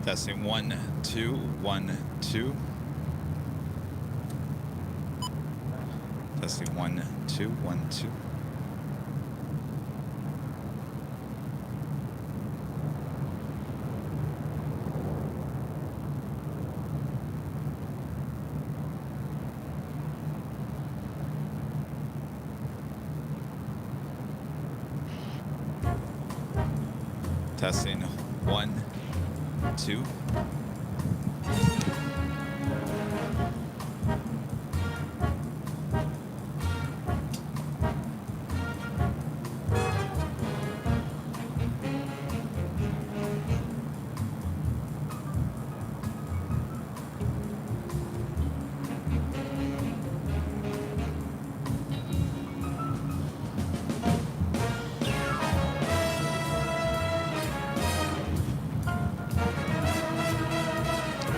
Testing 1, 2, 1, 2. Testing 1, 2, 1, 2. Testing 1, 2.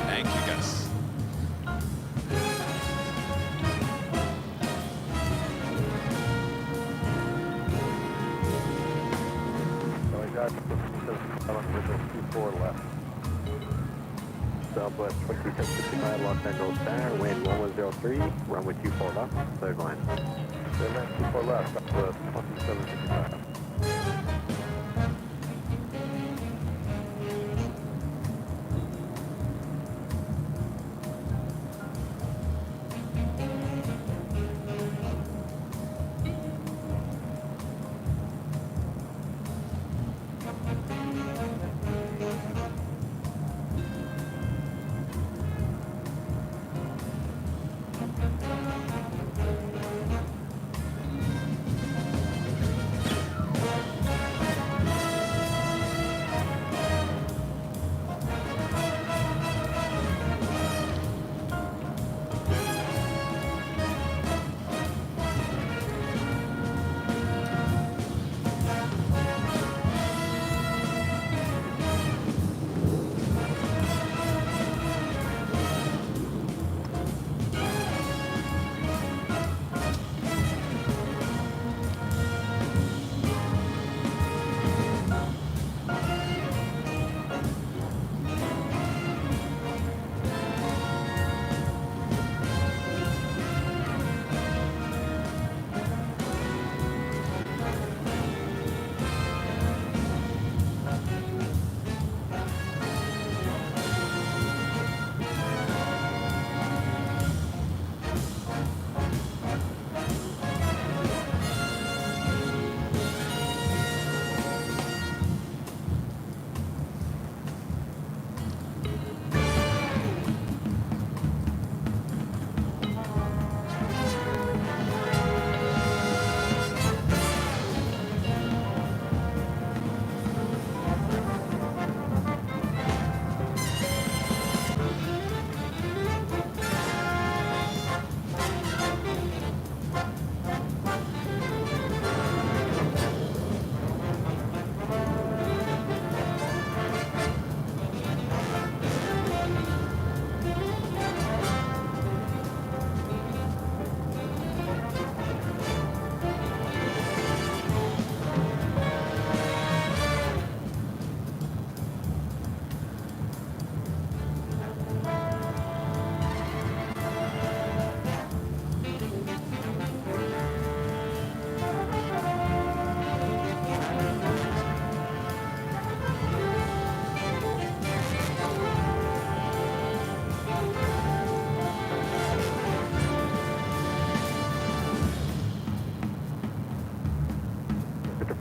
Thank you, guys. So I got original 24 left. Southwest 2255 Los Angeles Center, wind 1103, runway 24 left, third line. Third line 24 left, Southwest 2755.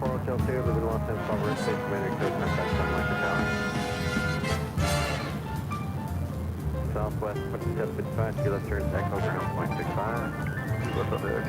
Hotel 2, living Los Angeles, Power State Commander, code 957 Southwest 2755, to left turn, echo ground 0.65. Left up there,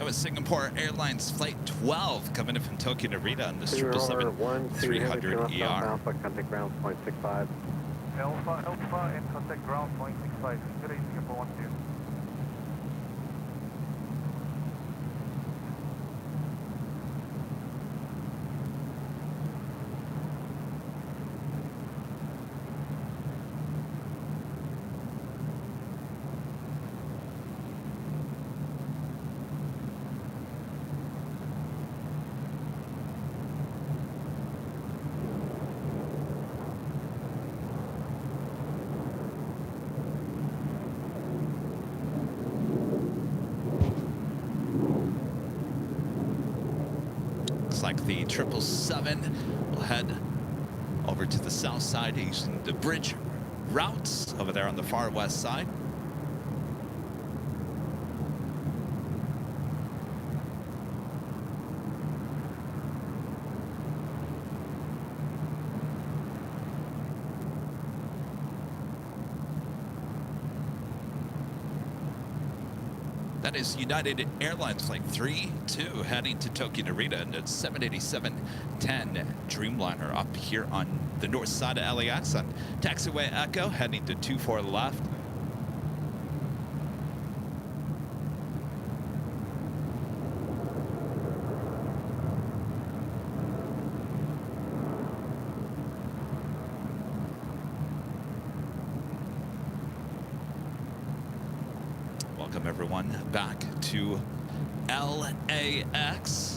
with Singapore Airlines Flight 12 coming in from Tokyo Narita on this 777-300 ER. Alpha, contact ground, 0.65. Alpha, and contact ground, 0.65. Good evening, Singapore 12. Looks like the 777 will head over to the south side using the bridge routes over there on the far west side. That is United Airlines Flight 32 heading to Tokyo Narita and it's 787-10 Dreamliner up here on the north side of LAX on taxiway Echo heading to 24 left. Welcome everyone back to LAX.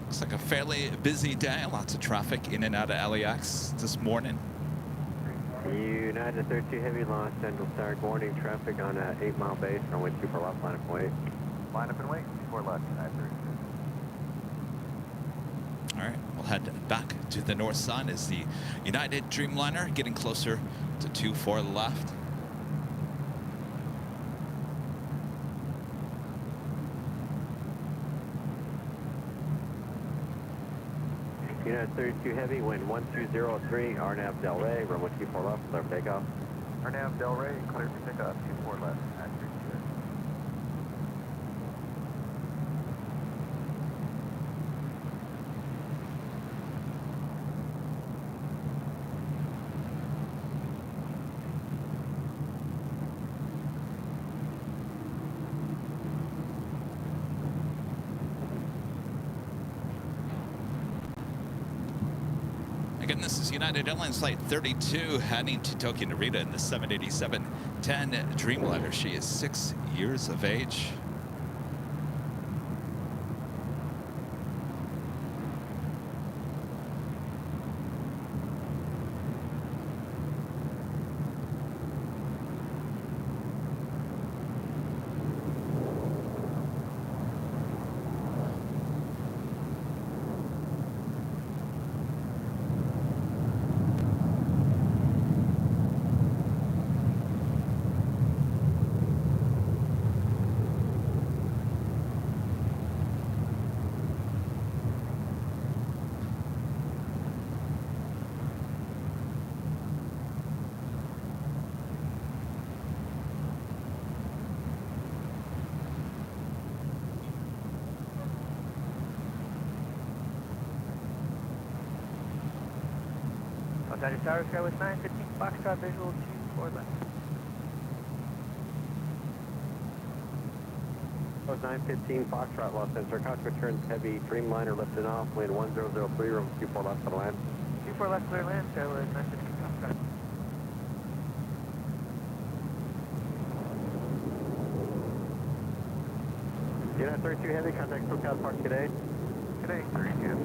Looks like a fairly busy day. Lots of traffic in and out of LAX this morning. United 32 Heavy launch, Central Star, warning traffic on 8 Mile base, runway 24 left, line up and wait. Line up and wait, 24 left, United 32. All right, we'll head back to the north side as the United Dreamliner getting closer to 24 left. United 32 Heavy, wind 1203, RNAV Del Rey, runway 24 left, clear for takeoff. RNAV Del Rey, clear for takeoff, 24 left, United 32. Again, this is United Airlines Flight 32 heading to Tokyo Narita in the 787-10 Dreamliner. She is 6 years of age. United Tower Sky with 915 Foxtrot visual 24 left. Oh, 915 Foxtrot, Los Angeles. Cockpit turns heavy, Dreamliner lifting off, wind 1003, room 24 left for the land. 24 left, clear land, Sky with 915 Foxtrot. United 32 Heavy, contact SoCal Park today. Today, 32.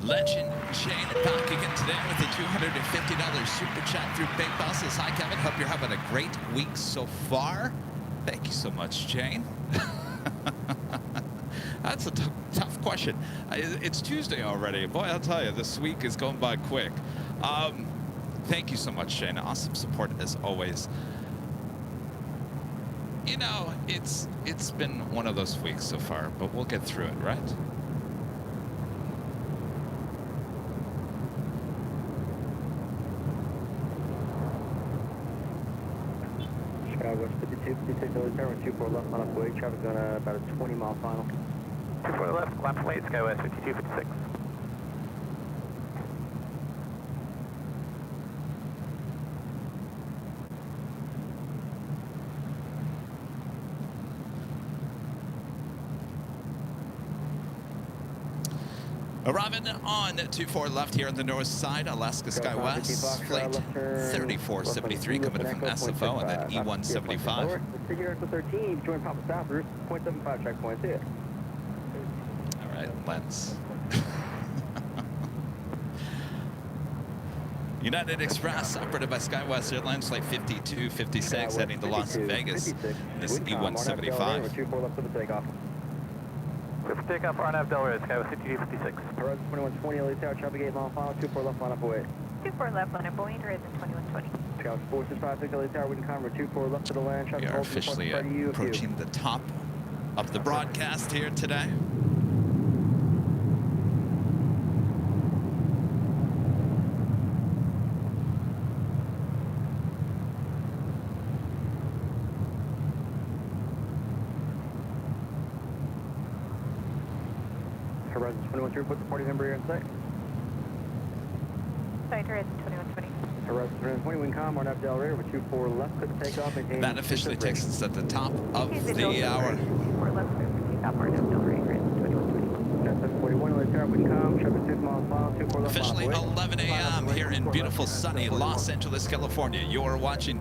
Legend Shane back again today with a $250 super chat through Big Bosses. Hi, Kevin. Hope you're having a great week so far. Thank you so much, Jane. That's a tough question. It's Tuesday already. Boy, I'll tell you, this week is going by quick. Thank you so much, Shane. Awesome support as always. You know, it's been one of those weeks so far, but we'll get through it, right? Chicago 52, 56, tower 24 left, line up way. Traffic on about a 20-mile final. 24 left, lap late, Skywest 5256. Arriving on 24 left here on the north side, Alaska SkyWest, flight 3473 coming from SFO and then E175. Let's take your 13, join Papa South route, 0.75 checkpoints here. All right, Lens. United Express, operated by SkyWest Airlines, flight 5256, heading to Las Vegas. This E175. 24 left for the takeoff. Clear for takeoff, RNAV Delray, Skywest 5256. Horizon 2120, LA Tower, traffic 8 mile final, 24 left, line up away. 24 left, line up away, Horizon 2120. Scout 4656, LA Tower, wind calm, 24 left to the land, We traffic are hold officially in front of you. approaching the top of the broadcast here today. Horizon 2120, put the party number here in sight. Side Horizon 2120. Horizon 2120, wind calm, RNAV Delray, with 24 left, clear for takeoff, maintain. That officially takes us at the top of Excuse me, the Delta hour. 24 left, clear for takeoff, RNAV Delray, Horizon 2120. Jet 741, LA Tower, wind calm, traffic 6 miles final, 24 left, Officially line up away. 11 a.m. here in beautiful sunny Los Angeles, California. You're watching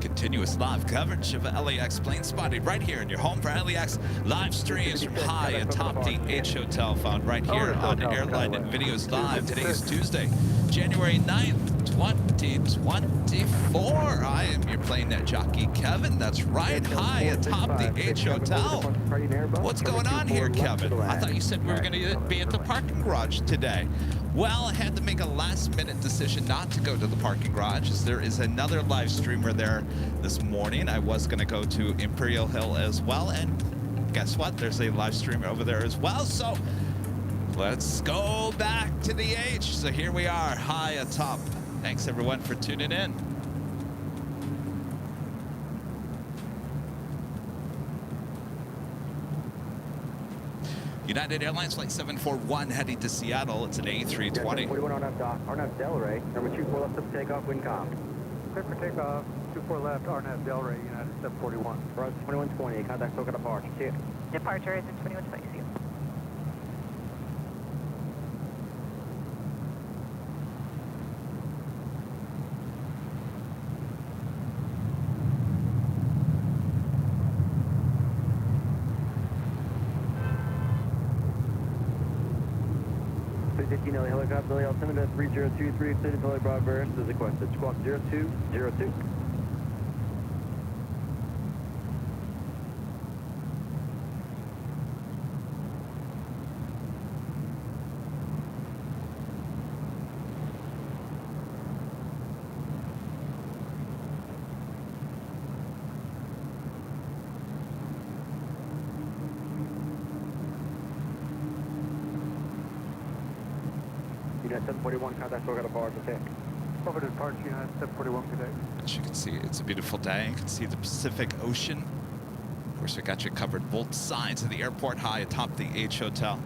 continuous live coverage of LAX plane spotting right here in your home for LAX live streams from high atop the H Hotel, found right here on Airline Videos Live. Today is Tuesday, January 9th, 2024. I am your plane jockey, Kevin. That's right, high atop the H Hotel. What's going on here, Kevin? I thought you said we were going to be at the parking garage today. Well, I had to make a last-minute decision not to go to the parking garage, as there is another live streamer there this morning. I was going to go to Imperial Hill as well, and guess what? There's a live streamer over there as well, so let's go back to the H. So here we are, high atop. Thanks, everyone, for tuning in. United Airlines Flight 741 heading to Seattle. It's an A320. 41 RNAV Delray, number 24 left up takeoff, wind calm. Clear for takeoff, 24 left, RNAV Delray, United 741. Horizon 2120, contact SoCal departure. See you. Departure Horizon 2120, see you. Helicopter Delay altimeter 3023, extended delay broad variance is requested. Squawk 0202. United 741, contact SoCal departure. Okay. Over to departure, United 741, good day. As you can see, it's a beautiful day. You can see the Pacific Ocean. Of course, we got you covered both sides of the airport, high atop the H Hotel.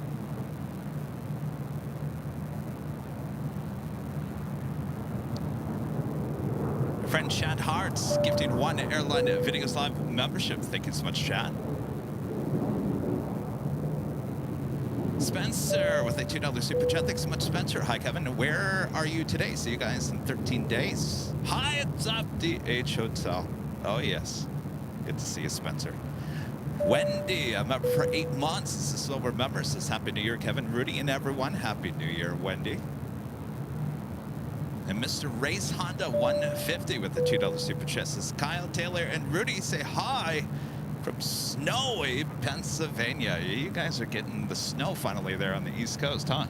Our friend Chad Hart's gifting one Airline Videos Live membership. Thank you so much, Chad. Spencer with a $2 super chat. Thanks so much, Spencer. Hi, Kevin. Where are you today? See you guys in 13 days. Hi, atop the H Hotel. Oh, yes. Good to see you, Spencer. Wendy, I'm up for 8 months. This is well remember. Says Happy New Year, Kevin, Rudy, and everyone. Happy New Year, Wendy. And Mr. Race Honda 150 with the $2 super chat says Kyle, Taylor, and Rudy say hi from snowy Pennsylvania. You guys are getting the snow finally there on the East Coast, huh?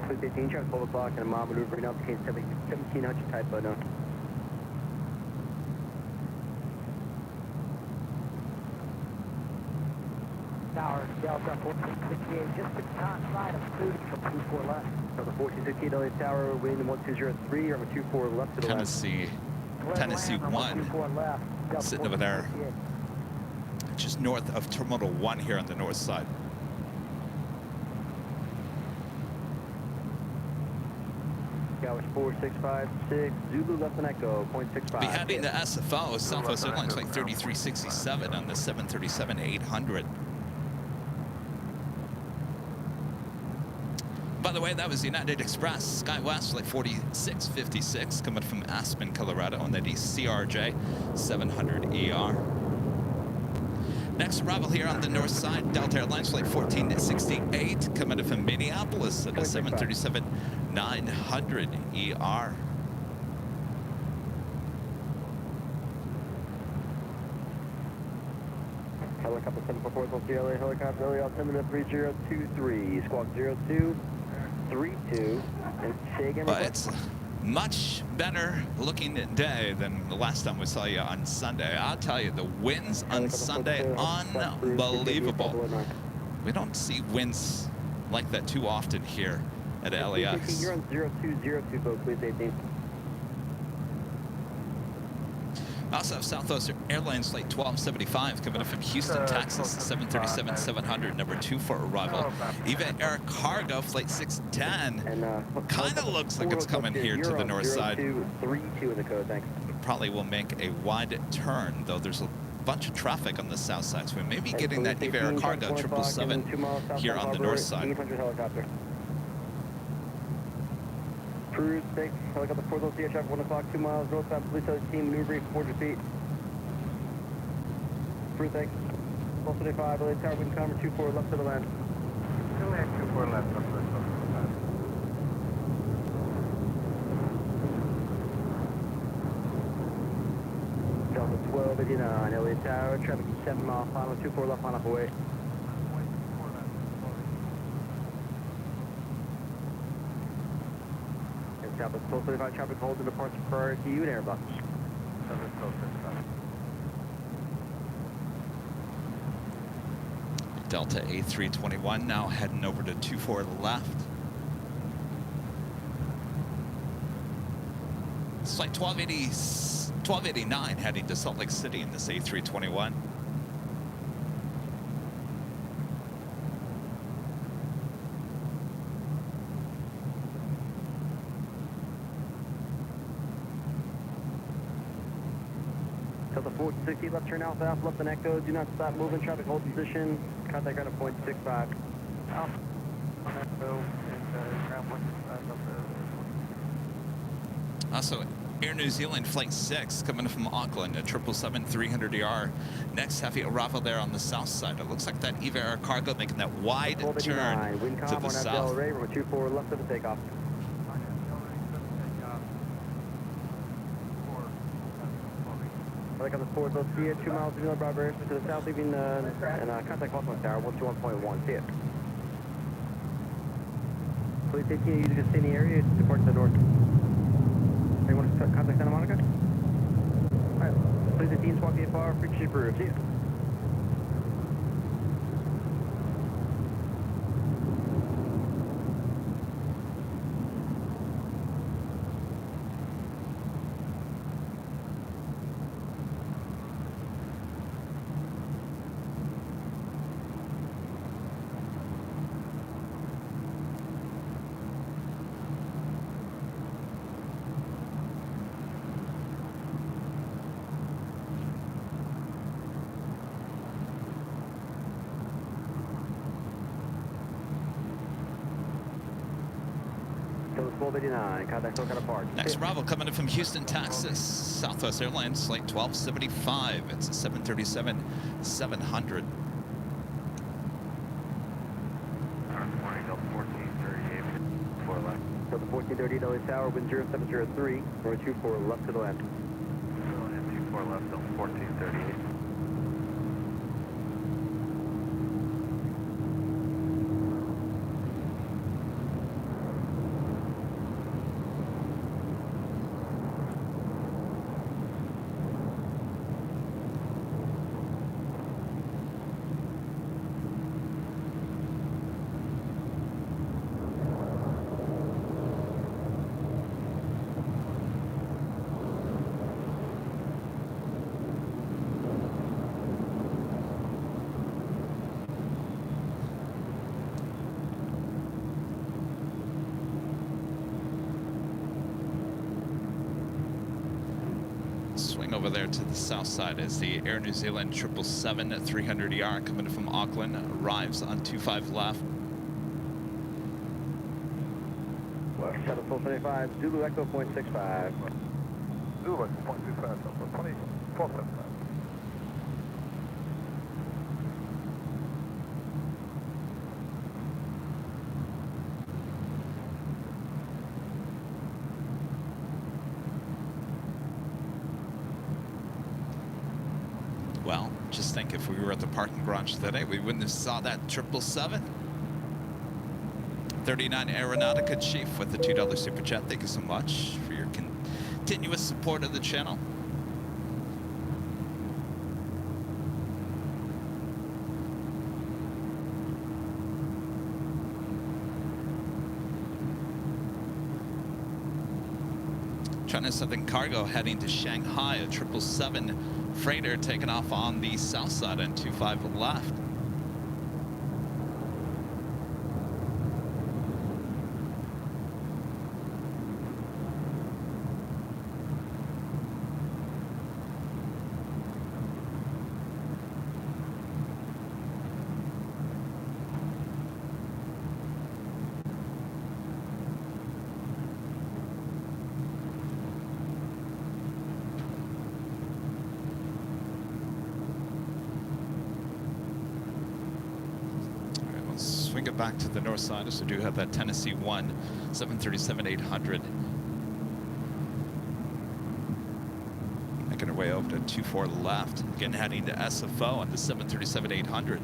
Fleet 18, traffic 12 o'clock, and a mile maneuvering up to 1700 type now. Tower, Delta 1468, just outside of Food from 24 left. Delta 1468, LA Tower, wind 1203, or 24 left to the Tennessee 1 sitting over there just north of Terminal 1 here on the north side. Gauge 4656, Zulu left and echo, 0.65. Be heading to SFO, Southwest Airlines Flight 3367 on the 737-800. By the way, that was United Express SkyWest Flight 4656 coming from Aspen, Colorado on the CRJ 700ER. Next arrival here on the north side, Delta Airlines Flight 1468 coming in from Minneapolis at a 737-900ER. Helicopter 744, CLA, helicopter LA altimeter 3023, squawk 0232, and say again. But it's a much better looking day than the last time we saw you on Sunday. I'll tell you, the winds on Sunday, unbelievable. We don't see winds like that too often here at LAX. You're on 0202, folks, please 18. Also have Southwest Airlines Flight 1275 coming up from Houston, Texas, 737-700, number 2 for arrival. Even Air Cargo Flight 610 kind of looks like it's coming here to the north side. 0232 in the code, thanks. Probably will make a wide turn, though there's a bunch of traffic on the south side, so we may be getting that Eva Air Cargo 777 here on the north side. 800 helicopter. Cruise 6, helicopter 403, traffic 1 o'clock, 2 miles northbound, police team maneuvering 400 feet. Cruise 6, 1225, LA Tower, wind calmer 24 left to the land. Still at 24 left, Delta 1289, LA Tower, traffic 7 mile final, 24 left, line up away. Delta 1235, traffic holds in departure prior to you and Airbus. Delta A321 now heading over to 24 left. It's like 1289 heading to Salt Lake City in this A321. Delta 460, left turn alpha, left and echo, do not stop moving, traffic hold position, contact ground at 0.65. Also, Air New Zealand Flight 6 coming from Auckland at 777-300ER. Next heavy arrival there on the south side. It looks like that Eva Air Cargo making that wide turn to the south. Runway 24 left of the takeoff. Helicopter 4, so see it, 2 miles to the Bravo to the south, leaving and contact Hawthorne Tower, 121.1, see it. Police 18, you just stay in the area, depart to the north. Anyone contact Santa Monica? Alright, police 18, squawk VFR, frequency approved, see you. 1289. Contact SoCal Park. Next arrival coming in from Houston, Texas. Southwest Airlines, flight 1275. It's a 737-700. Morning, Delta 1438, 4 left. Delta 1430 LA Tower, wind 0703, runway 24 left to the left. 24 left, Delta 1438. Swing over there to the south side as the Air New Zealand 777-300ER coming in from Auckland arrives on 25 left. West Shuttle 1275, Zulu Echo 0.65. Zulu, 0.25, Delta 1275. Well, just think if we were at the parking garage today, we wouldn't have saw that 777. 39 Aeronautica Chief with the $2 super chat. Thank you so much for your continuous support of the channel. China Southern Cargo heading to Shanghai, a 777 freighter taking off on the south side and 25 left. Swing it back to the north side as we do have that Tennessee 1 737-800 making our way over to 24 left, again heading to SFO on the 737-800.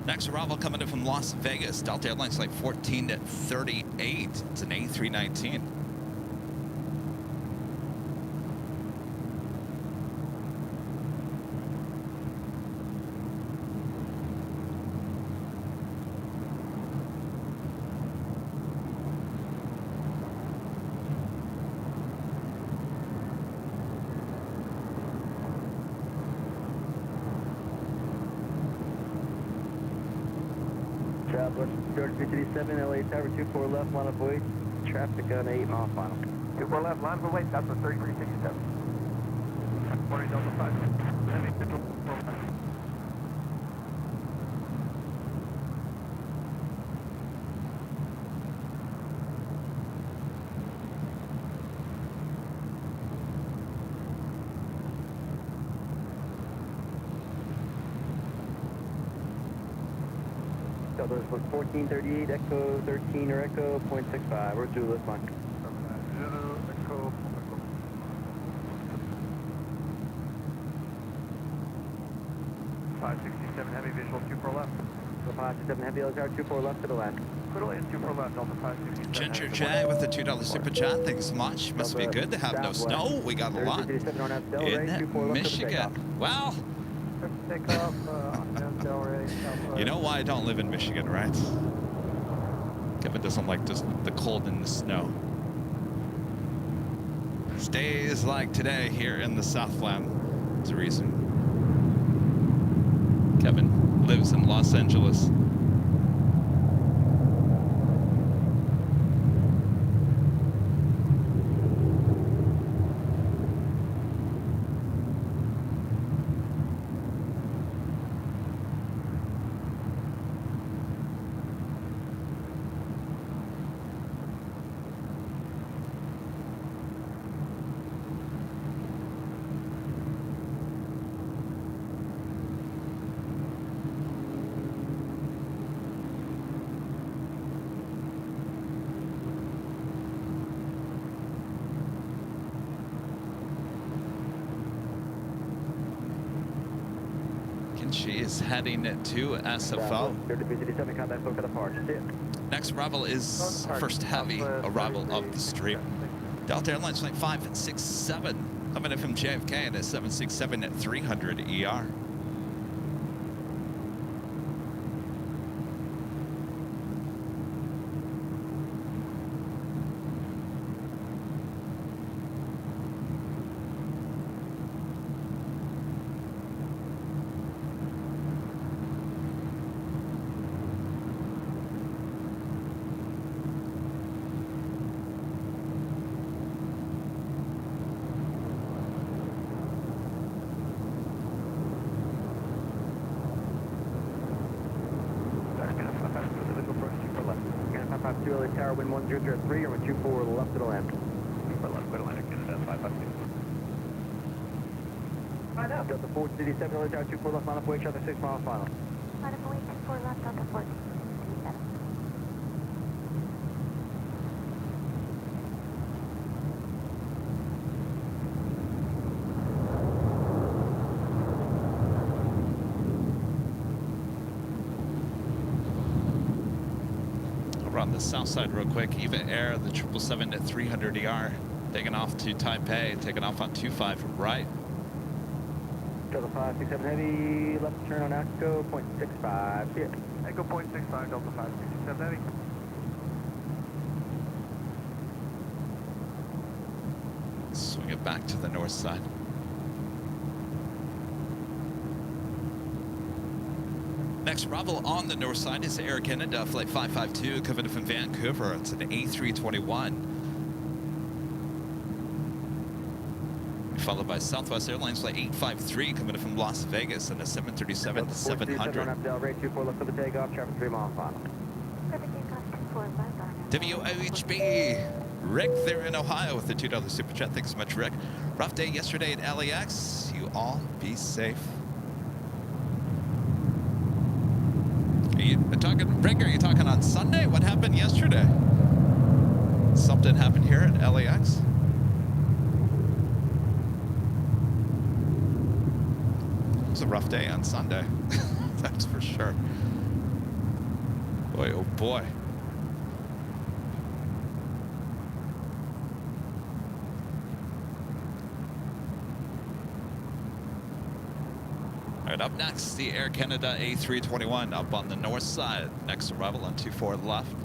Next arrival coming in from Las Vegas, Delta Airlines flight 1438. It's an A319. Traveler, George 337, LA Tower 24 left, line of void, traffic on 8 mile final. 24 left, line of weight, that's a 3367. Morning, Delta 5. Delta 1438, Echo 13 or Echo 0.65, or Zulu, that's fine. Zulu, Echo, 567 heavy, visual 24 left. So 567 heavy, LA Tower 24 left to the left. Clear lane 24 left, Delta 567. Ginger J with the $2 super chat. Thanks so much. Must be good to have no snow. We got a lot in Michigan. Well, Take off on Del Rey. you know why I don't live in Michigan, right? Kevin doesn't like just the cold and the snow. Days like today here in the Southland. It's a reason. Kevin lives in Los Angeles. She is heading to SFO. 3387, contact local departure. See it. Next arrival is first heavy arrival of the stream. Delta Airlines Flight 567 coming in from JFK and a 767-300 ER. Tower, wind 1003, or wind 24 left to the land. For left, clear to land, Canada 552. Delta 437, Tower 24 left, line up way, traffic 6 miles final. Line up way, 24 left, Delta 437. On the south side real quick, Eva Air, the 777-300 ER, taking off to Taipei, taking off on 25 right. Delta 567 heavy, left turn on Echo, 0.65, see it. Echo 0.65, Delta 567 heavy. Swing it back to the north side. Next arrival on the north side is Air Canada Flight 552 coming from Vancouver. It's an A321. Followed by Southwest Airlines Flight 853 coming from Las Vegas and a 737-700. Delray 24 left for the takeoff, traffic 3 miles final. Perfect takeoff, 24 left, Arnold. WOHB. Rick there in Ohio with the $2 super chat. Thanks so much, Rick. Rough day yesterday at LAX. You all be safe. Rick, are you talking on Sunday? What happened yesterday? Something happened here at LAX? It was a rough day on Sunday. That's for sure. Boy, oh boy. All right, up next, the Air Canada A321 up on the north side. Next arrival on 24 left.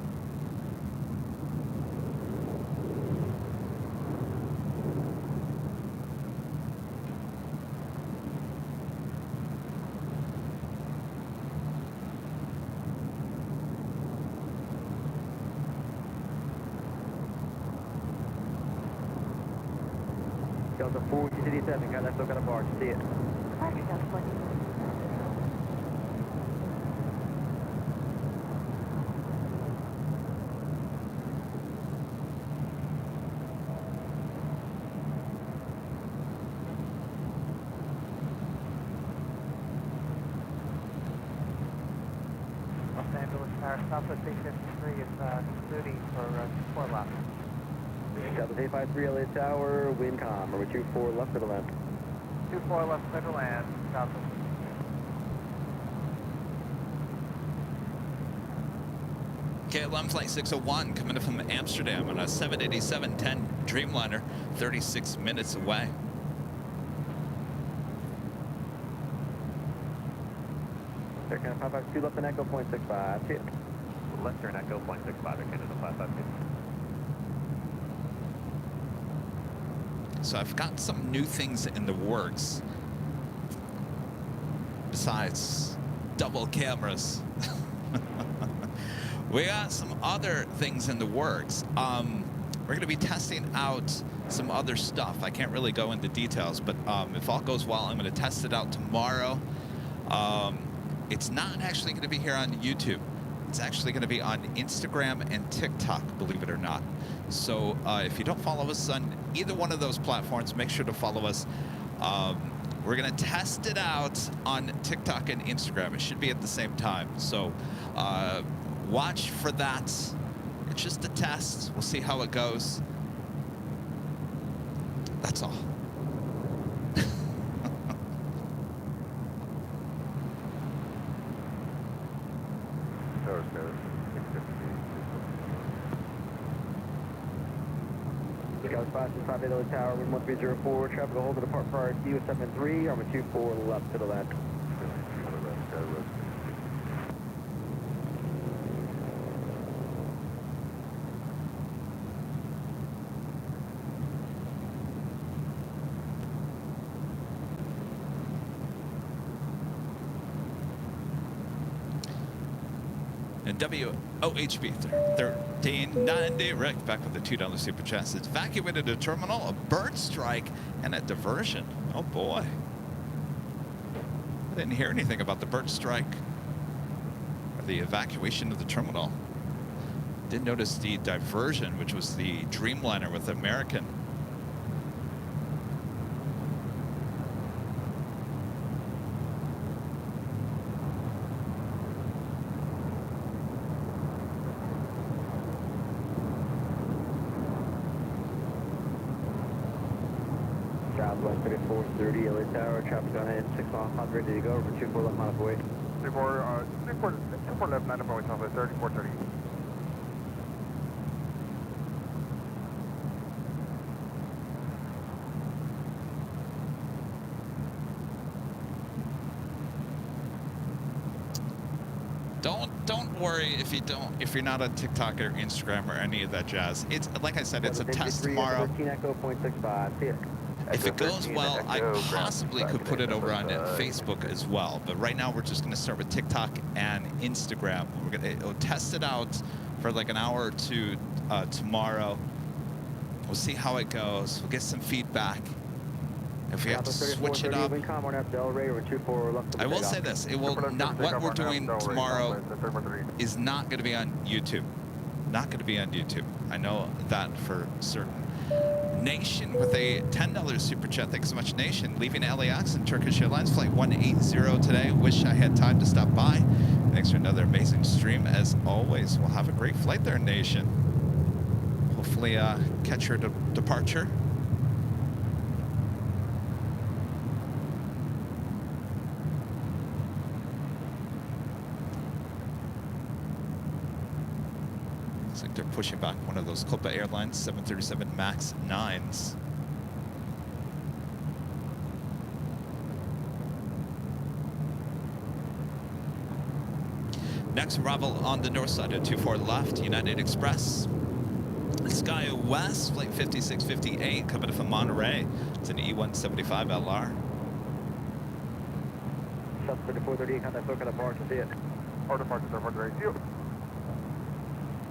Delta 437, contact local departure, see it. Departure, Delta 437. Los Angeles Tower, Southwest 853 is Moody for 4 left. Delta 853 LA Tower, wind calm, over 24 left to the land. 24 left, clear to land, Southwest. KLM Flight 601 coming in from Amsterdam on a 787-10 Dreamliner, 36 minutes away. Air Canada 552 left and Echo 0.65, see it. Left turn, Echo 0.65, Air Canada 552. So I've got some new things in the works. Besides double cameras. We got some other things in the works. We're going to be testing out some other stuff. I can't really go into details, but if all goes well, I'm going to test it out tomorrow. It's not actually going to be here on YouTube. It's actually going to be on Instagram and TikTok, believe it or not. So if you don't follow us on either one of those platforms, make sure to follow us. We're going to test it out on TikTok and Instagram. It should be at the same time. So watch for that. It's just a test. We'll see how it goes. That's all. Aviation 5 Italy Tower, wind 1304, traffic will hold to depart prior to you, 73, runway 24 left to the left. And WOHB 1390 Rick back with the $2 super chats. It's evacuated a terminal, a bird strike, and a diversion. Oh boy. I didn't hear anything about the bird strike or the evacuation of the terminal. Did notice the diversion, which was the Dreamliner with American. Southwest 3430 LA Tower, traffic on in 6 miles, hot, ready to go, over 24 left mile away. 24 left, 9 approach, Southwest 3430. Don't worry if you're not on TikTok or Instagram or any of that jazz. It's like I said, it's a test tomorrow. 13 Echo, 0.65, see ya. If it goes well, I possibly could put it over on Facebook as well. But right now, we're just going to start with TikTok and Instagram. We're going to test it out for like an hour or two tomorrow. We'll see how it goes. We'll get some feedback. If we have to switch it up, I will say this: it will not. What we're doing tomorrow is not going to be on YouTube. Not going to be on YouTube. I know that for certain. Nation with a $10 super chat. Thanks so much, Nation. Leaving LAX and Turkish Airlines flight 180 today. Wish I had time to stop by. Thanks for another amazing stream as always. We'll have a great flight there, Nation. Hopefully, catch your departure. Looks like they're pushing back one of those Copa Airlines 737 MAX 9s. Next arrival on the north side at 24 left, United Express. Sky West, flight 5658, coming from Monterey. It's an E175 LR. South 3438, contact look at the park to see it. Or departure 3430. See you.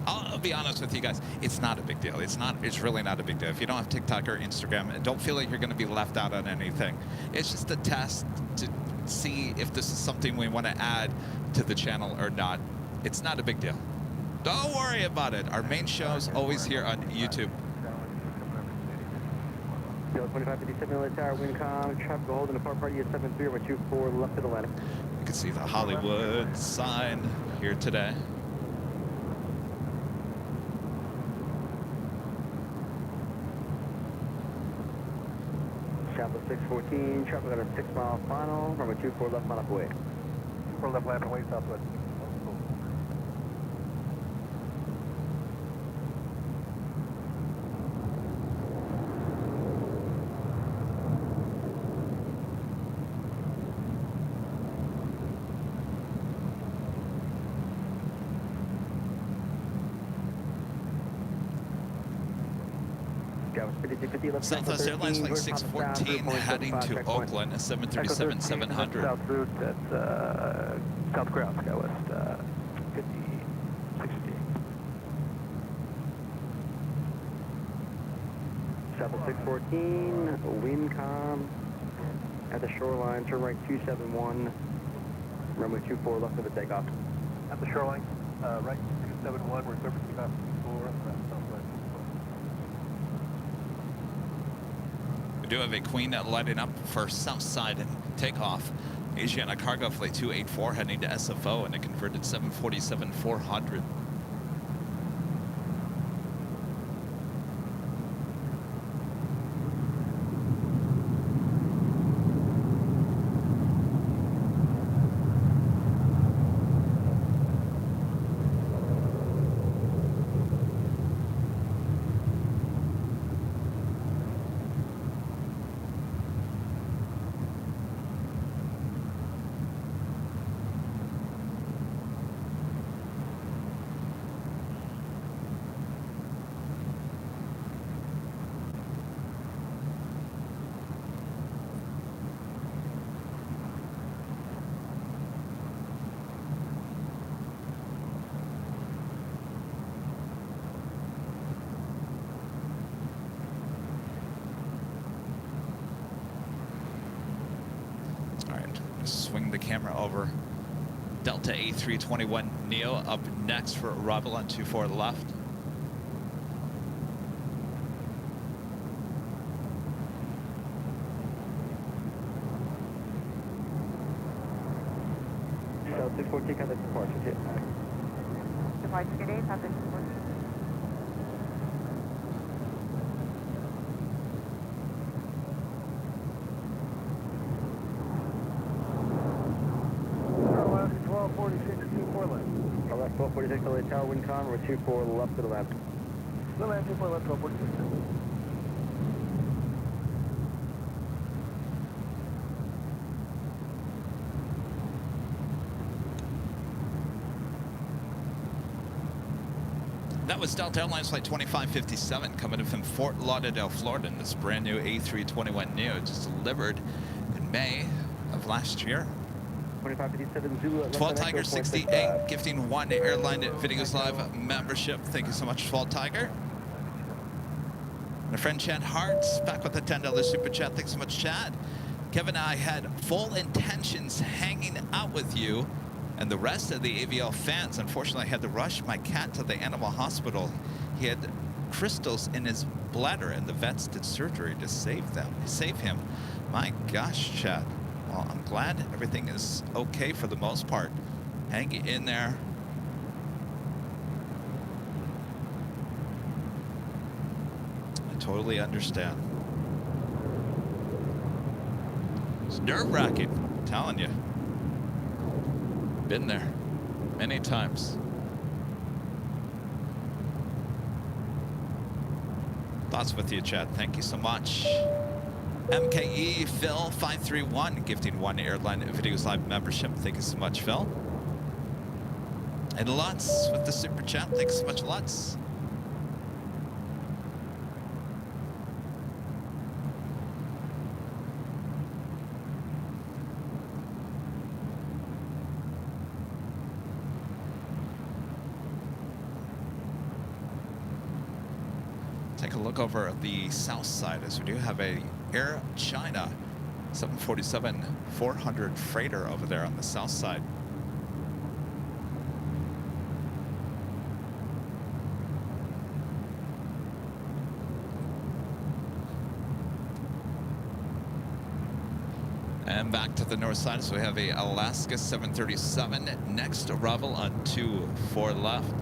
I'll be honest with you guys, it's not a big deal. It's really not a big deal. If you don't have TikTok or Instagram, don't feel like you're going to be left out on anything. It's just a test to see if this is something we want to add to the channel or not. It's not a big deal. Don't worry about it. Our main show is always here on YouTube. 2557 LA Tower, Windcom, traffic holding the park party at 73 over 24 left to the left. You can see the Hollywood sign here today. Chapel 614, traffic on a 6 mile final, runway 24 left mile away. 24 left landing away, Southwest. Southwest Airlines flight 614 heading to Oakland, 737-700. South route, that's south ground, Skywest 5068. Chapel 614, Windcom, at the shoreline, turn right 271, runway 24 left for the takeoff. At the shoreline, right 271, we're servicing about 24, Southwest. We do have a Queen lighting up for south side and takeoff. Asiana cargo flight 284 heading to SFO and a converted 747-400. swing the camera over. Delta A321 Neo up next for arrival on 24 left. Delta 614, contact departure. Departure today, contact 614. Airline 1246, 24 left. Alaska 1246, LA Tower, wind con, we're 24 left to the left. Airline 24 left, 1246. That was Delta Airlines Flight 2557 coming in from Fort Lauderdale, Florida, in this brand new A321 Neo, just delivered in May of last year. 2557 Zulu. 12 Tiger 68 gifting 1 Airline Videos Live membership. Thank you so much, 12 Tiger. My friend Chad Hart's back with a $10 super chat. Thanks so much, Chad. Kevin and I had full intentions hanging out with you and the rest of the AVL fans. Unfortunately, I had to rush my cat to the animal hospital. He had crystals in his bladder, and the vets did surgery to save him. My gosh, Chad. Well, I'm glad everything is okay for the most part. Hang in there. I totally understand. It's nerve-wracking, I'm telling you. Been there many times. Thoughts with you, Chad. Thank you so much. MKE Phil 531 gifting 1 Airline Videos Live membership. Thank you so much, Phil. And Lutz with the super chat. Thanks so much, Lutz. Take a look over the south side as we do have a Air China 747-400 freighter over there on the south side. And back to the north side, so we have a Alaska 737 next arrival on 24 left.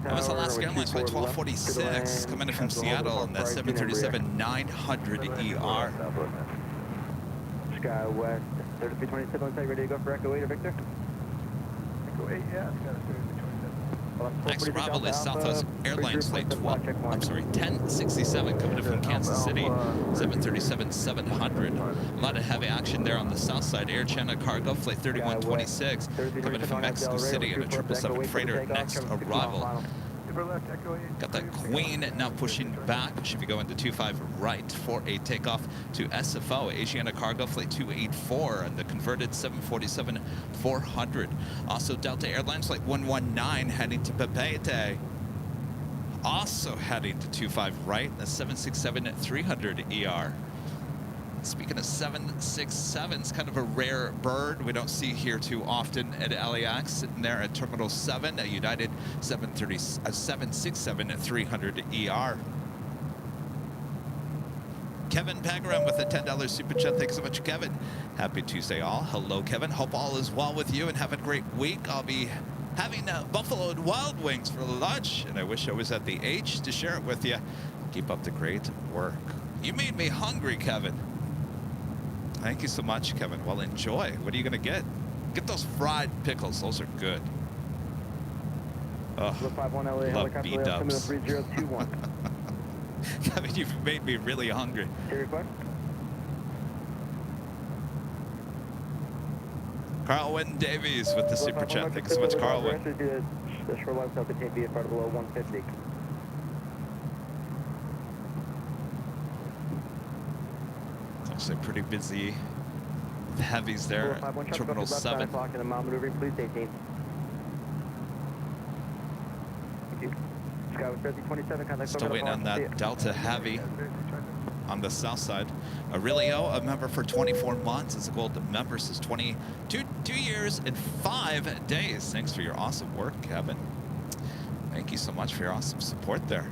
That was Alaska Airlines Flight 1246 coming in from Seattle on the 737-900ER. Sky West 3327 on site, ready to go for Echo 8 or Victor? Echo 8, yeah, it's got a 3327. Next arrival is Southwest Airlines Flight 1067 coming in from Kansas City, 737-700. A lot of heavy action there on the south side. Air China Cargo Flight 3126 coming in from Mexico City and a 777 freighter next arrival. Got that Queen now pushing back. Should be going to 25 right for a takeoff to SFO. Asiana Cargo Flight 284 and the converted 747-400. Also Delta Airlines Flight 119 heading to Papeete. Also heading to 25 right, the 767-300ER. Speaking of 767s, kind of a rare bird we don't see here too often at LAX, sitting there at Terminal 7, a United 767-300ER. Kevin Pagaram with a $10 super chat. Thanks so much, Kevin. Happy Tuesday, all. Hello, Kevin. Hope all is well with you and have a great week. I'll be having Buffalo Wild Wings for lunch, and I wish I was at the H to share it with you. Keep up the great work. You made me hungry, Kevin. Thank you so much, Kevin. Well, enjoy. What are you going to get? Get those fried pickles. Those are good. Oh, love B-dubs. Kevin, you've made me really hungry. Your request? Carlwyn Davies with the super chat. Thank you so much, Carlwyn. The shoreline will contain be part below 150. It's actually pretty busy. The heavies there at Terminal 7. Clock and a mile maneuvering, please, 18. Thank you. Sky with 3027, contact Still waiting on that Delta Heavy on the south side. Aurelio, a member for 24 months, is a gold member since 2 years and 5 days. Thanks for your awesome work, Kevin. Thank you so much for your awesome support there.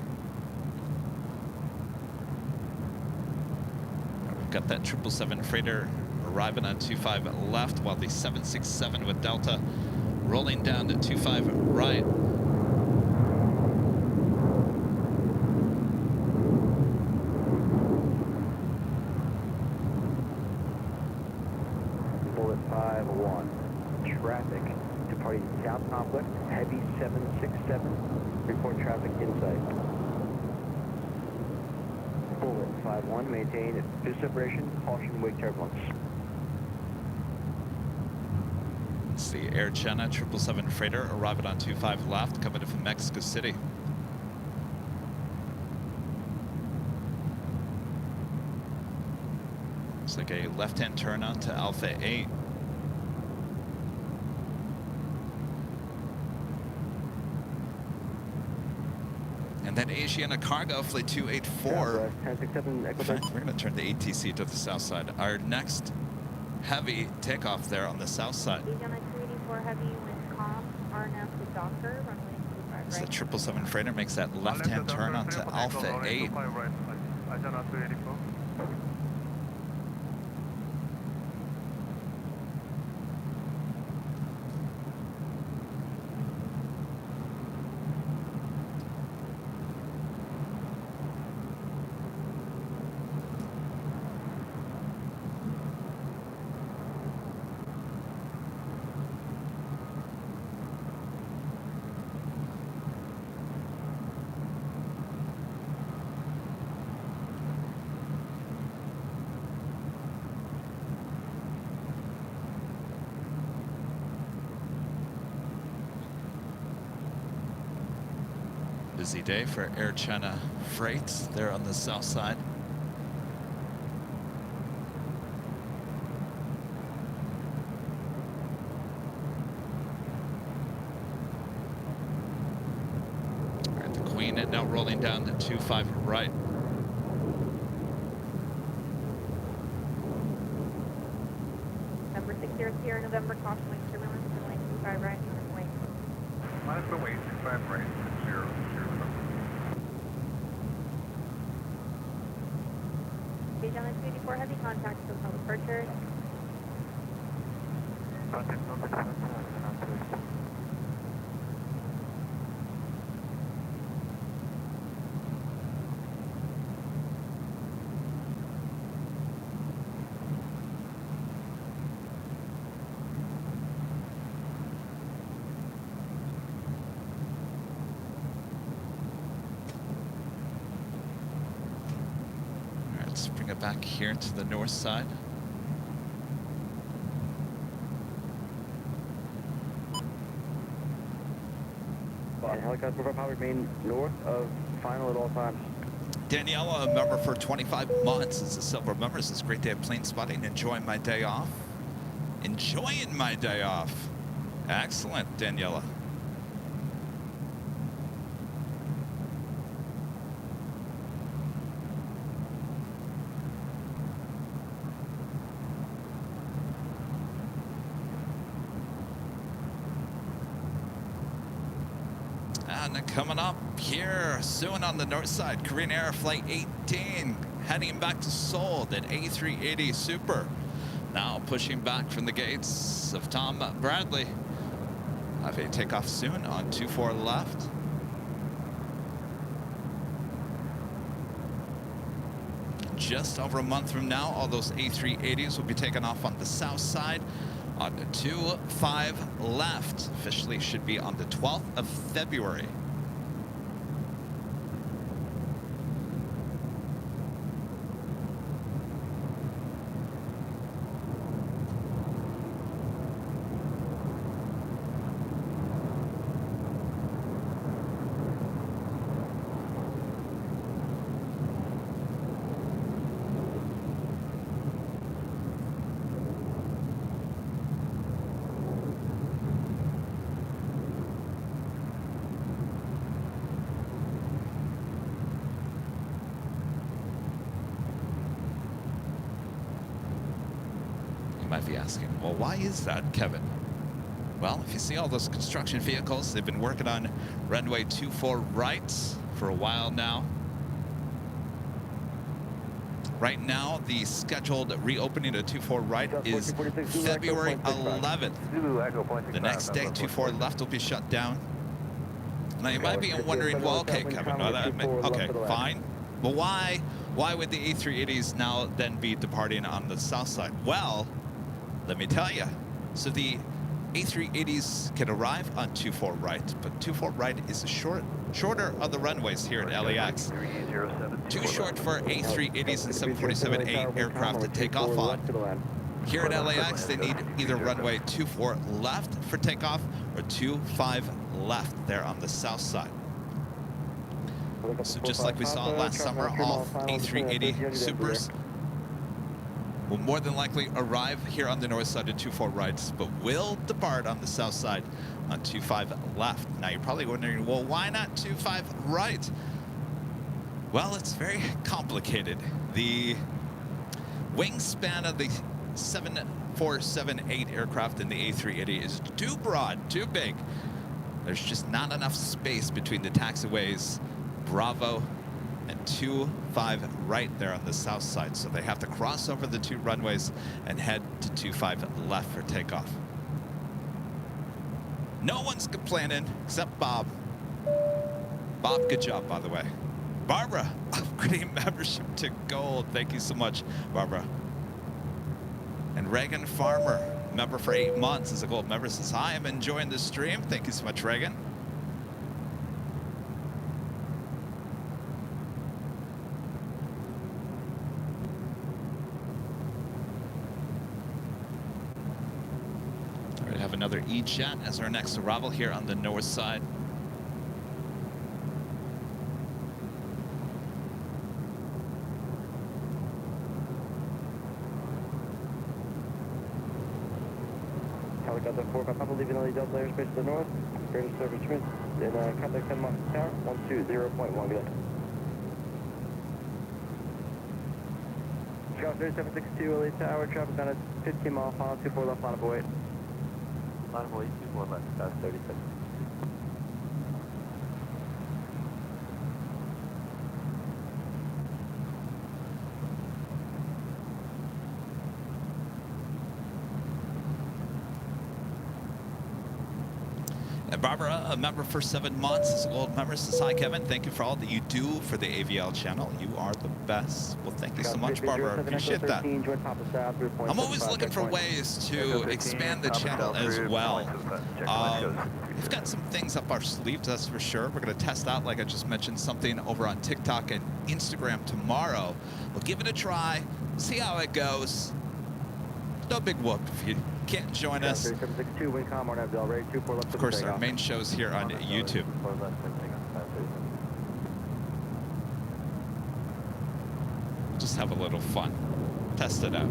We've got that 777 freighter arriving on 25 left, while the 767 with Delta rolling down to 25 right. Bullet 5-1. Traffic departing South Complex, heavy 767. Report traffic inside. Bullet 5-1, maintain due separation, caution wake turbulence. It's the Air China 777 freighter arriving on 25 left, coming in from Mexico City. Looks like a left-hand turn on to Alpha 8. And then Asiana Cargo, Flight 284. 1067, We're going to turn the ATC to the south side. Our next heavy takeoff there on the south side. Asiana 284 heavy with calm, RNF to Docker, runway 25 So the right. 777 freighter makes that left-hand turn onto Alpha 8. Asiana 284. Busy day for Air China Freight there on the south side. All right, the Queen now rolling down to 25 right. Number 6 here, November, caution wake turbulence, runway 25 right, runway. Minus the weight, 25 right, 0. Asiana 284 heavy contact, hotel departure. Contact number 7, Asiana 284. Let's bring it back here to the north side. And helicopter profile remain north of final at all times. Daniela, a member for 25 months, is a silver member. It's a great day of plane spotting. Enjoying my day off. Enjoying my day off. Excellent, Daniela. And coming up here soon on the north side, Korean Air Flight 18 heading back to Seoul, that A380 Super. Now pushing back from the gates of Tom Bradley. Have a takeoff soon on 24 left. Just over a month from now, all those A380s will be taken off on the south side on the 25 left. Officially should be on the 12th of February. You might be asking, well, why is that, Kevin? Well, if you see all those construction vehicles, they've been working on runway 24 right for a while now. Right now, the scheduled reopening of 24 right is February 11th. Zulu Echo point The next day, 24 left will be shut down. Now, you might be wondering, well, okay, Kevin, okay, fine. But why would the A380s now then be departing on the south side? Well, let me tell you. So the A380s can arrive on 24 right, but 24 right is a shorter of the runways here at LAX. Too short for A380s and 747-8 aircraft to take off on. Here at LAX, they need either runway 24 left for takeoff or 25 left there on the south side. So just like we saw last summer, all A380 Supers will more than likely arrive here on the north side of 24 rights, but will depart on the south side on 25 left. Now you're probably wondering, well, why not 25 right? Well, it's very complicated. The wingspan of the 747-8 aircraft and the A380 is too broad, too big. There's just not enough space between the taxiways Bravo and 25 right there on the south side. So they have to cross over the two runways and head to 25 left for takeoff. No one's complaining except Bob. Bob, good job, by the way. Barbara, upgrading membership to gold. Thank you so much, Barbara. And Reagan Farmer, member for 8 months, is a gold member, says, hi, I'm enjoying the stream. Thank you so much, Reagan. All right, have another E-Jet as our next arrival here on the north side. Helicopter 4 by Papa leaving LA Delta airspace to the north. Greater service Schmidt in contact 10 miles tower 120.1. Good. Chicago 3762 LA Tower, traffic on a 15 mile final 24 left line of await. Line of await, 24 left, that's 36. And Barbara, a member for 7 months, is a gold member, says, hi, Kevin. Thank you for all that you do for the AVL channel. You are the best. Well, thank you so much, Barbara. I appreciate that. I'm always looking for ways to expand the channel as well. We've got some things up our sleeves, that's for sure. We're going to test out, like I just mentioned, something over on TikTok and Instagram tomorrow. We'll give it a try, see how it goes. No big whoop if you can't join us. Of course, our main show's here on YouTube. Just have a little fun. Test it out.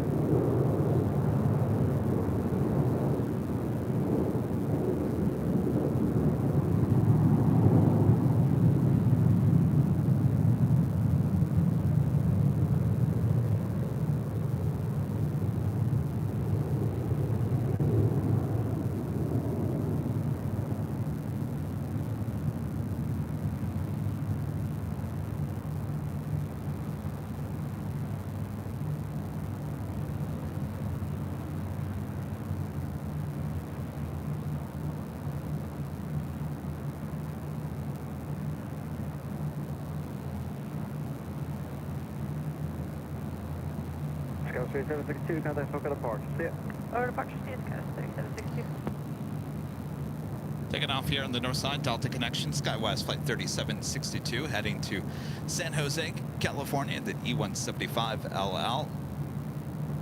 Chicago 3762, contact Soka Park. See ya. Over departure, see you, Chicago 3762. Taking off here on the north side, Delta Connection, SkyWest Flight 3762, heading to San Jose, California, the E175LL.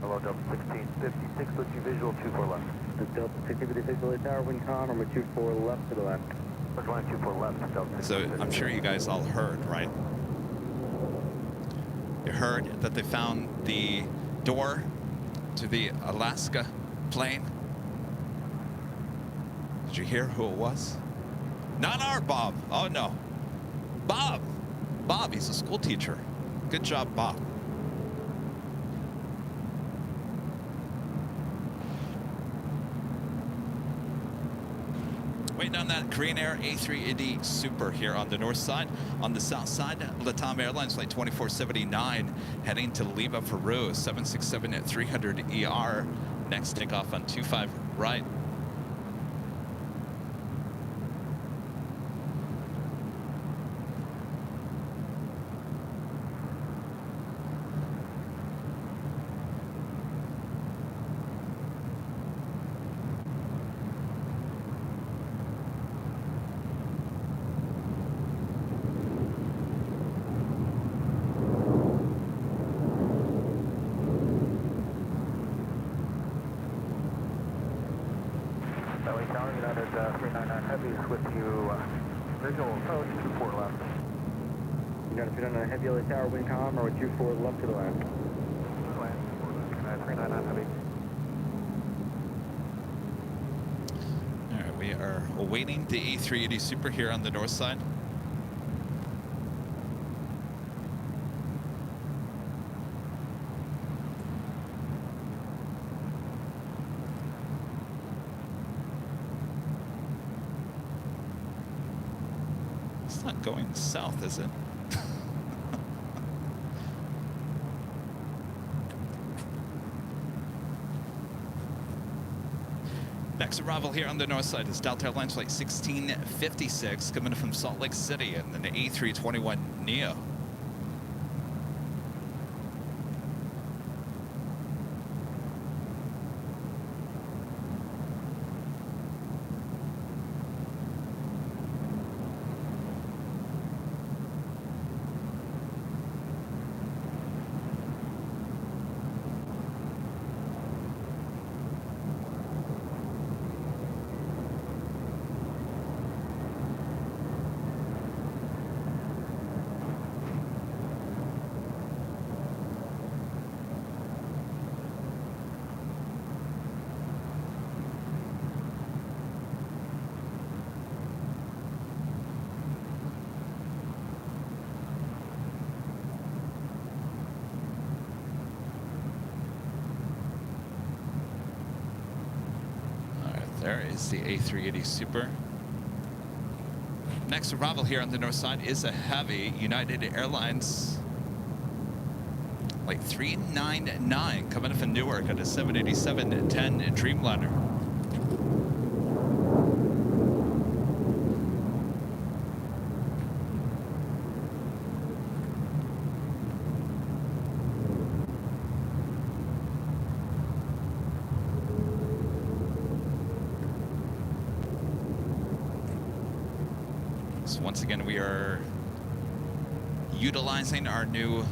Hello, Delta 1656, let's you visual 24 left. The Delta 1656 LA Tower, wind con, number 24 left to the left. Let's line 24 left, Delta. So I'm sure you guys all heard, right? You heard that they found the door to the Alaska plane. Did you hear who it was? Not our Bob. Oh, no. Bob. Bob, he's a school teacher. Good job, Bob. Slowing down that Green Air A380 Super here on the north side. On the south side, Latam Airlines flight 2479 heading to Lima, Peru, 767 at 300 ER. Next takeoff on 25 right. LA Tower, United 399 Heavies with you. Visual approach, 24 left. United 399 Heavy, LA Tower, wind calm, or 24 left to the land. Land, 24 left, United 399 Heavy. All right, we are awaiting the A380 Super here on the north side. It's not going south, is it? Next arrival here on the north side is Delta Airlines flight 1656 coming from Salt Lake City and then the A321neo. There is the A380 Super. Next arrival here on the north side is a heavy United Airlines flight 399 coming in from Newark at a 787-10 Dreamliner. So once again, we are utilizing our new,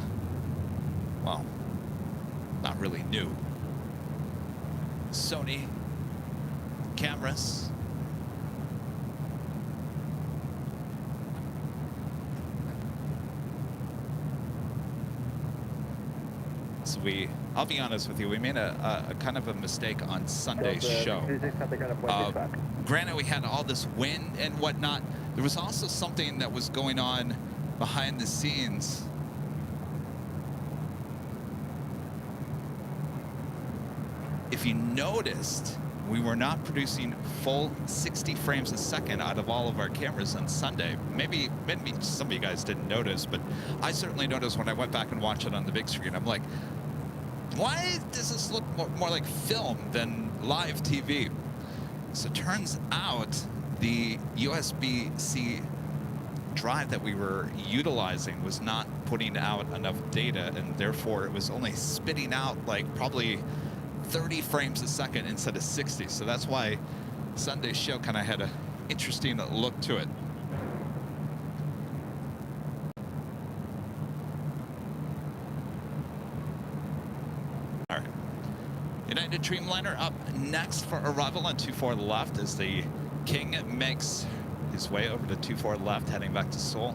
well, not really new, Sony cameras. So I'll be honest with you, we made a kind of a mistake on Sunday's show. Granted, we had all this wind and whatnot. There was also something that was going on behind the scenes. If you noticed, we were not producing full 60 frames a second out of all of our cameras on Sunday. Maybe some of you guys didn't notice, but I certainly noticed when I went back and watched it on the big screen. I'm like, why does this look more like film than live TV? So it turns out the USB-C drive that we were utilizing was not putting out enough data, and therefore it was only spitting out like probably 30 frames a second instead of 60. So that's why Sunday's show kind of had an interesting look to it. All right. United Dreamliner up next for arrival on 24 left as the King makes his way over to 24 left, heading back to Seoul.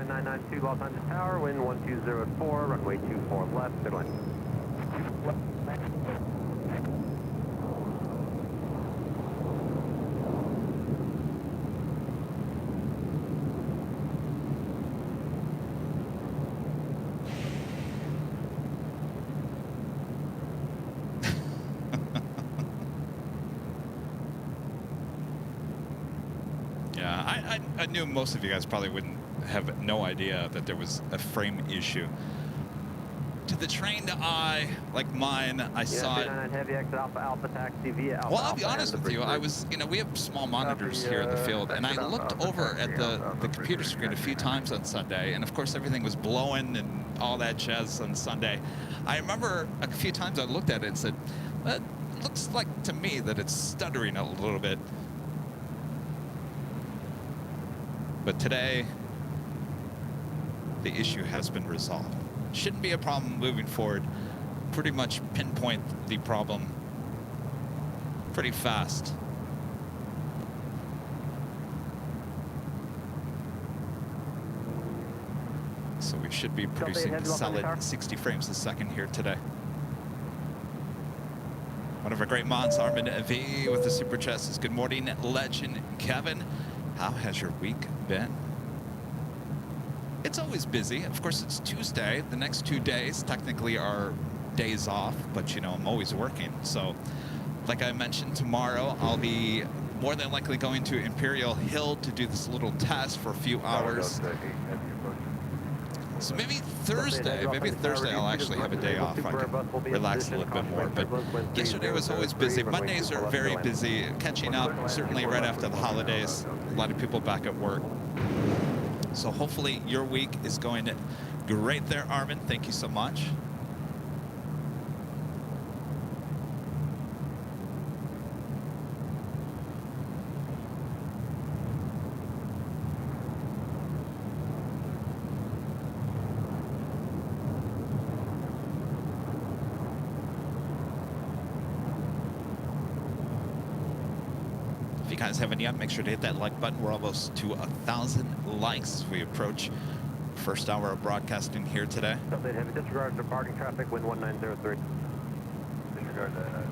992 Los Angeles Tower, wind 1204, runway 24 left, good line. Yeah, I knew most of you guys probably wouldn't have no idea that there was a frame issue. To the trained eye, like mine, I saw it. Heavy exit Alpha taxi via Alpha. Well, I'll be honest with you. I was, we have small monitors here in the field, and I looked over at the computer screen a few times on Sunday, and of course everything was blowing and all that jazz on Sunday. I remember a few times I looked at it and said, well, it looks like to me that it's stuttering a little bit. But today, the issue has been resolved. Shouldn't be a problem moving forward. Pretty much pinpoint the problem pretty fast. So we should be producing solid 60 frames a second here today. One of our great mods, Armin V with the super chat says, good morning, legend Kevin. How has your week been? It's always busy. Of course, it's Tuesday. The next 2 days technically are days off, but I'm always working. So like I mentioned, tomorrow I'll be more than likely going to Imperial Hill to do this little test for a few hours. So maybe Thursday I'll actually have a day off. I can relax a little bit more. But yesterday was always busy. Mondays are very busy. Catching up, certainly right after the holidays. A lot of people back at work. So hopefully your week is going great there, Armin. Thank you so much. If you guys haven't yet, make sure to hit that like button. We're almost to 1,000 likes as we approach first hour of broadcasting here today. Disregard departing traffic, wind 1903. Disregard that.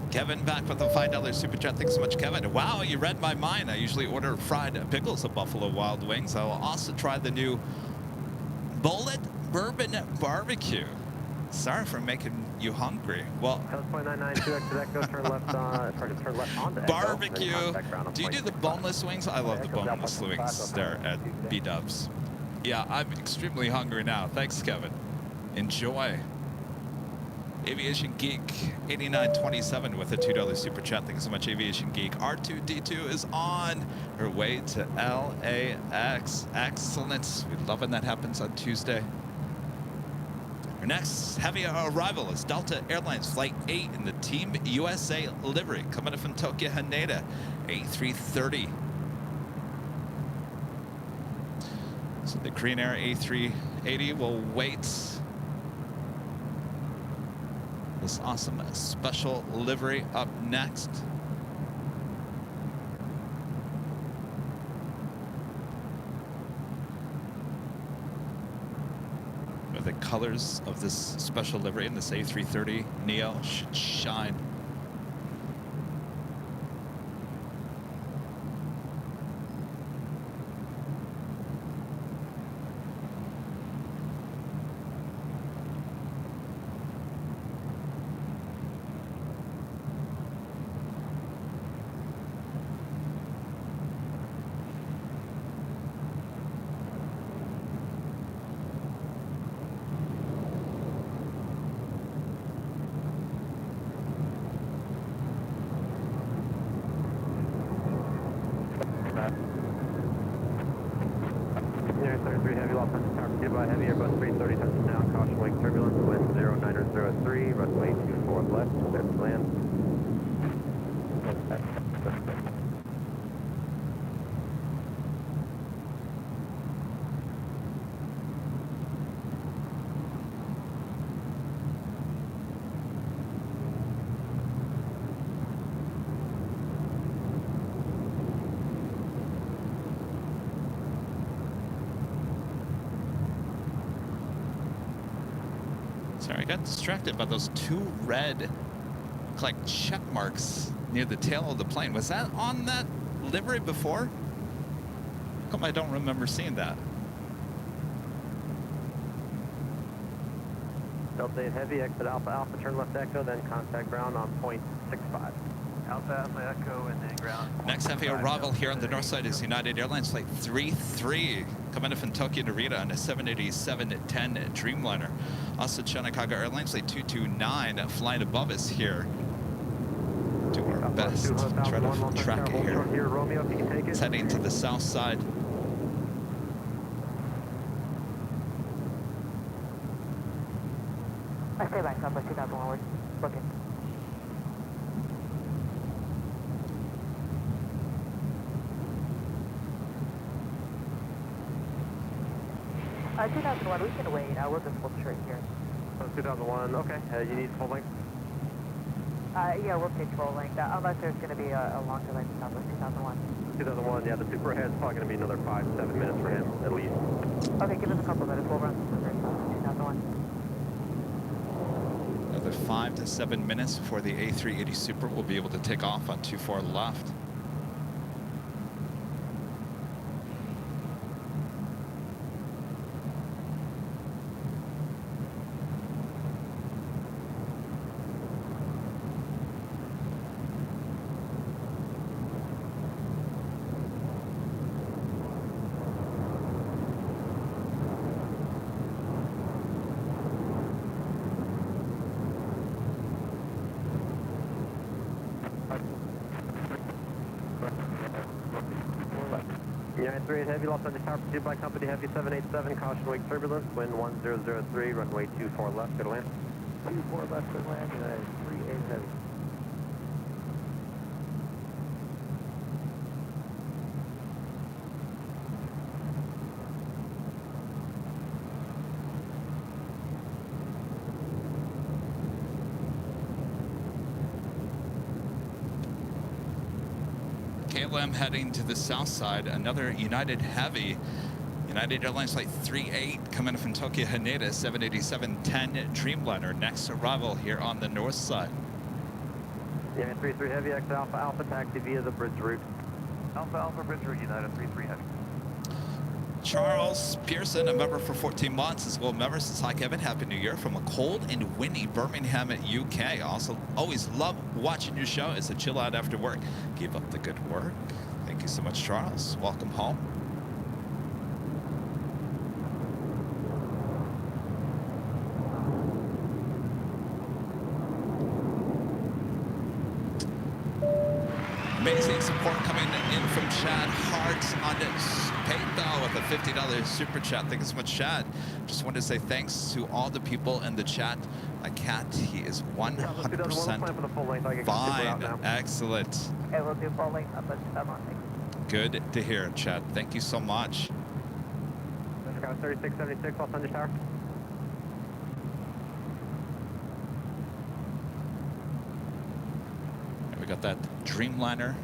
Kevin back with a $5 super chat. Thanks so much, Kevin. Wow, you read my mind. I usually order fried pickles at Buffalo Wild Wings. I will also try the new Bullet Bourbon Barbecue. Sorry for making you hungry. Well, turn left onto barbecue. Do you do the boneless wings? I love the boneless wings there at B-Dubs. Yeah, I'm extremely hungry now. Thanks, Kevin. Enjoy. Aviation Geek 8927 with a $2 super chat. Thank you so much, Aviation Geek. R2D2 is on her way to LAX. Excellent. We love when that happens on Tuesday. Our next heavy arrival is Delta Airlines Flight 8 in the Team USA livery, coming in from Tokyo Haneda, A330. So the Korean Air A380 will wait. This awesome special livery up next. Where the colors of this special livery in this A330 Neo should shine. Sorry, I got distracted by those two red, look like check marks near the tail of the plane. Was that on that livery before? How come I don't remember seeing that? Delta 8 Heavy, exit Alpha Alpha, turn left Echo, then contact ground on .65. Alpha Alpha Echo and then ground. Next heavy arrival here on the north side is United Airlines Flight 33, coming in from Tokyo Narita on a 787-10 Dreamliner. Also Chicago Airlines Flight 229 flying above us here. Do our best to try to track it here. It's heading to the south side. I stay back, Southwest 2001, we're looking. Uh, 2001, we can wait. We'll just hold straight here. 2001, okay. You need full length? Yeah, we'll take full length, unless there's going to be a longer length Southwest 2001. 2001, yeah, the super ahead's probably going to be another 5-7 minutes for him, at least. Okay, give us a couple minutes. We'll run super 2001. Another 5 to 7 minutes before the A380 Super will be able to take off on 24 left. United 38 Heavy, Los Angeles Tower, pursued by Company Heavy 787, caution wake turbulence, wind 1003, runway 24 left, good land. 24 left, good land, United 38 Heavy. KLM heading to the south side, another United Heavy. United Airlines Flight 38 coming from Tokyo Haneda, 787-10 Dreamliner. Next arrival here on the north side. United 33 Heavy, exit Alpha Alpha, taxi via the bridge route. Alpha Alpha Bridge Route, United 33 Heavy. Charles Pearson, a member for 14 months as well. Member says, hi Kevin, happy new year from a cold and windy Birmingham, UK. Also, always love watching your show. It's a chill out after work. Keep up the good work. Thank you so much, Charles. Welcome home. Amazing support coming in from Chad Hart on PayPal with a $50 super chat. Thank you so much, Chad. Just wanted to say thanks to all the people in the chat. My cat, he is 100% fine. Excellent. Okay, we'll do full length Southwest 2001. Good to hear, Chad. Thank you so much. Sky 3676, Los Angeles Tower. We got that Dreamliner.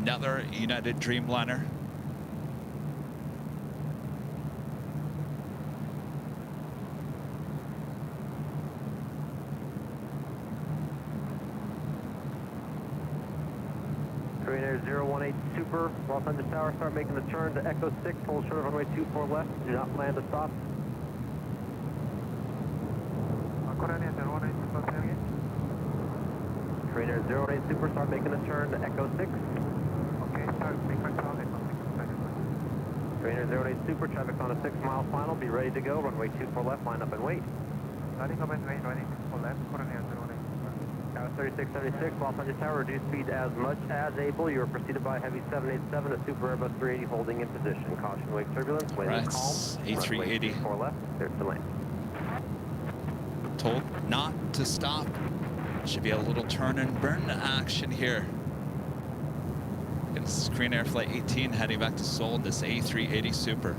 Another United Dreamliner. Trainer 018 Super, Los Angeles Tower, start making the turn to Echo 6, hold short of runway 24 left, do not plan to stop. Trainer 018 Super, start making the turn to Echo 6. Okay, start frequent on Echo 6. Trainer 08 Super, traffic on a 6-mile final, be ready to go, runway 24 left, line up and wait. Running up and wait, running for left, Coronel 08. Tower 3676, Los Angeles Tower, reduce speed as much as able. You are preceded by Heavy 787, a Super Airbus 380 holding in position. Caution wake turbulence, wind Right, calm. A380. 4 left, clear to land. Told not to stop. Should be a little turn and burn action here. It's Korean Air Flight 18 heading back to Seoul in this A380 Super.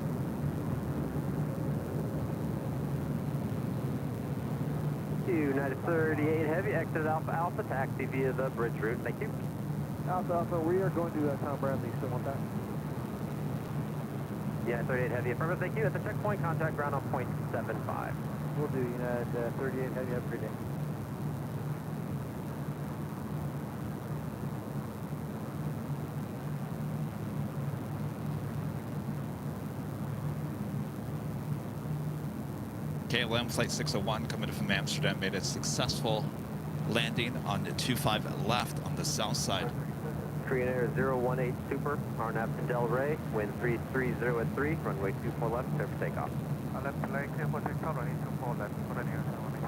United 38 Heavy, exit Alpha Alpha, taxi via the bridge route. Thank you. Alpha Alpha, we are going to Tom Bradley, still want that? Yeah, 38 Heavy, affirmative, thank you. At the checkpoint, contact ground on .75. We'll do United 38 Heavy. Have a great day. KLM Flight 601 coming in from Amsterdam made a successful landing on the 25 left on the south side. Korean Air 018 Super, RNAV to Del Rey, wind 330 at 3, runway 24 left, clear for takeoff. Left leg, clear for takeoff, running 24 left, Korean Air 018.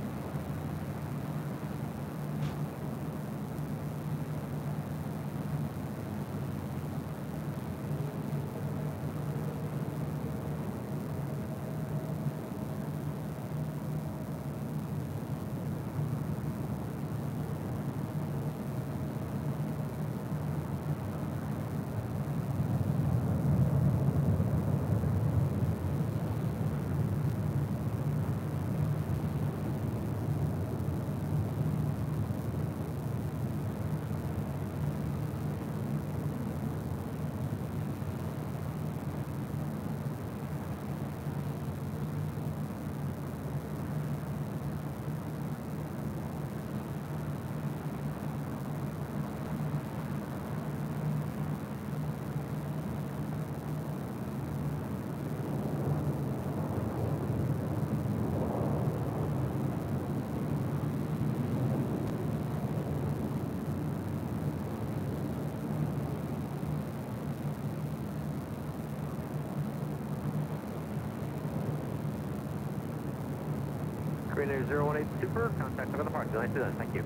Korean Air 018 Super, contact over the park. Nice to done. Thank you.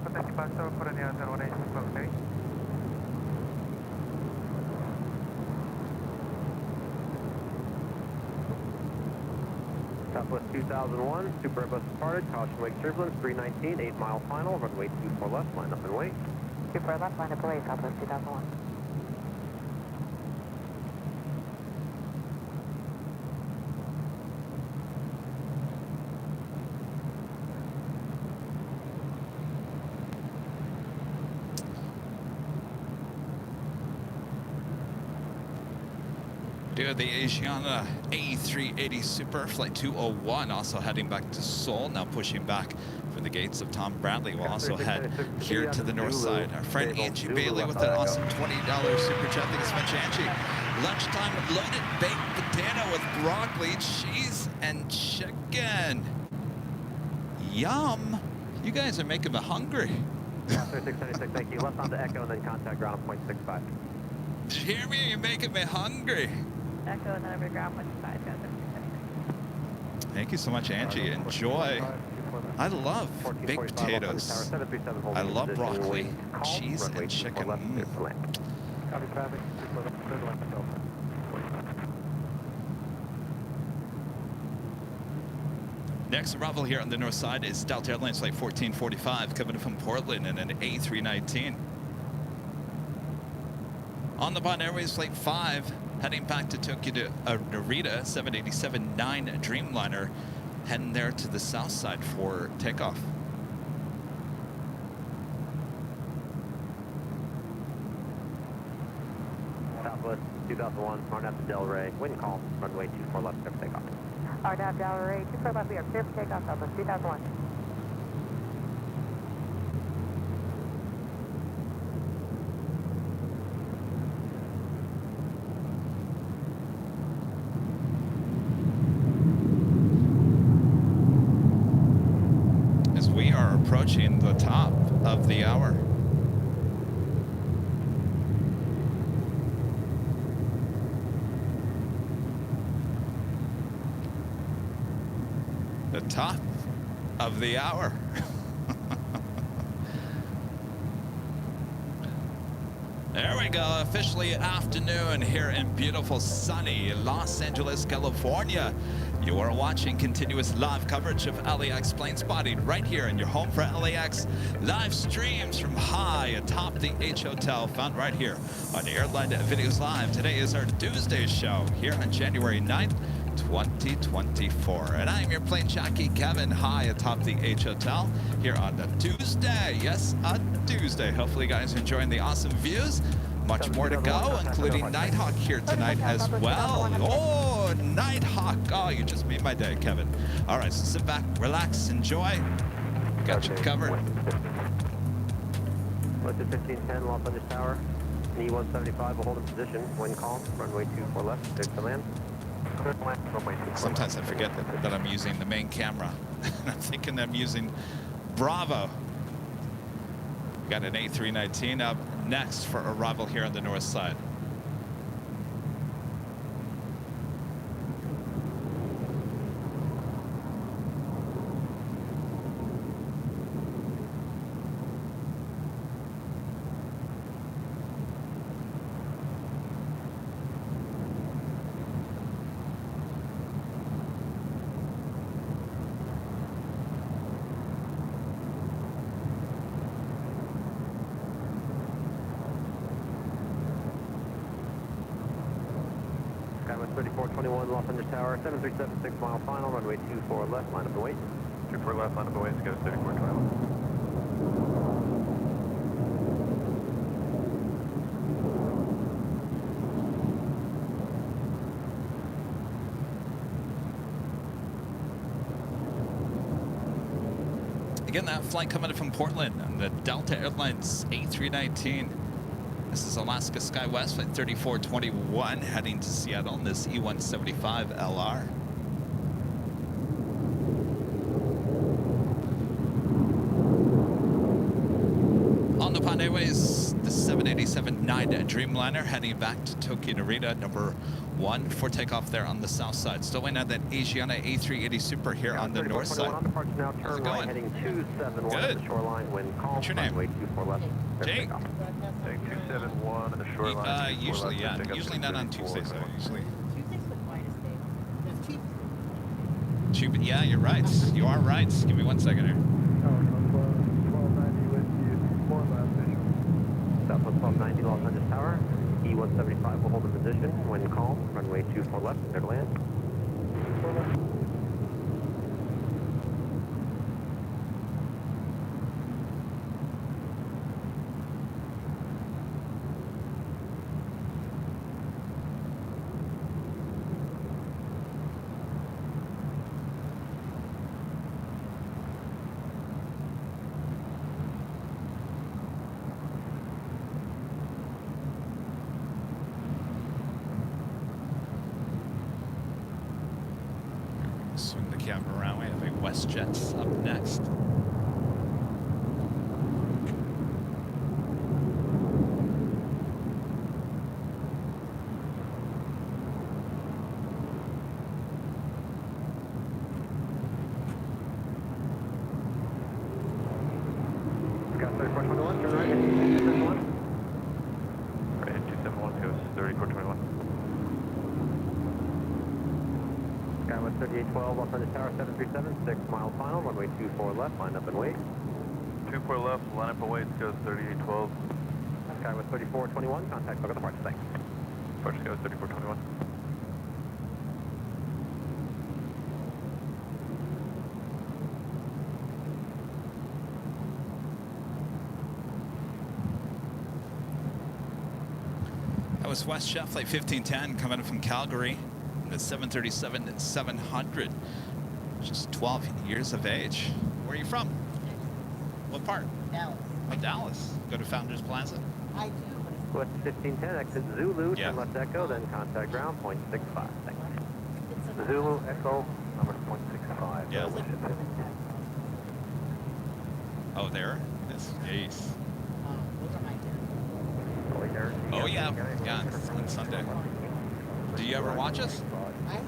Contact departure, Korean Air 018 Super, okay. Southwest 2001, Super Airbus departed, caution wake turbulence, 319, 8 mile final, runway 24 left, line up and wait. Super left, line up away, Southwest 2001. Do the Asiana A380 Super Flight 201 also heading back to Seoul, now pushing back for the gates of Tom Bradley. We'll also head here to the north side. Our friend Angie Bailey with an awesome $20 super chat. Thanks so much, Angie. Lunchtime loaded baked potato with broccoli, cheese, and chicken. Yum. You guys are making me hungry. 676, thank you. Left onto Echo and then contact ground on 0.65. Did you hear me? You're making me hungry. Echo and then over to ground 125, guys. Thank you so much, Angie. Enjoy. I love baked potatoes. I love broccoli, cheese, and chicken. Next arrival here on the north side is Delta Airlines Flight 1445 coming from Portland in an A319. On the Bond Airways Flight 5 heading back to Tokyo to Narita 787-9 Dreamliner, heading there to the south side for takeoff. Southwest 2001, RNAV to Del Rey, wind calm, runway 24 left, clear for takeoff. RNAV Del Rey, 24 left, we are clear for takeoff, Southwest 2001. Approaching the top of the hour. The top of the hour. There we go, officially afternoon here in beautiful sunny Los Angeles, California. You are watching continuous live coverage of LAX plane spotting right here in your home for LAX. Live streams from high atop the H Hotel, found right here on Airline Videos Live. Today is our Tuesday show here on January 9th, 2024. And I'm your plane jockey, Kevin, high atop the H Hotel here on the Tuesday. Yes, a Tuesday. Hopefully you guys are enjoying the awesome views. Much more to go, including Nighthawk here tonight as well. Oh, Nighthawk. Oh, you just made my day, Kevin. All right, so sit back, relax, enjoy. Got you covered. West 1510, Los Angeles Tower. E-175 will hold in position. Wind calm, runway 24 left, clear to land. Sometimes I forget that I'm using the main camera. I'm thinking I'm using Bravo. We got an A319 up next for arrival here on the north side. Skywest 3421, Los Angeles Tower, 737, 6 mile final, runway 24 left, line up and wait. 24 left, line up and wait, Skywest 3421. Again, that flight coming in from Portland on the Delta Airlines A319. This is Alaska SkyWest flight 3421 heading to Seattle in this E175 LR. On the Pond Airways, the 787-9 Dreamliner heading back to Tokyo Narita, number 1 for takeoff there on the south side. Still waiting on that Asiana A380 Super here on the north side. On departure now, How's it turn right, going? heading 271 Good. at the shoreline, wind calm, What's your name? runway 24 left. clear Jake? takeoff. Take 271 on the shoreline. Usually, yeah. Usually not on Tuesdays, though. Usually. Tuesday's the quietest day. There's cheap. Cheap, yeah, you're right. You are right. Give me 1 second here. Southwest 1290, Los Angeles Tower. E-175 will hold in position. Wind calm, runway 24 left, clear to land. Swing the camera around. We have a WestJet up next. Got 3421, turn right, heading 271. Right, 271 goes 3421. Skywest 3812, Los Angeles Tower, 737, 6 mile final, runway 24 left, line up and wait. 24 left, line up and wait, Skywest 3812. Skywest 3421, contact local departure, thanks. Departure Skywest 3421. That was WestJet flight 1510 coming in from Calgary. The 737-700. Just 12 years of age. Where are you from? What part? Dallas. Oh, Dallas. Go to Founders Plaza? I do, but West 1510, exit Zulu, Yeah. turn left Echo, then contact ground, point 65, thanks. it's a Zulu Echo, number 0.65. Yeah. it's like a different time. Oh, there? Yes. Jeez. Those are my turn. Fully there. Oh, yeah. Yeah, it's on Sunday. Do you ever watch us? I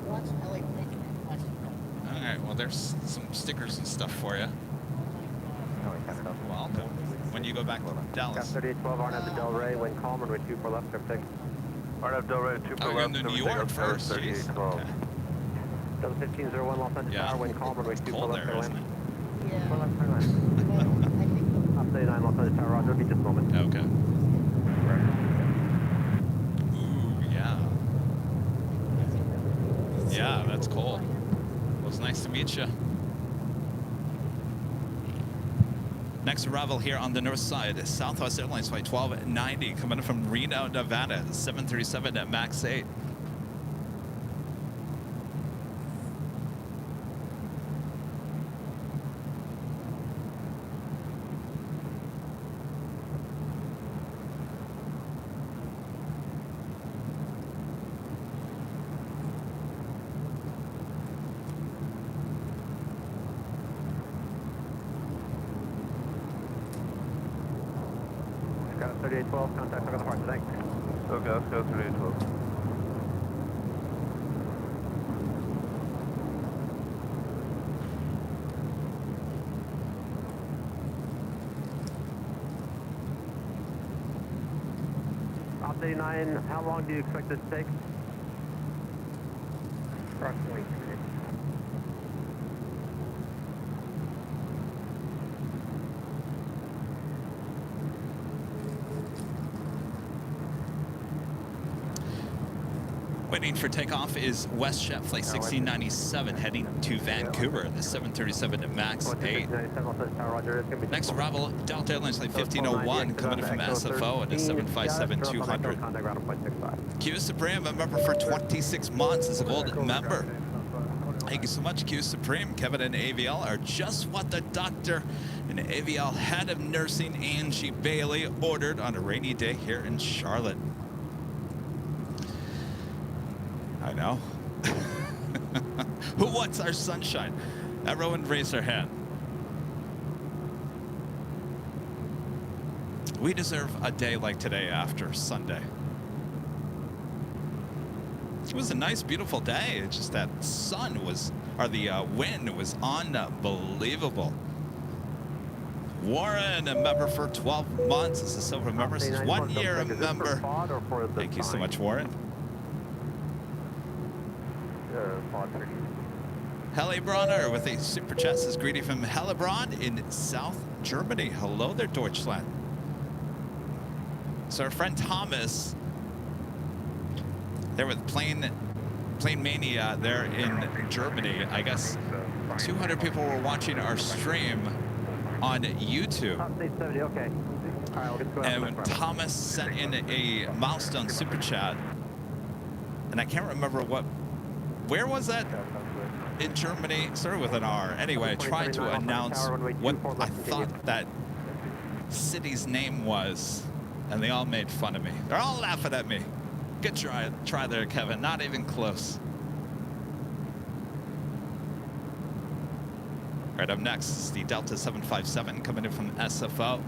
watch LA Lake and I watch it. All right. Well, there's some stickers and stuff for you. Welcome. When you go back to Got Dallas? 3812, Arnett to Del Rey, wind calm, runway 24 left, clear take. RNF Del Rey, 2 Oh, per you're left. in New everything York up first. there, Jeez. 3812. Okay. 1501, Los Angeles Yeah. Tower, wind calm, runway It's 24 cold left, there, clear isn't land. it? Yeah. Turn left, turn left. Well, I think Up 39, Los Angeles Tower, Roger, be just a moment. Okay. Ooh, yeah. Yeah, that's cool. Well, it's nice to meet you. Next arrival here on the north side, Southwest Airlines flight 1290 coming in from Reno, Nevada, 737 at MAX 8. 3812, contact on the departure, thanks. Okay, let's go 3812. Op 89, how long do you expect this to take? Approximately 2 minutes. Waiting for takeoff is WestJet Flight 1697 heading to Vancouver, the 737 MAX 8. Next arrival, Delta Airlines Flight 1501 coming in from SFO and a 757-200. Q Supreme, a member for 26 months as a gold member. Thank you so much, Q Supreme. Kevin and AVL are just what the doctor and AVL head of nursing Angie Bailey ordered on a rainy day here in Charlotte. I know. Who wants our sunshine? Everyone raise their hand. We deserve a day like today after Sunday. It was a nice, beautiful day. It's just that sun was, or the wind was unbelievable. Warren, a member for 12 months as a silver member. Since 1 year a member. Thank you so much, Warren. Hellebronner with a super chat says greeting from Hellebron in South Germany. Hello there, Deutschland. So our friend Thomas, there with Plane Mania there in Germany. I guess 200 people were watching our stream on YouTube. Okay. And when Thomas sent in a milestone super chat, and I can't remember where was that? In Germany, started with an R. Anyway, I tried to announce what I thought that city's name was, and they all made fun of me. They're all laughing at me. Good try there, Kevin. Not even close. All right, up next is the Delta 757 coming in from SFO.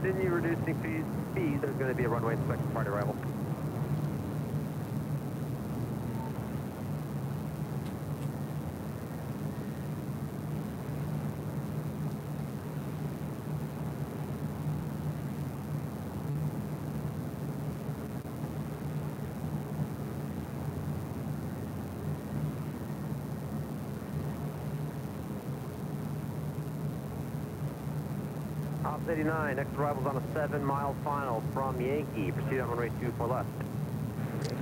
Continue reducing speed. There's going to be a runway inspection prior to arrival. Ops 89, next arrival's on a 7-mile final from Yankee. Proceed on runway 24 left.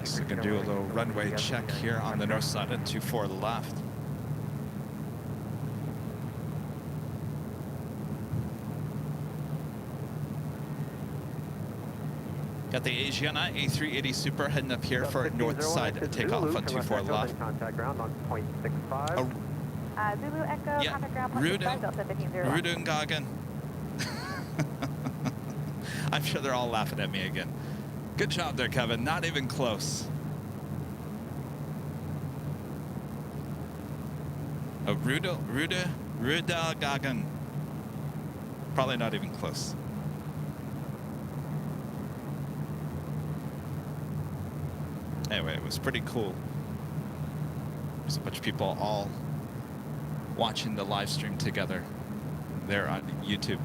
So we can do a little runway check here on the north side at 24 left. Got the Asiana A380 Super heading up here for north side takeoff on 24 left. Contact ground on 0.65. Zulu Echo, Yeah, contact ground, Rudengagen. I'm sure they're all laughing at me again. Good job there, Kevin. Not even close. Rudengagen. Probably not even close. Anyway, it was pretty cool. There's a bunch of people all watching the live stream together there on YouTube.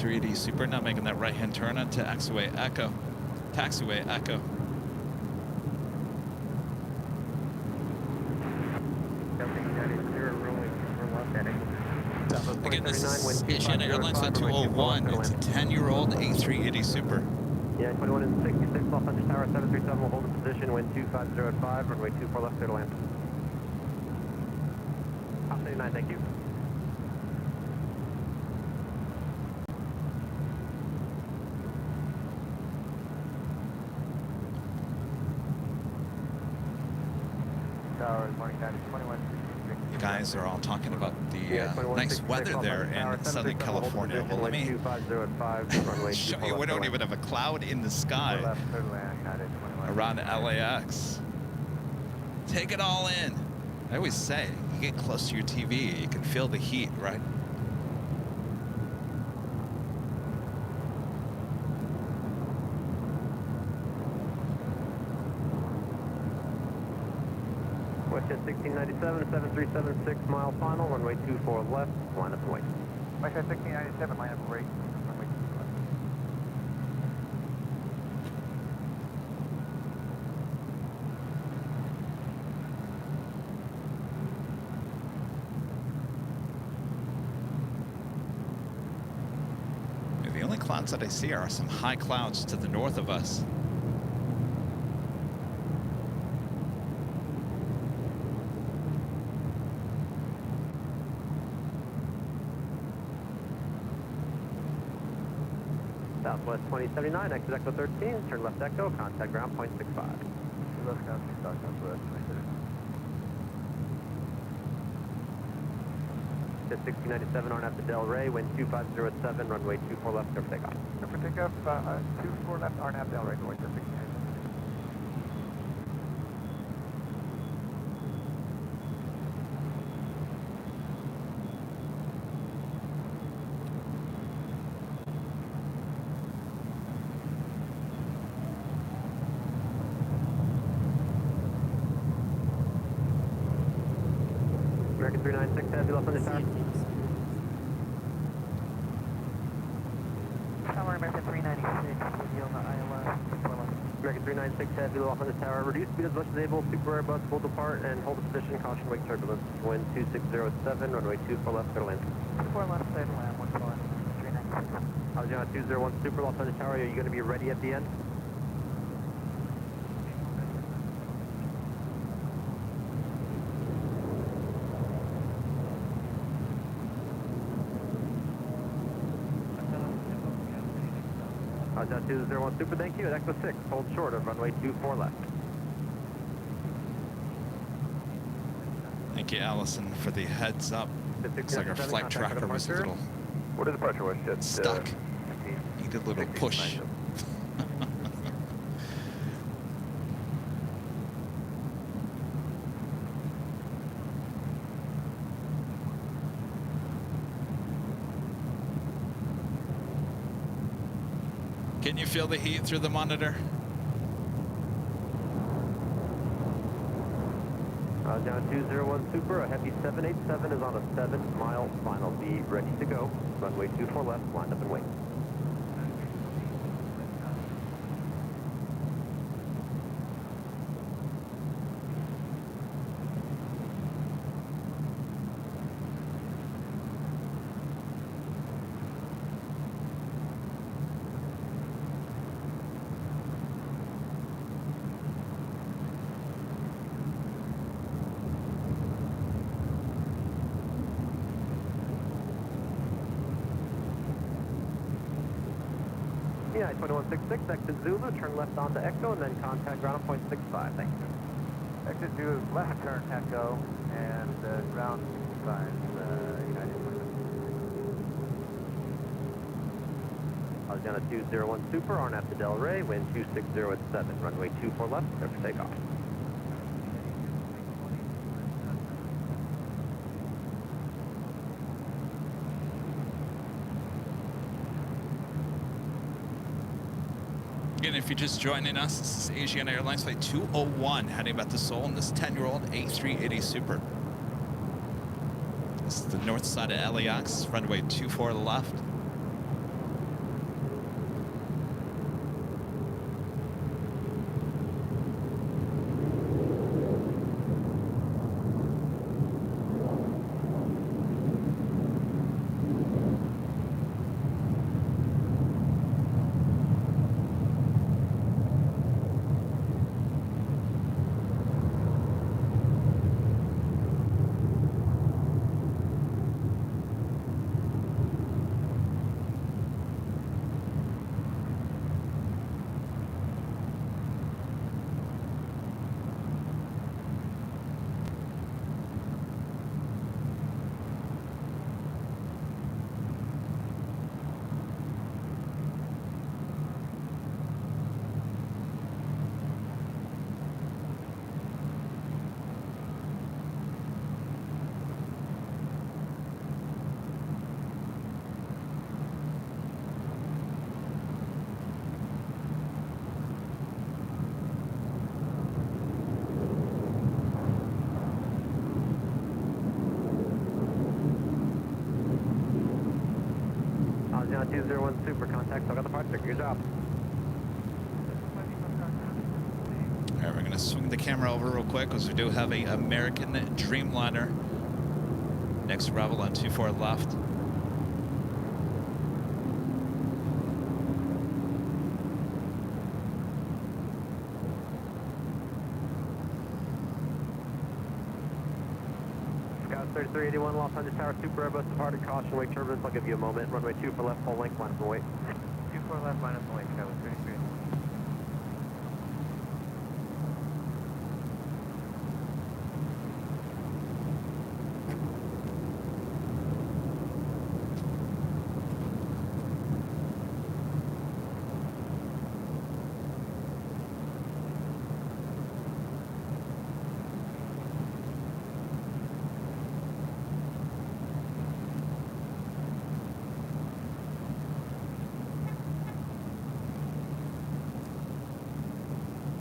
A380 Super now making that right-hand turn onto Taxiway Echo. Taxiway Echo. Again, this is Asiana Airlines Flight 201. It's a 10-year-old A380 Super. Yeah, 21 and 66, Los Angeles Tower 737 will hold the position, wind 250 at 5, runway 24 left, clear to land. Top 39, thank you. Tower, morning time, 21. You guys are all talking about the nice weather there in Southern California. Well, let me show you. We don't even have a cloud in the sky around LAX. Take it all in. I always say, you get close to your TV, you can feel the heat, right? WestJet 1697, 7376 mile final, runway 24 left, line up and wait. WestJet 1697, line up and wait. Runway 24 left. The only clouds that I see are some high clouds to the north of us. Southwest 2079, exit Echo 13, turn left Echo, contact ground point 65. Left ground, Southwest 2079. Jet 1697, RNAV to Del Rey, wind 250 at 7, runway 24 left, clear for takeoff. Clear for takeoff, 24 left, RNAV Del Rey, going to 1697. American 396, heavy left on the tower. Tower American 396, with you on the ILS. American 396, heavy off on the tower. Reduce speed as much as able, Super Airbus, pull depart, and hold the position, caution wake turbulence. Wind 260 at 7, runway 24 left, clear to land. 24 left, clear to land, 14, 396. Aviation 201 Super, lost on the tower, are you going to be ready at the end? Aviation 201 Super, thank you. At Echo 6, hold short of runway 24 left. Thank you, Allison, for the heads up. Looks like our flight tracker was a little What is departure, WestJet? stuck. Needed a little push. Can you feel the heat through the monitor? Down 201 Super, a heavy 787 is on a 7-mile final. Be ready to go. Runway 24 left, line up and wait. Yeah, 2166, exit Zulu, turn left onto Echo, and then contact ground on point 65. Thank you. Exit Zulu, left turn Echo, and ground 65, United. Aviation 201 Super, RNAV to Del Rey, wind 260 at 7, runway 24 left, clear for takeoff. Again, if you're just joining us, this is Asiana Airlines Flight 201 heading back to Seoul in this 10-year-old A380 Super. This is the north side of LAX, runway 24 left. Super contact, still got the project. Good job. All right, we're going to swing the camera over real quick because we do have a American Dreamliner. Next arrival on 24 left. Scout 3381, Los Angeles Tower, Super Airbus departed, caution, wake turbulence. I'll give you a moment. Runway 2 for left, full length, line up and wait. 2 for left, line up and wait. Scout 33.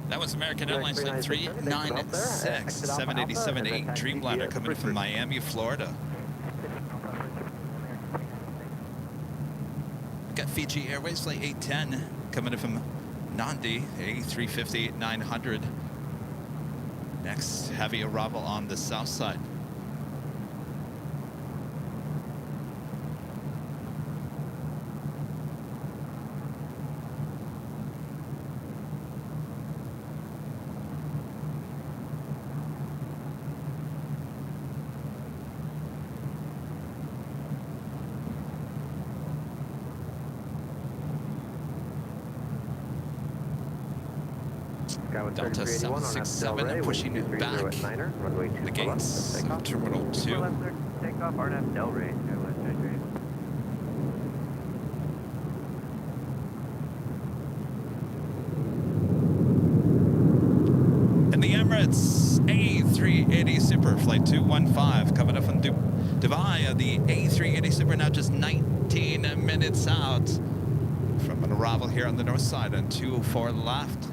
That was American Airlines Flight 396, 787-8 Dreamliner coming from Miami, Florida. Got Fiji Airways Flight 810 coming in from Nandi, A350-900. Next heavy arrival on the south side. Delta 767 and pushing it back. The gates of Terminal 2. Takeoff, RNF Del Rey. In the Emirates, A380 Super Flight 215 coming up from Dubai. The A380 Super now just 19 minutes out from an arrival here on the north side on 204 left.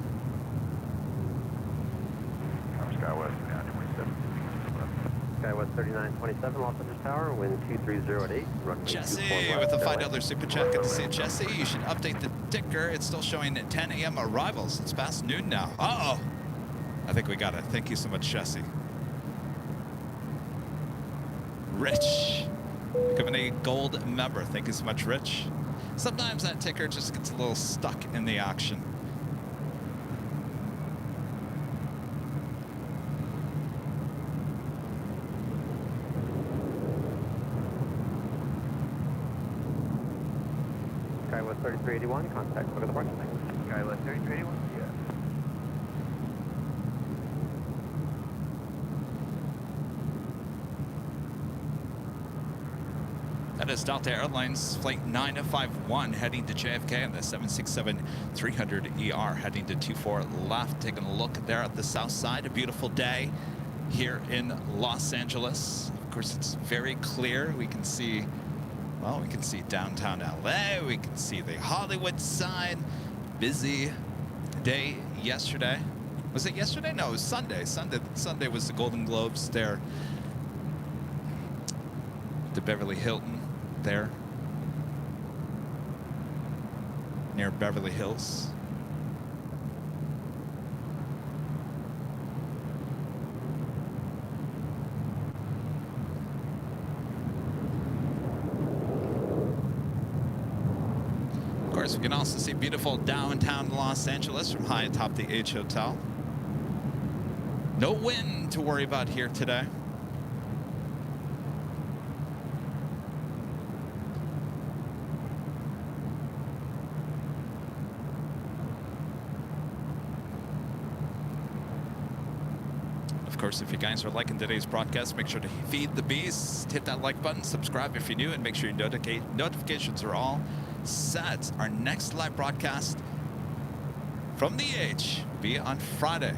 Skywest 3927, Los Angeles Tower, wind 230 at 8, runway Jesse 24 with a left, $5 super chat. Good to see you, Jesse. You should update the ticker. It's still showing at 10 a.m. arrivals. It's past noon now. Uh-oh. I think we got it. Thank you so much, Jesse. Rich, becoming a gold member. Thank you so much, Rich. Sometimes that ticker just gets a little stuck in the action. Skywest 3381, contact, look at the parking thing. Skywest 3381, yeah. That is Delta Airlines Flight 951 heading to JFK on the 767-300ER heading to 24 left. Taking a look there at the south side. A beautiful day here in Los Angeles. Of course, it's very clear. We can see, well, we can see downtown LA. We can see the Hollywood sign. Busy day yesterday. Was it yesterday? No, it was Sunday. Sunday was the Golden Globes there. The Beverly Hilton there near Beverly Hills. Of course, we can also see beautiful downtown Los Angeles from high atop the H Hotel. No wind to worry about here today. Of course, if you guys are liking today's broadcast, make sure to feed the beast, hit that like button, subscribe if you're new, and make sure your notifications are all set. Our next live broadcast from the H will be on Friday.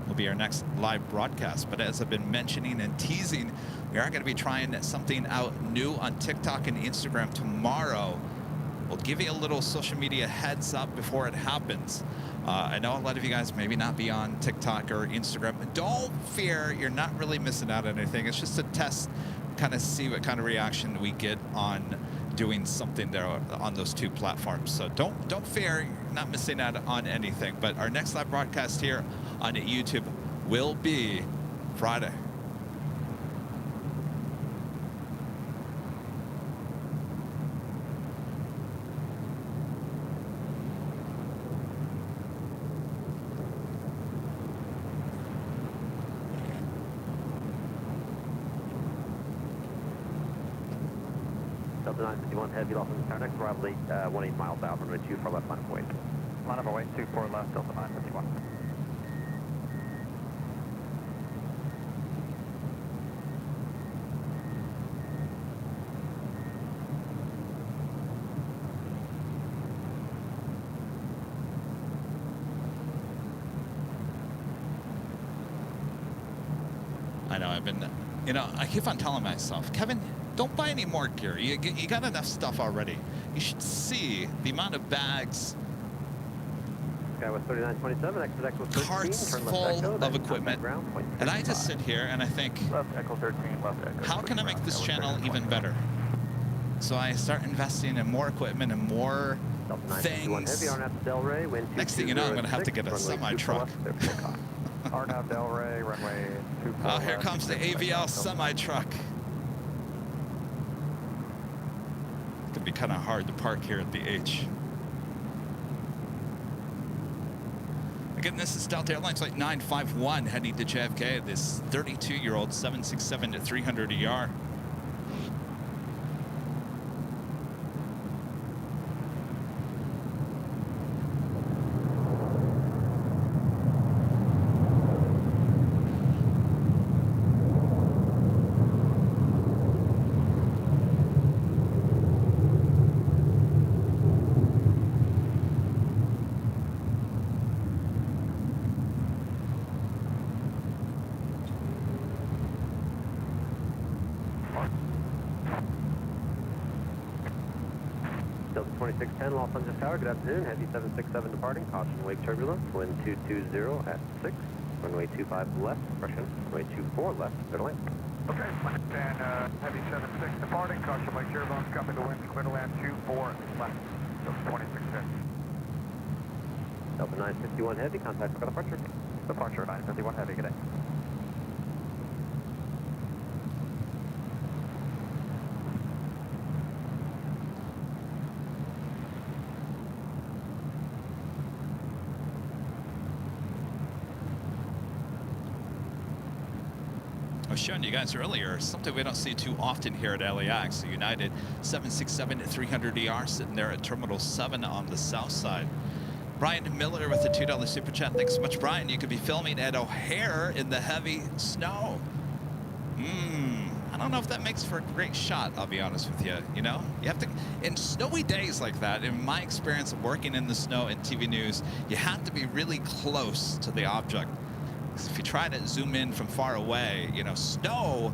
Will be our next live broadcast. But as I've been mentioning and teasing, we are going to be trying something out new on TikTok and Instagram tomorrow. We'll give you a little social media heads up before it happens. I know a lot of you guys maybe not be on TikTok or Instagram. Don't fear, you're not really missing out on anything. It's just a test, kind of see what kind of reaction we get on doing something there on those two platforms. So don't fear, you're not missing out on anything. But our next live broadcast here on YouTube will be Friday. Delta 951 heavy loss on the next arrival 18 miles out, runway 24 left, line of weight. Line of weight 24 left, Delta 951. I know, I've been, you know, I keep on telling myself, Kevin, don't buy any more gear. You got enough stuff already. You should see the amount of bags, Sky was 3927, exit was 13, carts turn left full echo, of then equipment. contact ground, And I just 0.65. sit here and I think, Left Echo 13, left Echo. how can I make this channel even 20. better? So I start investing in more equipment and more Delta 951 things. heavy, RNAV Delray, wind Next thing you know, I'm going to have to 2206, get a runway 24 semi-truck. left, clear for takeoff. Arnav Delray, runway 24 Oh, here left, comes the clear for AVL takeoff. semi-truck. It's going to be kind of hard to park here at the H. Again, this is Delta Airlines Flight 951 heading to JFK. This 32-year-old 767-300 ER. Delta 2610, Los Angeles Tower, good afternoon, heavy 767 departing, caution wake turbulence, wind 220 at 6, runway 25 left, correction, runway 24 left, clear to land. Okay, and heavy 76 departing, caution wake turbulence, copy the wind, clear to land 24 left, Delta 2610. Delta 951 heavy, contact for departure. Departure 951 heavy, good day. I was showing you guys earlier something we don't see too often here at LAX. The United 767-300ER sitting there at Terminal 7 on the south side. Brian Miller with the $2 super chat. Thanks so much, Brian. You could be filming at O'Hare in the heavy snow. I don't know if that makes for a great shot, I'll be honest with you. You know, you have to, in snowy days like that, in my experience of working in the snow in TV news, you have to be really close to the object. If you try to zoom in from far away, you know, snow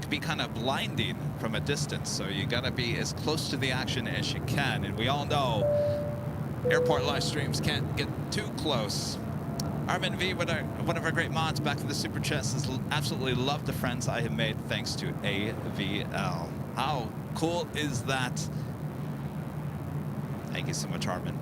can be kind of blinding from a distance. So you got to be as close to the action as you can. And we all know airport live streams can't get too close. Armin V, one of our great mods, back to the super chat, says absolutely love the friends I have made thanks to AVL. How cool is that? Thank you so much, Armin.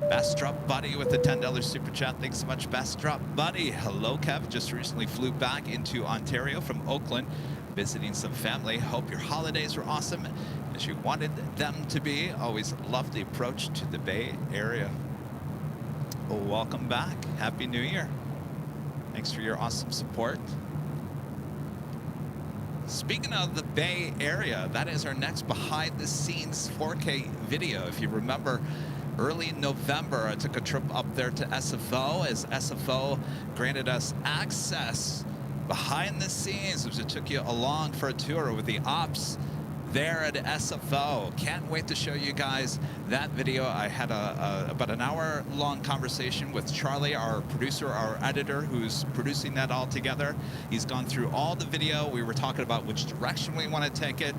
Bastrop Buddy with the $10 super chat. Thanks so much, Bastrop Buddy. Hello, Kev. Just recently flew back into Ontario from Oakland, visiting some family. Hope your holidays were awesome as you wanted them to be. Always love the approach to the Bay Area. Well, welcome back. Happy New Year. Thanks for your awesome support. Speaking of the Bay Area, that is our next behind-the-scenes 4K video. If you remember, early in November, I took a trip up there to SFO as SFO granted us access behind the scenes, which it took you along for a tour with the ops there at SFO. Can't wait to show you guys that video. I had about an hour-long conversation with Charlie, our producer, our editor, who's producing that all together. He's gone through all the video. We were talking about which direction we want to take it.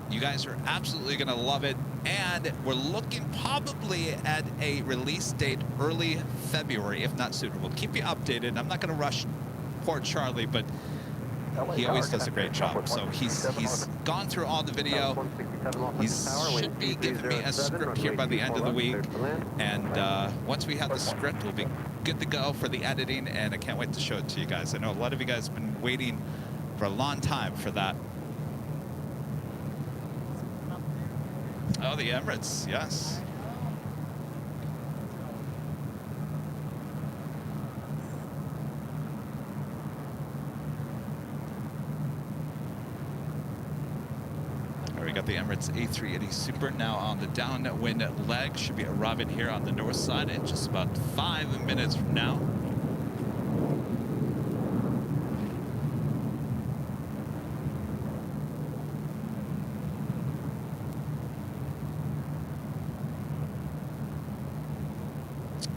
You guys are absolutely going to love it. And we're looking probably at a release date early February, if not sooner. We'll keep you updated. I'm not going to rush poor Charlie, but He always does a great job. So he's gone through all the video. He should be giving me a script here by the end of the week. And once we have the script, we'll be good to go for the editing. And I can't wait to show it to you guys. I know a lot of you guys have been waiting for a long time for that. Oh, the Emirates, yes. We got the Emirates A380 Super now on the downwind leg. Should be arriving here on the north side in just about 5 minutes from now.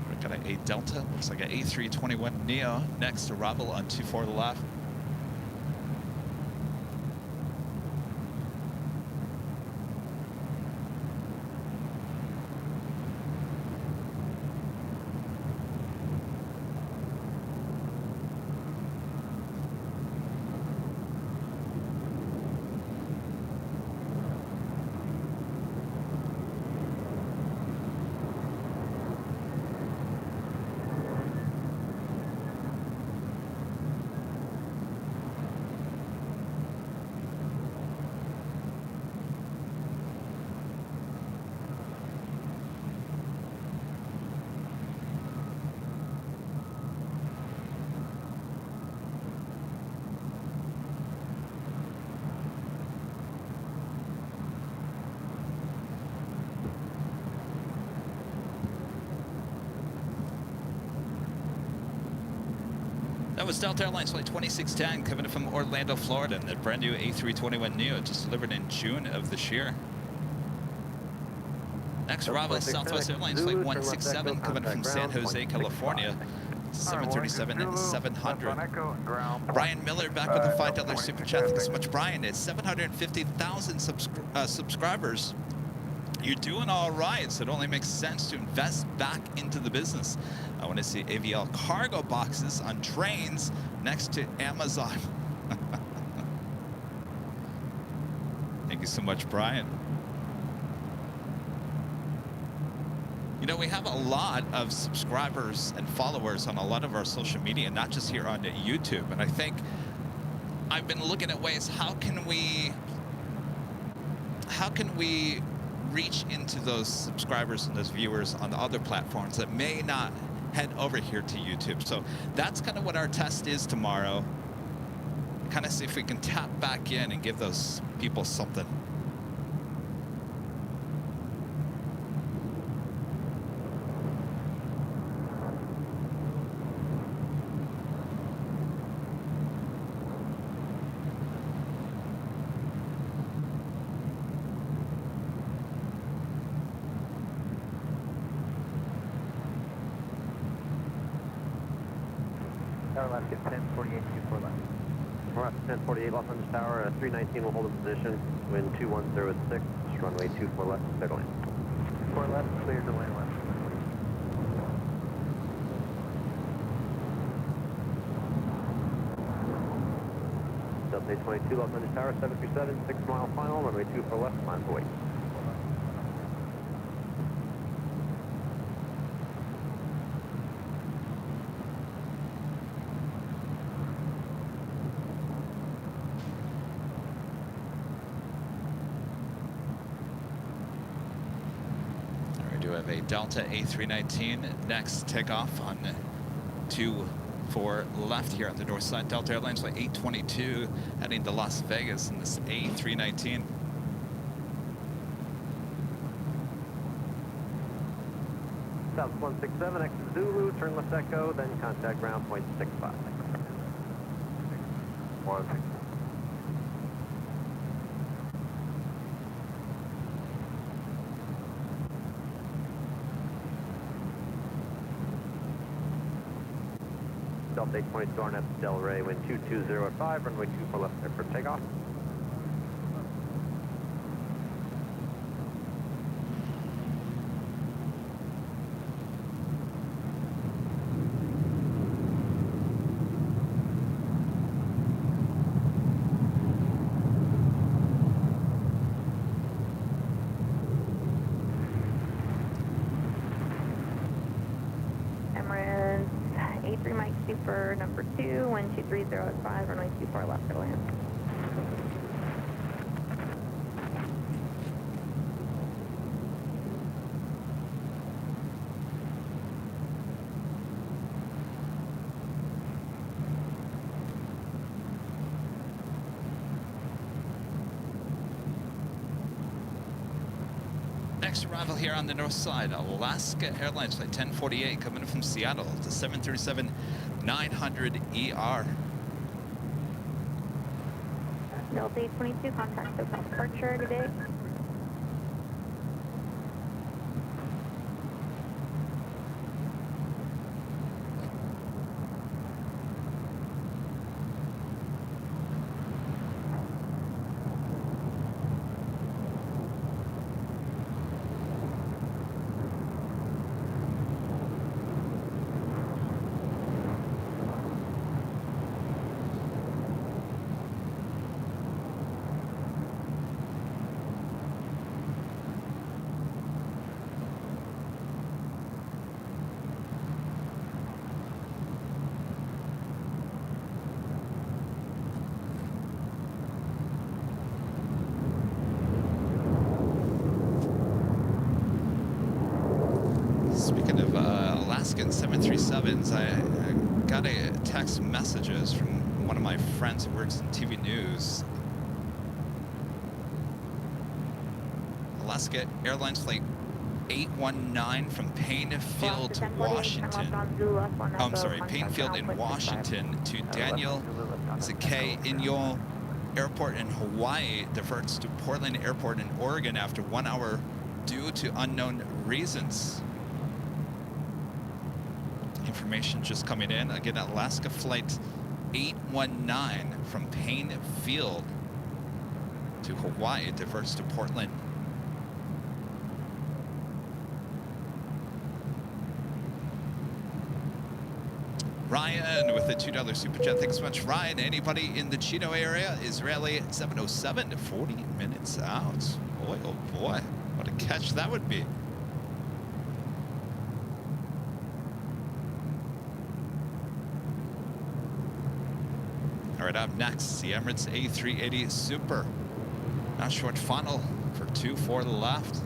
We've got a Delta, looks like an A321 Neo next arrival on 24 left. That was Delta Airlines Flight 2610 coming in from Orlando, Florida, and the brand new A321 Neo just delivered in June of this year. Next arrival is Southwest Airlines Flight 167 coming from San Jose, California. 737-700. Brian Miller back with a $5 super chat. Thank you so much, Brian. It's 750,000 subscribers. You're doing all right, so it only makes sense to invest back into the business. I want to see AVL cargo boxes on trains next to Amazon. Thank you so much, Brian. You know, we have a lot of subscribers and followers on a lot of our social media, not just here on YouTube. And I think I've been looking at ways, how can we reach into those subscribers and those viewers on the other platforms that may not head over here to YouTube. So that's kind of what our test is tomorrow. Kind of see if we can tap back in and give those people something. Left, get 1048, 24 left. We're at 1048, Los Angeles Tower, 319 will hold in position, wind 2106, runway 24 left, clear to land. 4 left, clear to land left. Delta 22, Los Angeles Tower, 737, 6 mile final, runway 24 left, climb to wait. A Delta A319 next takeoff on 24 left here on the north side. Delta Airlines Flight 822 heading to Las Vegas in this A319. South 167, exit Zulu, turn left echo, then contact ground point 65. 167. Delta 822 Arnett, Delray, wind 220 runway 24 left there for takeoff. Emirates, A3 Mike Super number 2, wind 230 at 5, runway 24 left to land. Next arrival here on the north side, Alaska Airlines flight 1048 coming in from Seattle to 737-900 ER. Delta 822, contact SoCal departure today. Speaking of Alaskan 737s, I got a text messages from one of my friends who works in TV news. Alaska Airlines flight 819 from Painfield, Washington. Oh, I'm sorry, Painfield in Washington to Daniel Zakay Inyo Airport in Hawaii diverts to Portland Airport in Oregon after 1 hour due to unknown reasons. Information just coming in. Again, Alaska flight 819 from Painfield to Hawaii diverts to Portland. Ryan with the $2 super chat. Thanks so much, Ryan. Anybody in the Chino area? Israeli 707, 40 minutes out. Boy, oh boy, what a catch that would be. All right, up next, the Emirates A380 Super. Now short funnel for 24 left.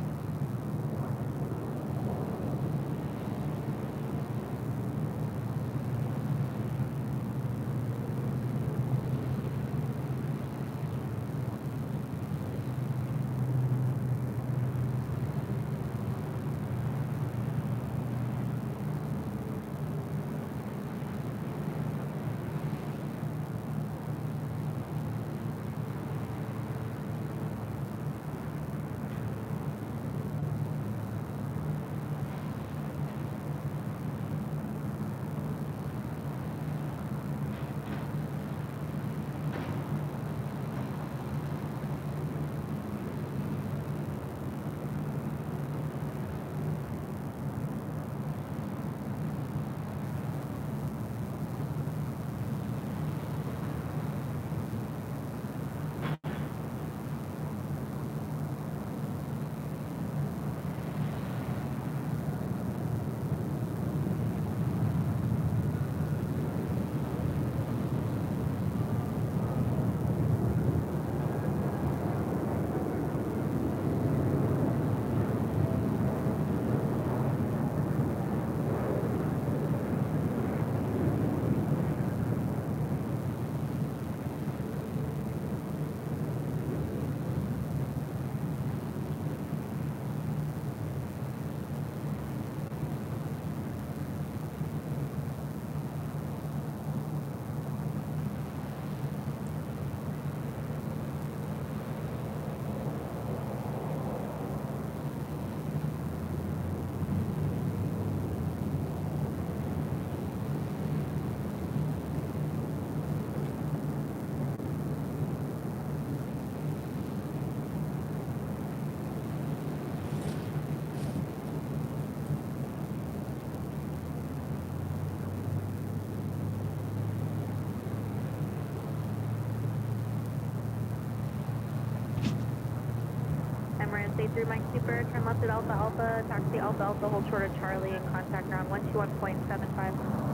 Requested Alpha Alpha, taxi Alpha Alpha, hold short of Charlie and contact ground 121.75.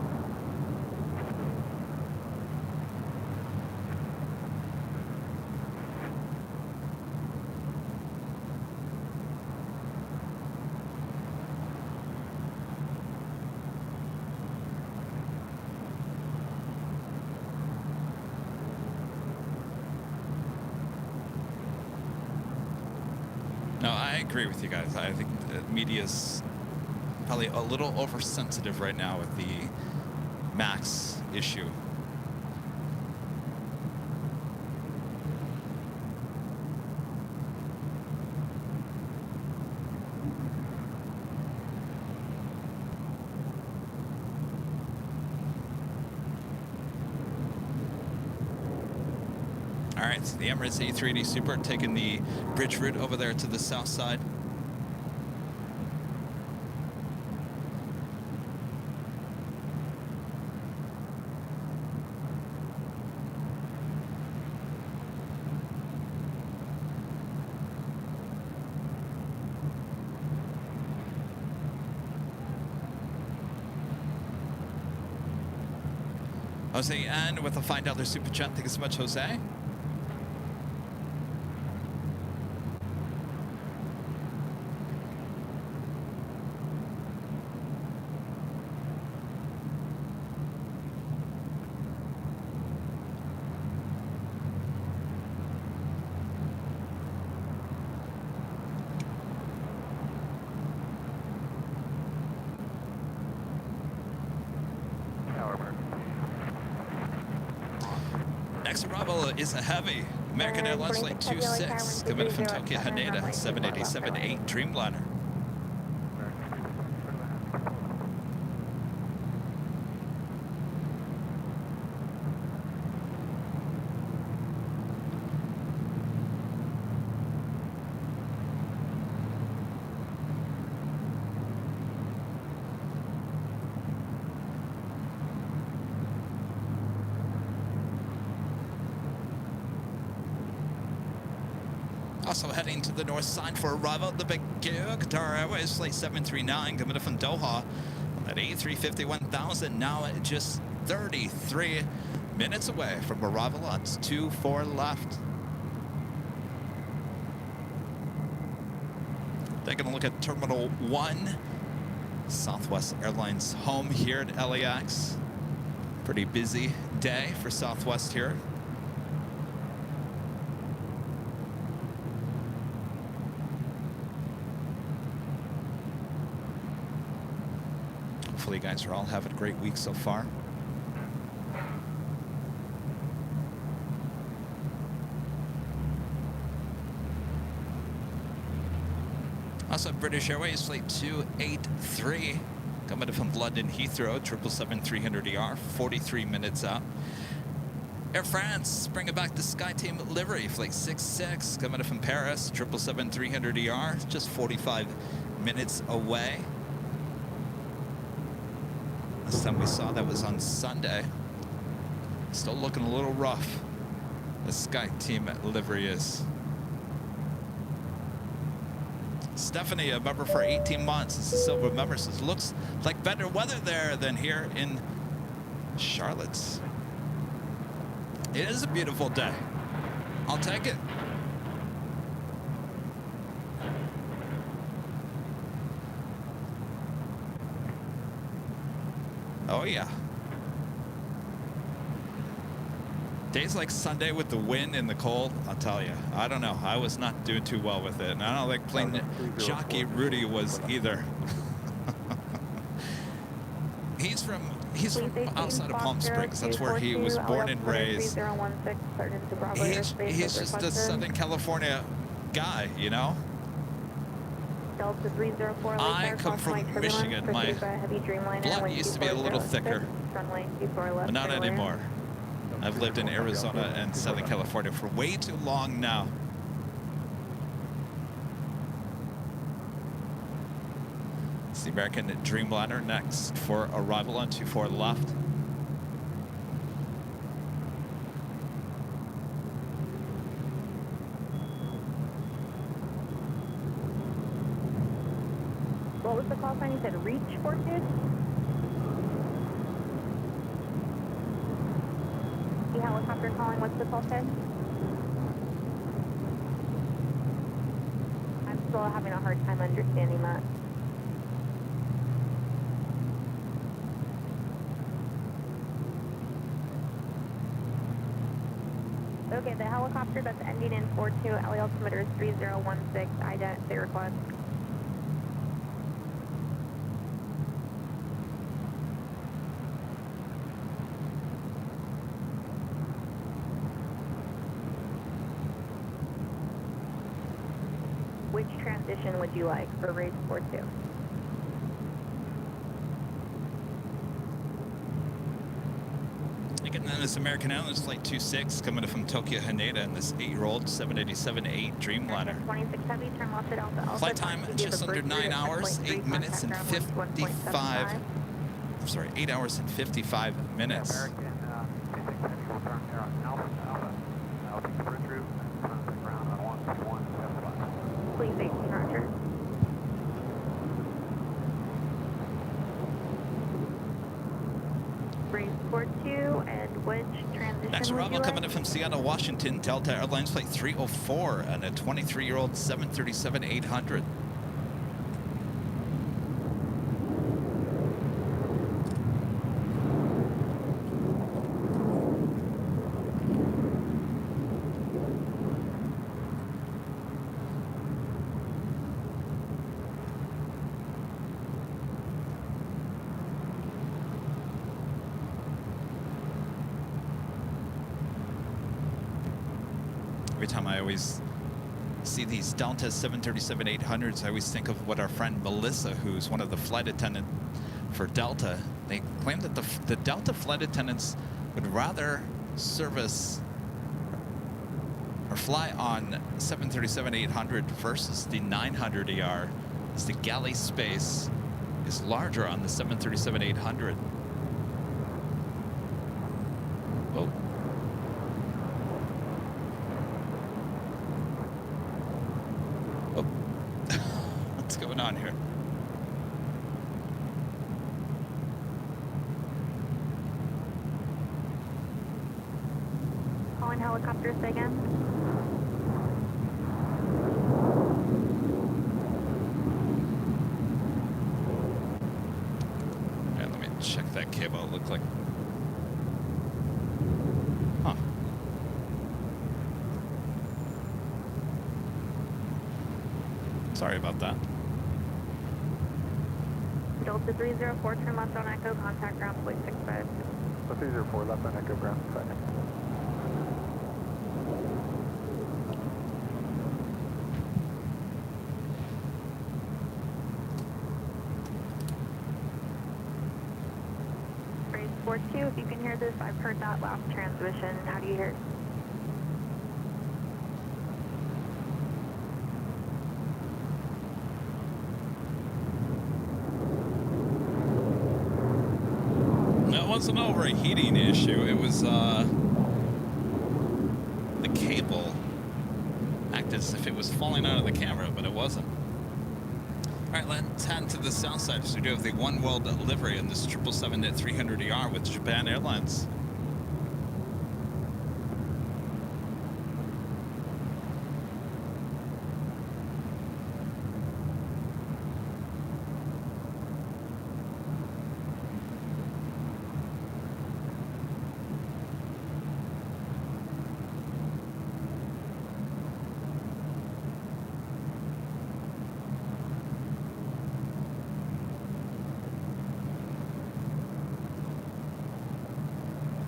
No, I agree with you guys. I think the media's probably a little oversensitive right now with the MAX issue. All right, so the Emirates A380 Super taking the bridge route over there to the south side. Jose N with a $5 super chat. Thank you so much, Jose. Next arrival is a heavy. American Airlines Flight 26 coming from Tokyo Haneda 787-8 Dreamliner. Also heading to the north side for arrival, the Big Q, Qatar Airways Flight 739 coming from Doha on that A350 1000, now at just 33 minutes away from arrival on 24 left. Taking a look at Terminal 1, Southwest Airlines home here at LAX. Pretty busy day for Southwest here. Hopefully you guys are all having a great week so far. Also, British Airways Flight 283 coming from London Heathrow, 777-300ER, 43 minutes out. Air France bringing back the SkyTeam livery, Flight 66 coming from Paris, 777-300ER, just 45 minutes away. Last time we saw that was on Sunday. Still looking a little rough. The SkyTeam livery is. Stephanie, a member for 18 months, is a silver member, says looks like better weather there than here in Charlotte. It is a beautiful day. I'll take it. Oh yeah. Days like Sunday with the wind and the cold, I'll tell you, I don't know. I was not doing too well with it. And I don't think playing jockey Rudy was either. He's from outside of Palm Springs. That's where he was born and raised. He's just a Southern California guy, you know? I come from Michigan. My blood used to be a little thicker, but not anymore. I've lived in Arizona and Southern California for way too long now. It's the American Dreamliner next for arrival on 24 left. the call sign? You said reach 42? The helicopter calling, what's the call sign? I'm still having a hard time understanding that. Okay, the helicopter that's ending in 42, LA altimeter is 3016, identity request. Which transition would you like for race 42? Again, then this American Airlines Flight 26 coming from Tokyo Haneda in this 8-year-old 787-8 Dreamliner. 26 heavy, turn left at Alpha Alpha. Flight time just under 9 hours, 8 minutes and 55. Sorry, 8 hours and 55 minutes. American 26 heavy will turn here on Alpha Alpha. I'll take the bridge route and turn to the ground on 16175. Please 18, Roger. Race 42 and which transition Next would arrival you coming like? in from Seattle, Washington, Delta Airlines Flight 304 and a 23-year-old 737-800. Every time I always see these Delta 737-800s, I always think of what our friend Melissa, who's one of the flight attendants for Delta, they claim that the Delta flight attendants would rather service or fly on 737-800 versus the 900ER, as the galley space is larger on the 737-800. Oh. What's going on here? Calling helicopters again. Yeah, let me check that cable. It looked like... Huh. Sorry about that. Delta 304, turn left on Echo, contact ground, point 65. So 304 left on Echo ground 5. Race 42, if you can hear this, I've heard that last transmission. How do you hear it? It wasn't an overheating issue. It was the cable acted as if it was falling out of the camera, but it wasn't. All right, let's head to the south side. So we do have the One World livery in this 777-300ER with Japan Airlines.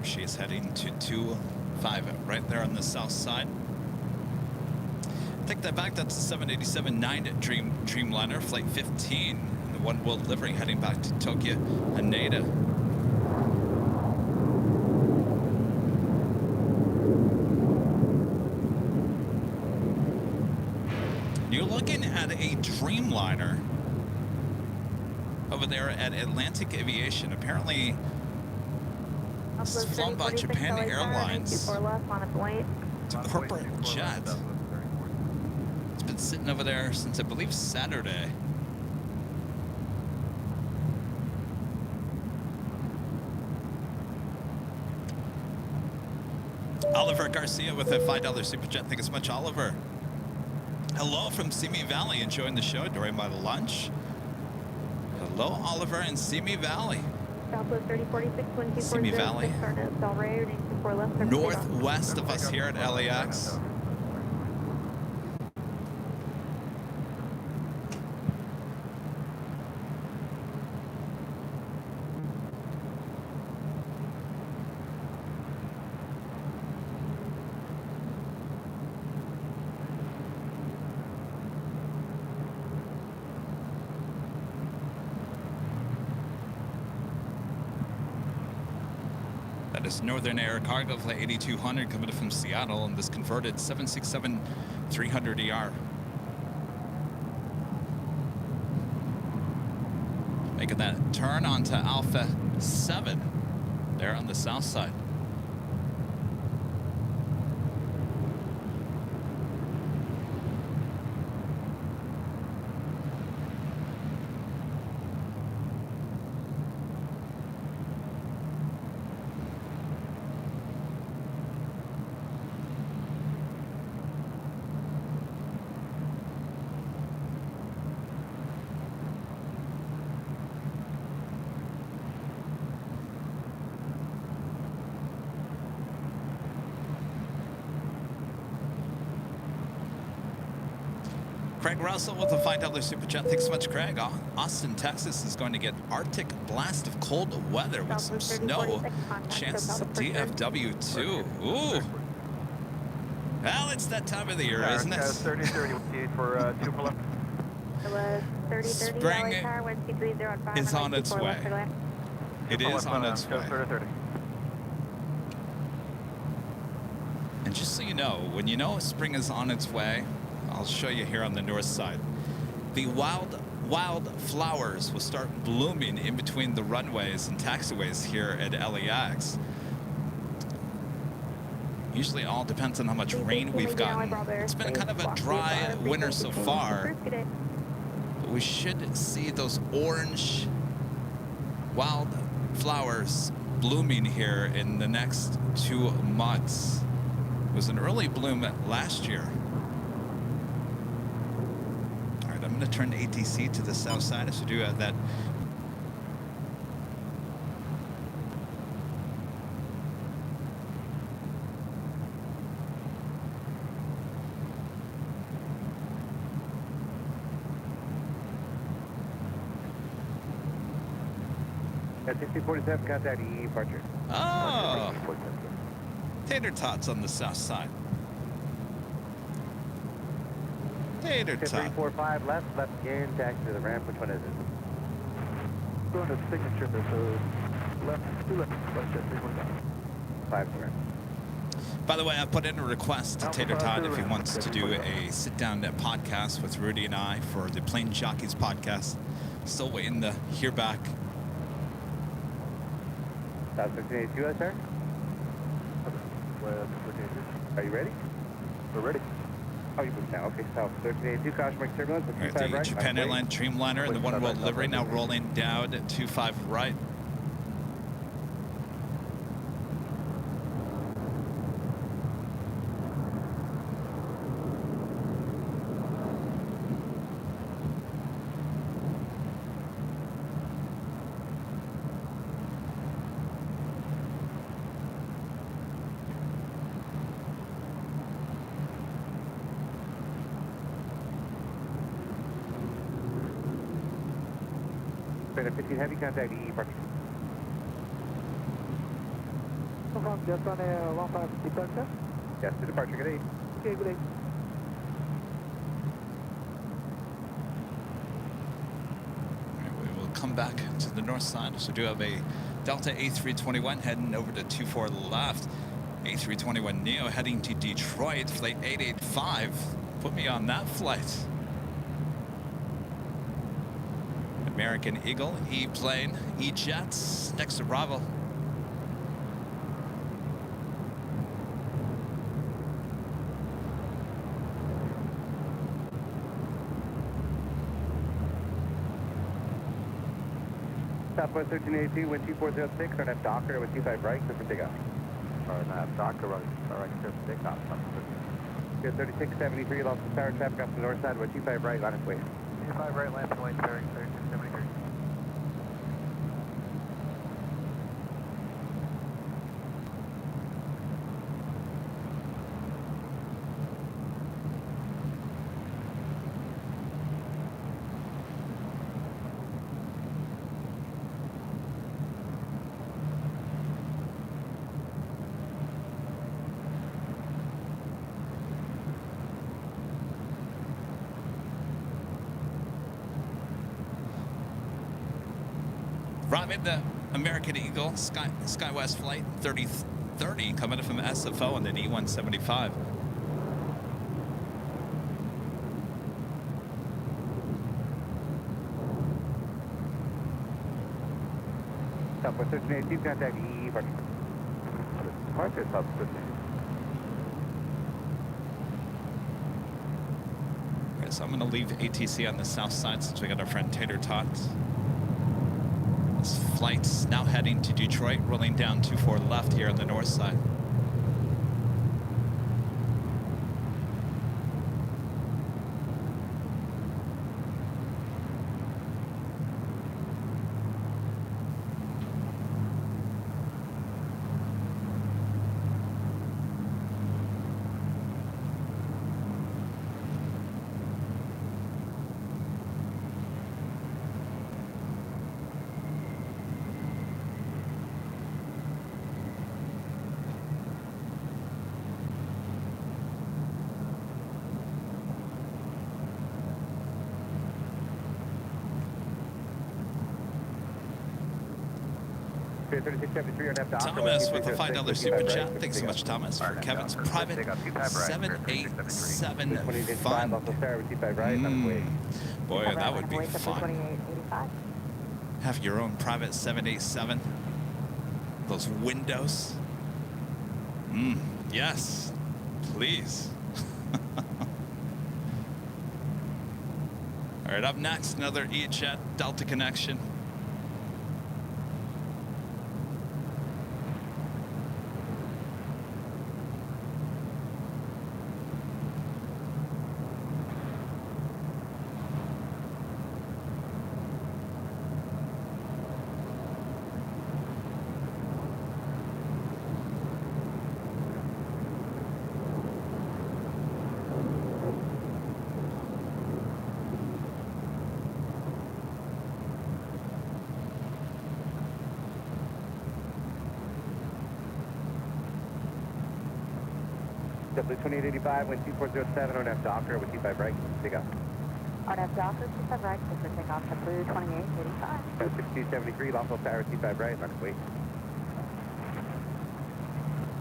She is heading to 25 right there on the south side. Take that back, that's the 787-9 Dreamliner, Flight 15, the One World livery heading back to Tokyo Haneda. You're looking at a Dreamliner over there at Atlantic Aviation. Apparently, this is flown by Japan Airlines. It's a corporate jet. It's been sitting over there since, I believe, Saturday. Oliver Garcia with a $5 super chat. Thank you so much, Oliver. Hello from Simi Valley. Enjoying the show during my lunch. Hello, Oliver in Simi Valley. Southwest 3046, Simi Valley. left. Northwest of us here at LAX. That is Northern Air Cargo Flight 8200 coming in from Seattle on this converted 767-300ER. Making that turn onto Alpha 7 there on the south side. Craig Russell with a $5 super chat. Thanks so much, Craig. Austin, Texas is going to get Arctic blast of cold weather with some snow. Chances of DFW too. Ooh. Well, it's that time of the year, isn't it? 30-30 for 2 for left. Spring is on its way. It is on its way. 30-30. And just so you know, when you know spring is on its way, I'll show you here on the north side. The wild flowers will start blooming in between the runways and taxiways here at LAX. Usually all depends on how much rain we've gotten. It's been kind of a dry winter so far. But we should see those orange wild flowers blooming here in the next 2 months. It was an early bloom last year. I'm going to turn the ATC to the south side as we do that. At 6047, contact EE departure. Oh! Tater tots on the south side. Tater tot. 345 left again, taxi to the ramp. Which one is it? Going to signature, so left, 2 left, left jet 345. 5 to ramp. By the way, I put in a request to Tater Todd if he wants to do a sit-down podcast with Rudy and I for the Plane Jockeys podcast. Still waiting to hear back. South 1682, sir? Are you ready? We're ready. Oh, you moved now. Okay, South 1382, caution mark turbulence. All right, the right. Japan Airline Dreamliner and the One World livery now rolling down at 25 right. At 15 heavy, contact EE departure. Just on a 15 departure. Yes, to departure. Good day. Okay, good day. All right, we will come back to the north side. So we do have a Delta A321 heading over to 24 left. A321neo heading to Detroit, flight 885. Put me on that flight. American Eagle, E-plane, E-jets, next to Bravo. Southwest 1382, wind 2406, start at Docker with 25 right, clear for takeoff. Doctor running right clear for takeoff. Good 3673, lost the tower traffic up the north side, 125 right, line of way. 25 right, landing lane, bearing 3673. Robin, the American Eagle, SkyWest flight 3030 coming in from SFO on the D175. Southwest 1382, contact E, departure, Southwest 1382. Okay, so I'm going to leave ATC on the south side since we got our friend Tater Tots. This flight's now heading to Detroit, rolling down 24 left here on the north side. Thomas with a $5 super chat. Thanks so much, Thomas, for Kevin's private 787 fun. Boy, that would be fun. Have your own private 787. Those windows. Yes, please. All right, up next, another E-Jet Delta connection. Blue 2885, wind 2407, on F Docker, with 25 right, take off. On F Docker, 25 right, clear for takeoff to Blue 2885. 6273, Lawful Tower, 25 right, rocket wait.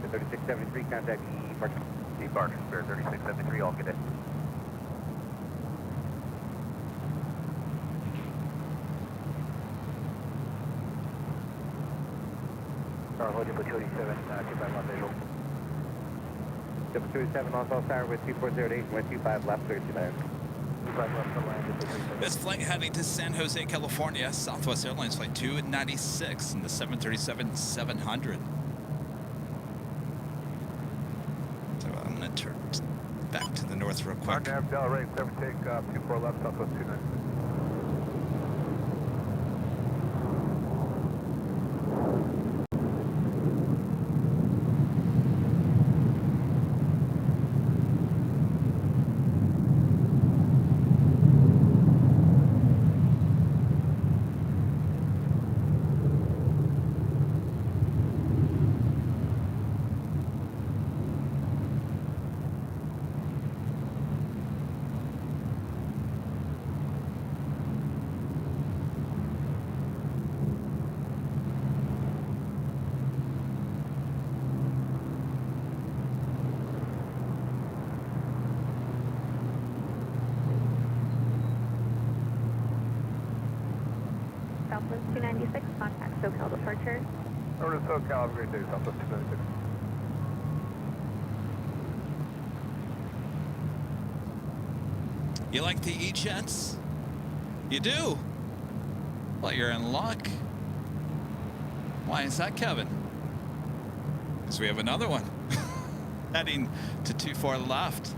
3673, contact E, Park. E, Park, Spirit 3673, all good day. Hold you, Blue 287, 25 left visual. 727, Los Angeles Tower with 2408, 125 left, clear to land. 25 left to land. This flight heading to San Jose, California, Southwest Airlines flight 296 in the 737-700. So I'm going to turn back to the north real quick. Nav Del Rey, 7 take 24 left, Southwest 29. Southwest 296, contact SoCal departure. Over to SoCal, have a great day, Southwest 296. You like the E-Jets? You do? Well, you're in luck. Why is that, Kevin? So we have another one heading to 24 left.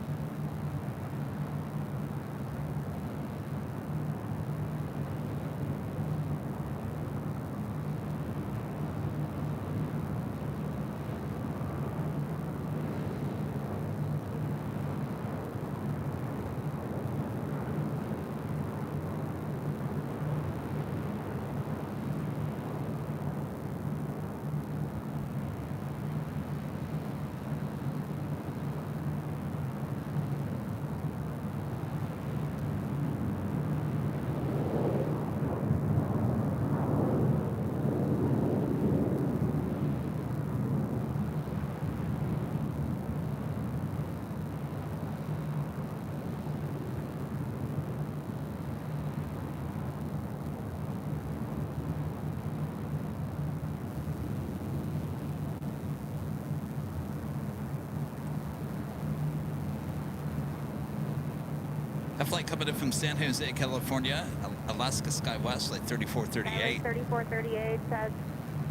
A flight coming in from San Jose, California, Alaska SkyWest, flight 3438. 3438 says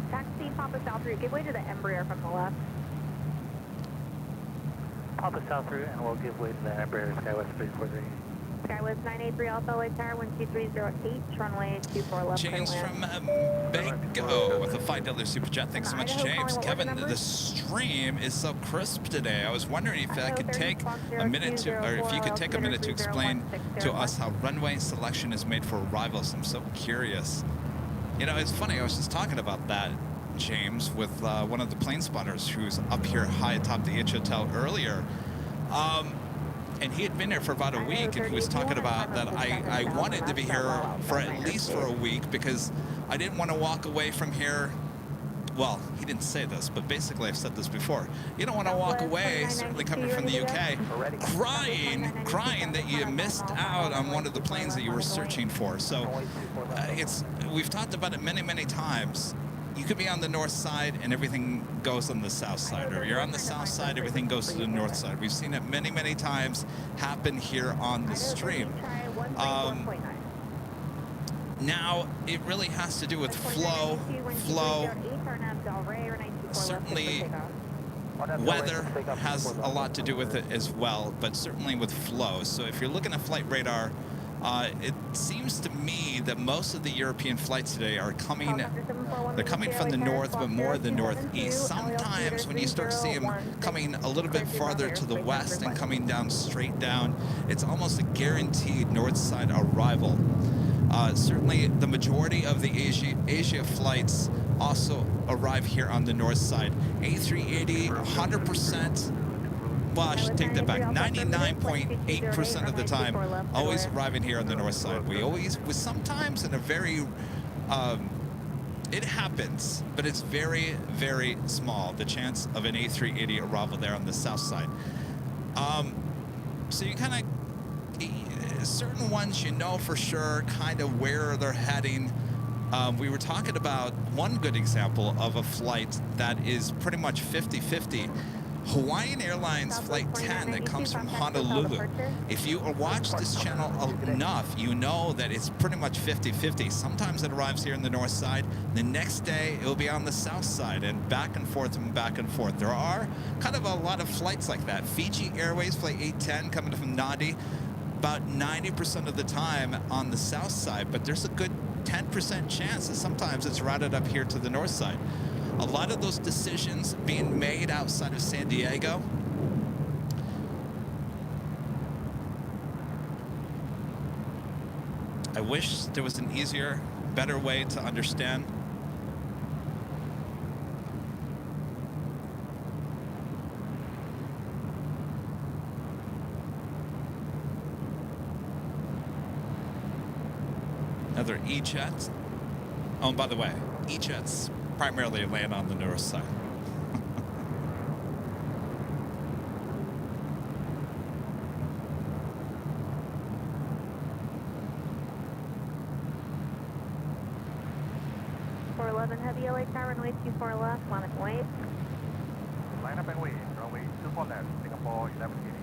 taxi Papa South route, give way to the Embraer from the left. Papa South route, and we'll give way to the Embraer SkyWest 343. SkyWest 983 Alpha Lake Tower 12308, runway 24 left. James from Bago with a $5 super chat. Thanks so much, James. Kevin, the stream is so crisp today. I was wondering if I could take a minute to, or if you could take a minute to explain to us how runway selection is made for arrivals. I'm so curious. You know, it's funny. I was just talking about that, James, with one of the plane spotters who's up here high atop the H Hotel earlier. And he had been there for about a week, and he was talking about that I wanted to be here for at least for a week because I didn't want to walk away from here. Well, he didn't say this, but basically I've said this before. You don't want to walk away, certainly coming from the UK, crying that you missed out on one of the planes that you were searching for. So we've talked about it many, many times. You could be on the north side and everything goes on the south side, or you're on the south side, everything goes to the north side. We've seen it many, many times happen here on the stream. Now, it really has to do with flow. Certainly, weather has a lot to do with it as well, but certainly with flow. So if you're looking at flight radar, it seems to me that most of the European flights today are coming, they're coming from the north, but more the northeast. Sometimes when you start to see them coming a little bit farther to the west and coming down straight down, it's almost a guaranteed north side arrival. Certainly the majority of the Asia flights also arrive here on the north side. A380, 100%. Well, I should take that back. 99.8% of the time, always arriving here on the north side. We always, sometimes in a very, it happens, but it's very, very small, the chance of an A380 arrival there on the south side. So you kind of, certain ones you know for sure kind of where they're heading. We were talking about one good example of a flight that is pretty much 50-50. Hawaiian Airlines Flight 10 that comes from Honolulu. If you watch this channel enough, you know that it's pretty much 50-50. Sometimes it arrives here on the north side. The next day, it will be on the south side, and back and forth and back and forth. There are kind of a lot of flights like that. Fiji Airways Flight 810 coming from Nadi, about 90% of the time on the south side, but there's a good 10% chance that sometimes it's routed up here to the north side. A lot of those decisions being made outside of San Diego. I wish there was an easier, better way to understand. Another E-jet. Oh, and by the way, E-jets primarily land on the north side. Heavy LA car, runway 24 left, line up and wait. Line up and wait, runway 24 left, Singapore 1180.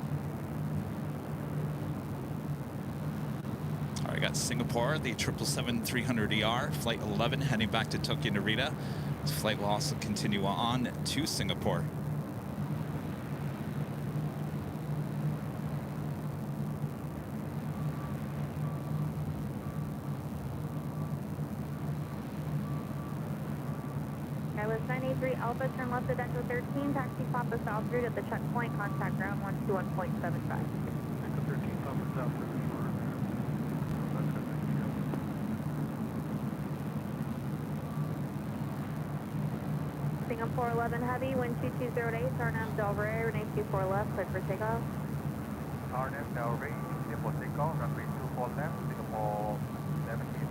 All right, I got Singapore, the 777-300ER, flight 11, heading back to Tokyo Narita. This flight will also continue on to Singapore. Skyless 983 Alpha, turn left at Echo 13, taxi Papa South route at the checkpoint, contact ground 121.75. Echo 13, Papa South Route. Singapore 11 Heavy, wind 2208, RNAV Del Rey, Renee 24 left, cleared for takeoff. RNAV Del Rey, clear for takeoff, runway 24 left, Singapore 17.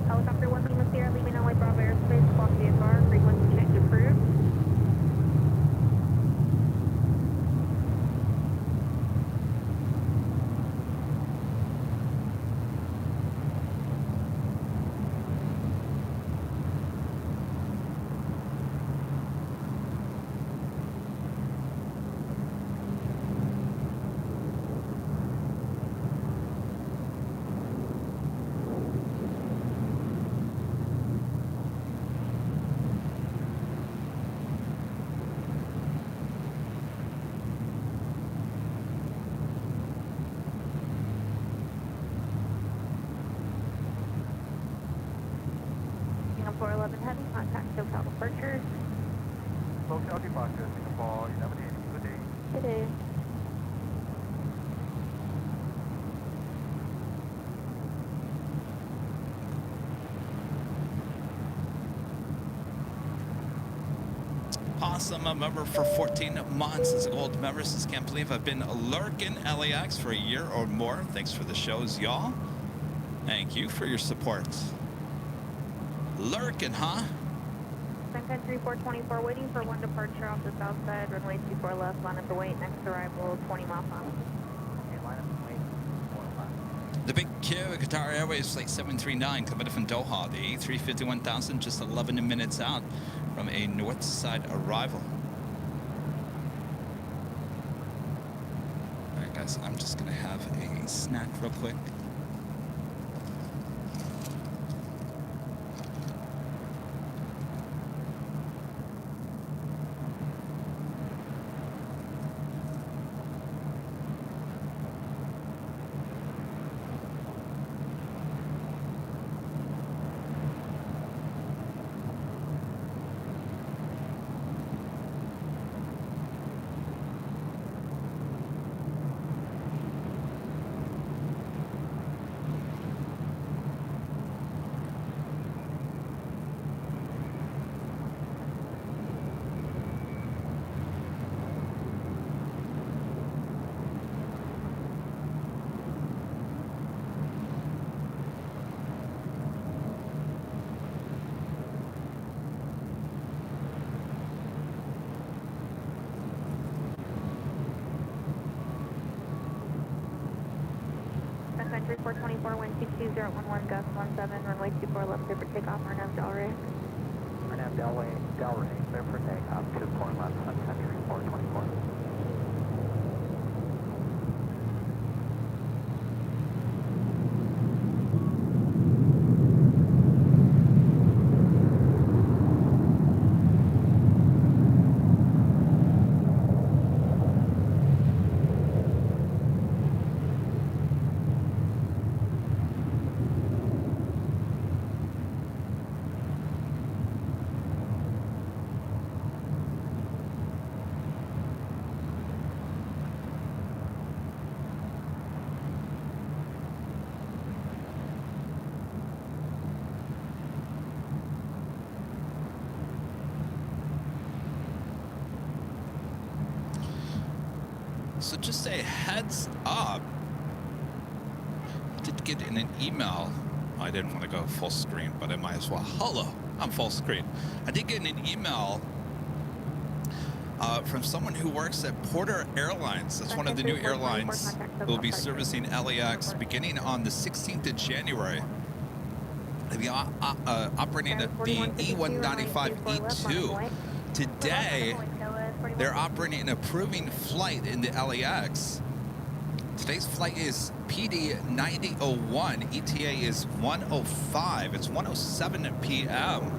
Helicopter 1 Lima Sierra, leaving LA Bravo airspace, clock VFR, frequency change approved. Singapore 11 Heavy, contact SoCal departure. SoCal departure, Singapore 1180, good day. Good day. Awesome, a member for 14 months as a gold member. Says, can't believe I've been lurking LAX for a year or more. Thanks for the shows, y'all. Thank you for your support. Lurking, huh? Sun Country 424, waiting for one departure off the south side, runway 24 left, line up the wait, next arrival 20 miles an hour. Okay, line up and wait. 4 left. The Big Q, Qatar Airways Flight 739, coming from Doha. The A351,000, just 11 minutes out from a north side arrival. All right, guys, I'm just going to have a snack real quick. Sun Country 424, wind 22011, gust 17, runway 24 left, clear for takeoff, RNAV Del Rey. RNAV Del Rey, clear for takeoff, 24 left, Sun Country 424. So just a heads up, I did get in an email. I didn't want to go full screen, but I might as well. Hello, I'm full screen. I did get in an email from someone who works at Porter Airlines. That's one of the new airlines that will be servicing LAX beginning on the 16th of January. They'll be operating the E195E2. Today, they're operating an approving flight in the LAX. Today's flight is PD 9001. ETA is 1:05. It's 1:07 p.m.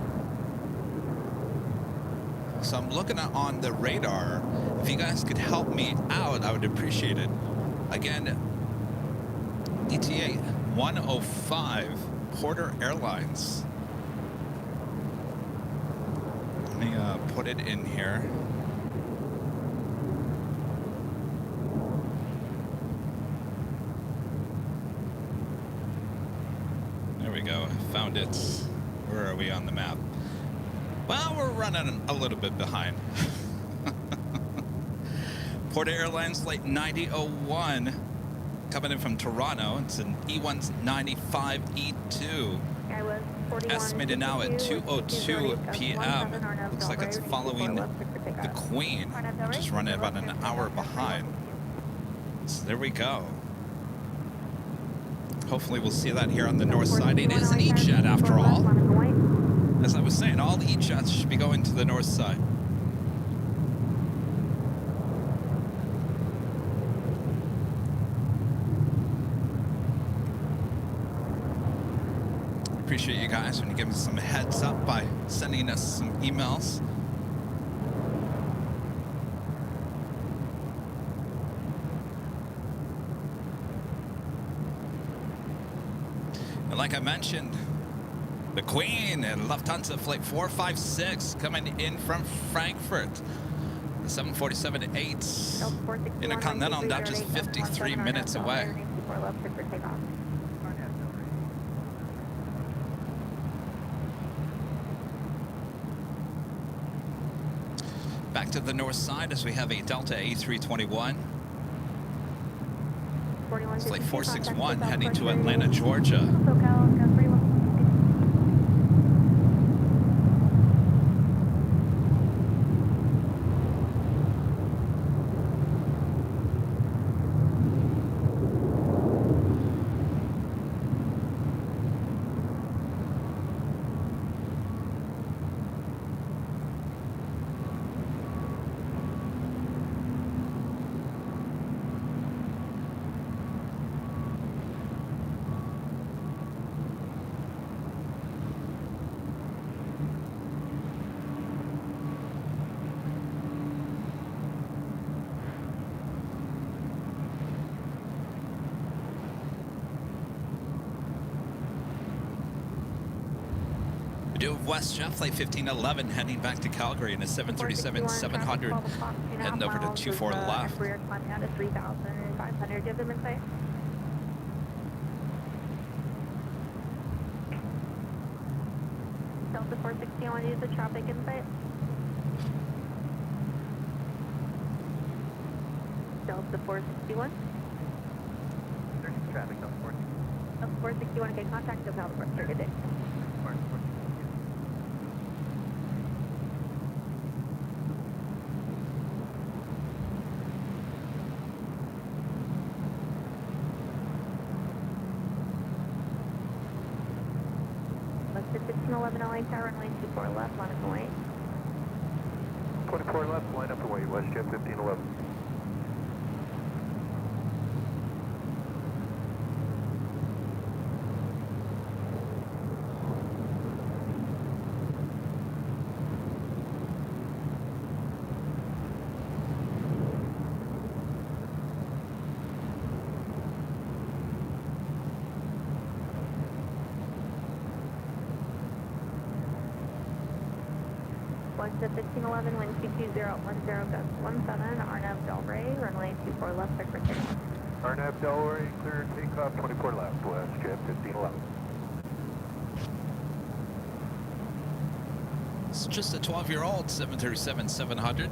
So I'm looking on the radar. If you guys could help me out, I would appreciate it. Again, ETA 1:05, Porter Airlines. Let me put it in here. There we go. Found it. Where are we on the map? Well, we're running a little bit behind. Porter Airlines Flight 9001 coming in from Toronto. It's an E195E2. Estimated now at 2:02 p.m. Looks like it's following the Queen, which is running about an hour behind. So there we go. Hopefully we'll see that here on the north side. It is an E-jet after all. As I was saying, all the E-jets should be going to the north side. Appreciate you guys when you give me some heads up by sending us some emails. And like I mentioned, the Queen and Lufthansa Flight 456 coming in from Frankfurt. The 747-8 Intercontinental, now just 53 minutes away. Back to the north side as we have a Delta A321. Flight 461 heading to Atlanta, Georgia. WestJet Flight 1511 heading back to Calgary in a 737-700 heading over to 24 left. Rear climb down to 3,500. Give them insight. Delta 460, I want to use the traffic insight. Delta 461. There's traffic on 460. Delta 461, okay, contact us out of good day. LA Tower, runway 24 left, line up and wait. 24 left, line up and wait, WestJet 1511. WestJet 1511, wind 22010, gust 17, Arnav Delray, runway 24 left, secretary. Arnav Delray, clear takeoff 24 left, WestJet 1511. It's just a 12-year-old 737-700.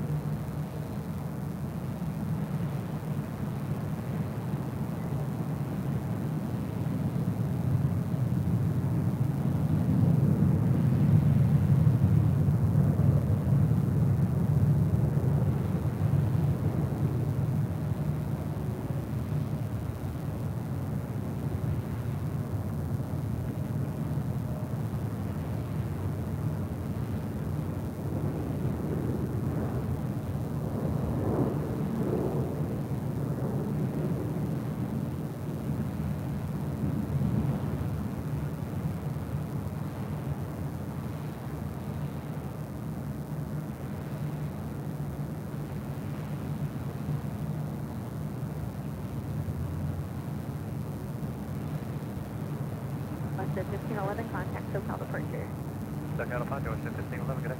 to 1511, contact SoCal departure. SoCal departure, Ocean 1511, good day.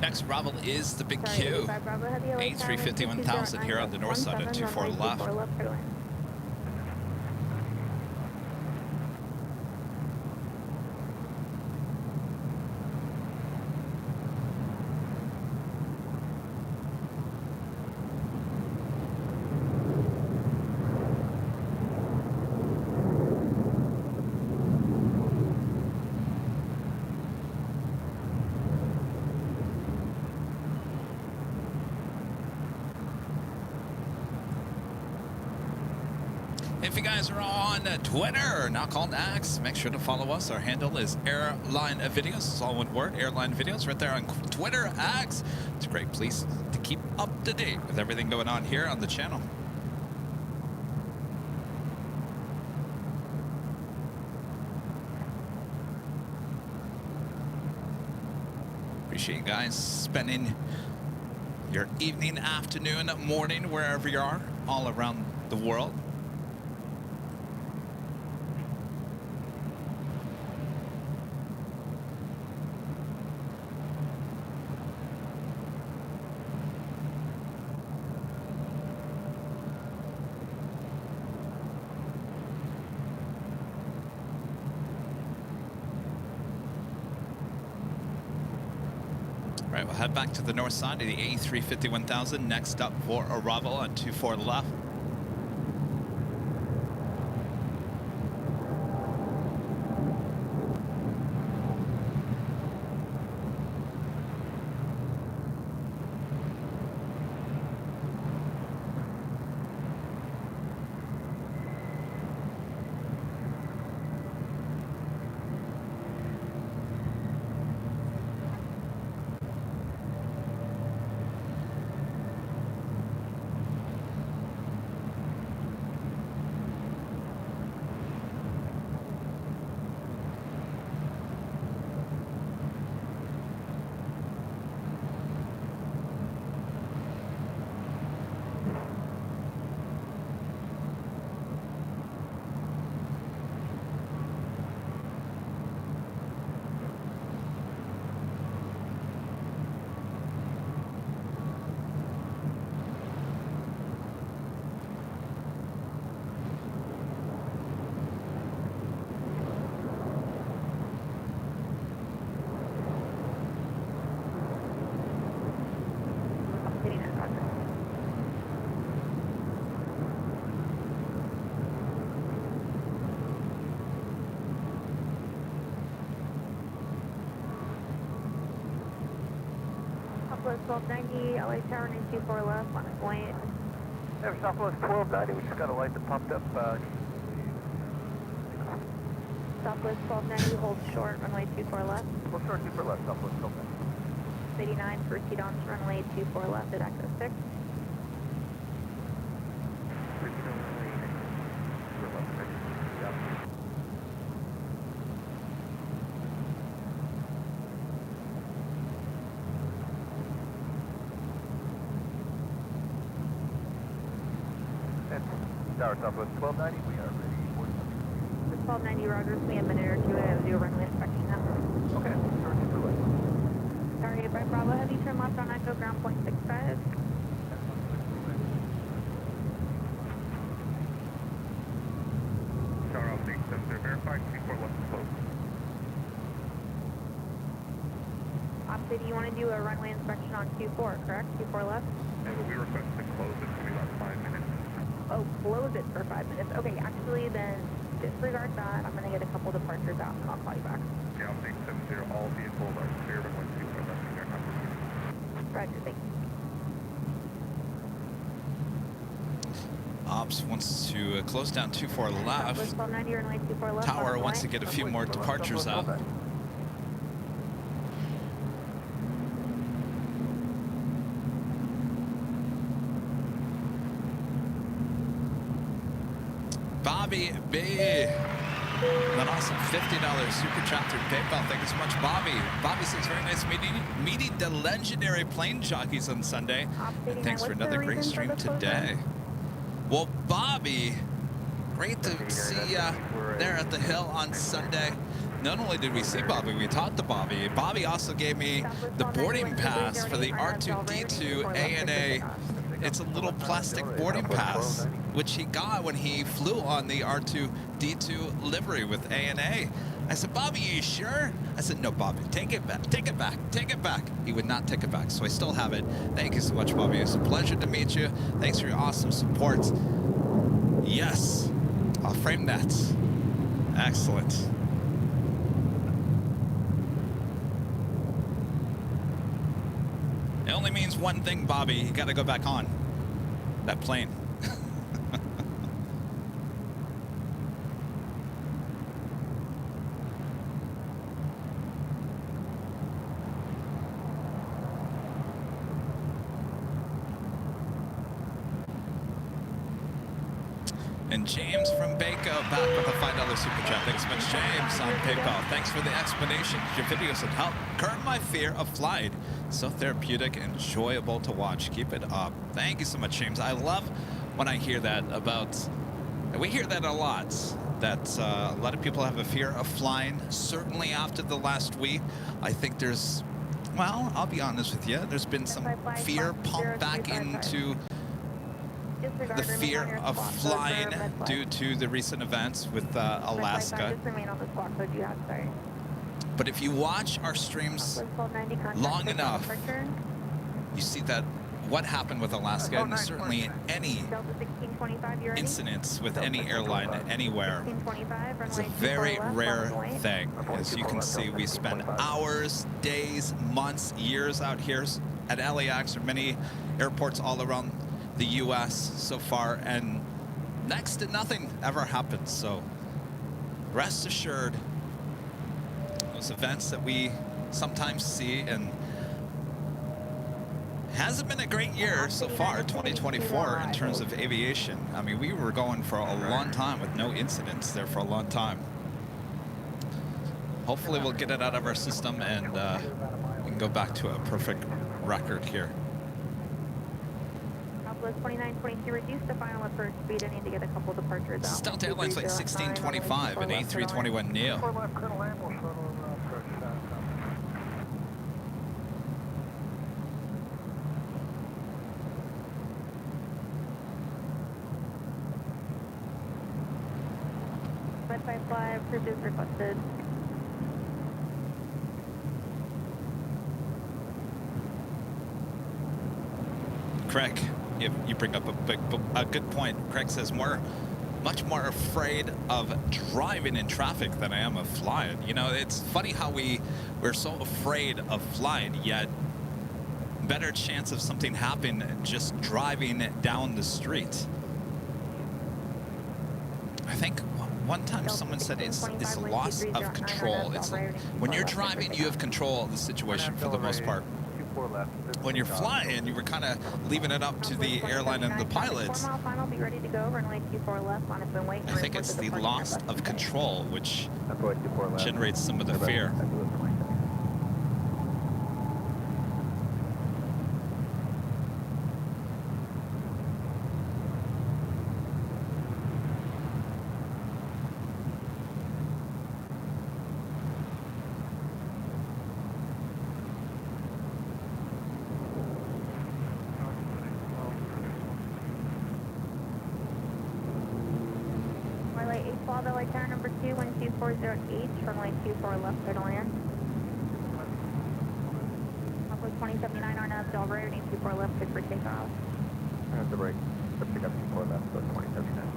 Next Bravo is the big Sorry, Q. 85 Bravo Heavy, LA Tower, A351,000 here on the north side at 24 left. Airline. If you guys are on Twitter, now called X, make sure to follow us. Our handle is AirLineVideos. It's all one word, AirLineVideos, right there on Twitter, X. It's a great place to keep up to date with everything going on here on the channel. Appreciate you guys spending your evening, afternoon, morning, wherever you are, all around the world. Right, we'll head back to the north side of the A351,000. Next up for Arrival on 24 left. Southwest 1290, LA Tower 924 left, line of point. Hey, Southwest 1290, we just got a light that popped up. Southwest 1290, hold short, runway 24 left. Hold short, 24 left, Southwest 1290. 89, proceed on to runway 24 left at access 6. Tower Southwest 1290, we are ready for The 1290 Rogers, we have a minute or two to do a runway inspection now. Okay, short, super left. Sorry, by Bravo Heavy, turn left on Echo, ground point 65. Tower Alpha 870, verified, 24 left close. Opposite, you want to do a runway inspection on Q4, correct? Q4 left? And we request to close it to be about 5 minutes. Oh, close it for 5 minutes. Okay, actually, then disregard that. I'm going to get a couple departures out, and I'll call you back. The Alpha 870, all vehicles are clear, but once you are left in their number. Roger, thank you. Ops wants to close down 24 left. Southwest 1290, runway 24 left. Tower on wants to point. get a few more departures out. Bobby B. And then also $50 super chat through PayPal. Thank you so much, Bobby. Bobby says, very nice meeting the legendary plane jockeys on Sunday. And thanks for another great stream today. Well, Bobby, great to see you there at the Hill on Sunday. Not only did we see Bobby, we talked to Bobby. Bobby also gave me the boarding pass for the R2-D2 ANA. It's a little plastic boarding pass, which he got when he flew on the R2-D2 livery with ANA. I said, Bobby, you sure? I said, no, Bobby, take it back, take it back, take it back. He would not take it back, so I still have it. Thank you so much, Bobby. It's a pleasure to meet you. Thanks for your awesome support. Yes, I'll frame that. Excellent. It only means one thing, Bobby. You got to go back on that plane. And James from Baco back with a $5 super chat. Thanks so much, James, on PayPal. Thanks for the explanation. Your videos have helped curb my fear of flight. So therapeutic and enjoyable to watch. Keep it up. Thank you so much, James. I love when I hear that about, and we hear that a lot, that a lot of people have a fear of flying. Certainly after the last week, I think there's, well, I'll be honest with you, there's been some fear pumped back into the fear of flying due to the recent events with Alaska. But if you watch our streams long enough, you see that what happened with Alaska, and certainly any incidents with any airline anywhere, is a very rare thing. As you can see, we spend hours, days, months, years out here at LAX or many airports all around the U.S. so far, and next to nothing ever happens. So rest assured, those events that we sometimes see, and hasn't been a great year so far, 2024, in terms of aviation. I mean, we were going for a long time with no incidents there for a long time. Hopefully we'll get it out of our system and we can go back to a perfect record here. 2922, reduce the final approach speed. I need to get a couple departures out. Delta Airlines Flight 1625 and A321neo. Fly, approach is requested. Craig, you bring up a good point. Craig says much more afraid of driving in traffic than I am of flying. You know, it's funny how we're so afraid of flying, yet better chance of something happening just driving down the street. I think one time someone said it's a loss of control. It's like, when you're driving, you have control of the situation for the most part. When you're flying, you were kind of leaving it up to the airline and the pilots. I think it's the loss of control which generates some of the fear. Runway 24 left, clear to land. Southwest 2079 RNAV, Delray, reading 24 left, good for takeoff. I have to break. Let's pick up 24 left, so 2079.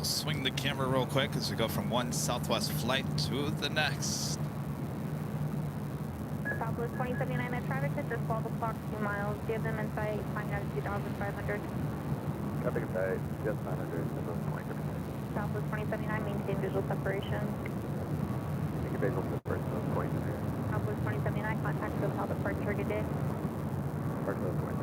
We'll swing the camera real quick as we go from one Southwest flight to the next. Southwest 2079, that traffic that just followed the clock 2 miles. Give them in sight, climbing out of 2,500. Traffic inside, just 900, Southwest 2079, maintain visual separation. Take a visual separation of point there. Southwest 2079, contact with how departure, good day. Departure of point.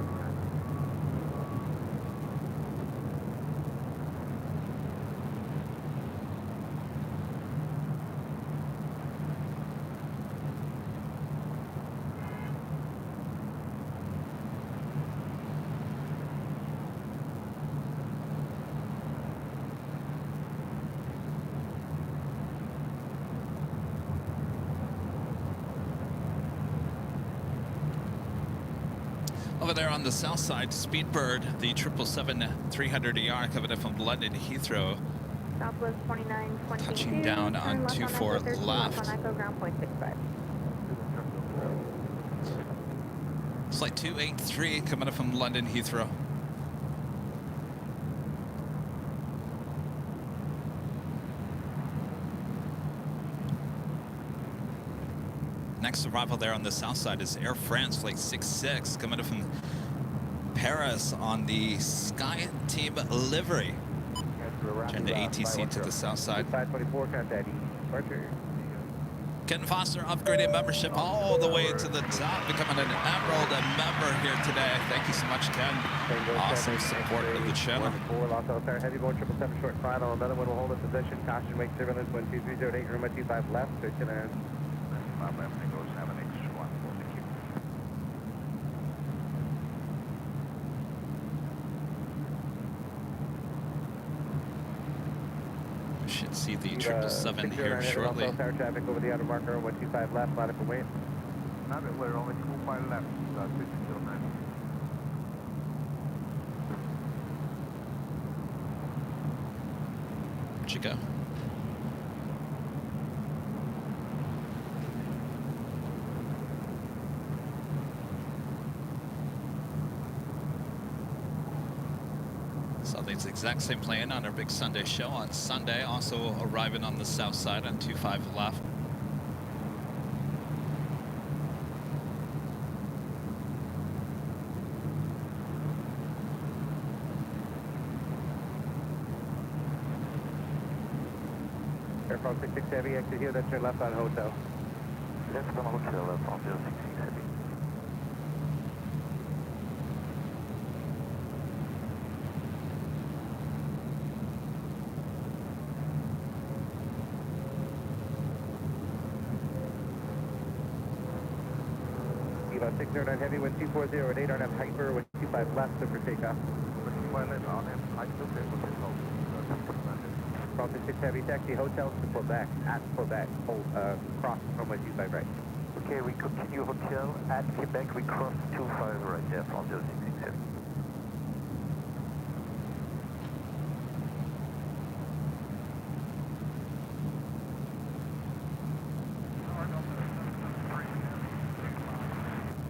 Over there on the south side, Speedbird, the 777-300ER coming in from London Heathrow. Southwest 2922. Touching down on 24 left. On Echo ground point 65. Flight 283 coming in from London Heathrow. Next arrival there on the south side is Air France Flight 66 coming in from Paris on the Sky Team livery. Turn the ATC to the south side. 524, contact departure. Ken Foster upgraded membership all the way to the top, becoming an Emerald member here today. Thank you so much, Ken. Awesome support of the channel. 4, Los Altair, heavy going 777 short final. Another one will hold in position. Caution, wake turbulence 12308, room at 25 left, 39. 5 left, Tango 7X1, thank you. We should see the 777 here shortly. Los Altair traffic over the outer marker, 125 left, line up and wait. Now that we're only 25 left, 50 till 9. Where'd you go? Saw the exact same plane on our big Sunday show on Sunday, also arriving on the south side on 25 left. Air France 66 Heavy, exit here, then turn left on hotel. Left on hotel, left on 066 heavy. About 609 heavy, wind 240 at 8 RNF hyper, wind 25 left, so for takeoff. 25 left on him, I took it with his low. France 66 heavy, taxi hotel to Quebec, at Quebec, hold, cross from my 25 right. Okay, we continue hotel at Quebec, we cross 25 right there from 066 heavy.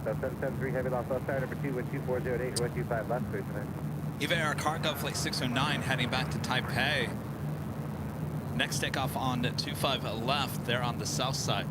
So 773 heavy, Los Altair, number 2, wind 2408, wind 25 left, 39. Eva Air Cargo Flight 609 heading back to Taipei. Next takeoff on 25 left there on the south side.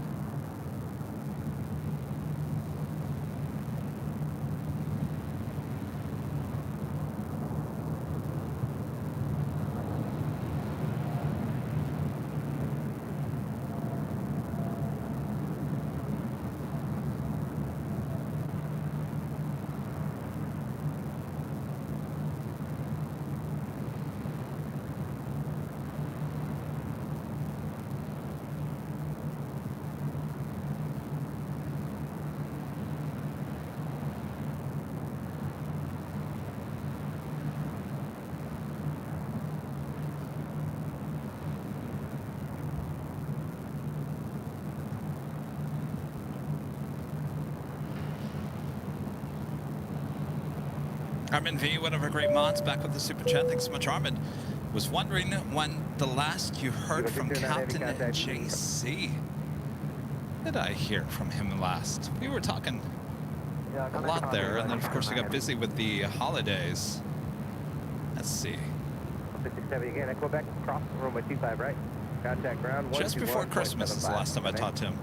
Armin V, one of our great mods, back with the super chat. Thanks so much, Armin. Was wondering when the last you heard from Captain JC. Did I hear from him last? We were talking a lot there, and then of course we got busy with the holidays. Let's see. 670 again, Quebec, cross runway 25 right. Contact ground. Just before Christmas is the last time I talked to him.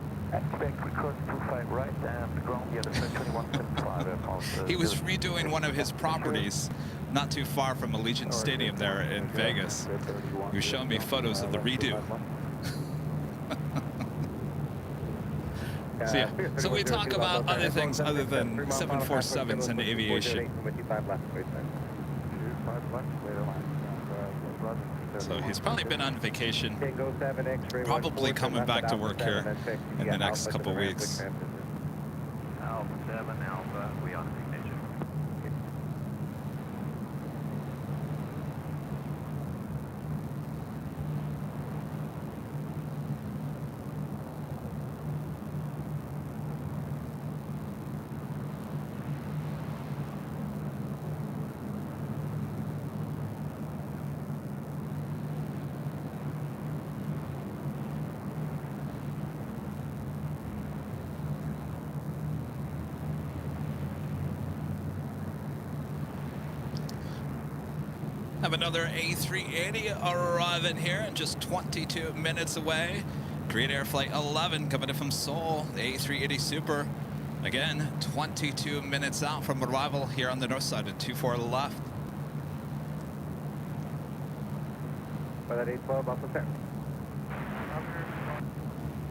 Quebec, record 25 right, and ground, yeah, the 2175. He was redoing one of his properties not too far from Allegiant Stadium there in Vegas. He was showing me photos of the redo. So yeah, so we talk about other things other than 747s and aviation. So he's probably been on vacation, probably coming back to work here in the next couple of weeks. Alpha 7 Alpha, we on vacation. Have another A380 arriving here in just 22 minutes away. Korean Air Flight 11 coming in from Seoul, the A380 Super. Again, 22 minutes out from arrival here on the north side at 24 left. By that 812, off the center.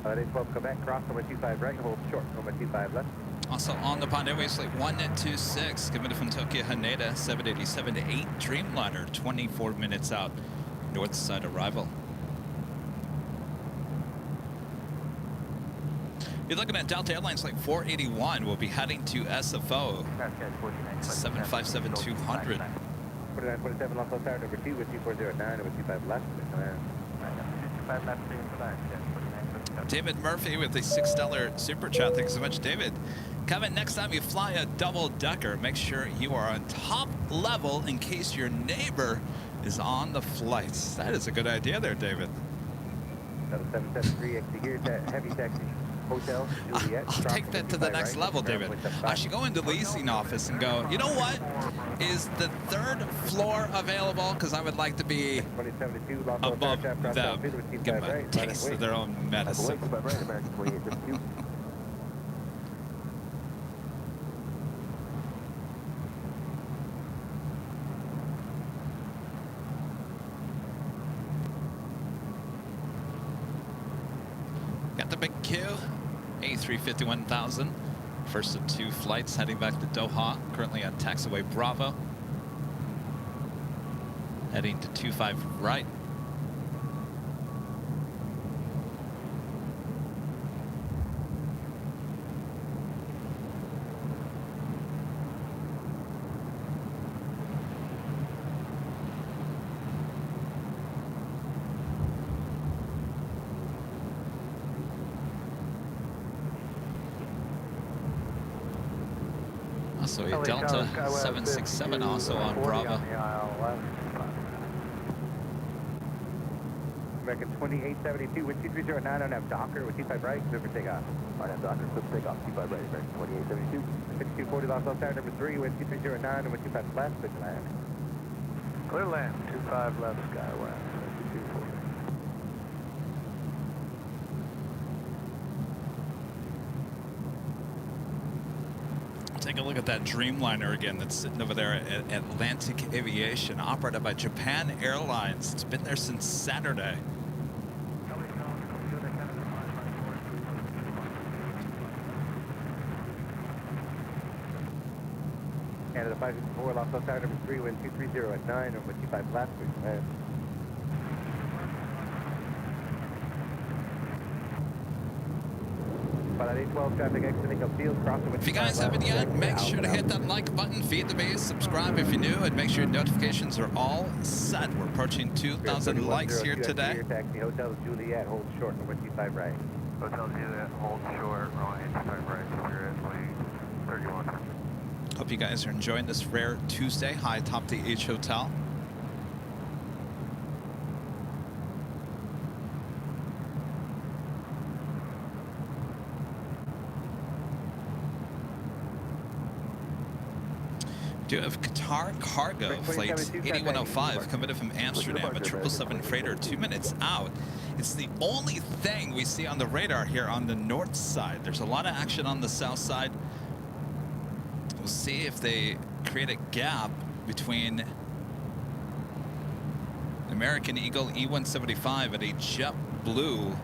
By that 812, Quebec, cross number 25 right, hold short, number 25 left. Also on the Pond Airways Flight 126, coming in from Tokyo Haneda, 787-8 Dreamliner, 24 minutes out, north side arrival. You're looking at Delta Airlines Flight 481. We'll be heading to SFO, 757-200. 4927, Los Altar, number 2 with 2409, number 25 left. 25 left, David Murphy with the $6 super chat. Thanks so much, David. Kevin, next time you fly a double-decker, make sure you are on top level in case your neighbor is on the flights. That is a good idea there, David. 773, exit here, heavy taxi. Hotel, Juliet, I'll take that to the next level, David. I should go into the leasing office and go, you know what? Is the third floor available? Because I would like to be above them. Give them a taste of their own medicine. Got the big Q, A350-1000. First of 2 flights heading back to Doha, currently on taxiway Bravo. Heading to 25 right. So a Delta 767 also on Bravo. American 2872 with 2309 on have Docker with 25 right, clear for takeoff. On have Docker, clear for takeoff, 25 right, American 2872. 6240 Los Altar, number 3 with 2309 and with 25 left, clear to land. Clear land, 25 left, Skywest, 6240. Take a look at that Dreamliner again that's sitting over there at Atlantic Aviation, operated by Japan Airlines. It's been there since Saturday. Canada 564, Los Altar, number 3, wind 230 at 9, and with 25 left, clear to land. If you guys haven't yet, make sure to hit that like button, feed the base, subscribe if you're new, and make sure your notifications are all set. We're approaching 2,000 likes here today. Taxi, Hotel Juliet, hold short, number 25 right. Hotel Juliet, hold short, runway 25 right, Spirit, 31. Hope you guys are enjoying this rare Tuesday high atop the H Hotel. Do have Qatar Cargo Flight 8105 coming in from Amsterdam, a 777 freighter 2 minutes out. It's the only thing we see on the radar here on the north side. There's a lot of action on the south side. We'll see if they create a gap between American Eagle E-175 and a JetBlue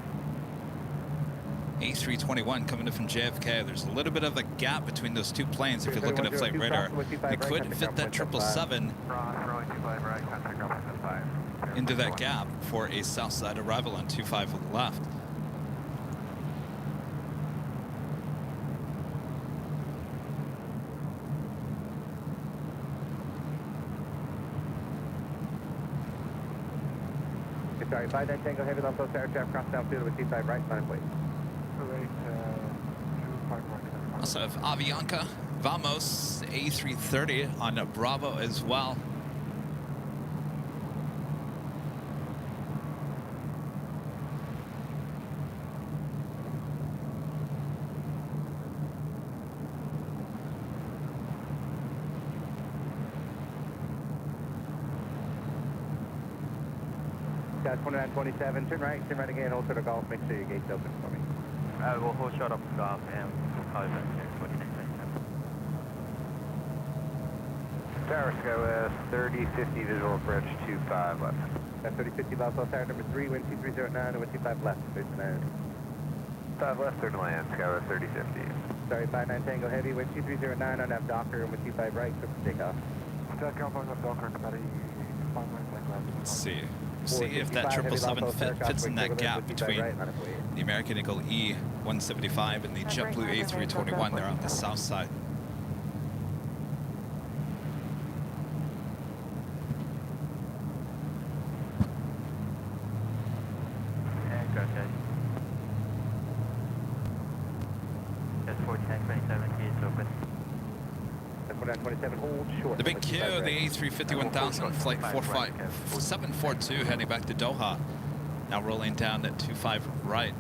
A321 coming in from JFK. There's a little bit of a gap between those two planes if you're looking at flight radar. They could fit that 777 into that gap for a south side arrival on 25 left. Sorry, 59 Tango Heavy, Los Angeles aircraft cross downfield with T5 right, line please. Also have Avianca, Vamos, A330 on Bravo as well. Got 2927, turn right again, hold short of golf, make sure your gate's open for me. We'll hold short of golf and we'll call you back to 2927. Tower, go 3050 visual approach 25 left. Got 3050 Valpo Tower number 3, wind 2309 and wind 25 left, clear to land. 5 left, third land, Skylar 3050. Sorry, 59 Tango Heavy, wind 2309 on that Docker and wind 25 right, clear for takeoff. Let's see. See if that 777 fits in that gap between the American Eagle E-175 and the JetBlue A321 there on the south side. And go, guys. That's 1427, gates open. 2927, hold short. The big Q, the A350-1000, flight 742 heading back to Doha. Now rolling down at 25 right.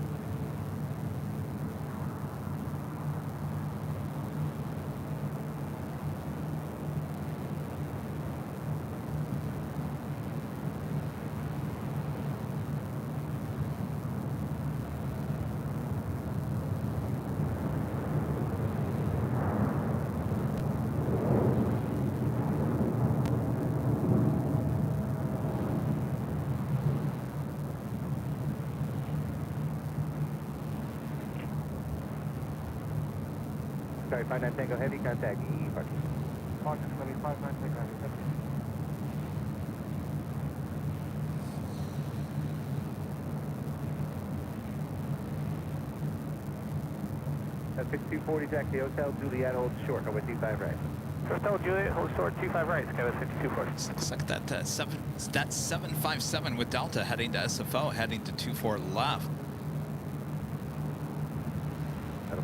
Sorry, 59 Tango Heavy, contact E, parking. Parking, 59 Tango Heavy. That's 6240, taxi Hotel Juliet, hold short, over T5 right. Hotel Juliet, hold short 25 right, Skylar 5240. Looks like that 757 with Delta heading to SFO, heading to 24 left.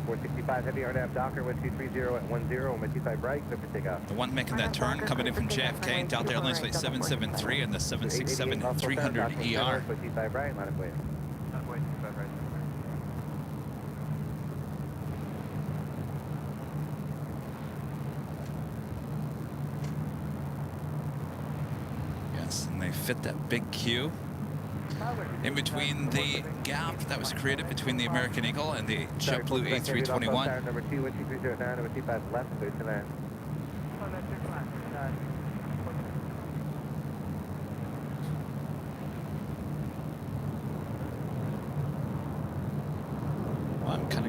465 heavy RNAV Docker, wind 230 at 10, wind 25 right, clear for takeoff. The one making that turn coming in from JFK, Delta Airlines flight 773 and the 767-300ER. Wind 25 right, line of way. Wait, 25 right. Yes, and they fit that big Q in between the gap that was created between the American Eagle and the JetBlue A321. Number 2, wind 2309, wind 25 left, clear to land. Well, I'm kind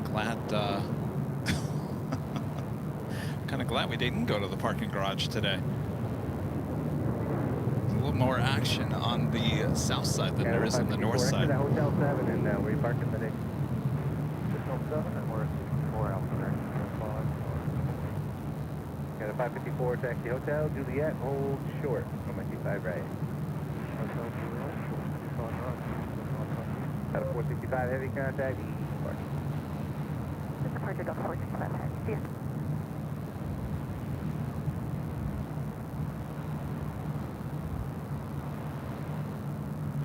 of glad we didn't go to the parking garage today. There's a little more action on the south side than there is on the north side. Hotel 7 and where you parked in the day. Hotel 7 and we're 4 out there. Got a 554 taxi Hotel Juliet, hold short, on my T5 right. Got a 465 heavy contact, E, parking. Departure Delta 465 right. See ya.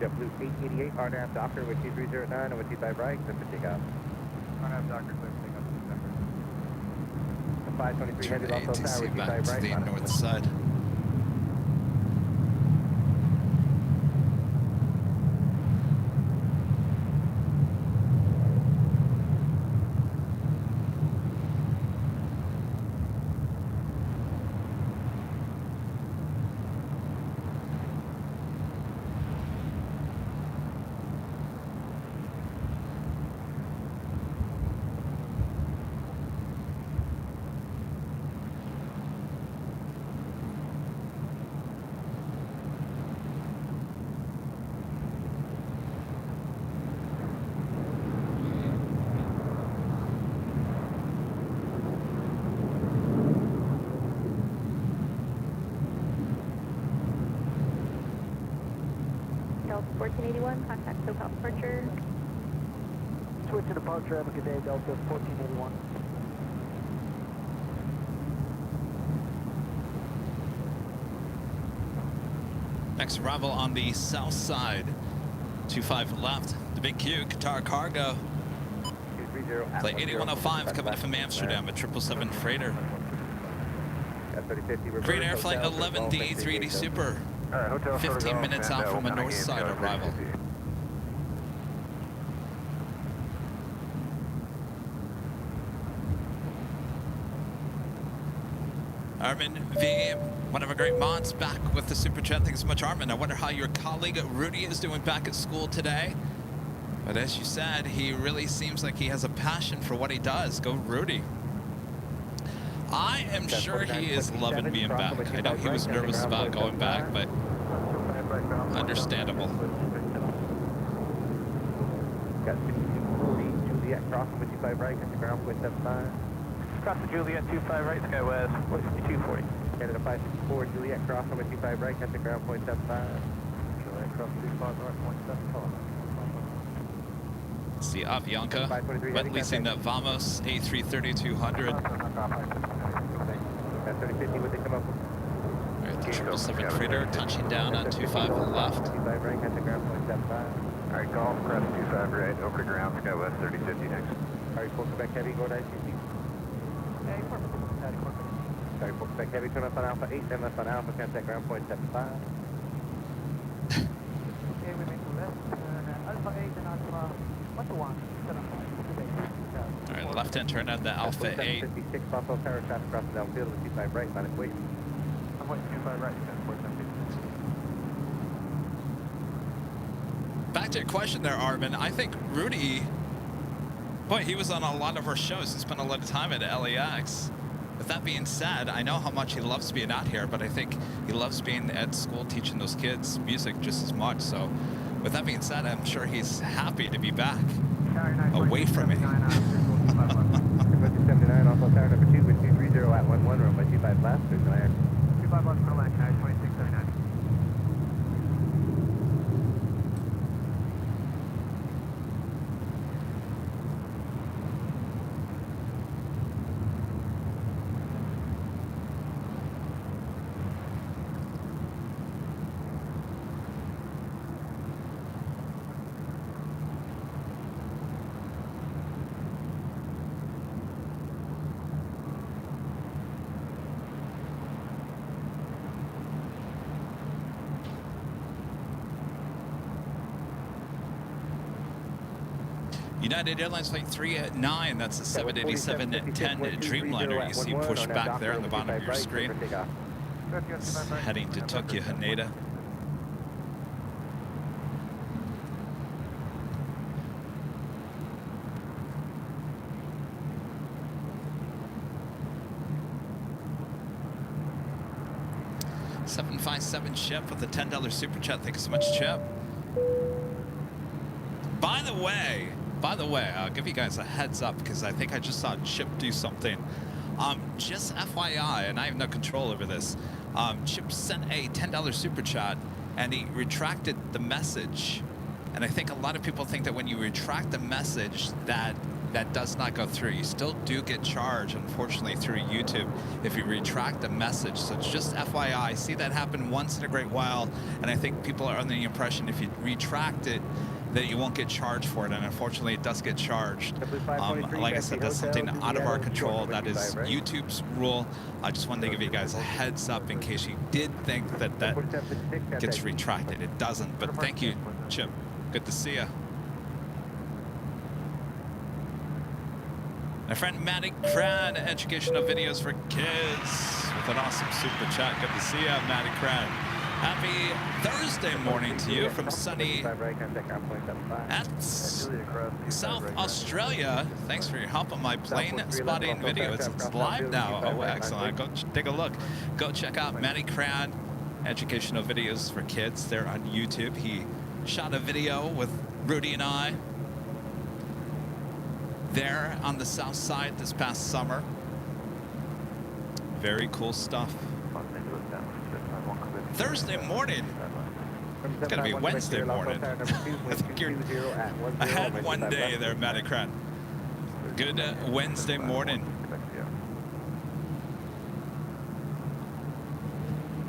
JetBlue 888 RNAV Docker with T309 and with T5 right, clear for takeoff. RNAV Docker, clear for takeoff. 523 heavy, Turn lost all tower, ATC with back 25 to right, the line up north wind. side. Delta 1481, contact SoCal departure. Switch to departure, have a good day, Delta 1481. Next arrival on the south side. 25 left. The Big Q, Qatar Cargo. 230 Flight 8105 coming in from Amsterdam, a 777 freighter. Great Air Flight 11D 380 Super. 15 minutes out from a north side arrival. Armin V, one of our great mods, back with the Super Chat. Thanks so much, Armin. I wonder how your colleague Rudy is doing back at school today. But as you said, he really seems like he has a passion for what he does. Go Rudy. I am sure he is loving being back. I know he was nervous about going back, but understandable. Got 5240, Juliet crossing with 25 right, at the ground point 75. Cross the Juliet 25 right, Sky West, 240. Canada 564, Juliet crossing with 25 right, at the ground point 75. Juliet cross 25 right, 175. See Avianca, wet leasing the Vamos A330-200. At 3050, would they come up with? Alright, the 777 freighter touching down on 25 left. 25 right, at the ground point 75. Alright, golf, crest 25 right, Oka ground, Sky West 3050 next. Sorry, full Quebec Heavy, go to ICC. Sorry, full Quebec Heavy, turn left on Alpha 8, then left on Alpha, contact ground point 75. Okay, we make the left, Alpha 8 and Alpha 121, 75. Alright, left hand turn on the Alpha 8. 56, Buffalo Tower, traffic crossing downfield with 25 right, minus weight. I'm waiting 25 right, Sky 470. Back to your question there, Armin. I think Rudy, boy, he was on a lot of our shows. He spent a lot of time at LAX. With that being said, I know how much he loves being out here, but I think he loves being at school teaching those kids music just as much. So with that being said, I'm sure he's happy to be back away from it. 79, also tower number 2 with 230 at 11, runway 25 left, there's no air. 25 left, no land, 2679. United Airlines Flight 389, that's the 787-10 Dreamliner you see pushed back there on the bottom of your screen. It's heading to Tokyo, Haneda. $757 Chip with a $10 super chat. Thank you so much, Chip. By the way, I'll give you guys a heads up because I think I just saw Chip do something. Just FYI, and I have no control over this. Chip sent a $10 super chat and he retracted the message. And I think a lot of people think that when you retract the message, that does not go through. You still do get charged, unfortunately, through YouTube if you retract the message. So it's just FYI. I see that happen once in a great while, and I think people are under the impression if you retract it, that you won't get charged for it, and unfortunately it does get charged. W523, Like I said, that's something Hotel, out of our Seattle, control. Georgia, That is 55, right? YouTube's rule. I just wanted to give you guys a heads up in case you did think that that 4756, got gets that. retracted. It doesn't, but thank you, Chip. Good to see you. My friend Matty Cran, educational videos for kids, with an awesome super chat. Good to see you, Matty Cran. Happy Thursday morning to you from sunny at South Australia. Thanks for your help on my plane spotting video. It's live now. Oh, excellent. Go take a look. Go check out Matty Cran, educational videos for kids. They're on YouTube. He shot a video with Rudy and I there on the south side this past summer. Very cool stuff. Thursday morning. It's gonna be Wednesday morning. I think you're ahead one day there, Matty Cran. Good Wednesday morning.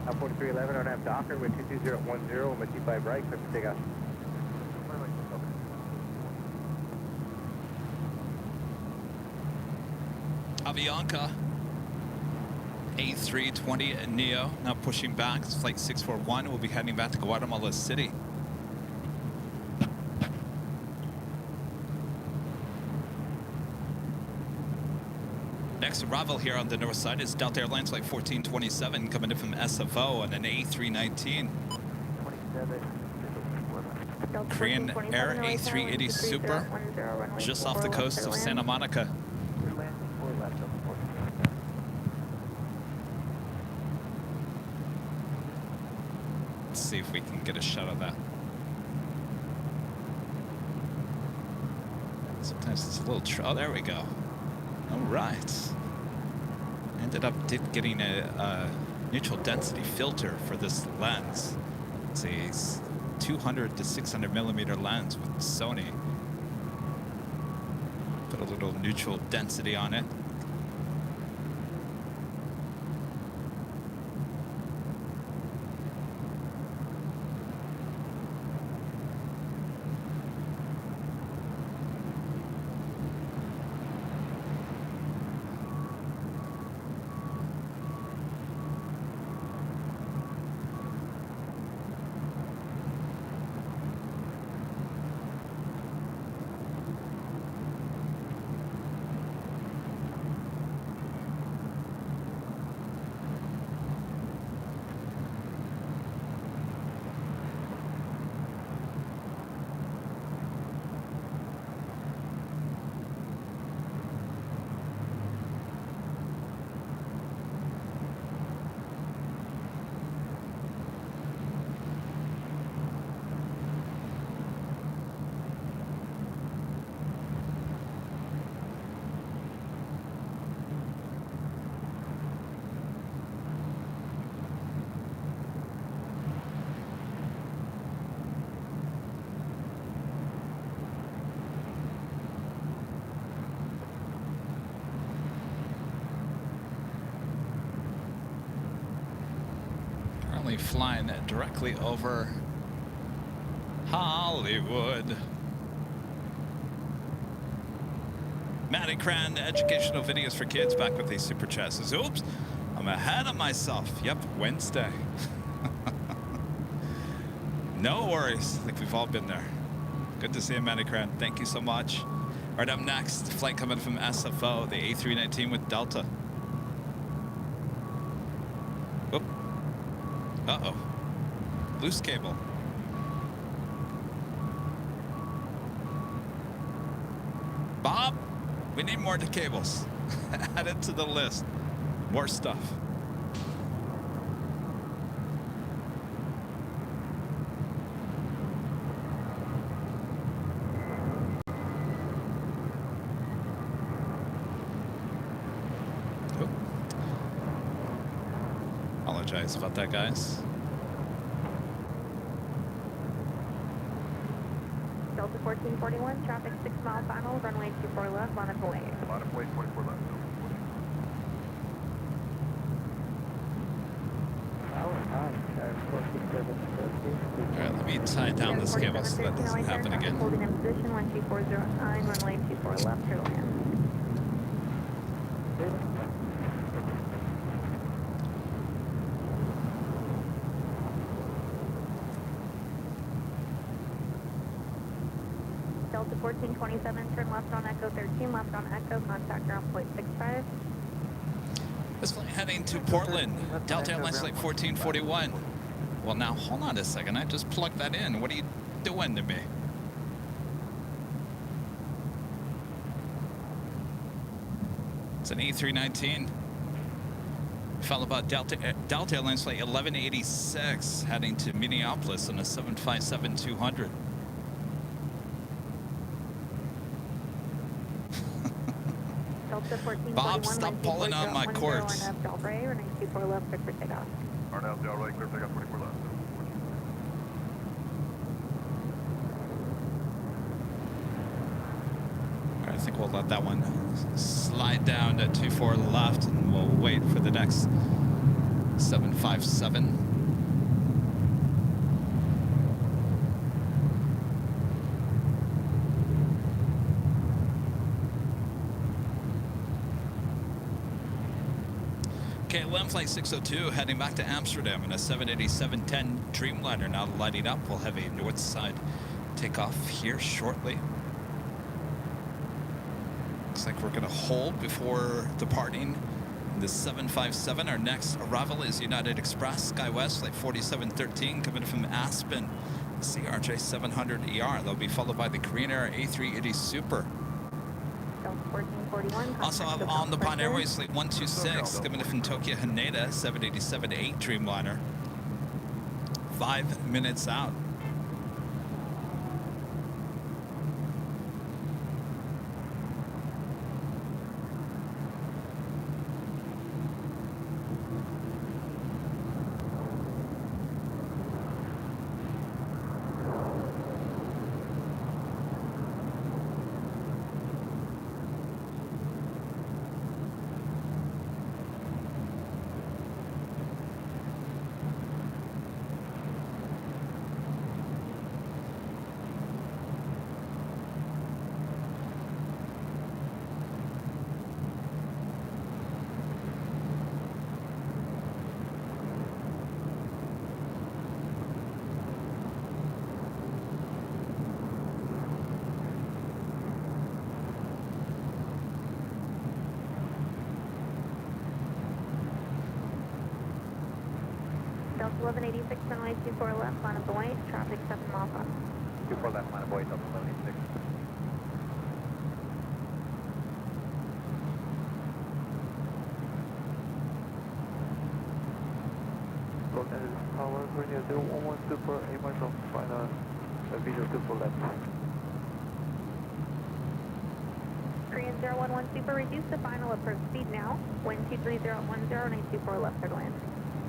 4311 on that Docker with 22010 with 25 right, clip to take off. Avianca A320 Neo now pushing back. It's flight 641. We'll be heading back to Guatemala City. Next arrival here on the north side is Delta Airlines flight 1427 coming in from SFO on an A319. Korean Air A380 Super just off the coast of Santa Monica. Let's see if we can get a shot of that. Sometimes it's a little oh, there we go. All right. Ended up getting a neutral density filter for this lens. It's a 200 to 600 millimeter lens with Sony. Put a little neutral density on it. Flying directly over Hollywood. Matty Cran, educational videos for kids, back with these super chats. Says, oops, I'm ahead of myself. Yep, Wednesday. No worries. I think we've all been there. Good to see you, Matty Cran. Thank you so much. Right up next, flight coming from SFO, the A319 with Delta. Uh-oh. Loose cable. Bob, we need more cables. Add it to the list. More stuff. Apologize about that, guys. Delta 1441, traffic 6 mile final, runway 24 left, line up away. Line up away, 24 left. All right, let me tie down this cable so that doesn't happen again. Holding in position 12409, runway 24 left, clear to land. Delta 1427, turn left on Echo 13, left on Echo, contact ground point 65. This flight heading to Portland, Delta Airlines Flight 1441. Well, now, hold on a second. I just plugged that in. What are you doing to me? It's an A319. Followed by Delta Airlines Flight 1186 heading to Minneapolis on a 757-200. Bob, stop pulling on my cords. Delray, running 24 left, clear for takeoff. RNAV Delray, clear for takeoff 24 left. All right, I think we'll let that one slide down to 24 left, and we'll wait for the next 757. KLM Flight 602 heading back to Amsterdam in a 787-10 Dreamliner now lighting up. We'll have a north side takeoff here shortly. Looks like we're going to hold before departing the 757. Our next arrival is United Express SkyWest Flight 4713 coming from Aspen, CRJ 700ER. They'll be followed by the Korean Air A380 Super. Also on the Nippon Airways Flight 126 coming in from Tokyo Haneda 787-8 Dreamliner. 5 minutes out. Delta 1186, runway 24 left, line of the white, traffic 7 miles off. 24 left, line of white, Delta 1186. Tower, radio 011 Super, A Marshal, final, visual 24 left. Korean 011 Super, reduce the final approach speed now, wind 23010, 924 left, clear to land.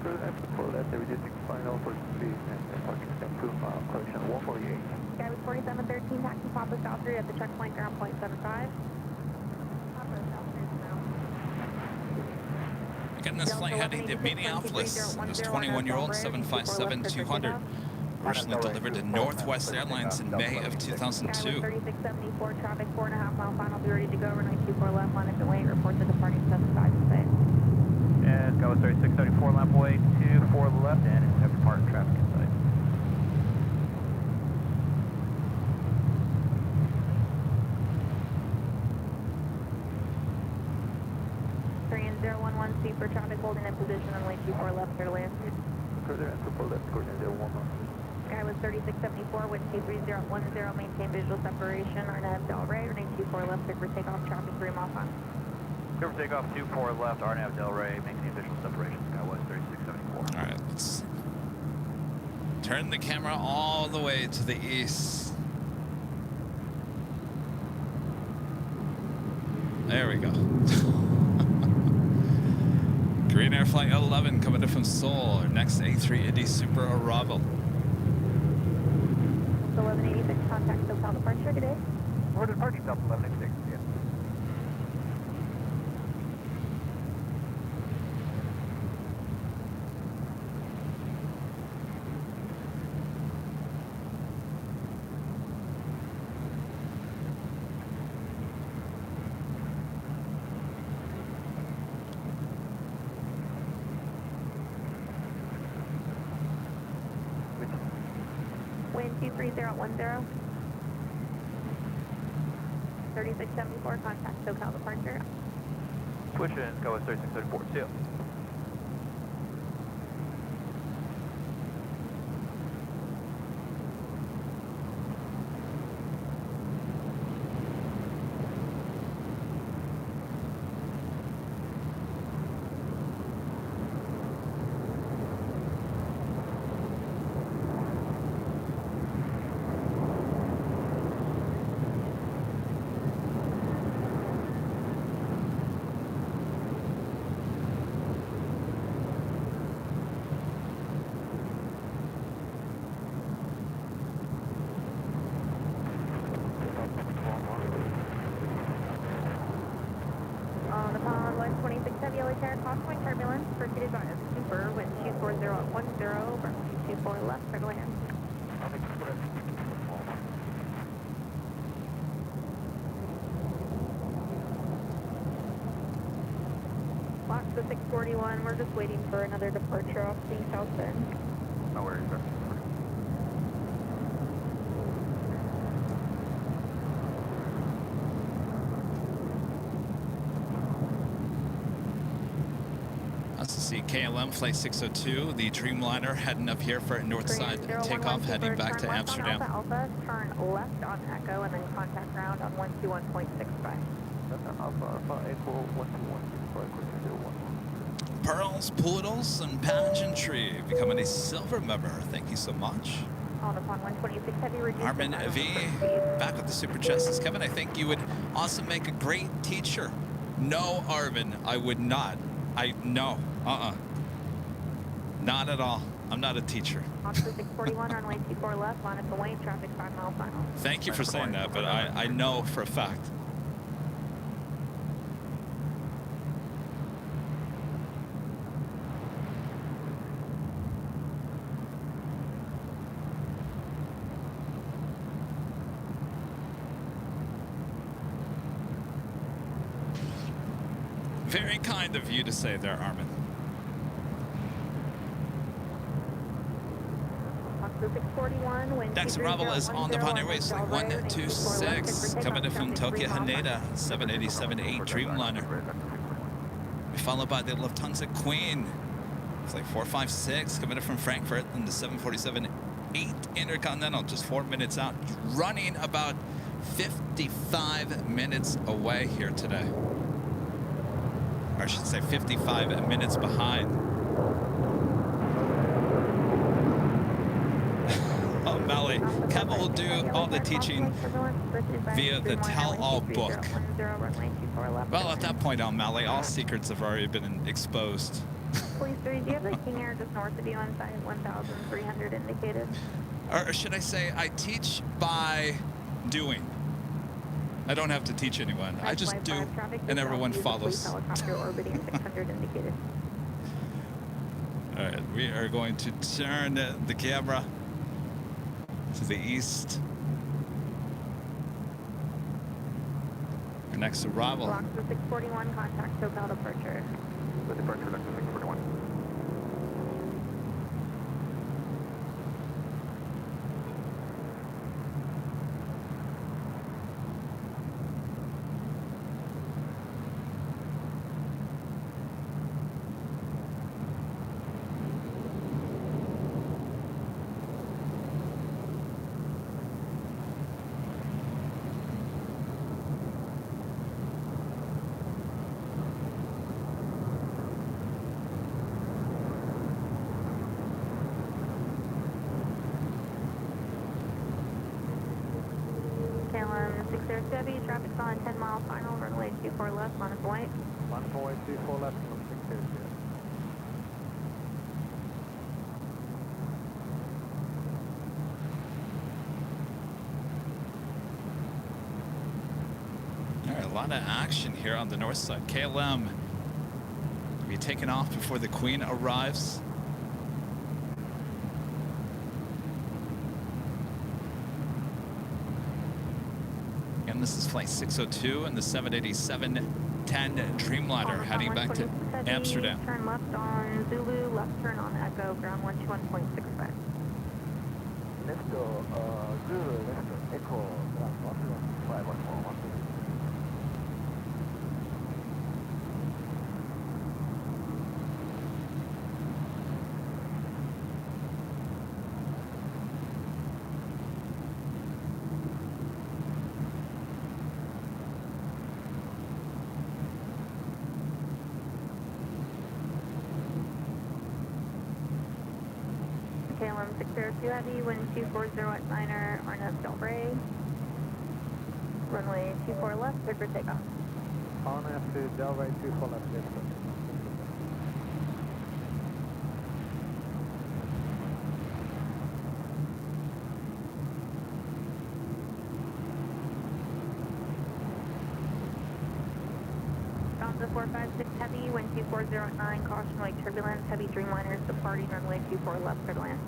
For that, reducing final for speed and departure improve correction 148. Skyway 4713, taxi Papa South 3 at the checkpoint ground point 75. Papa South 3 now. Again, this flight heading to Minneapolis. This 21-year-old 757-200 originally delivered to Northwest Airlines in May of 2002. Skyway 3674, traffic 4.5 mile final, be ready to go, runway 24 left, line up the way, report to departing 75 today. And Skyway 3674, lamp away 24 left, and have departed traffic inside. Korean 011 Super, traffic holding in position, runway 24 left, clear to land. Further and super left, Korean 011. Skyway 3674, wind 23010, maintain visual separation, RNAV Delray, runway 24 left, clear for takeoff, traffic 3 miles on. Clear for takeoff 24 left, RNAV Delray, maintain visual separation, Skyway 3674. All right, let's turn the camera all the way to the east. There we go. Korean Air Flight 11 coming in from Seoul. Our next A380 Super arrival. 1186, contact SoCal departure, good day. We're departing Delta 1186, yeah. wind 23010. 3674, contact SoCal departure. Pushing SkyWest 3634, see ya. On the pond, 126 heavy LA Tower, crosswind turbulence, proceeded by a super, wind 240 at 10, burn 224 left, clear to land. Fox to 641, we're just waiting for another departure off the south end. No worries, sir. As you see, KLM Flight 602, the Dreamliner heading up here for north side takeoff, heading back to Amsterdam. Alpha, turn left on Echo, and then contact ground on 121.65. Alpha Echo 121.65, Pearls, Poodles, and Pageantry becoming a silver member. Thank you so much. On upon 126 heavy, reduce Armin the V, speed. back with the Super Justice. Kevin, I think you would also make a great teacher. No, Armin, I would not. No. Not at all. I'm not a teacher. Oscar 641, runway 24 left, line up the way, traffic 5 mile final. Thank you for saying that, but I know for a fact. Very kind of you to say there, Armin. Oscar 641, wind Next arrival is on the Pond Airways Flight 126, coming in from Tokyo Haneda, 787-8 Dreamliner. Followed by the Lufthansa Queen, Flight 456, coming in from Frankfurt, and the 747-8 Intercontinental, just 4 minutes out, running about 55 minutes away here today. Or I should say 55 minutes behind. Oh, Melly. Kevin will do all the teaching via the tell-all book. Well, at that point, O'Malley, all secrets have already been exposed. Police 3, do you have the King Air just north of you on side 1,300 indicated? Or should I say, I teach by doing. I don't have to teach anyone. I just do, and everyone follows. Helicopter orbiting 600 indicated. All right, we are going to turn the camera to the east. Our next arrival. Block to 641, contact SoCal departure. The departure, Dr. 641. Traffic's on 10 mile final, runway 24 left, line of white. Line up away 24 left, from 630. All right, a lot of action here on the north side. KLM will be taking off before the Queen arrives. And this is Flight 602 and the 787-10 Dreamliner heading back to Amsterdam. Turn left on Zulu, left turn on Echo, ground 121.65. Mr. 602 Heavy, wind 240 at Niner, RNF Delray. Runway 24 left, cleared for takeoff. On after Delray 24 left, yes, sir. Delta 456 Heavy, wind 240 at 9, caution light turbulence, heavy Dreamliners departing runway 24 left, clear to land.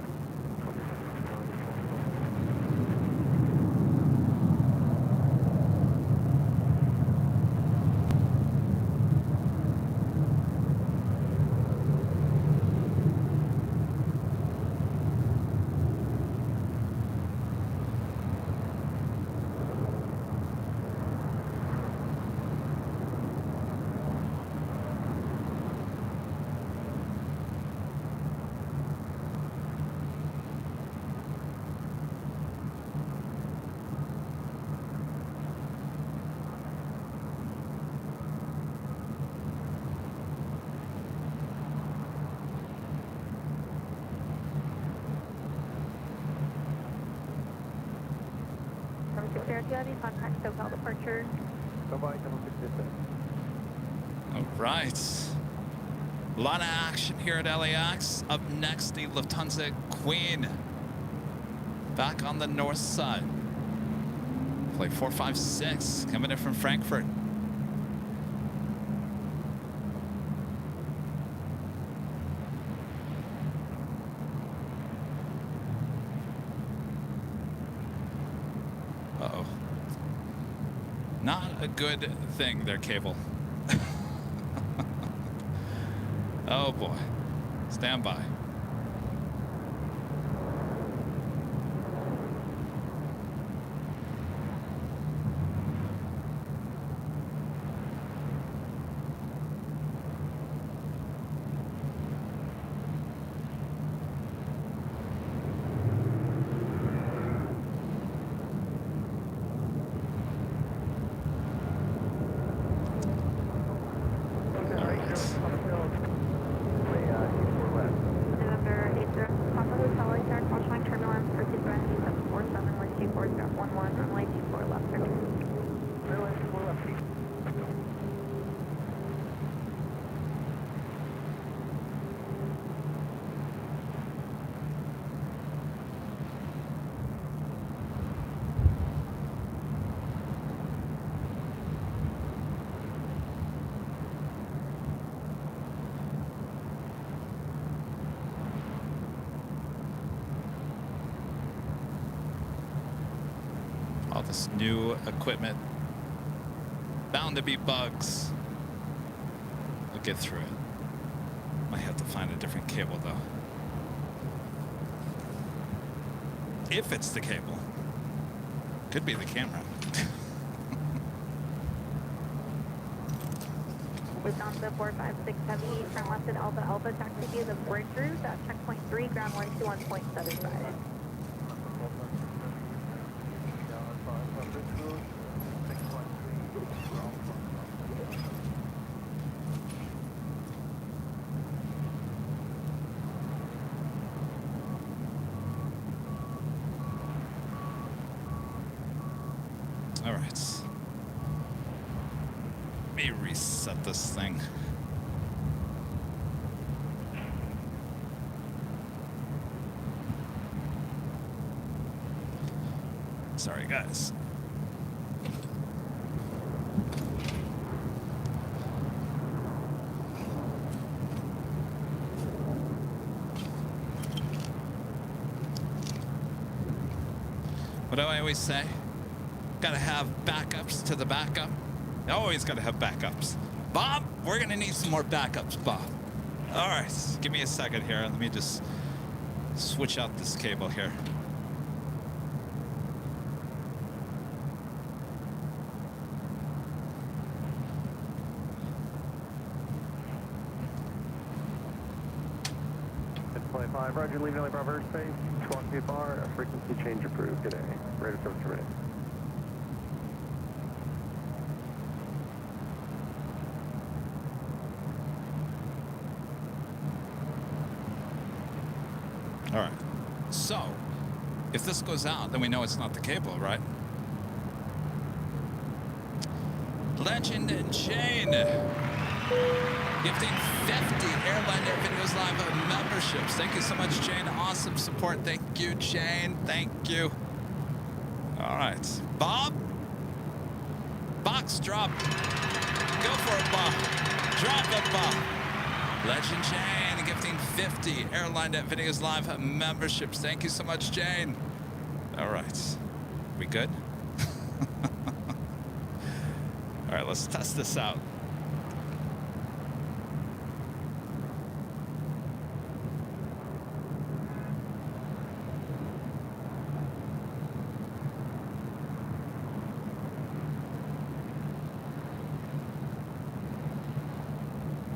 From 602 Heavy, contact SoCal departure. Bye-bye, 767. All right. A lot of action here at LAX. Up next, the Lufthansa Queen. Back on the north side. Flight 456 coming in from Frankfurt. Uh-oh. Not a good thing, their cable. Oh boy. Stand by. November 80, Papa Hotel, Air caution light turbulence, pursuit by 747, wind 24011, runway 24 left, clear to land. Runway 24 left, please. All this new equipment. Bound to be bugs. We'll get through it. Might have to find a different cable though. If it's the cable. Could be the camera. Lufthansa 456 Heavy, turn left at Alpha Alpha, taxi via the bridge route at checkpoint 3, ground 121.75. All right. Let me reset this thing. Sorry, guys. What do I always say? Gotta have backups to the backup. Always gotta have backups. Bob, we're gonna need some more backups, Bob. All right, give me a second here. Let me just switch out this cable here. Roger, leaving LA Bravo airspace, squawk bar, a frequency change approved today. Ready for service terminate. All right. If this goes out, then we know it's not the cable, right? Legend and Jane gifting 50 Airline Videos Live memberships. Thank you so much, Jane. Awesome support. Thank you, Jane. Thank you. All right. Bob? Box drop. Go for it, Bob. Drop it, Bob. Legend Jane gifting 50 Airline Videos Live memberships. Thank you so much, Jane. All right. We good? All right, let's test this out.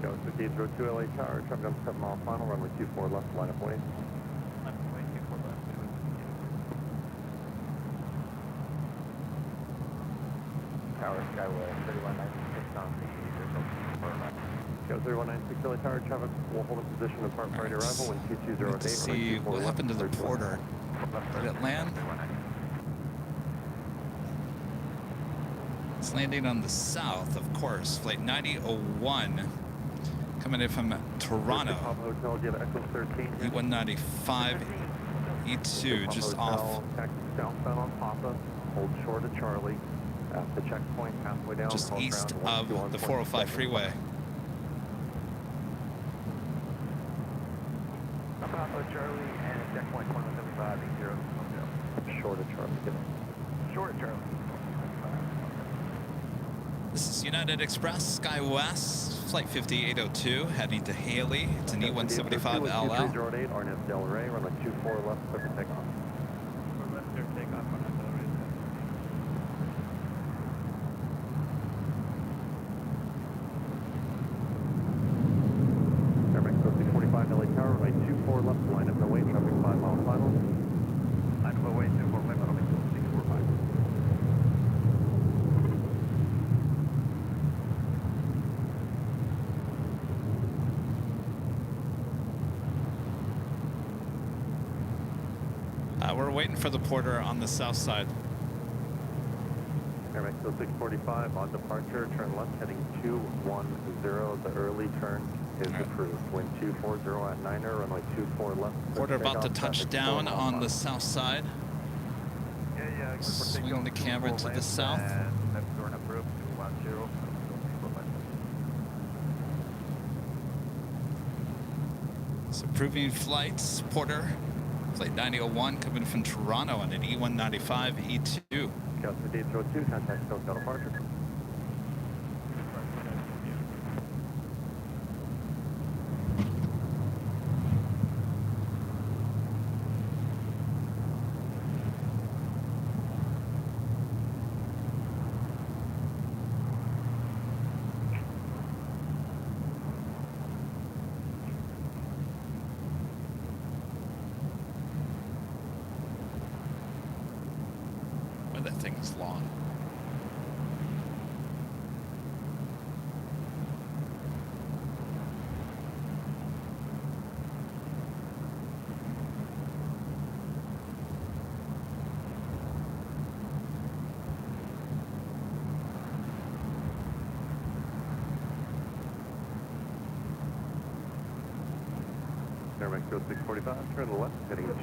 Go 5802 LA Tower, traffic on 7 mile final, runway 24 left, line of way. Runway 24 left. Tower Skyway 3196 on the visual left. Go 3196 LA Tower, traffic will hold in position upon right arrival when We have to see what happened to the Porter. Did it land? It's landing on the south, of course. Flight 9001 coming in from Toronto. Hotel, do you have Echo 13? E195, E2, just off. Taxi southbound on Papa, hold short of Charlie. At the checkpoint, halfway down. Just hold east ground, of the 405 freeway. Papa Charlie and checkpoint 175 80. Short of Charlie. Get it. Short of Charlie. This is United Express, SkyWest, Flight 5802, heading to Haley. It's an E175 LL. 2308, RNF Del Rey, runway 24 left, clear for takeoff. Left clear takeoff on Del Rey. Airmax 645 LA Tower, runway 24 left, line up no way, traffic 5 mile final. Line of way 245, runway 645. We're waiting for the Porter on the south side. Airmax 645 on departure, turn left, heading 210. The early turn is approved. Wind 240 at 9er, runway 24 left. Porter about to touch down on the south side. Yeah. Swing the camera to the south. And left turn approved 210. It's approving flights. Porter, flight 9001 coming from Toronto on an E195 E2. Scout 5802, contact SoCal departure. That thing is long. Airmax 645, turn left, heading 210.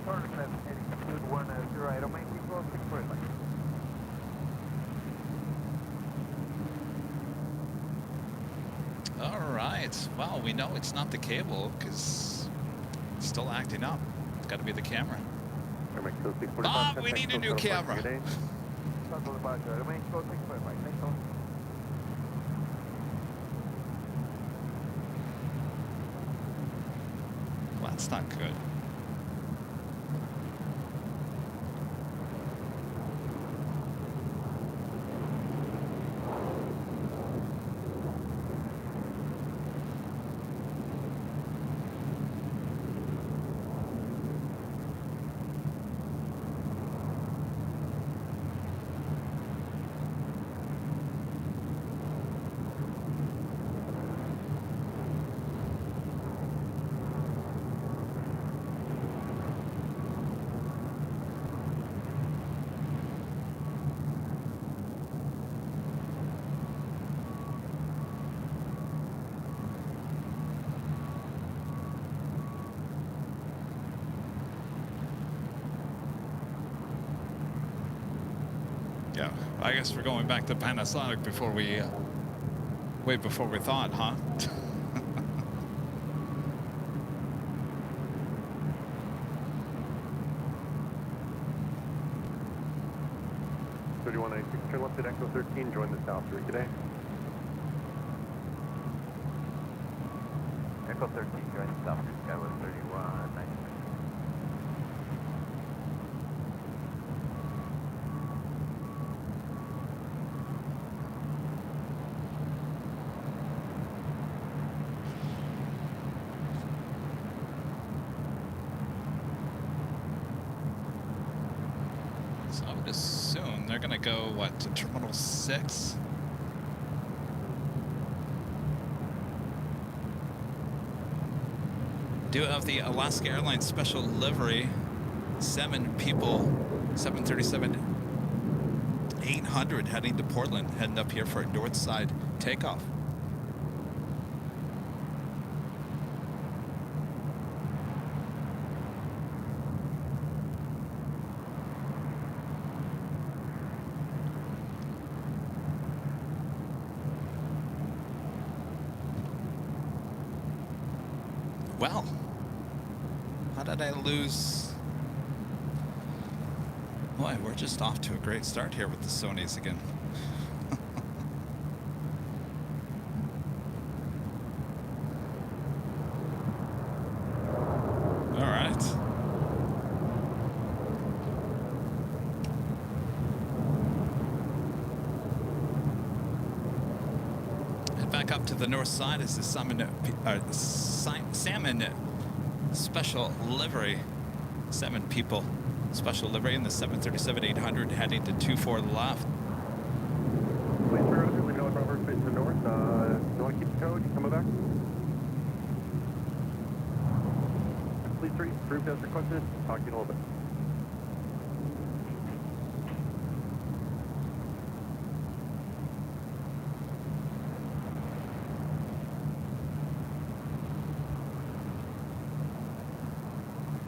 Turn left heading 210. I don't mind you go 645. All right. Well, we know it's not the cable because it's still acting up. It's got to be the camera. Airmax 645. Bob, we need a new camera. Shuttle departure. I don't mind you go 645. Thanks, Tom. Well, that's not good. Yeah, I guess we're going back to Panasonic before we, way before we thought, huh? Turn left at Echo 13, join the South route today. Echo 13, join the South route, Skyway 31, 96. So I would assume they're gonna go, what, to Terminal 6? Do have the Alaska Airlines special livery. 7 people, 737-800 heading to Portland, heading up here for a north side takeoff. Well, how did I lose? Boy, we're just off to a great start here with the Sonys again. All right. Head back up to the north side is the Salmon special livery. 7 people special livery in the 737-800 heading to 24 left. Please turn around, leaving all Robert, face to the north. You want to keep the code? You coming back? Please 3, approved as requested. Talk to you in a little bit.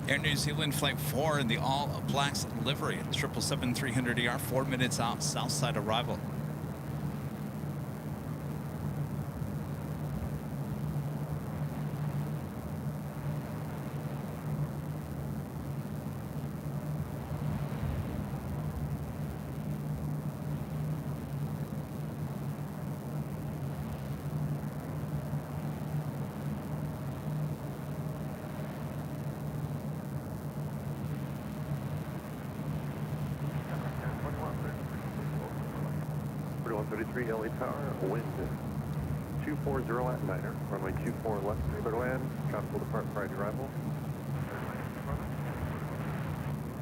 Air New Zealand Flight 4 in the All Blacks livery. 777-300ER, 4 minutes out, south side arrival. LA Tower, wind 240 at Niner, runway 24 left, clear to land, tropical depart prior to arrival.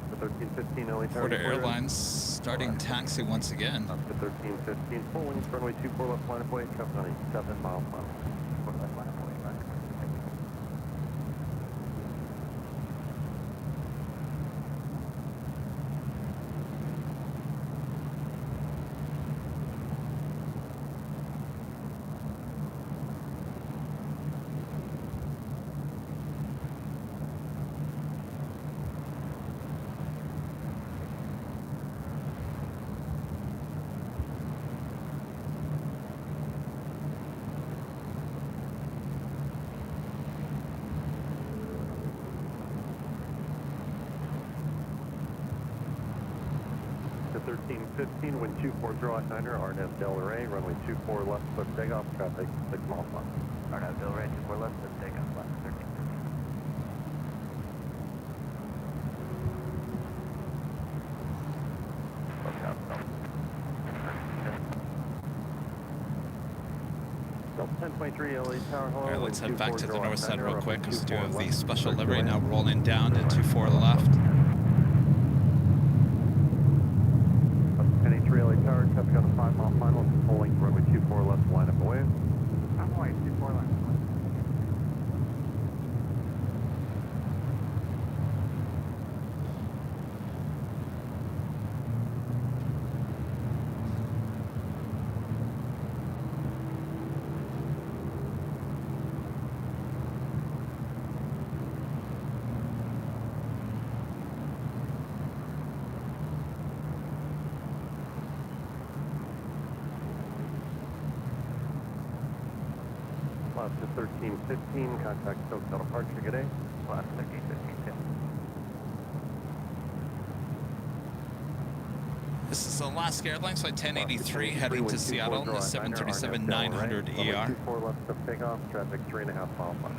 The 1315 LA Tower. Florida Airlines starting taxi once again. Up to 1315 full wings, runway 24 left, line of way, traffic on a 7 mile final. Left line of way, right. To 1315, wind 240 at Niner, RNAV Del Rey, runway 24 left, clear for takeoff, traffic 6 miles an hour. RNAV Del Rey, 24 left, clear for takeoff, left 13. Delta 1023 LA Tower, hello. All right, let's head back to the north side real quick because we do have the 24 special left, livery now rolling down to 24 left. 1083 LA Tower, traffic on the 5 mile final, full length runway 24 left, line up away. I'm away, 24 left. Alaska 1315, contact SoCal departure, good day. Alaska 1315. This is Alaska Airlines Flight 1083 heading to Seattle in the 737-900 ER. 24 left of takeoff, traffic 3.5 miles left.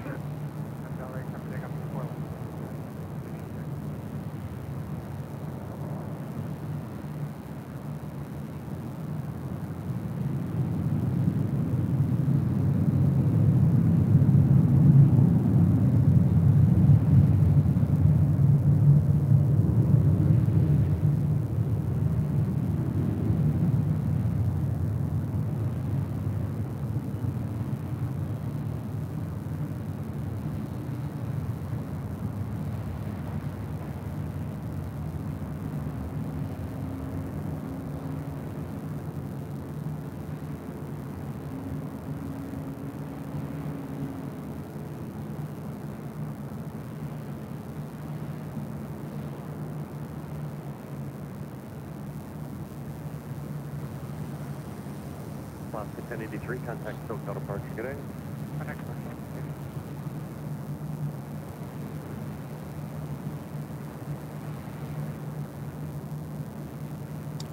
Alaska 1083, contact SoCal departure, good day.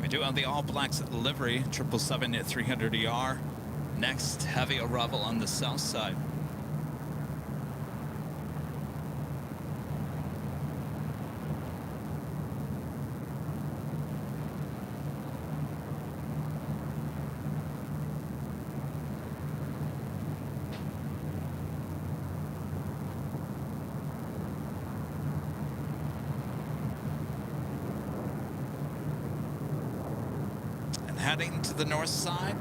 We do have the All Blacks livery, 777-300ER. Next heavy arrival on the south side. Heading to the north side,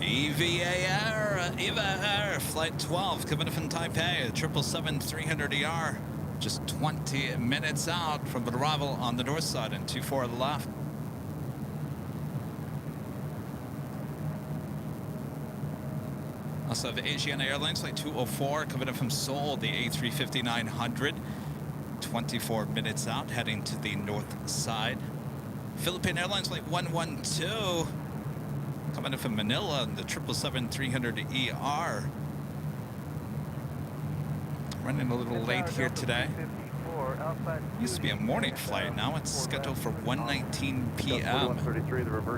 Eva Air, Flight 12, coming in from Taipei, 777-300ER, just 20 minutes out from arrival on the north side and 24 left. Also have Asian Airlines Flight 204, coming in from Seoul, the A350-900, 24 minutes out, heading to the north side. Philippine Airlines Flight 112, coming in from Manila, the 777-300ER. Running a little late here today. Used to be a morning flight, now it's scheduled for 1:19 p.m.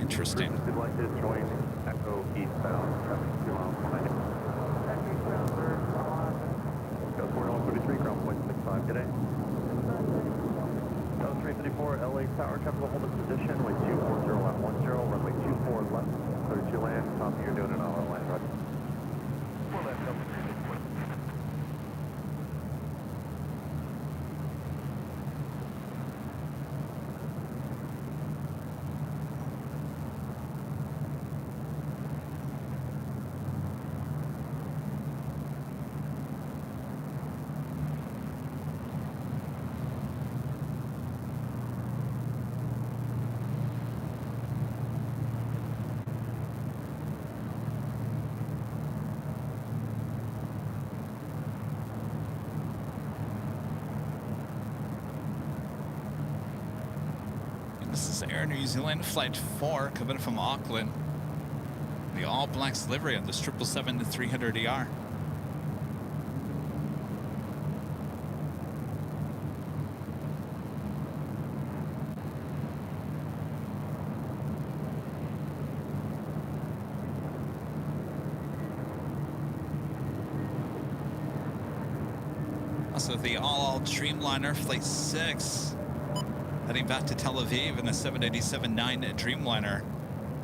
Interesting. Echo eastbound, traffic 2 miles behind you. Go 4133, ground point 65 today. 354 LA Tower, capital hold its position, wind 240 at 10, runway 24 left, clear to land, copy, you're doing an hour line, right? 4 left, double 364. This is Air New Zealand Flight 4 coming from Auckland. The All Blacks livery on this 777-300ER. Also the All Dreamliner Flight 6. Heading back to Tel Aviv in the 787-9 Dreamliner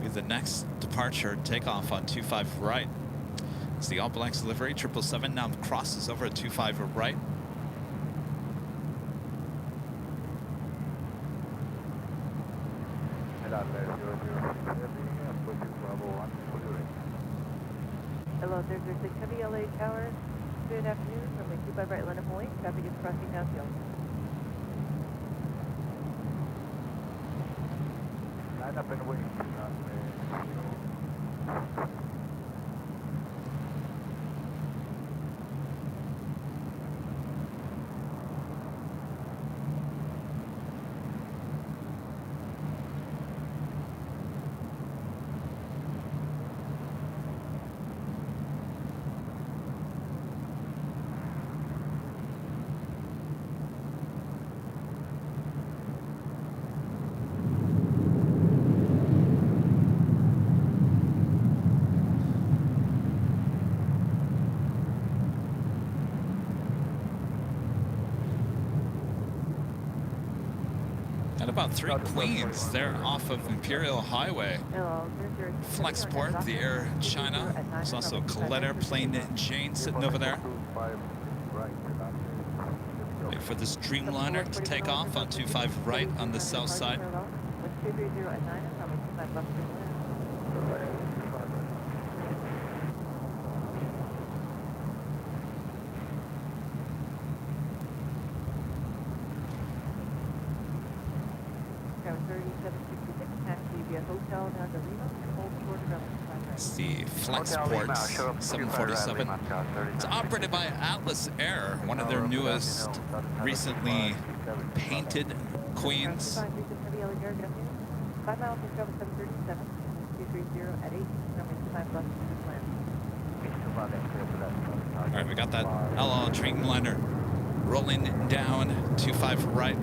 with the next departure takeoff on 25 right. It's the All Blacks livery, 777 now crosses over at 25 right. Hello, 006 Heavy LA Tower. Good afternoon. Runway 25 right, line of point. Traffic is crossing downfield. Line up and wait. And about 3 Queens there off of Imperial Highway. LL 00 Flexport, the Air China. There's also Colette Airplane Jane sitting over there. Wait for this Dreamliner to take off on 25 right on the south side. With 230 at 9 and probably 25 left to land. Tower 3766, taxi via hotel down to Lima, hold short development. It's the Flexport 747. It's operated by Atlas Air, one of their newest, recently painted Queens. 5 miles to travel 737, 230 at 8, runway 25 left to land. All right, we got that LL Dreamliner rolling down 25 right.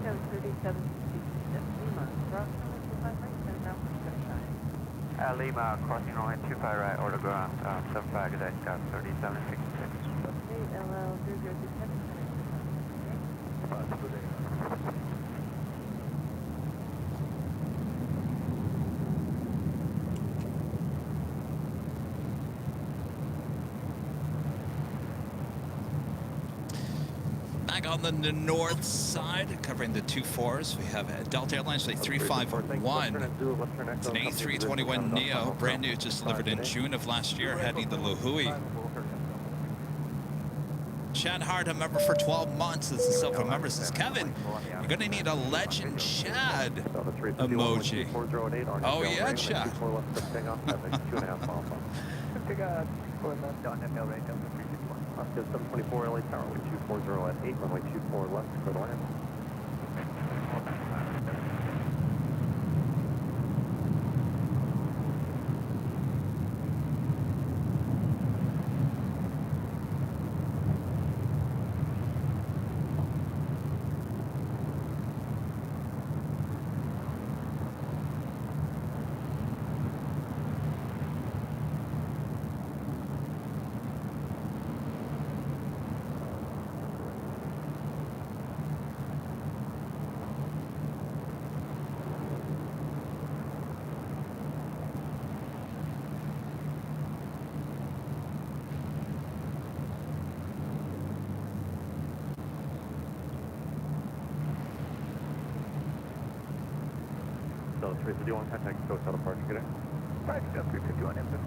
Tower 3766, Lima, cross runway 25 right, 10 miles to Sunshine. Lima, crossing runway 25 right, order ground, 75, good day, Scout 3766. Okay, LL 0067, Back on the north side, covering the 24s, we have Delta Airlines Flight 351. It's an A321neo, brand new, just delivered in June of last year, heading to Lihue. Chad Hart, a member for 12 months, as a silver member, says, Kevin, you're going to need a Legend Chad emoji. Oh, yeah, Chad. Oscar 724 LA Tower, wind 240 at 8, runway 24 left, clear to land. So 351, contact hotel departure, get in. 351 input.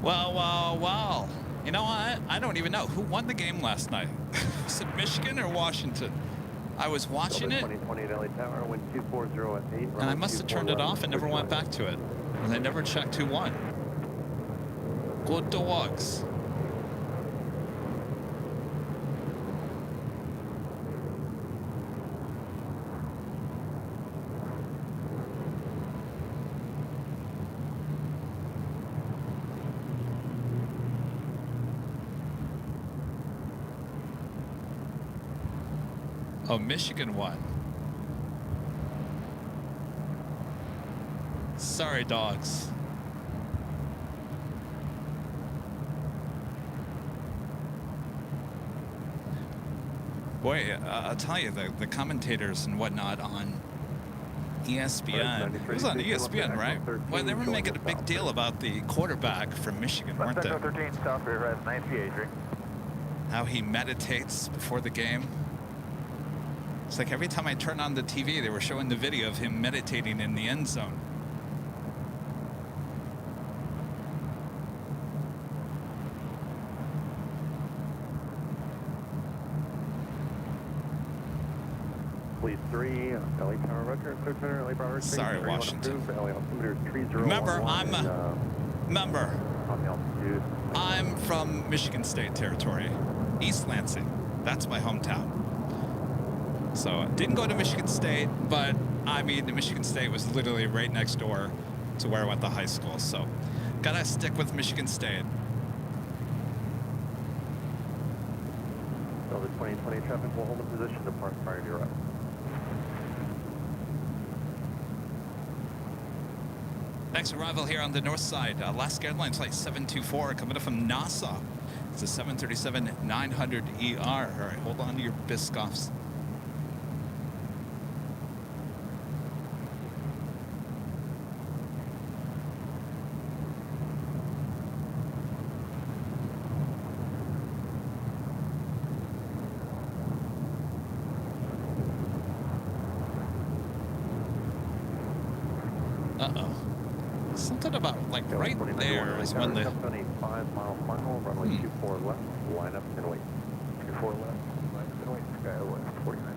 Well. You know what? I don't even know. Who won the game last night? Was it Michigan or Washington? I was watching it, 2020 at LA Tower, wind 240 at 8, and I must have turned it off and never went back to it. And I never checked who won. Good dogs. Oh, Michigan won. Sorry, dogs. Boy, I'll tell you, the commentators and whatnot on ESPN, it was on ESPN, right? Well, they were making a big deal about the quarterback from Michigan, weren't they? 13, stop here, red, 98, How he meditates before the game. It's like every time I turn on the TV, they were showing the video of him meditating in the end zone. Please 3, LA Tower, Roger, clear center, LA Broward. Sorry, Washington. Remember, Remember, I'm from Michigan State territory, East Lansing. That's my hometown. So didn't go to Michigan State, but I mean, the Michigan State was literally right next door to where I went to high school. So gotta stick with Michigan State. So the 2020 traffic will hold the position, depart prior to your arrival. Next arrival here on the north side, Alaska Airlines flight 724 coming up from Nassau. It's a 737-900ER. All right, hold on to your Biscoffs. Uh-oh. Something about, like, right there is when the... On a 5-mile final, runway 24 left, line up and wait. 24 left, line up and wait, sky west, 49.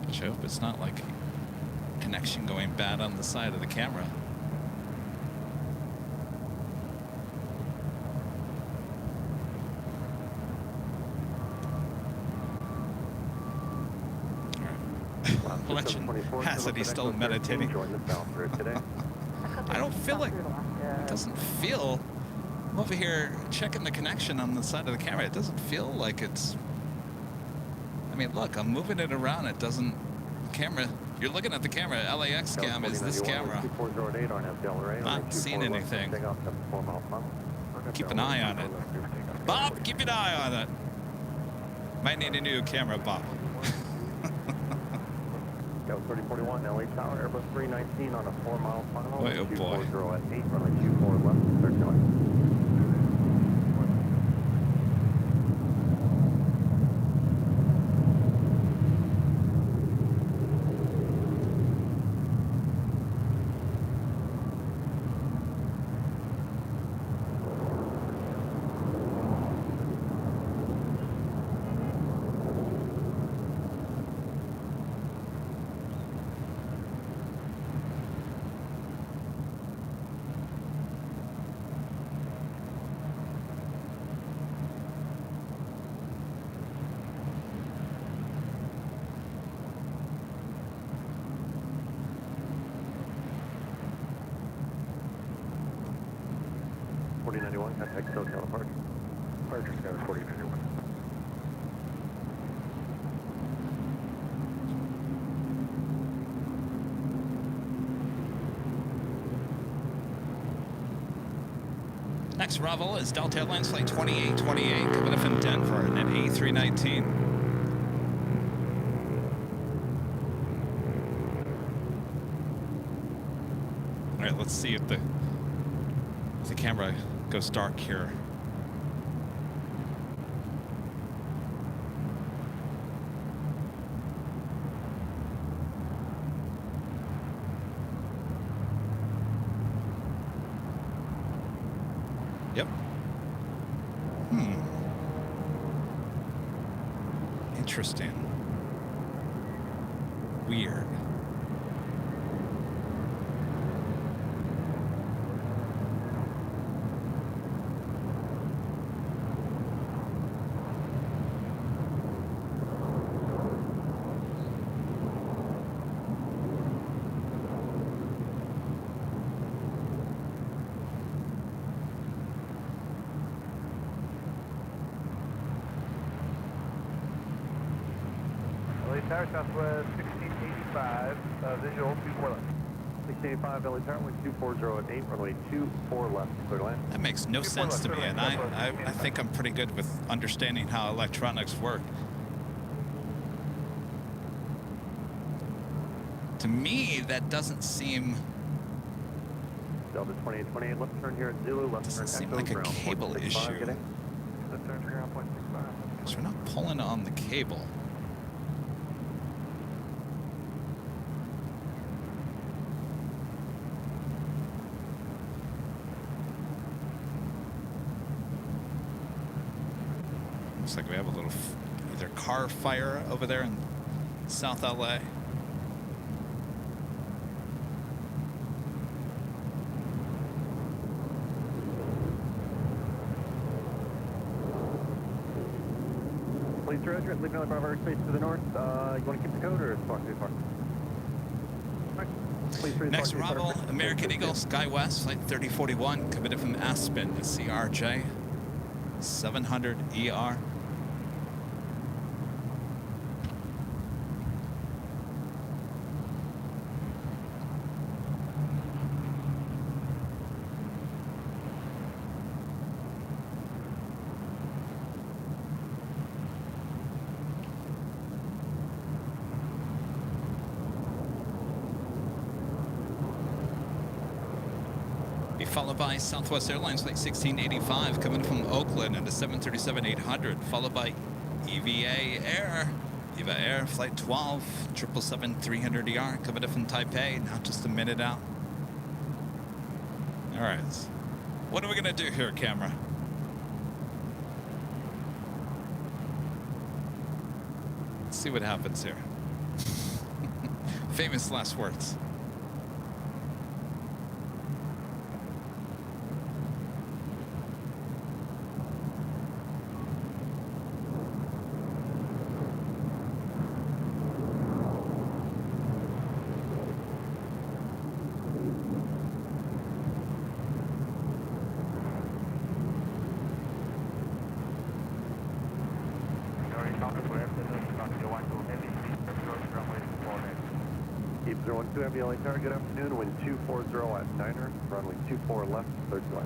I hope it's not, like, connection going bad on the side of the camera. He's still meditating. I don't feel like it doesn't feel. I'm over here checking the connection on the side of the camera. It doesn't feel like it's. I mean, look, I'm moving it around. It doesn't. Camera. You're looking at the camera. LAX cam is this camera. Not seeing anything. Keep an eye on it. Bob, keep an eye on it. Might need a new camera, Bob. 3041 LA Tower, Airbus 319 on a 4-mile final. Boy, oh boy. 240 at 8, runway 24 left, 39. Contact Hotel Departure. Departure Sky 4091. Next arrival is Delta Airlines flight 2828 coming up from Denver and an A319. All right, let's see if the camera goes dark here. Yep. Interesting. Weird. Tower, Southwest 1685, visual 24 left. 1685, LA Tower, 240 at 8, runway 24 left, clear to land. That makes no sense to me, and I think I'm pretty good with understanding how electronics work. To me, that doesn't seem... Delta 2828, left turn here at Zulu, left turn doesn't seem Echo, like a ground cable 165, issue. getting. Left turn ground 0.65. Because we're not pulling on the cable. Looks like we have a little either car fire over there in South LA. Please, Roger, leaving on Bravo airspace to the north. You want to keep the code or talk too far? Next arrival, American Eagle, SkyWest, flight 3041, committed from Aspen to CRJ 700ER. followed by Southwest Airlines Flight 1685 coming from Oakland and the 737-800, followed by Eva Air Flight 12, 777-300ER coming in from Taipei, now just a minute out. All right, what are we gonna do here, camera? Let's see what happens here. Famous last words. Keep 012 Heavy LA Tower, good afternoon, wind 240 at Niner, runway 24 left, third flight.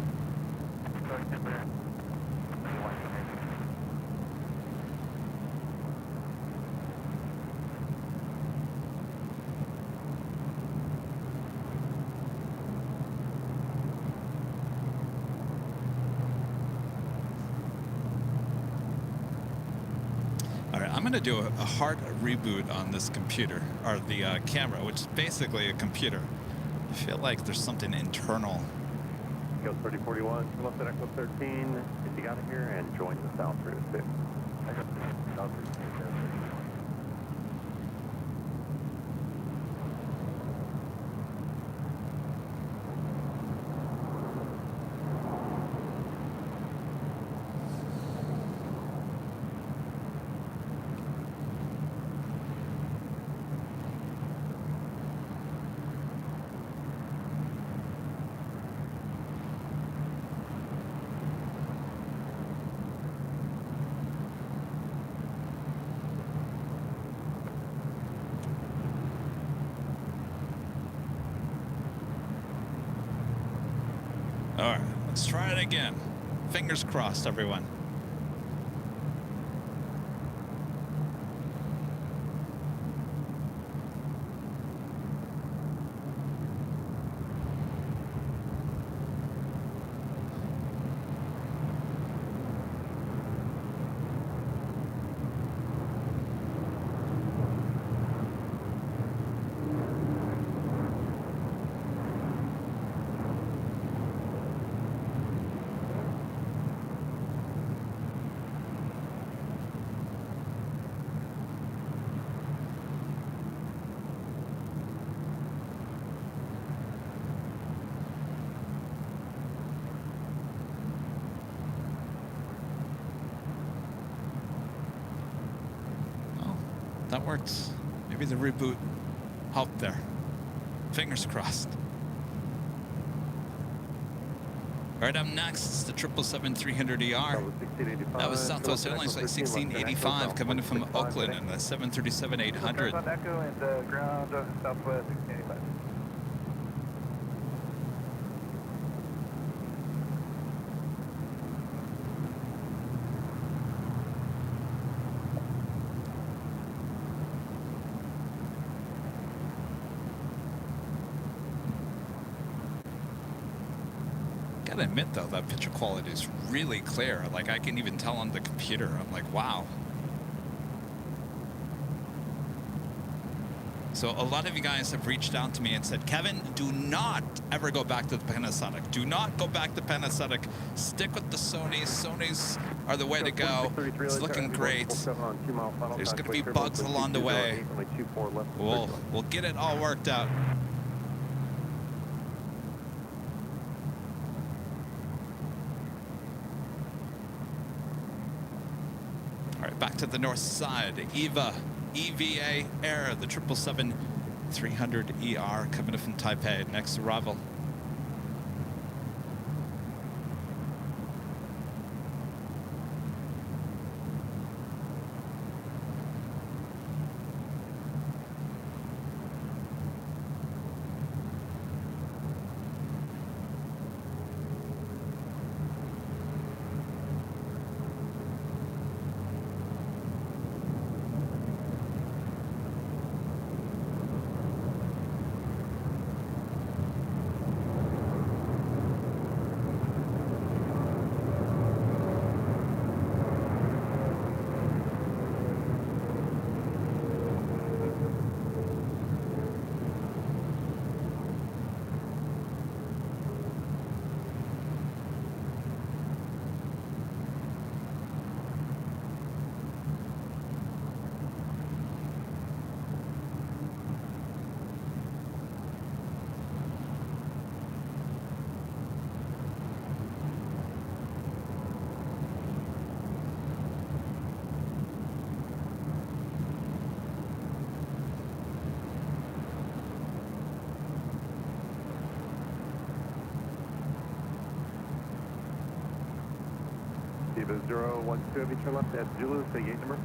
I'm going to do a hard reboot on this computer, or the camera, which is basically a computer. I feel like there's something internal. Go 3041, come up at Echo 13, if you got it here, and join the South Route 6. All right, let's try it again. Fingers crossed, everyone. That works. Maybe the reboot helped there. Fingers crossed. All right, up next, it's the 777-300ER. That was Southwest Airlines Flight 1685 coming in from Oakland and the 737-800. On Echo and ground Southwest 1685. Gotta admit though, that picture quality is really clear. Like I can even tell on the computer. I'm like, wow. So a lot of you guys have reached out to me and said, Kevin, do not ever go back to the Panasonic. Do not go back to Panasonic. Stick with the Sonys. Sonys are the way to go. It's looking great. There's going to be bugs along the way. We'll get it all worked out. All right, back to the north side. EVA Air, the 777-300ER coming in from Taipei, next arrival. Rendezvous 012, Heavy turn left at Zulu, say gate number.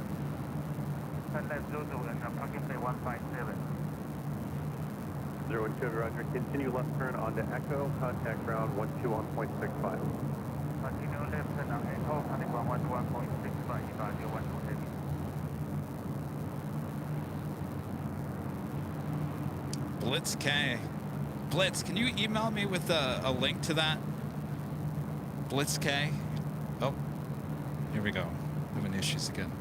And that's Zulu and parking bay 157. 012, Roger. Continue left turn onto Echo, contact ground 12 on point 65. Continue left and Echo, contact ground 121.65, Evaluate 12 Heavy. Blitz K. Blitz, can you email me with a link to that? Blitz K. Oh, here we go. Having issues again.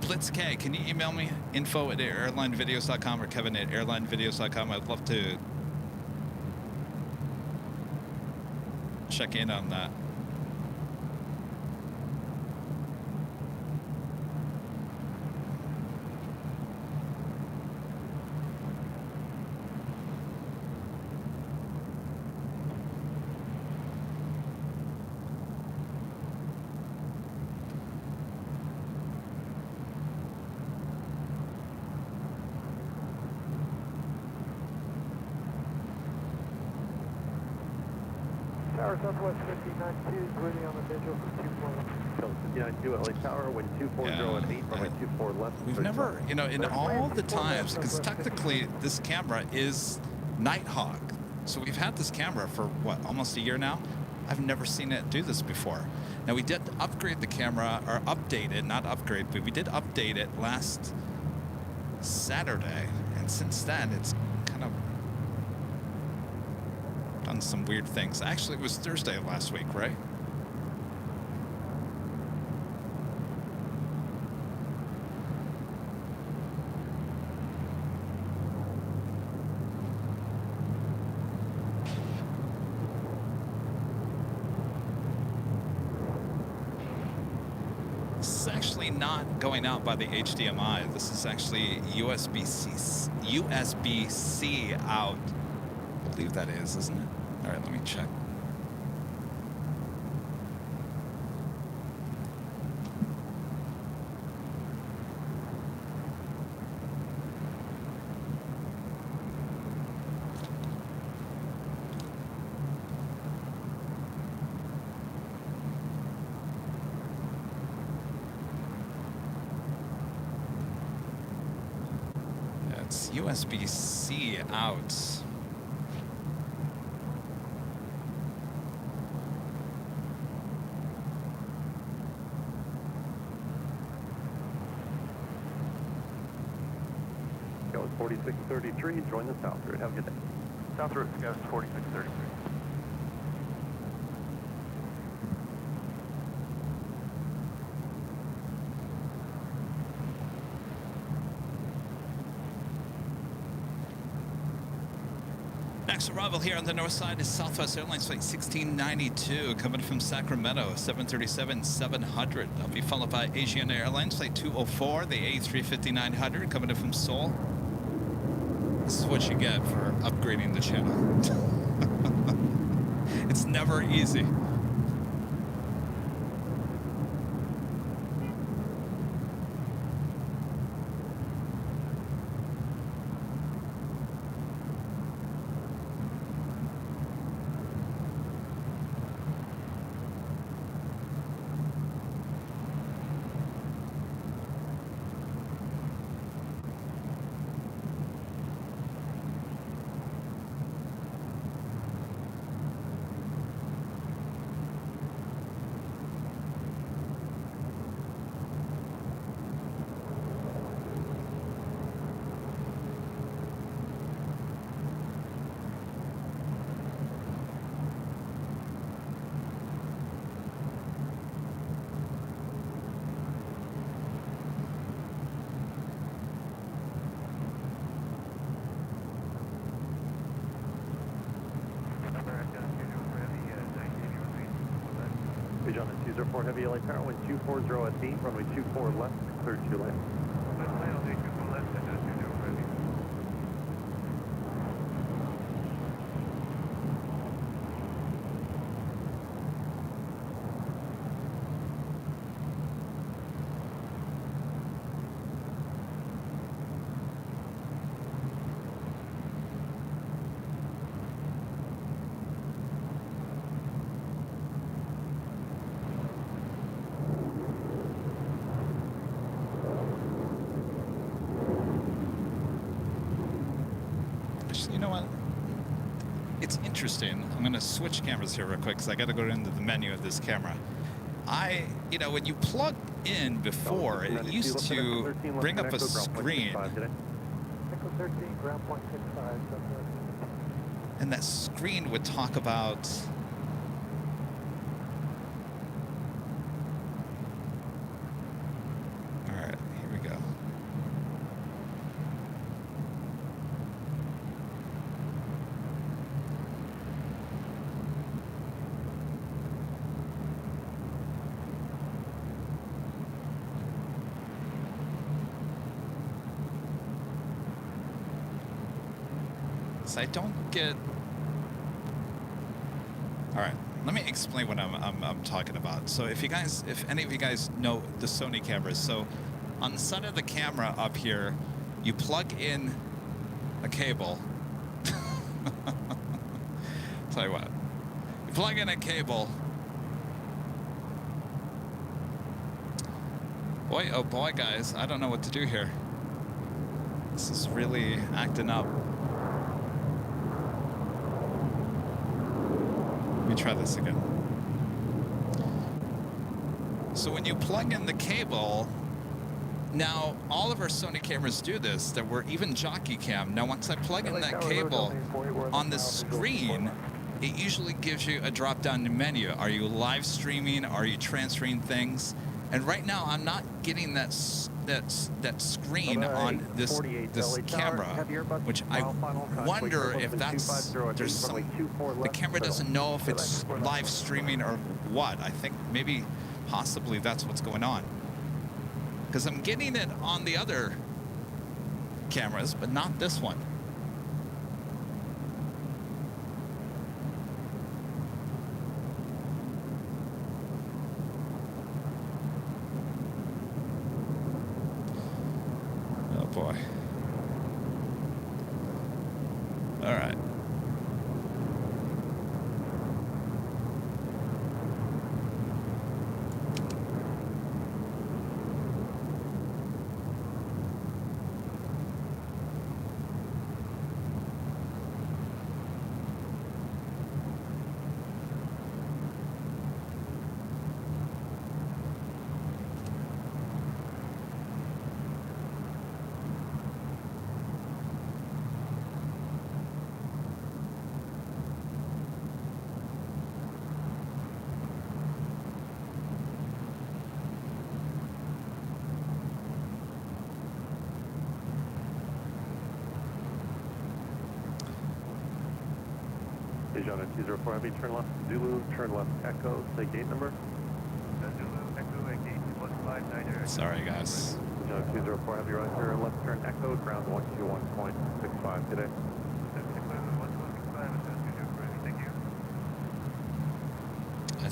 Blitz K, can you email me info@airlinevideos.com or Kevin@airlinevideos.com? I'd love to check in on that. Tower Southwest 592 is waiting on the visual for 24 left. So 592 LA Tower, wind 240 at 8, runway 24 left. We've never, you know, in all the times, because technically this camera is Nighthawk. So we've had this camera for, what, almost a year now? I've never seen it do this before. Now, we did upgrade the camera, or update it, not upgrade, but we did update it last Saturday. And since then, it's kind of done some weird things. Actually, it was Thursday of last week, right? This is actually not going out by the HDMI. This is actually USB-C out. I believe that is, isn't it? All right, let me check. Yeah, it's USB-C out. Go 4633, join the south route. Have a good day. South route, Scouts 4633. Next arrival here on the north side is Southwest Airlines Flight 1692 coming from Sacramento, 737-700. That'll be followed by Asian Airlines Flight 204, the A350-900 coming in from Seoul. This is what you get for upgrading the channel. It's never easy. John, 204 Heavy LA Tower, wind 240 at 8, runway 24 left, clear to land. it's interesting. I'm going to switch cameras here real quick because I got to go into the menu of this camera. You know, when you plug in before, it used to bring up a screen. Echo 13, ground point 65. And that screen would talk about... All right, here we go. So I don't get... All right, let me explain what I'm talking about. So if any of you guys know the Sony cameras, so on the side of the camera up here, you plug in a cable. Tell you what, you plug in a cable. Boy, oh boy, guys, I don't know what to do here. This is really acting up. Let me try this again. So when you plug in the cable, now all of our Sony cameras do this, that we're even Jockey Cam. Now once I plug in that cable on the screen, it usually gives you a drop down menu. Are you live streaming? Are you transferring things? And right now I'm not getting that screen on this camera, which I wonder if there's some, the camera doesn't know if it's live streaming or what. I think maybe possibly that's what's going on, because I'm getting it on the other cameras but not this one. Boy. All right. Aviation 204 Heavy, turn left, Zulu, turn left, Echo, say gate number. Zulu, Echo, gate 159. Sorry, guys. Aviation 204 Heavy, right here, left turn, Echo, ground 121.65 today. I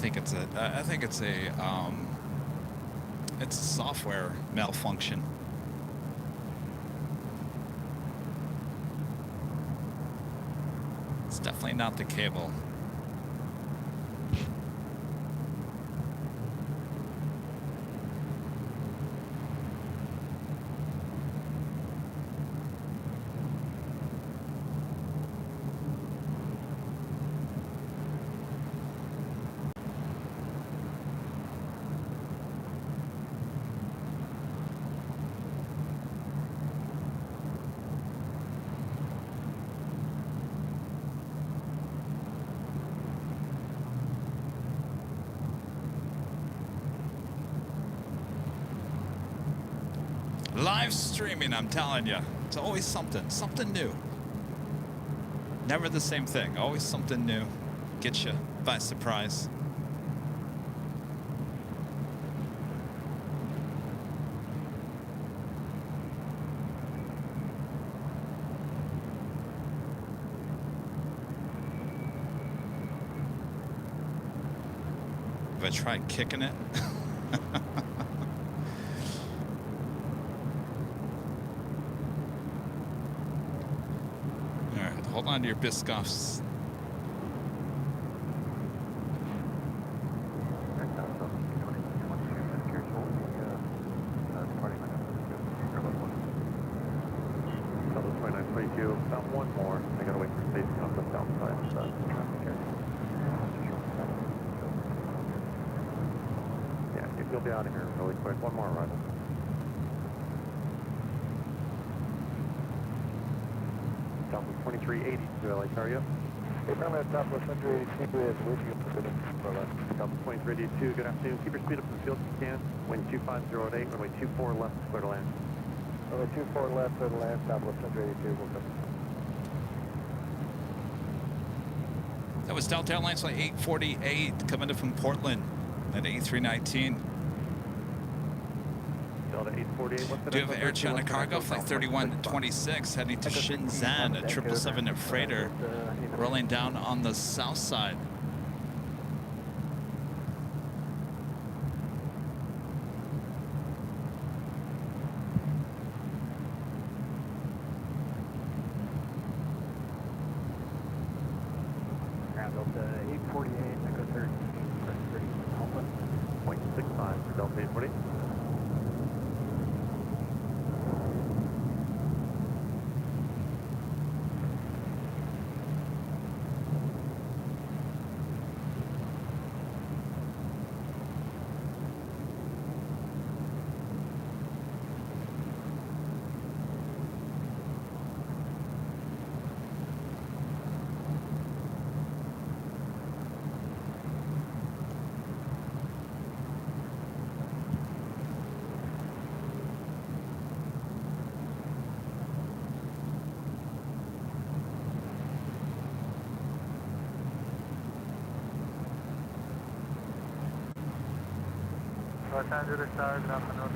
think it's a software malfunction. It's definitely not the cable. Live streaming, I'm telling you. It's always something new. Never the same thing, always something new. Get you by surprise. Have I tried kicking it? Hold on to your Biscoffs. Double 2922, about one more. I gotta wait for safety on the south side. Yeah, you'll be out of here really quick. One more arrival. Delta 2380 to LA Tower, yep. Hey, Permanent Southwest 182 is with you for the Delta 2382, good afternoon. Keep your speed up to the field if you can. Wind 2508, runway 24 left, clear to land. Runway 24 left, clear to land, Southwest 182, will come. That was Delta Airlines Flight 848 coming in from Portland at A319. Delta 848, what's the Do you have Air China Cargo Flight 3126 heading to Shenzhen, a 777 freighter rolling down on the south side. Delta 848, Echo 13, 30, Alpha. 0.65 for Delta 848. Los Angeles Tower, good afternoon.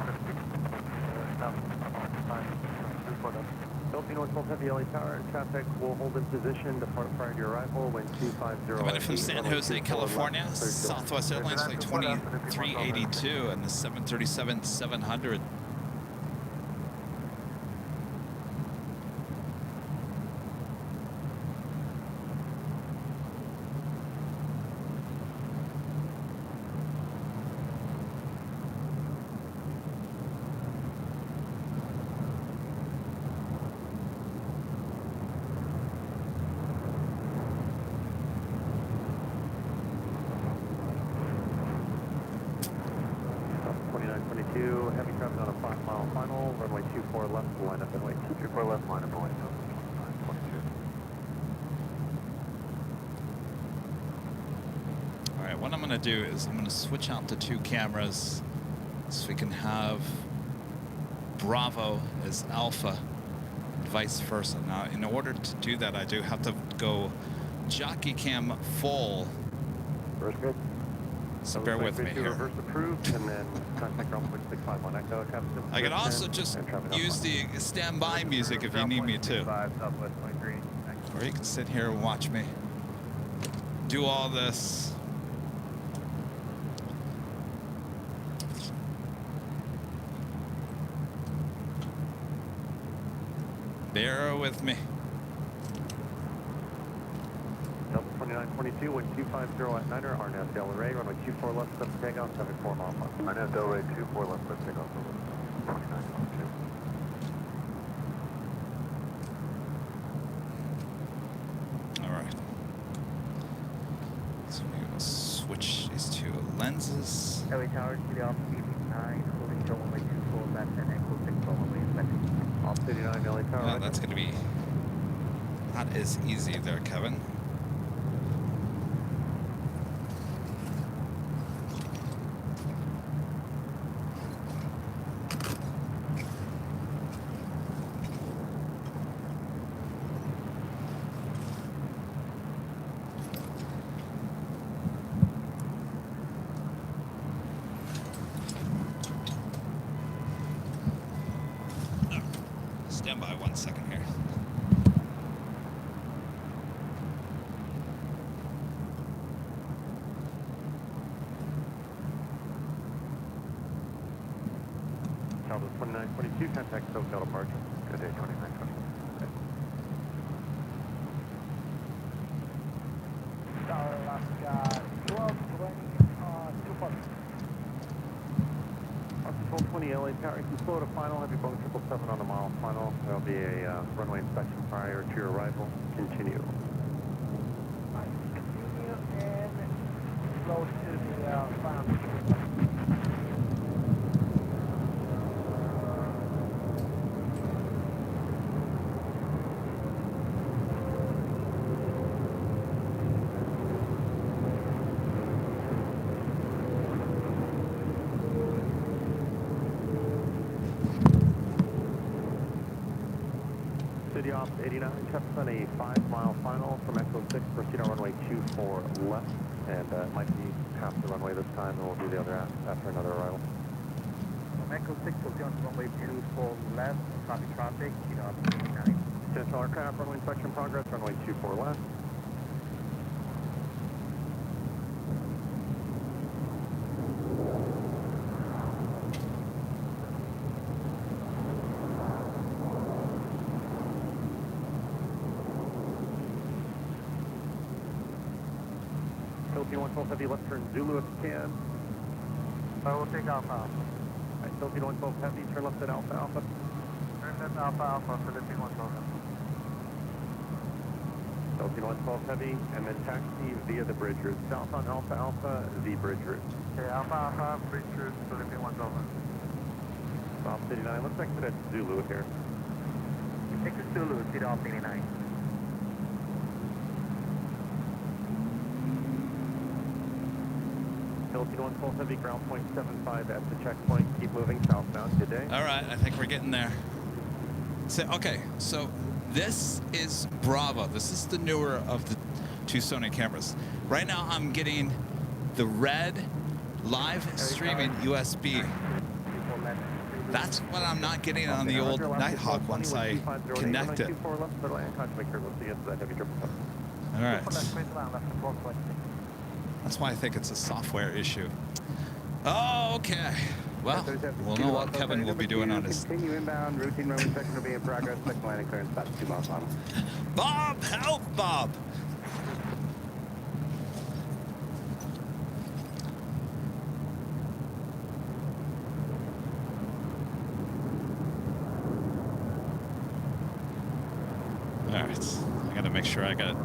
Delta Northwest Heavy LA Tower, traffic will hold in position, depart prior to your arrival, wind 250. Coming in from San Jose, California, Southwest Airlines Flight 2382 and the 737-700. Heavy traffic on a 5-mile final, runway 24 left, line up and wait. 24 left, line up and wait. 22. All right, what I'm going to do is I'm going to switch out to 2 cameras so we can have Bravo as Alpha, vice versa. Now, in order to do that, I do have to go jockey cam full. Reverse good. So bear with me here. Reverse approved, and then contact ground point 651 Echo. I can also just use the standby music if you need me to. Southwest 23. Or you can sit here and watch me do all this. Bear with me. Delta 2922, wind 250 at 9er, RNAV Del Rey, runway 24 left, set for takeoff, 74 mile plus. RNAV Del Rey, 24 left, set for takeoff, 2922. All right. So we're going to switch these 2 lenses. LA Tower, City Off, BB9, holding till 124 left and Echo 6 runway inspection. Off 39, LA Tower. Well, that's going to be not as easy there, Kevin. Stand by 1 second here. Delta 2922, contact SoCal departure. Good day, 2920. Tower, Alaska, 1220, 240. Control 20 LA Tower, you can slow to final, have your Boeing 777 on the mile final. There'll be a runway inspection prior to your arrival. Continue. close to the final. City off 89, checks on a 5-mile final from Echo 6, proceed on runway 24 left, and it might be half the runway this time, and we'll do the other after another arrival. From Echo 6, proceed on runway 24 left, copy traffic, city off 89. Central aircraft, runway inspection progress, runway 24 left. Philippine 112 heavy left turn Zulu if you can. We'll take Alpha Alpha. Alright, Philippine 112 heavy, turn left at Alpha Alpha. Turn left Alpha Alpha, Philippine 112. Philippine 112 heavy, and then taxi via the bridge route. South on Alpha Alpha, the bridge route. Okay, Alpha Alpha, bridge route, Philippine 112. Off 89, looks like that's Zulu here. Take the Zulu, city off 89. Philippine 112 heavy, ground point 75 at the checkpoint. Keep moving southbound. Good day. All right, I think we're getting there. So, okay, so this is Bravo. This is the newer of the two Sony cameras. Right now, I'm getting the red live streaming USB. That's what I'm not getting on the old Nighthawk once I connect it. All right. That's why I think it's a software issue. Oh, okay. Well, we'll know what Kevin will be doing on his... Continue inbound, routine runway inspection will be in progress, second landing clearance about 2 miles final. Bob, help, Bob! All right, I gotta make sure I got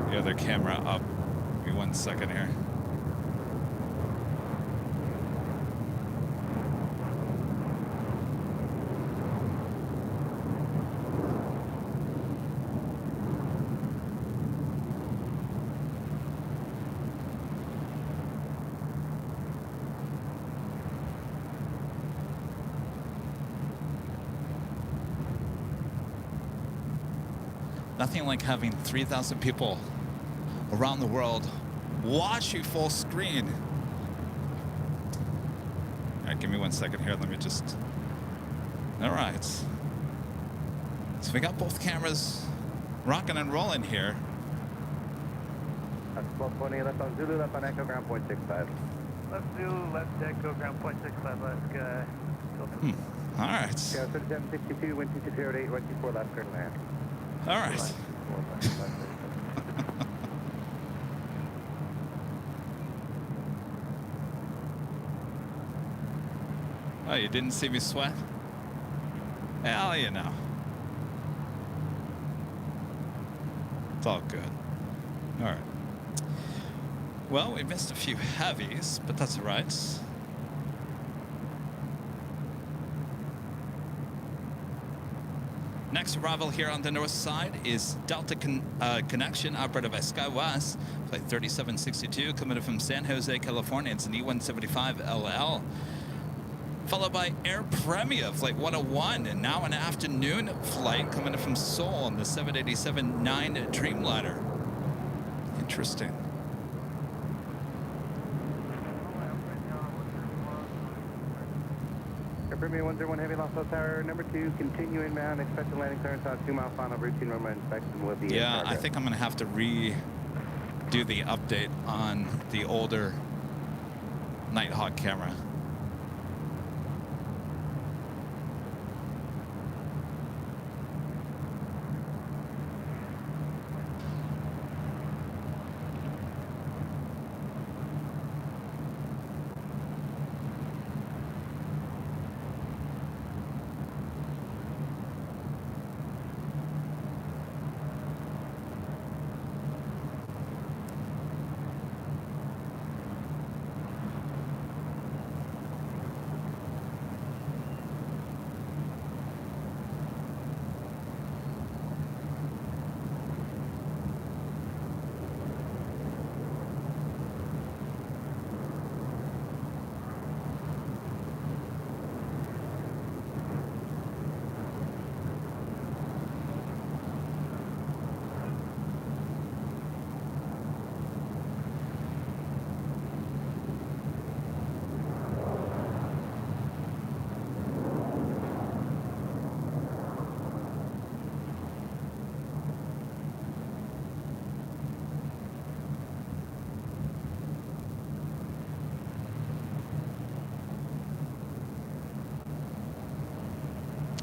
the other camera up. Give me 1 second here. Nothing like having 3,000 people around the world watch you full screen. All right, give me 1 second here. Let me just... All right. So we got both cameras rocking and rolling here. That's 1220, left on Zulu, left on Echo, ground point 65. Left Zulu, left Echo, ground point 65, left guy. All right. Yeah, 3762, wind 2608, right 24 left, current land. All right. Oh, you didn't see me sweat? Well, you know. It's all good. All right. Well, we missed a few heavies, but that's all right. Next arrival here on the north side is Delta Connection, operated by SkyWest, flight 3762, coming from San Jose, California. It's an E175LL. Followed by Air Premia, flight 101, and now an afternoon flight coming in from Seoul on the 787-9 Dreamliner. Interesting. Air Premier 101 heavy loss of tower number 2, continue inbound, expected landing clearance on 2 mile final, routine runway inspection will be in Yeah, I progress. think I'm gonna have to redo the update on the older Nighthawk camera.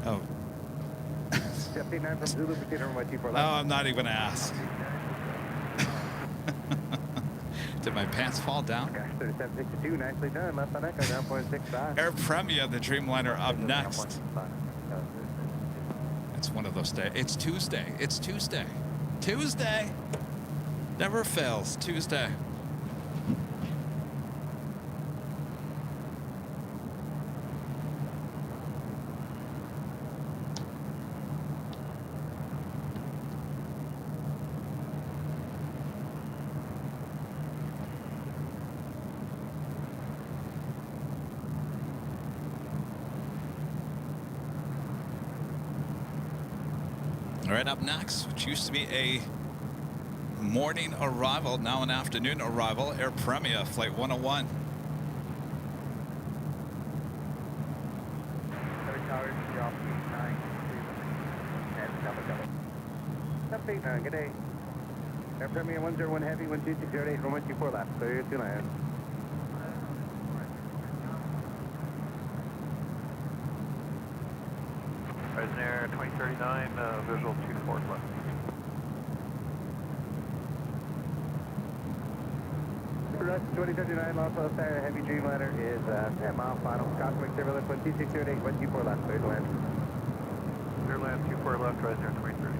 Oh. 79 from Zulu, proceed on runway 24 Oh, left. I'm not even asked. Did my pants fall down? Gosh, 3762, nicely done. Left on Echo, down 0.65. Air Premia, the Dreamliner, up next. It's one of those days. It's Tuesday. It's Tuesday. Tuesday. Never fails. Tuesday. All right, up next, which used to be a morning arrival, now an afternoon arrival, Air Premia, Flight 101. Good day. Air Premia 101 Heavy, 12608, runway 24 left. So you're 2 land. Horizon Air 2039, visual 24 left. Rush 2039, Los Angeles Air Heavy Dreamliner is 10 mile final. Cosmic Turbulence 12608, 124 left. Clear to land. Clear land 24 left, Horizon Air 2030.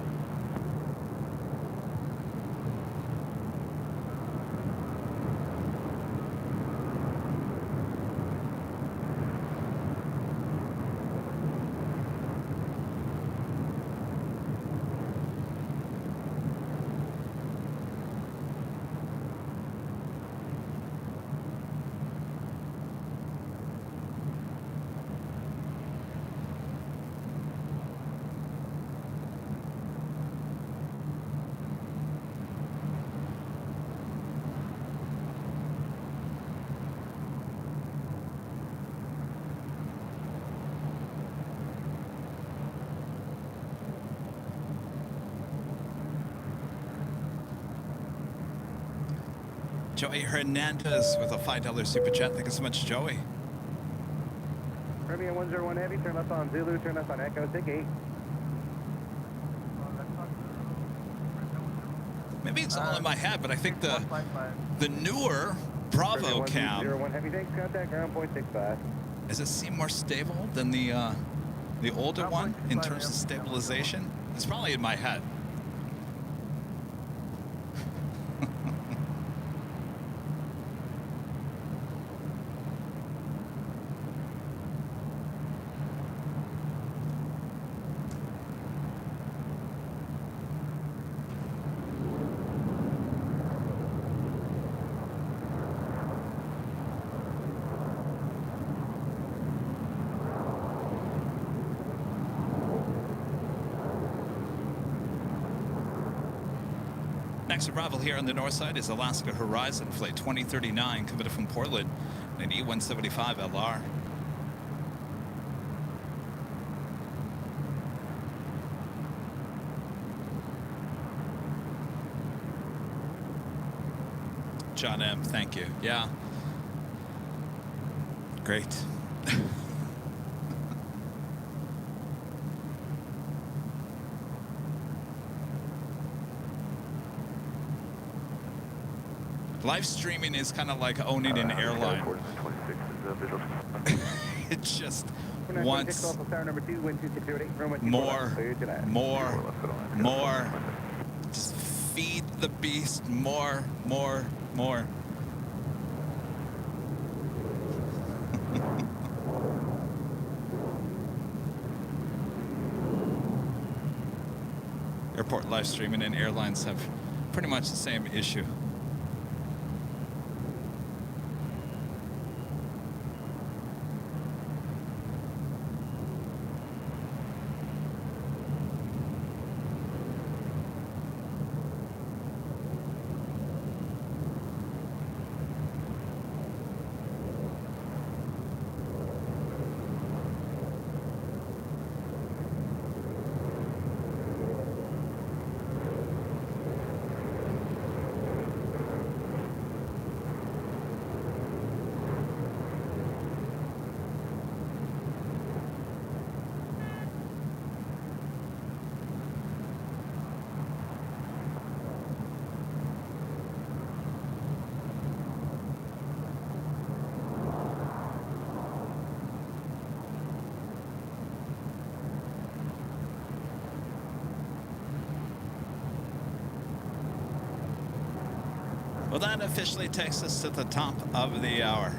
Joey Hernandez with a $5 super chat. Thank you so much, Joey. Premia 101 Heavy, turn left on Zulu, turn left on Echo, take 8. Maybe it's all in my head, but I think the newer Bravo cam, 101 Heavy, thanks, contact ground 0.65. does it seem more stable than the older one in terms of stabilization? It's probably in my head. Next arrival here on the north side is Alaska Horizon, Flight 2039, coming from Portland, an E175 LR. John M., thank you. Yeah. Great. Live streaming is kind of like owning an airline. It just wants more. Just feed the beast more. Airport live streaming and airlines have pretty much the same issue. Well, that officially takes us to the top of the hour.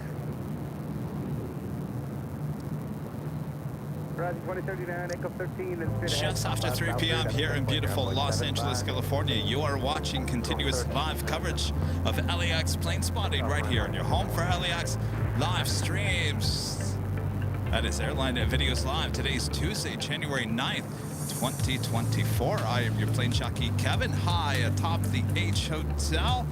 Roger, 2039, Echo 13, and straight ahead. Just after 3 p.m. here in beautiful Los Angeles, California, you are watching continuous live coverage of LAX plane spotting right here on your home for LAX live streams. That is Airline Videos Live. Today's Tuesday, January 9th, 2024. I am your plane jockey, Kevin, high atop the H Hotel.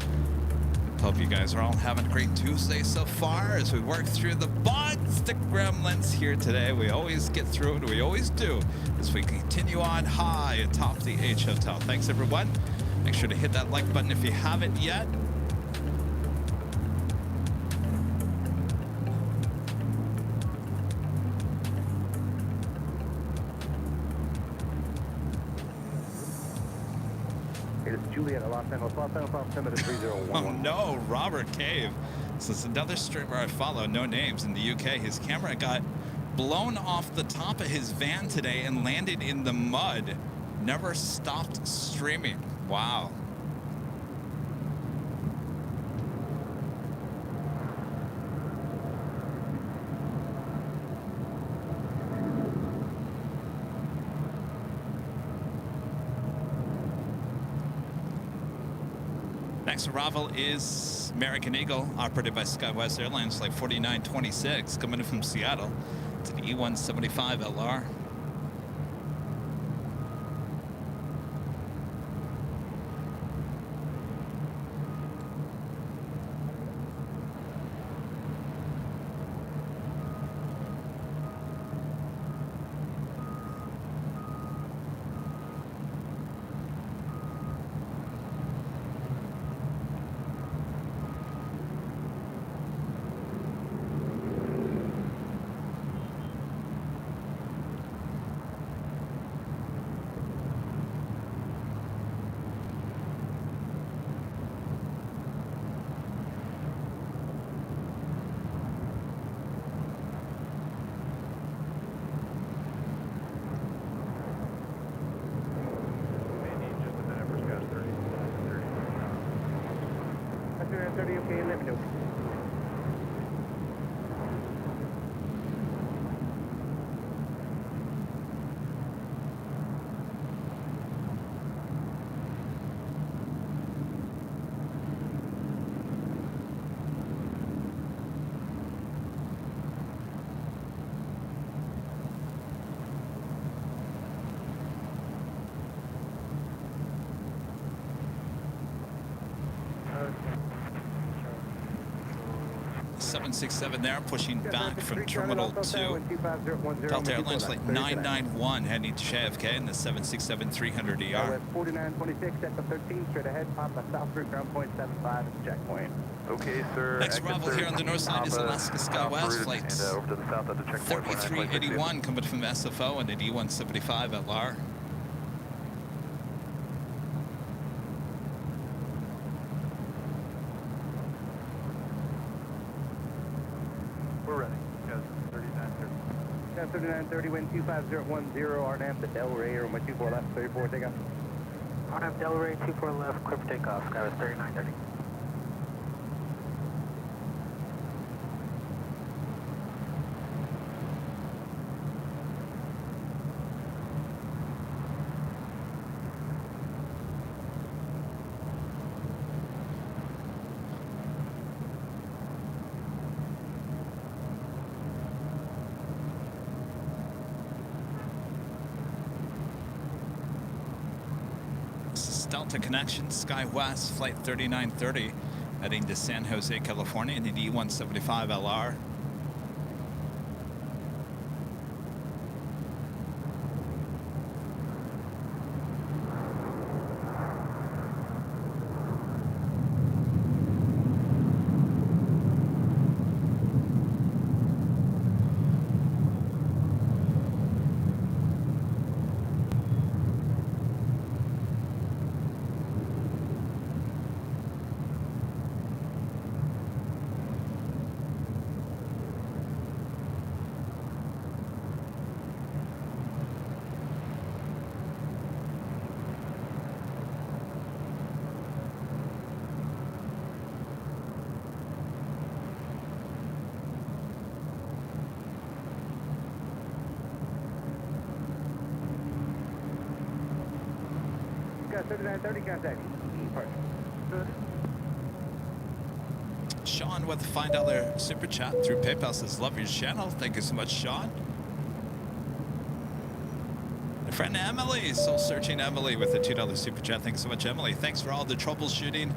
Hope you guys are all having a great Tuesday so far as we work through the bugs, the gremlins here today. We always get through it. We always do as we continue on high atop the H Hotel. Thanks, everyone. Make sure to hit that like button if you haven't yet. It is Juliet at Los Angeles, altimeter 3011. Oh no, Robert Cave. This is another streamer I follow, no names, in the UK. His camera got blown off the top of his van today and landed in the mud. Never stopped streaming. Wow. Next arrival is American Eagle, operated by SkyWest Airlines, flight 4926, coming in from Seattle to the E175 LR. Okay, let me know. Seven 767 there, pushing back from Terminal 2. Delta Airlines Flight 991 heading to JFK in the 767-300ER. 4926, Echo 13, straight ahead, Papa South Route, ground point 75 at the checkpoint. Okay, sir. Next arrival here on the north side is Alaska SkyWest Flight over to the south at the checkpoint. 3381 coming from SFO and an E175 LR. We're ready. Yes, 3930. 3930, wind 25010, RNAV to Delray, or 124 left, 34, take off. RNAV Delray, 24 left, clear for takeoff, SkyWest 3930. Delta Connection, SkyWest, Flight 3930, heading to San Jose, California, in the E175 LR. 3930, contact. Departure. Sean with a $5 super chat through PayPal says, love your channel. Thank you so much, Sean. My friend Emily, soul searching Emily with a $2 super chat. Thanks so much, Emily. Thanks for all the troubleshooting.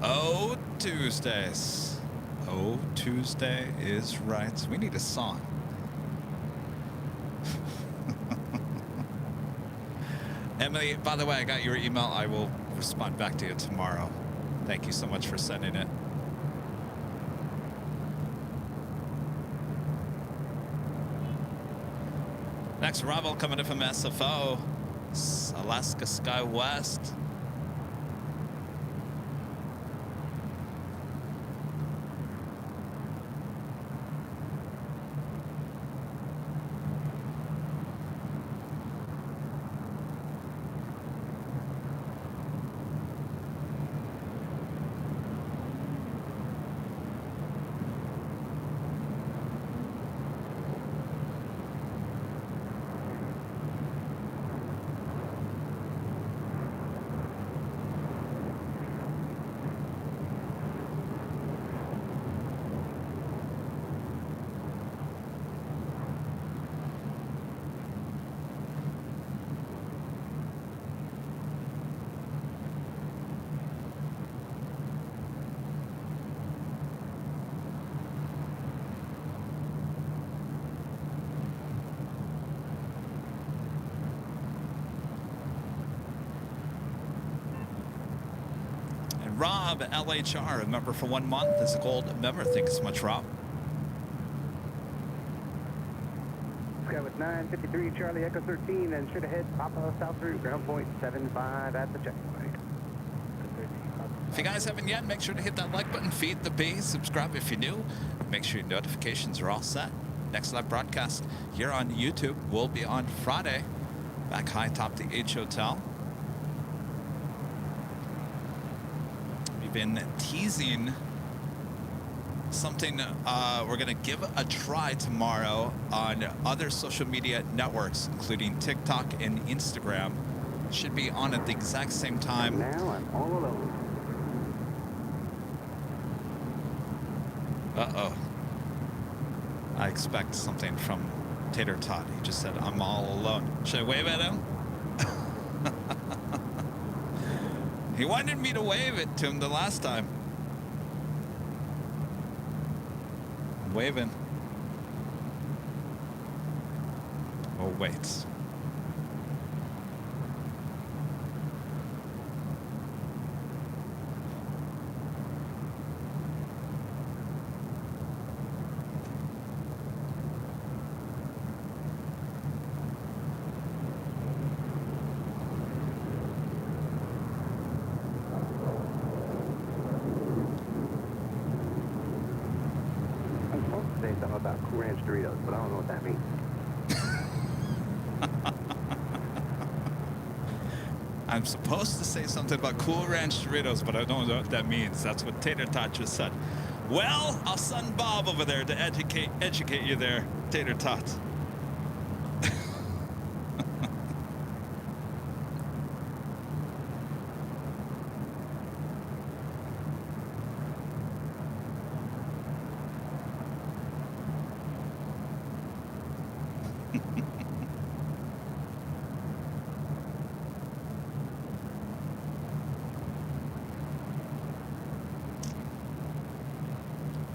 Oh, Tuesdays. Oh, Tuesday is right. We need a song. Emily, by the way, I got your email. I will respond back to you tomorrow. Thank you so much for sending it. Next arrival coming in from SFO, Alaska Sky West. Rob, LHR, a member for 1 month, is a gold member. Thanks so much, Rob. Sky with 953, Charlie Echo 13, and should ahead Papa South Route, ground point 75 at the checkpoint. If you guys haven't yet, make sure to hit that like button, feed the bee, subscribe if you're new. Make sure your notifications are all set. Next live broadcast here on YouTube will be on Friday, back high top the H Hotel. Been teasing something we're going to give a try tomorrow on other social media networks, including TikTok and Instagram. Should be on at the exact same time. Now I'm all alone. Uh-oh. I expect something from Tater Tot. He just said, I'm all alone. Should I wave at him? He wanted me to wave it to him the last time. I'm waving. Oh, wait. Say something about Cool Ranch Doritos, but I don't know what that means. I'm supposed to say something about Cool Ranch Doritos, but I don't know what that means. That's what Tater Tot just said. Well, I'll send Bob over there to educate you there, Tater Tot.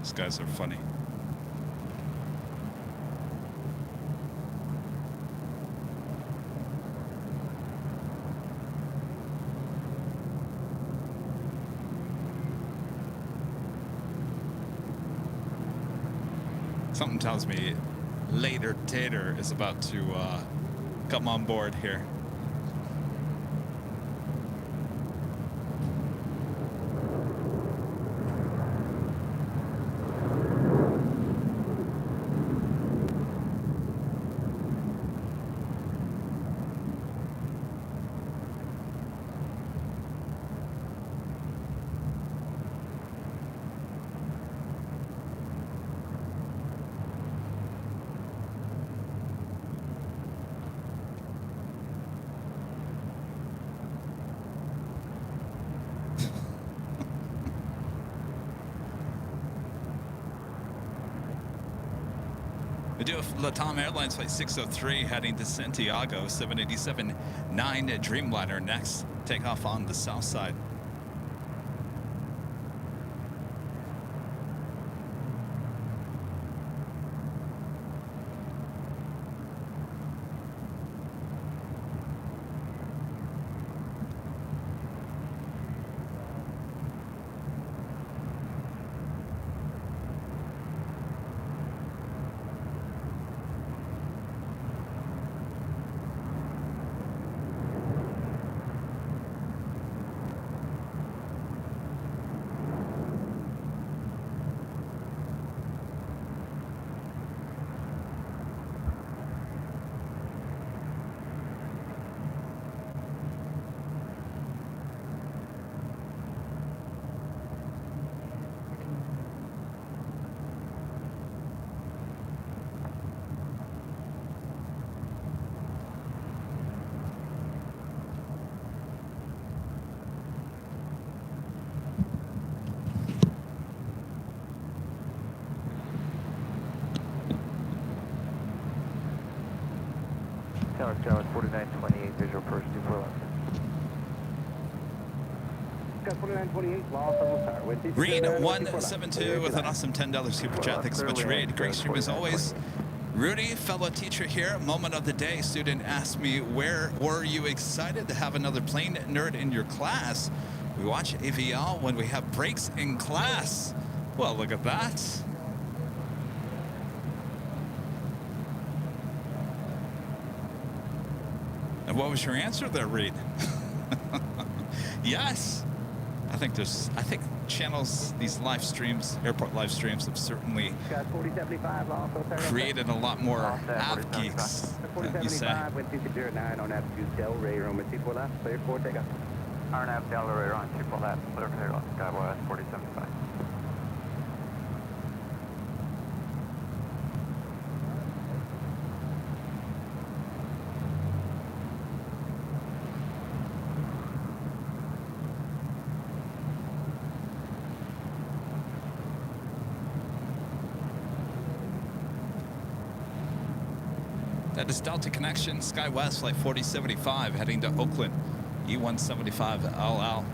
These guys are funny. Something tells me later Tater is about to come on board here. do have Latam Airlines Flight 603 heading to Santiago, 787-9 Dreamliner next. Take off on the south side. Tower 4928, visual first, 24 left. Got 4928, lost on the tower. Wind 220, Reed 24 left. 172 with an awesome $10 super chat. Thanks so much, Reed. Great stream as always. Rudy, fellow teacher here. Moment of the day. Student asked me, where were you excited to have another plane nerd in your class? We watch AVL when we have breaks in class. Well, look at that. And what was your answer there, Reed? Yes. I think channels, these live streams, airport live streams, have certainly Got 4075, lost on tower. created a lot more av geeks, you say. 4075, wind 2209 on altitude, Delray, Roma 24 left, clear for takeoff. RNAV Delaware on 24 left, clear for takeoff, Skywest 4075. That is Delta Connection, SkyWest Flight 4075 heading to Oakland, E175 LL.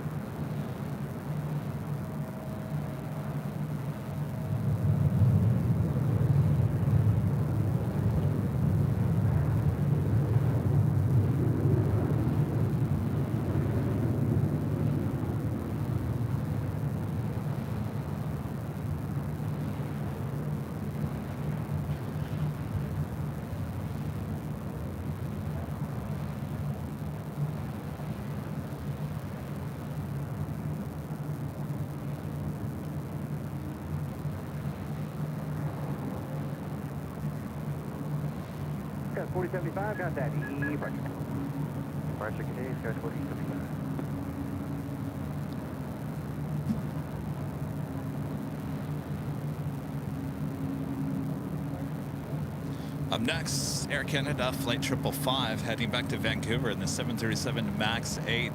Got 4075, got that E, right. Roger, Canadian, Sky 4075. Up next, Air Canada Flight 555 heading back to Vancouver in the 737 MAX 8.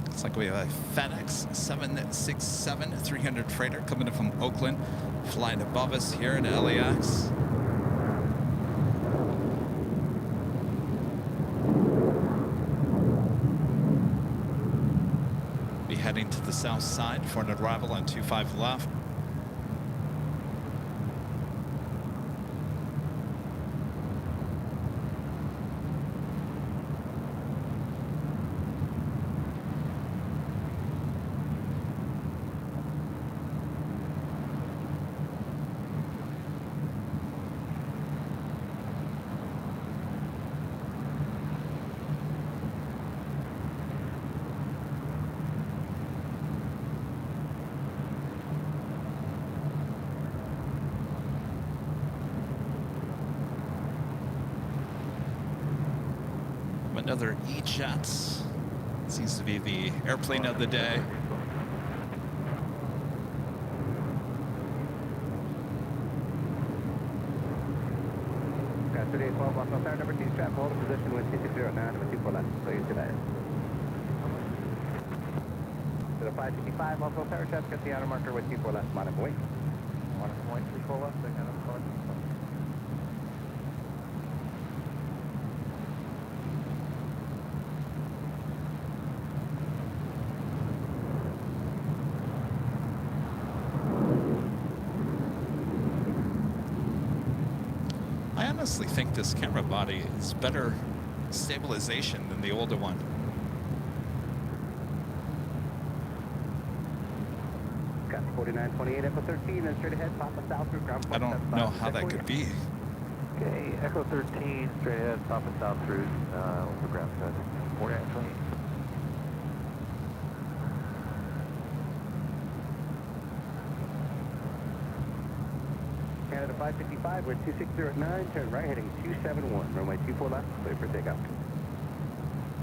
Looks like we have a FedEx 767 300 freighter coming in from Oakland, flying above us here at LAX. Be heading to the south side for an arrival on 25 left. Another E-Jet. Seems to be the airplane of the day. Got 3812, lost on tower number 2, strap hold in position with 2609, number 24 left, clear to that. To the 555, lost on tower, traffic at the outer marker with 24 left, minus wing. Minus point, 34 left, they kind of caught. I honestly think this camera body is better stabilization than the older one. Got 4928, Echo 13, and straight ahead, Papa South through ground. I don't know how that could be. Okay, Echo 13, straight ahead, Papa South through over ground side. 4928. Canada 555, we're 2609, turn right, heading 271, runway 24 left, clear for takeoff.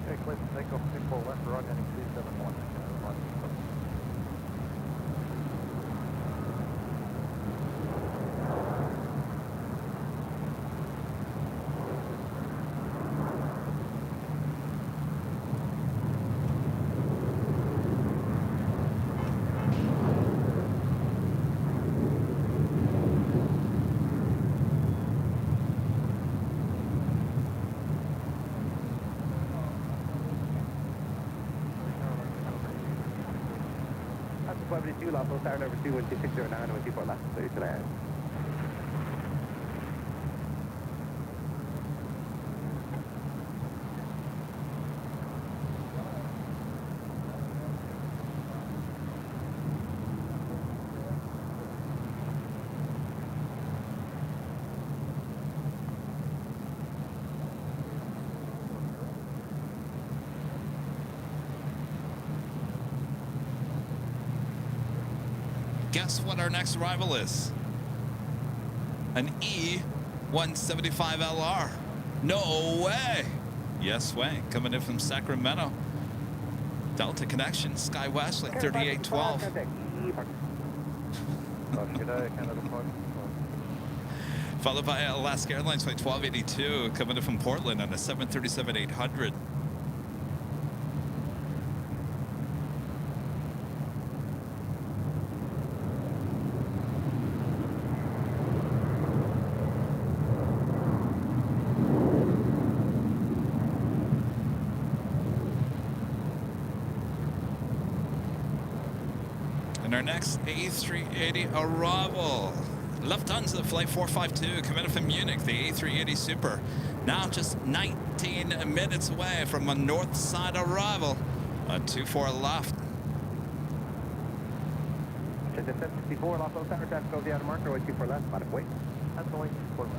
Okay, clear for takeoff, 24 left, we're on heading 271. SEPULVEDA 2, lost on tower number 2, 2609, number 24 left, clear to land. Guess what our next arrival is? An E-175LR. No way! Yes way, coming in from Sacramento. Delta connection, SkyWest, like 3812. Followed by Alaska Airlines, like 1282, coming in from Portland on a 737-800. Our next A380 arrival. Lufthansa Flight 452 coming in from Munich, the A380 Super. Now just 19 minutes away from a north side arrival. 24 left. Check the 764, lost on tower, traffic goes the outer marker, 24 left, minus wait. That's only 4 left.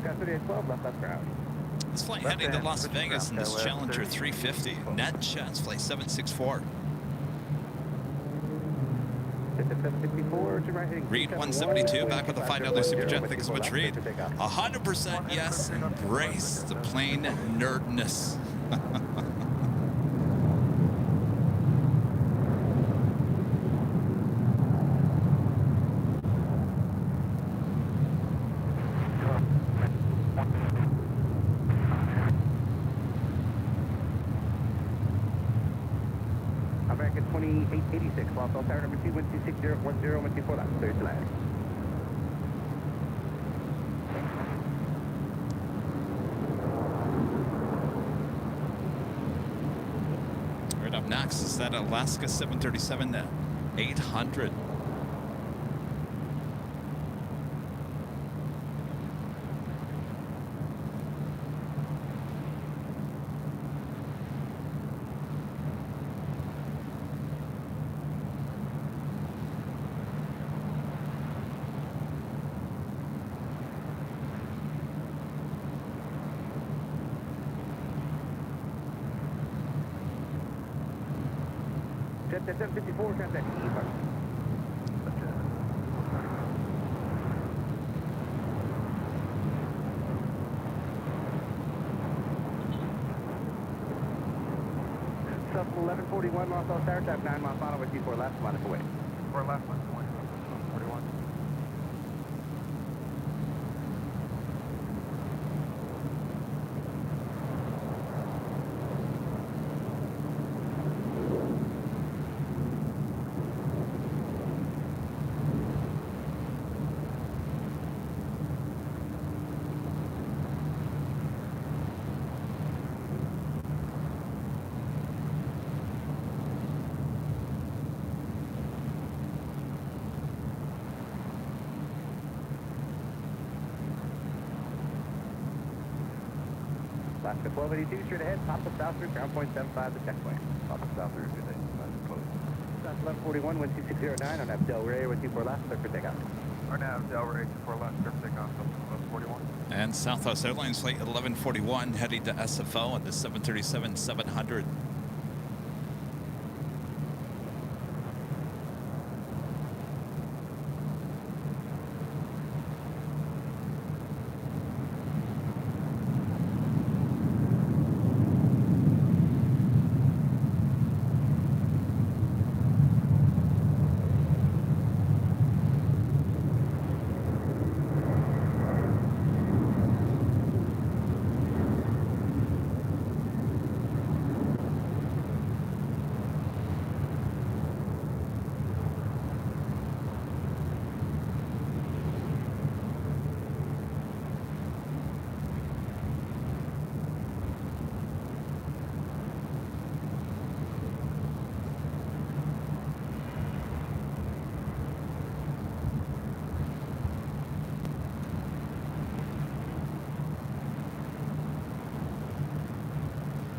Got 3812, left ground. This flight heading to Las Vegas in this Challenger 350. Net Jets Flight 764. Reed 172 back with a $5 super jet. Thanks so much, Reed. 100% yes. Embrace the plane nerdness. American 2886, lost on tower number 2, 12610, 124 left, clear to land. Right up next is that Alaska 737-800. at 754, contact E departure. Sub 1141, Los Angeles Tower, type 9 miles final with T4 left, minus away. 4 left, minus away. 41. Alaska 1282, straight ahead, top of south route, ground point 75, the checkpoint. Top of south route, good day, close. South 1141, 12609 on Abdel Ray, 124 left, clear for takeoff. Arnav, Delray, 84 left, clear for takeoff, 1141. And Southwest Airlines flight 1141 heading to SFO on the 737-700.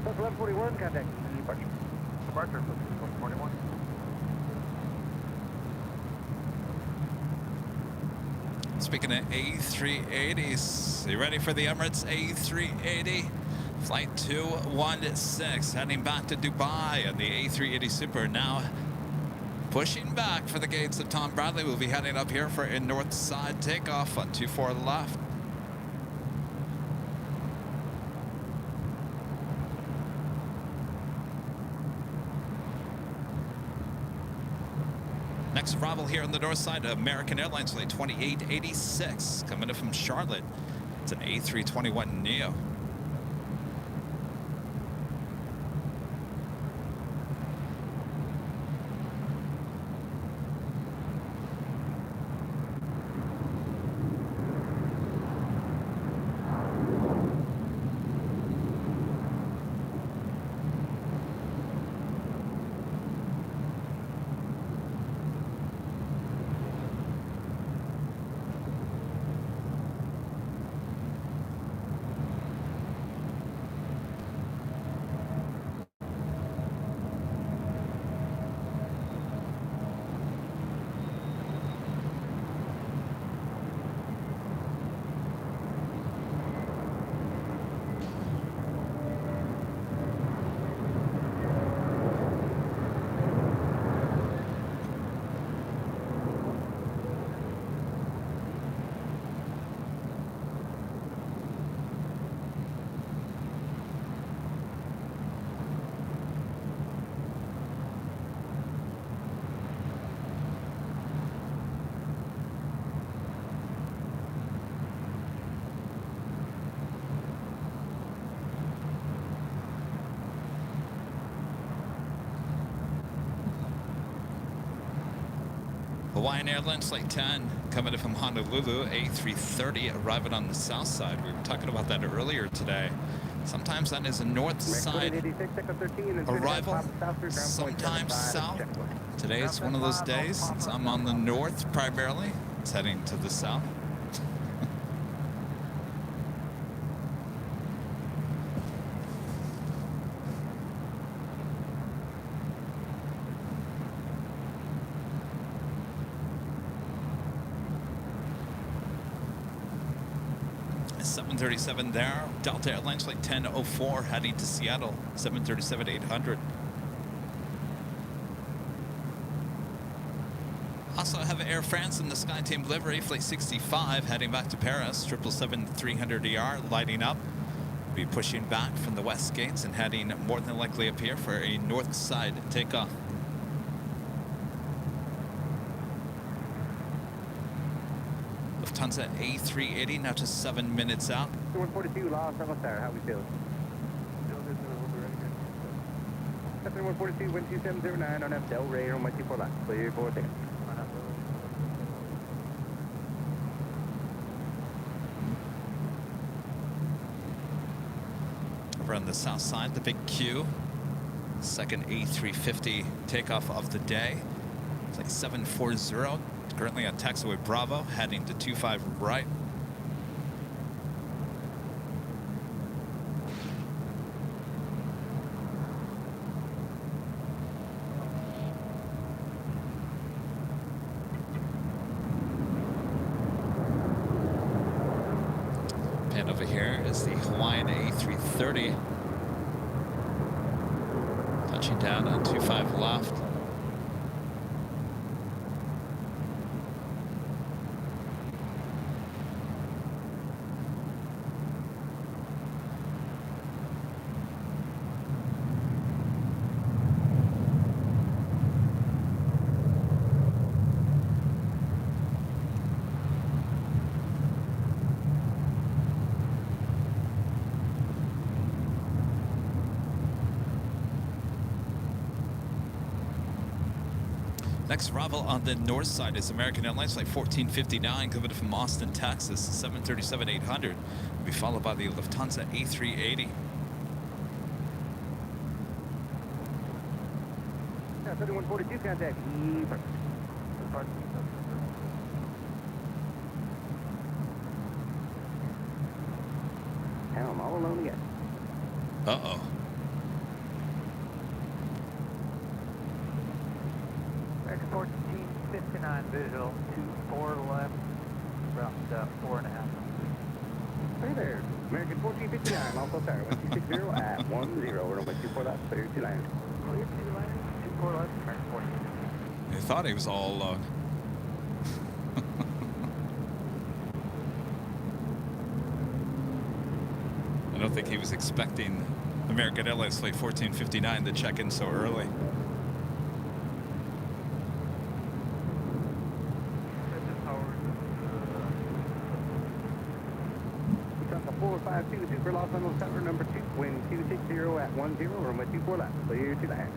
South 1141, contact E departure. Departure, 1141. Speaking of A380s, you ready for the Emirates A380? Flight 216 heading back to Dubai on the A380 Super. Now pushing back for the gates of Tom Bradley. We'll be heading up here for a north side takeoff on 24 left. Next arrival here on the north side, American Airlines flight 2886 coming in from Charlotte. It's an A321neo. Hawaiian Airlines Flight 10 coming in from Honolulu, A330 arriving on the south side. We were talking about that earlier today. Sometimes that is a north side arrival, sometimes south. Today it's one of those days since I'm on the north primarily. It's heading to the south. .737 there. Delta Airlines Flight 1004 heading to Seattle. 737-800. Also have Air France in the SkyTeam livery, flight 65, heading back to Paris, 777-300ER, lighting up. Be pushing back from the west gates and heading more than likely up here for a north side takeoff. Lufthansa A380 now just 7 minutes out. 142, Los Angeles Tower, how we feel? Captain 142, wind 2709 on F Del Rey, on my 24 left, clear for takeoff. Over on the south side, the big Q. Second A350 takeoff of the day. It's like 740. Currently on taxiway Bravo, heading to 25 right. And over here is the Hawaiian A330. Touching down on 25 left. Next arrival on the north side is American Airlines flight 1459 coming from Austin, Texas, 737-800. Will be followed by the Lufthansa A380. Yeah, 3142, contact E. Hell, I'm all alone again. Uh-oh. X 1459 visual, 24 left, about 4.5. Hey there, American 1459, also tower, 1260 at 10, we're on my 24 left, clear to land. Clear to land, 24 left, American 14. They thought he was all alone. I don't think he was expecting American Airlines flight 1459 to check in so early. Lufthansa 4522 for Los Angeles Tower, number 2, wind 260 at 10, we're on my 24 left, clear to land.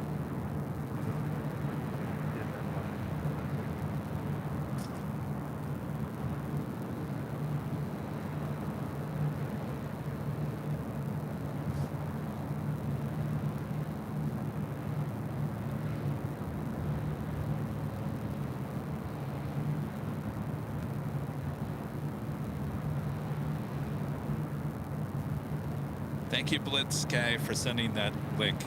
Thank you, Blitz K, for sending that link.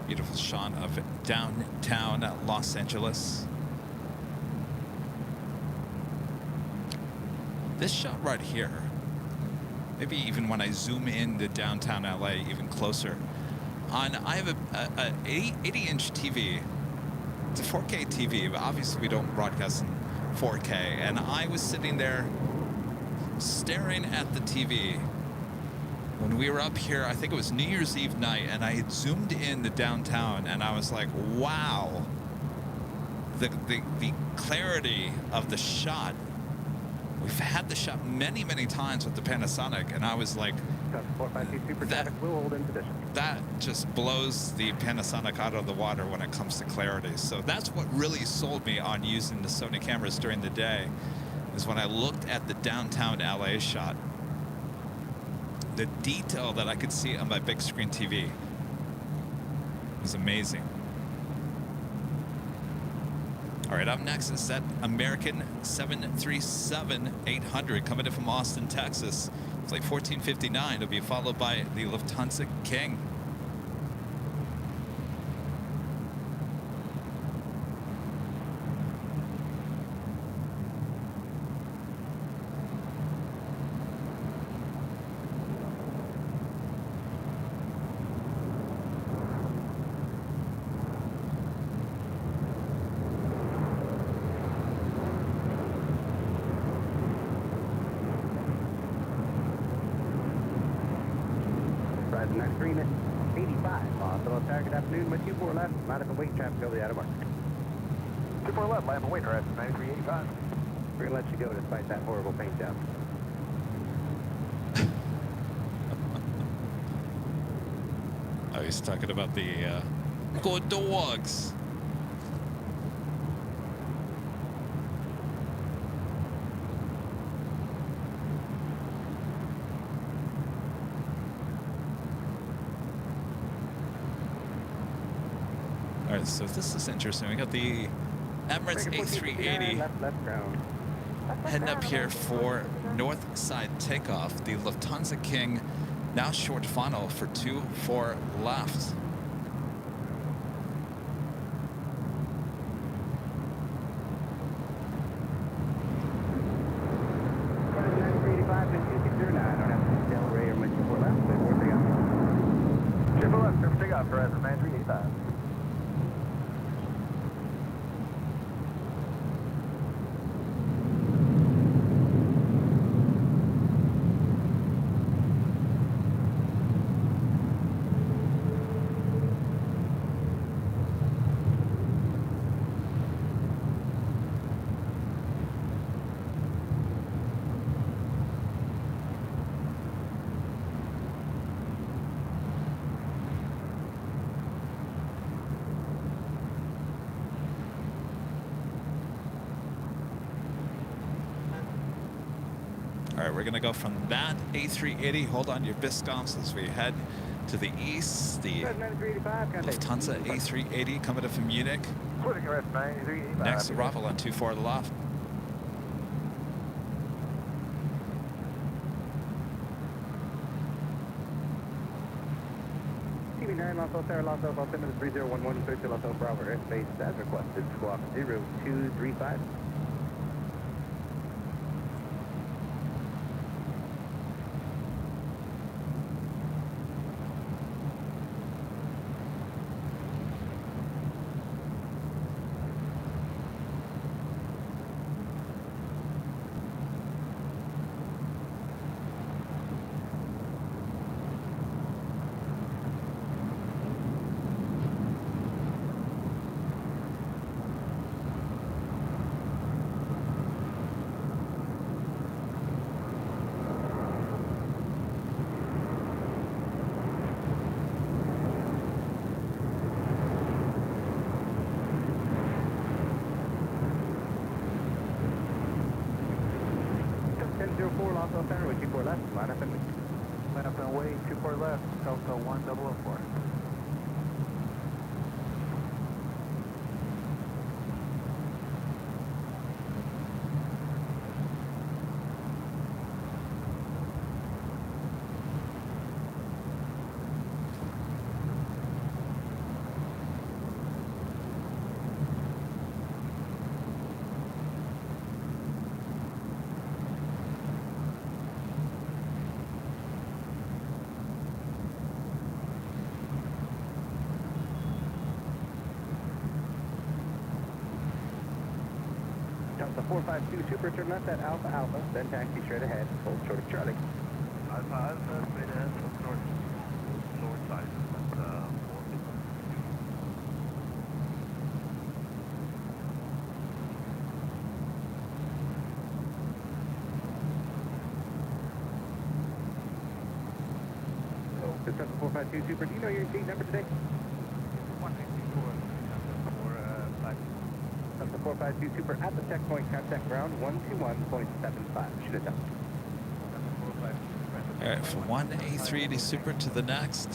Beautiful shot of downtown Los Angeles. This shot right here, maybe even when I zoom in to downtown LA even closer, I have a 80-inch TV. It's a 4K TV, but obviously we don't broadcast in 4K. And I was sitting there staring at the TV when we were up here. I think it was New Year's Eve night, and I had zoomed in to downtown, and I was like, wow, the clarity of the shot. We I've had the shot many, many times with the Panasonic, and I was like, 452 Super That- traffic, we'll hold in position. that just blows the Panasonic out of the water when it comes to clarity. So that's what really sold me on using the Sony cameras during the day, is when I looked at the downtown LA shot, the detail that I could see on my big screen TV was amazing. All right, up next is that American 737-800 coming in from Austin, Texas. Flight 1459 will be followed by the Lufthansa King. Rising next 3 minutes, 85. Also on target afternoon, with 24 left, line up and wait, traffic over the outer mark. 24 left, land and wait, right, 9385. We're gonna let you go despite that horrible paint job. Oh, he's talking about the good dogs. All right, so this is interesting. We got the Emirates A380 Left ground. heading up here for north side takeoff. The Lufthansa King now short funnel for 24 left. Rising next 385 and 2609. Don't have to tell Ray or with 24 left, but we're big on. 24 left, surface takeoff, Horizon 9385. All right, we're going to go from that A380. Hold on your biscoffs as we head to the east. The Rising 9385, contact. Lufthansa A380 coming up from Munich. Splitting Horizon 9385. Next arrival on 24 left. TV9, Los Altos, Los Altos, altimeter 3011, clear to Los Altos, Bravo, airspace as requested, squawk 0235. Los Altos Center with 24 left, line up and wait. Line up and wait, 24 left, Delta 1004. Delta 452 Super, turn left at Alpha Alpha, then taxi straight ahead, hold short of Charlie. Alpha Alpha, straight ahead, north side. Delta 452 Super. Do you know your gate number today? 154, Delta 452 Super at the checkpoint, contact ground 121.75. Should have done. All right, from one A380 Super to the next.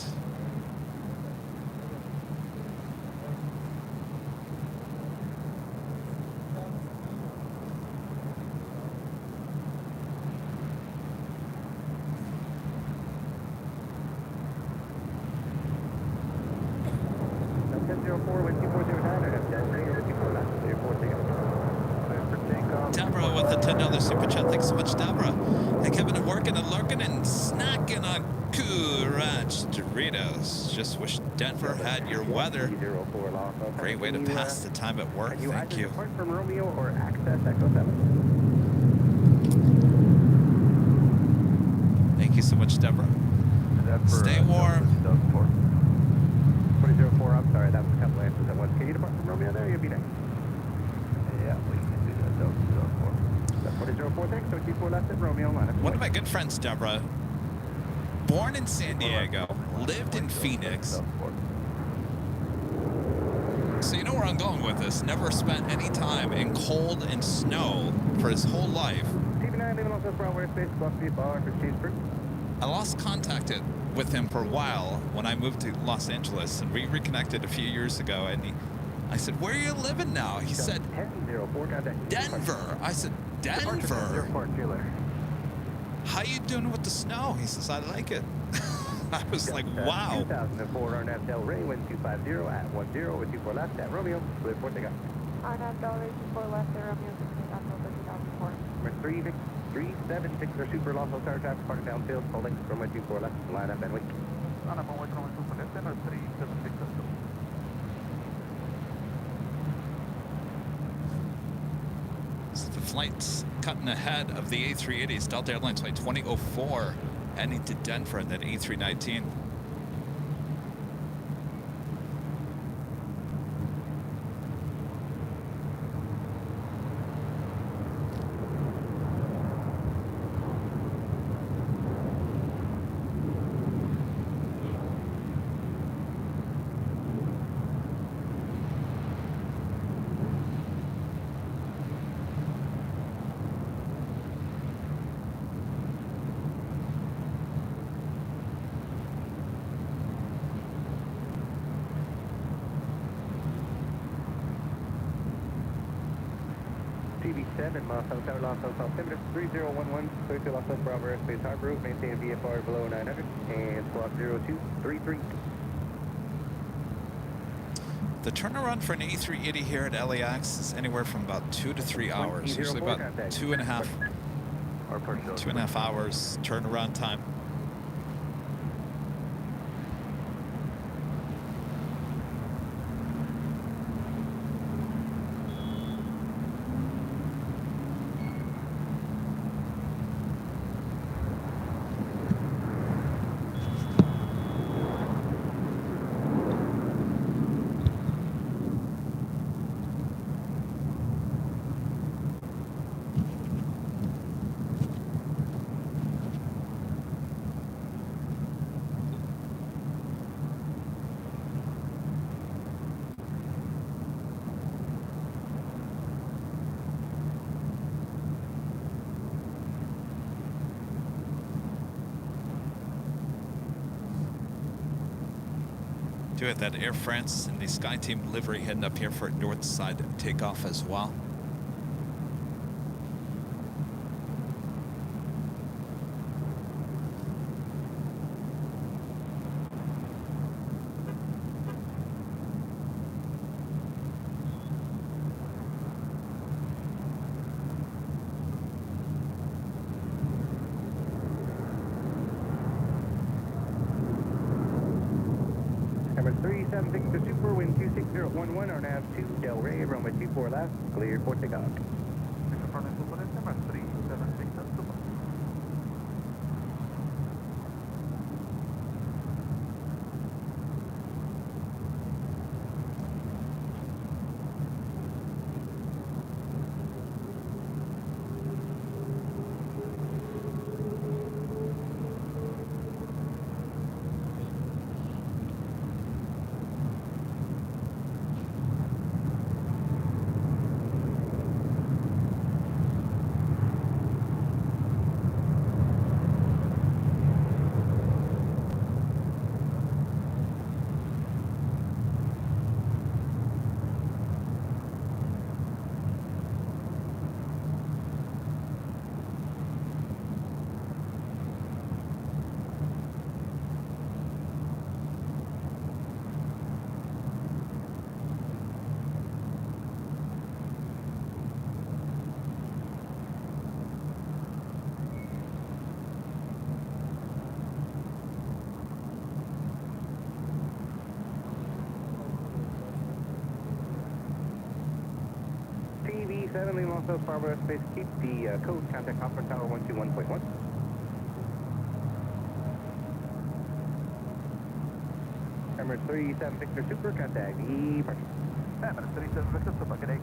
Deborah with the $10 super chat. Thanks so much, Deborah. Hey, Kevin, working and lurking and snacking on Courage Doritos. Just wish Denver had your weather. Great way to pass the time at work. Thank you. Depart from Romeo or access Echo 7. Thank you so much, Deborah. Stay warm. 2004, I'm sorry, that was a couple answers at once. Can you depart from Romeo there? You'll be next. Yeah, we can do that. Delta 2004, thanks. 24 left at Romeo, line up. One of my good friends, Deborah, born in San Diego, lived in Phoenix. So you know where I'm going with this. Never spent any time in cold and snow for his whole life. TV9, leaving Los Angeles, airspace, Block 3 bar for Chiefs Group. I lost contact with him for a while when I moved to Los Angeles, and we reconnected a few years ago, and I said, where are you living now? He said, 1004, contact Denver. I said, Denver? How you doing with the snow? He says, I like it. I was like, wow. 2004, RNAV Del Rey, wind 250 at 10, with 24 left at Romeo, clear for takeoff. RNAV Del Rey 24 left at Romeo, 2004. Number 376 or Super Los Angeles traffic, park downfield, holding from 24 left, line up and wait. So the flight's cutting ahead of the A380s. Delta Airlines flight 2004 heading to Denver and then A319. TV7, Los Angeles, Los Angeles, altimeter 3011, clear to Los Angeles, Bravo airspace harbor route, maintain VFR below 900, and squawk 0233. The turnaround for an A380 here at LAX is anywhere from about 2 to 3 hours, usually about 2.5 hours turnaround time. Do it that Air France and the SkyTeam livery heading up here for north side takeoff as well. Number 376 to Super, wind 26011, RNAV 2, Del Rey, runway 24 left, cleared for takeoff. 27, leaving Los Angeles Bravo airspace. Keep the code, contact conference tower 121.1. Emirates 37 Victor Super, contact departure. Emirates 37 Victor Super, good day.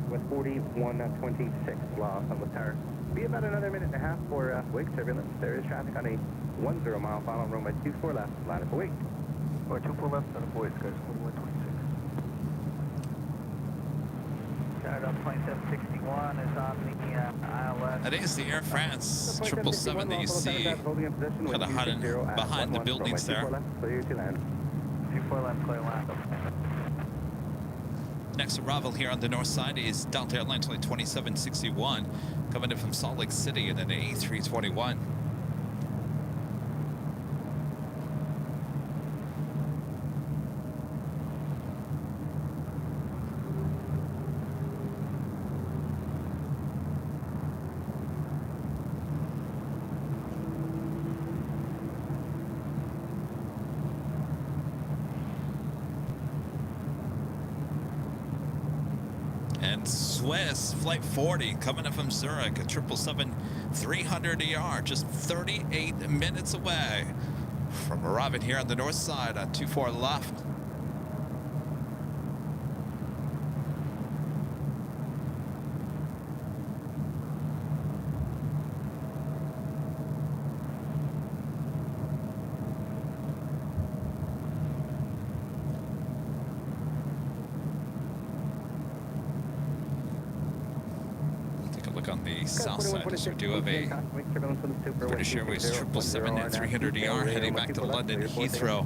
West 4126, Los Angeles Tower. Be about another minute and a half for wake turbulence. There is traffic on a 10 mile final runway 24 left, line up for wake. Or 24 left, line up for wake, guys, 4126. Tower 2761 is on the ILS. That is the Air France 777 AC. Kind of hiding behind the buildings there. 24 left, clear line. Next arrival here on the north side is Delta Airlines Flight 2761, coming in from Salt Lake City in an A321. And Swiss Flight 40 coming in from Zurich, a 777-300ER, just 38 minutes away from arriving here on the north side on 24 left. On the south side, as we do have a British Airways 777-300ER heading back to London Heathrow,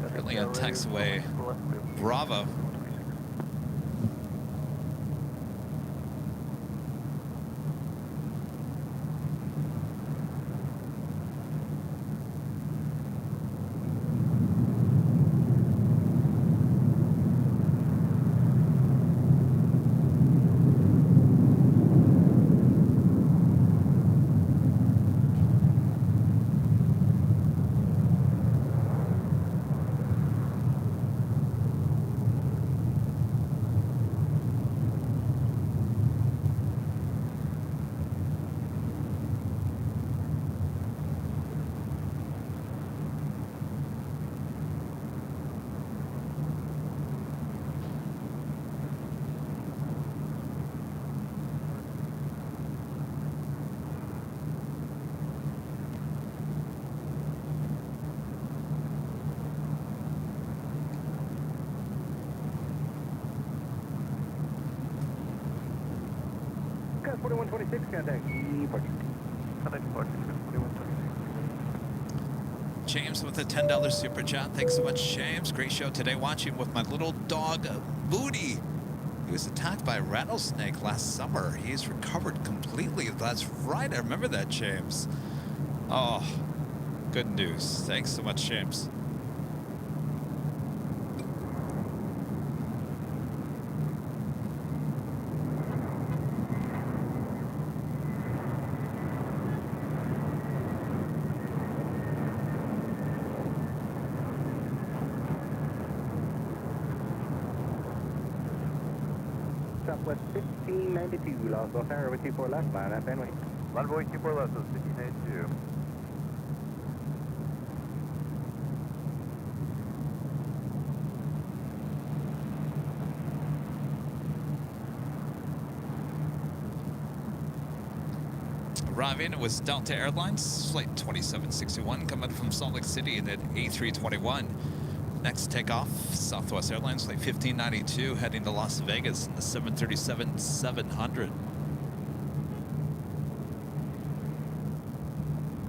currently on taxiway Bravo. Got 4126, contact departure. James with a $10 super chat. Thanks so much, James. Great show today. Watching with my little dog, Booty. He was attacked by a rattlesnake last summer. He's recovered completely. That's right. I remember that, James. Oh, good news. Thanks so much, James. Southwest 1592, Los Angeles Tower with 24 left, line up and wait. Runway 24 left, so 1582. Arriving was Delta Airlines Flight 2761 coming from Salt Lake City in an A321. Next takeoff, Southwest Airlines Flight 1592 heading to Las Vegas in the 737-700.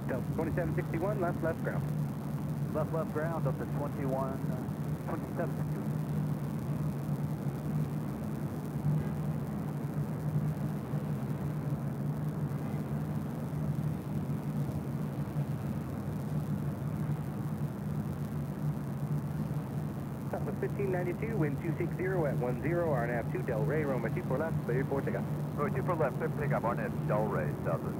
Delta 2761, left ground. Left ground up to 27. Southwest 1592, wind 260 at 10, RNAV 2, Del Rey, Roma 24 left, clear for takeoff. Runway 24 left, clear for takeoff, RNAV Del Rey, Southwest.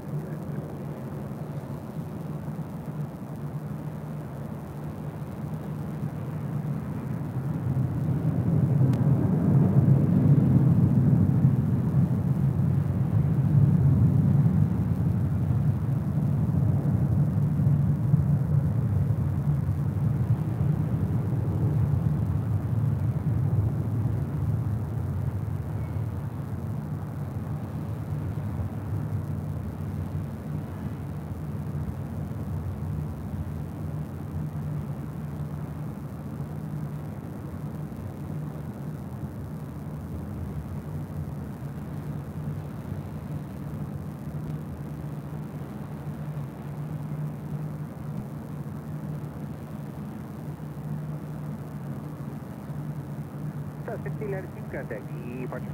16 latitude, contact departure.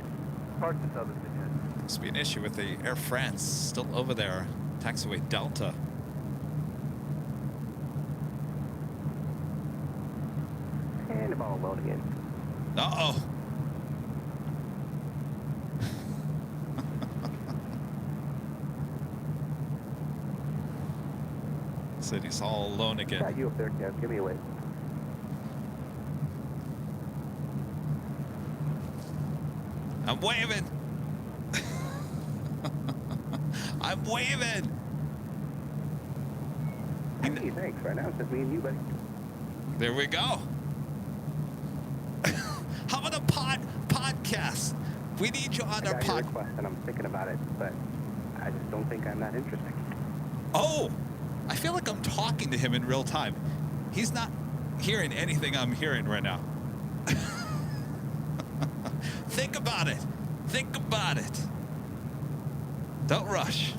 Departure Southern Virginia. Must be an issue with the Air France still over there. Taxiway Delta. And the ball load again. Uh-oh. City's all alone Got again. you up there, Kev. Give me a wave. I'm waving. I'm waving. Hey, thanks. Right now it's just me and you, buddy. There we go. How about a podcast? We need you on I our got your pod. request, and I'm thinking about it, but I just don't think I'm that interesting. Oh, I feel like I'm talking to him in real time. He's not hearing anything I'm hearing right now. Think about it. Think about it. Don't rush.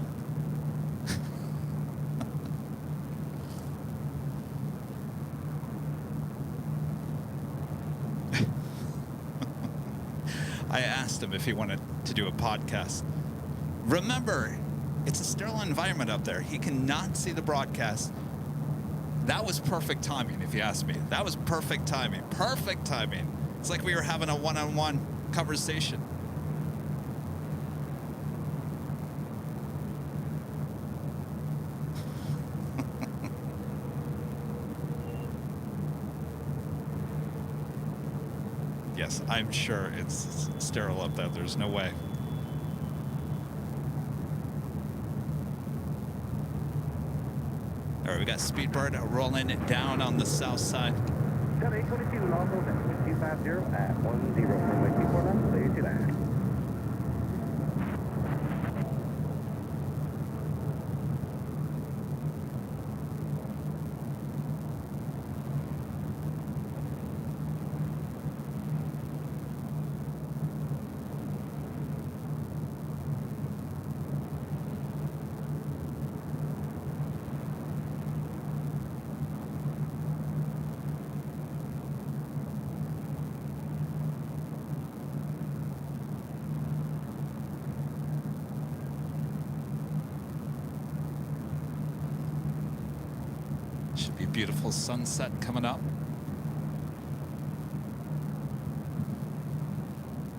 I asked him if he wanted to do a podcast. Remember, it's a sterile environment up there. He cannot see the broadcast. That was perfect timing, if you ask me. That was perfect timing. Perfect timing. It's like we were having a one-on-one conversation. Yes, I'm sure it's sterile up there. There's no way. All right, we got Speedbird rolling it down on the south side. 7822, Lawful, that's 250 at 10, runway 24 left, clear to land. Should be a beautiful sunset coming up.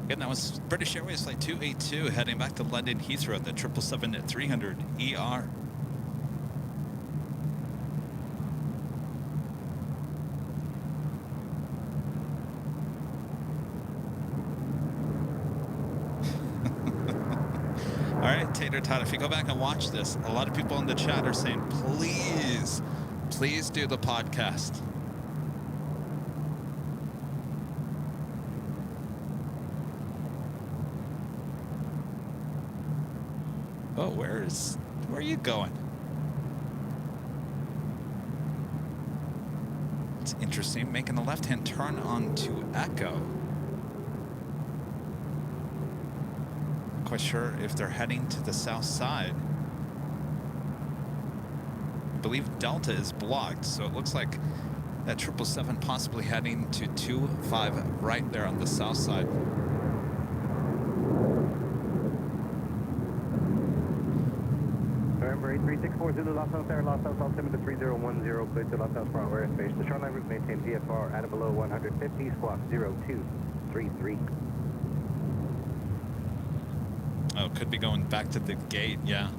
Again, that was British Airways Flight 282 heading back to London Heathrow at the 777-300ER. All right, Tater Tot, if you go back and watch this, a lot of people in the chat are saying, please do the podcast. Oh, where are you going? It's interesting, making the left-hand turn onto Echo. Quite sure if they're heading to the south side. I believe Delta is blocked, so it looks like that 777 possibly heading to 25 right there on the south side. November 8364 Zulu, Los Angeles, Los Angeles, altimeter 3010, clear to Los Angeles Bravo airspace. The shoreline route maintain VFR at or below 150, squawk 0233. Oh, could be going back to the gate, yeah.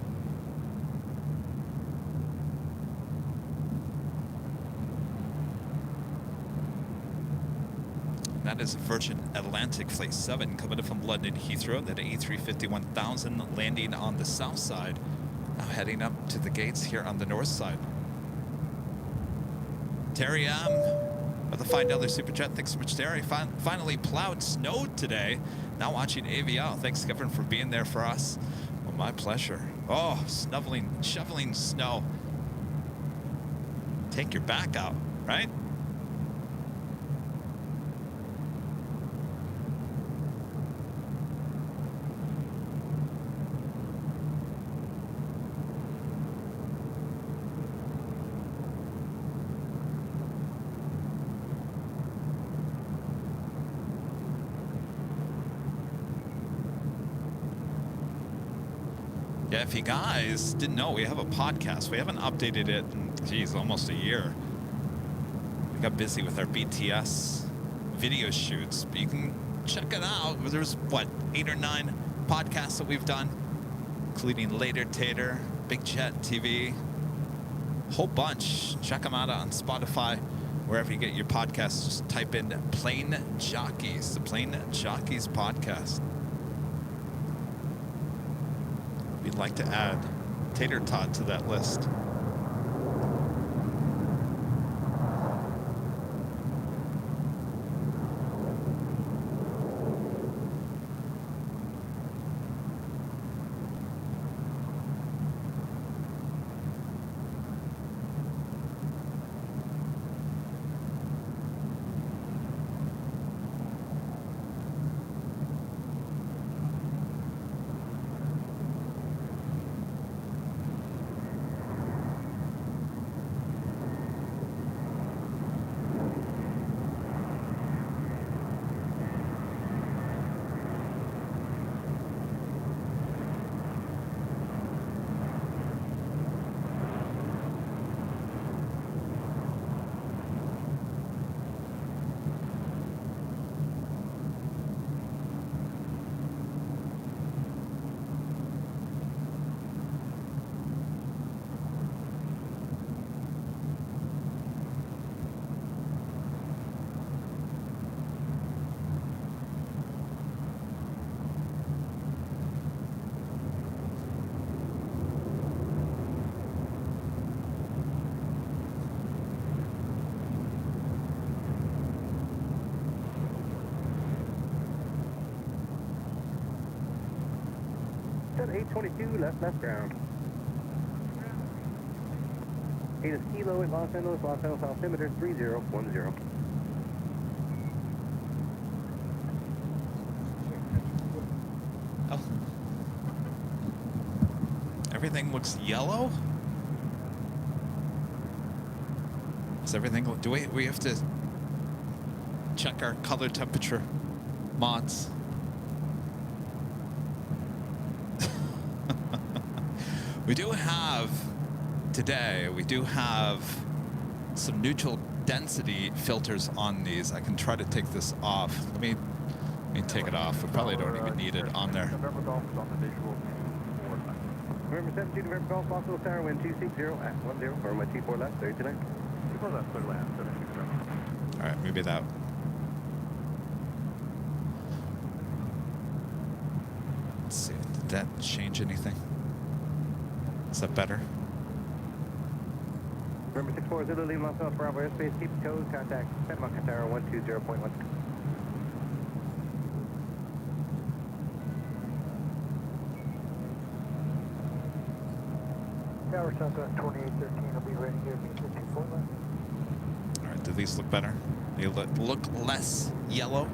That is Virgin Atlantic Flight 7 coming in from London Heathrow. That A350-1000 landing on the south side. Now heading up to the gates here on the north side. Terry M. with a $5 super chat. Thanks so much, Terry. Finally plowed snow today. Now watching AVL. Thanks, Kevin, for being there for us. Well, my pleasure. Oh, shoveling snow. Take your back out, right? Yeah, if you guys didn't know, we have a podcast. We haven't updated it in, geez, almost a year. We got busy with our BTS video shoots, but you can check it out. There's, what, 8 or 9 podcasts that we've done, including Later Tater, Big Jet TV, whole bunch. Check them out on Spotify, wherever you get your podcasts. Just type in Plain Jockeys, the Plain Jockeys podcast. We'd like to add Tater Tot to that list. Set 822, left ground. 8 is Kilo at Los Angeles altimeter 3010. Oh. Everything looks yellow? Does everything look, do we have to check our color temperature mods? We do have today, we do have some neutral density filters on these. I can try to take this off. Let me take it off. We probably don't even need it on there. November Golf is on the visual 24. November 17, November Golf, Foxtrot Tower, wind 260 at 10, or my T4 left, 39. T4 left, clear land, 76. All right, maybe that. Let's see, did that change anything? Is that better? November 64, Zulu, leave Los Angeles, Bravo airspace, keep the code, contact Santa Monica Tower 120.1. Tower Southwest 2813 will be ready here. Beach 24 left. All right, do these look better? They look less yellow?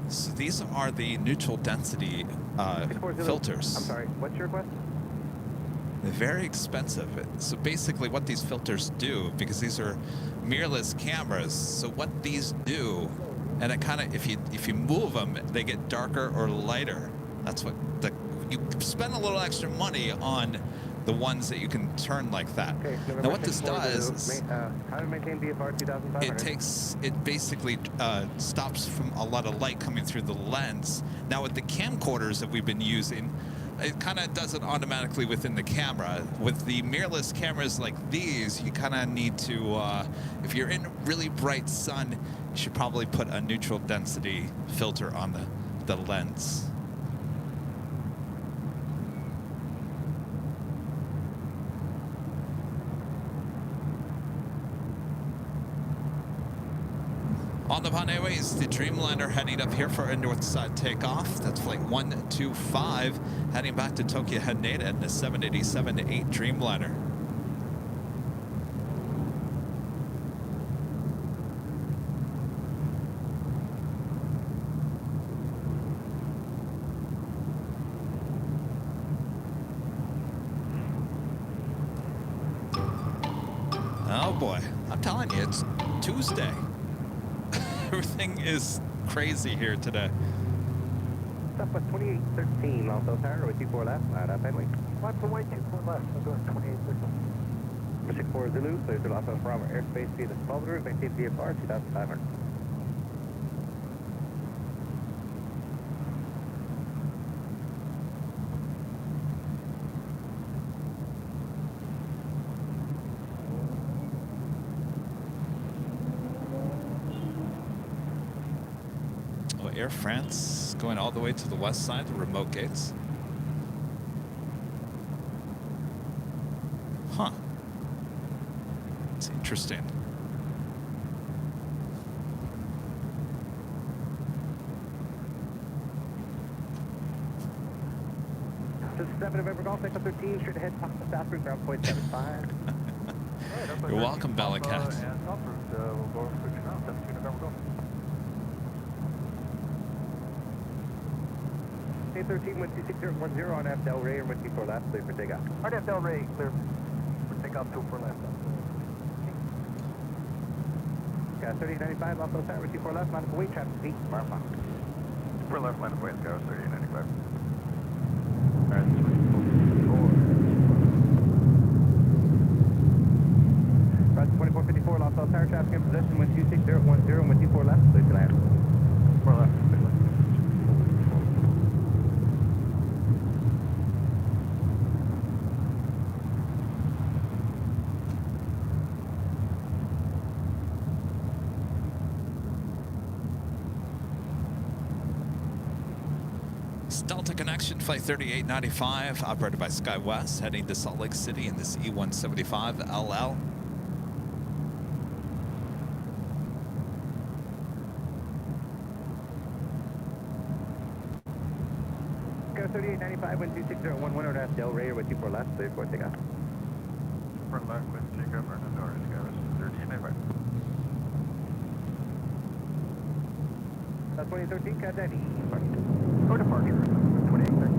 So these are the neutral density filters. I'm sorry, what's your request? They're very expensive. So basically what these filters do, because these are mirrorless cameras, so what these do, and it kind of, if you move them, they get darker or lighter. That's what you spend a little extra money on the ones that you can turn like that. Okay, now what this does is how to maintain VFR 2500. it basically stops from a lot of light coming through the lens. Now with the camcorders that we've been using, it kind of does it automatically within the camera. With the mirrorless cameras like these, you kind of need to, if you're in really bright sun, you should probably put a neutral density filter on the lens. On the Pond Airways, the Dreamliner heading up here for a north side takeoff. That's flight 125, heading back to Tokyo Haneda in the 787-8 Dreamliner. Oh boy, I'm telling you, it's Tuesday. Everything is crazy here today. Southwest 2813, also tower, with 24 left, line up, headway. Watch the white 24 left, I'm going 2813. Number 64 Zulu, clear to Los Angeles Bravo airspace via the SEPULVEDA, maintain VFR 2500. Oh, Air France going all the way to the west side, the remote gates. Huh. It's interesting. This is 7 November Golf, Echo 13, straight ahead, top of South Route, ground point 75. You're welcome, Bellacat. And top route, we'll go over switch now, 17 November Golf. 813, 12610 on F Del Rey, or 124 left, clear for takeoff. RDF Del Rey, clear. We'll take off 24 left. Got 3895, Los Angeles Tower, 24 left, line up away, traffic 8, bar 5. 24 left, line of way, Scout 3895. Alright, 24. Roger 2454, Los Angeles Tower, traffic in position, 12610, 124 left, clear to land. 24 left, clear left. Delta Connection, Flight 3895, operated by SkyWest, heading to Salt Lake City in this E175 LL. Go 3895, 12610, on F Del Rey, or 124 left, clear for takeoff. 24 left, with takeoff, Hernandez, Scout 3895. That's 2013, got that E. Go departure, 2813.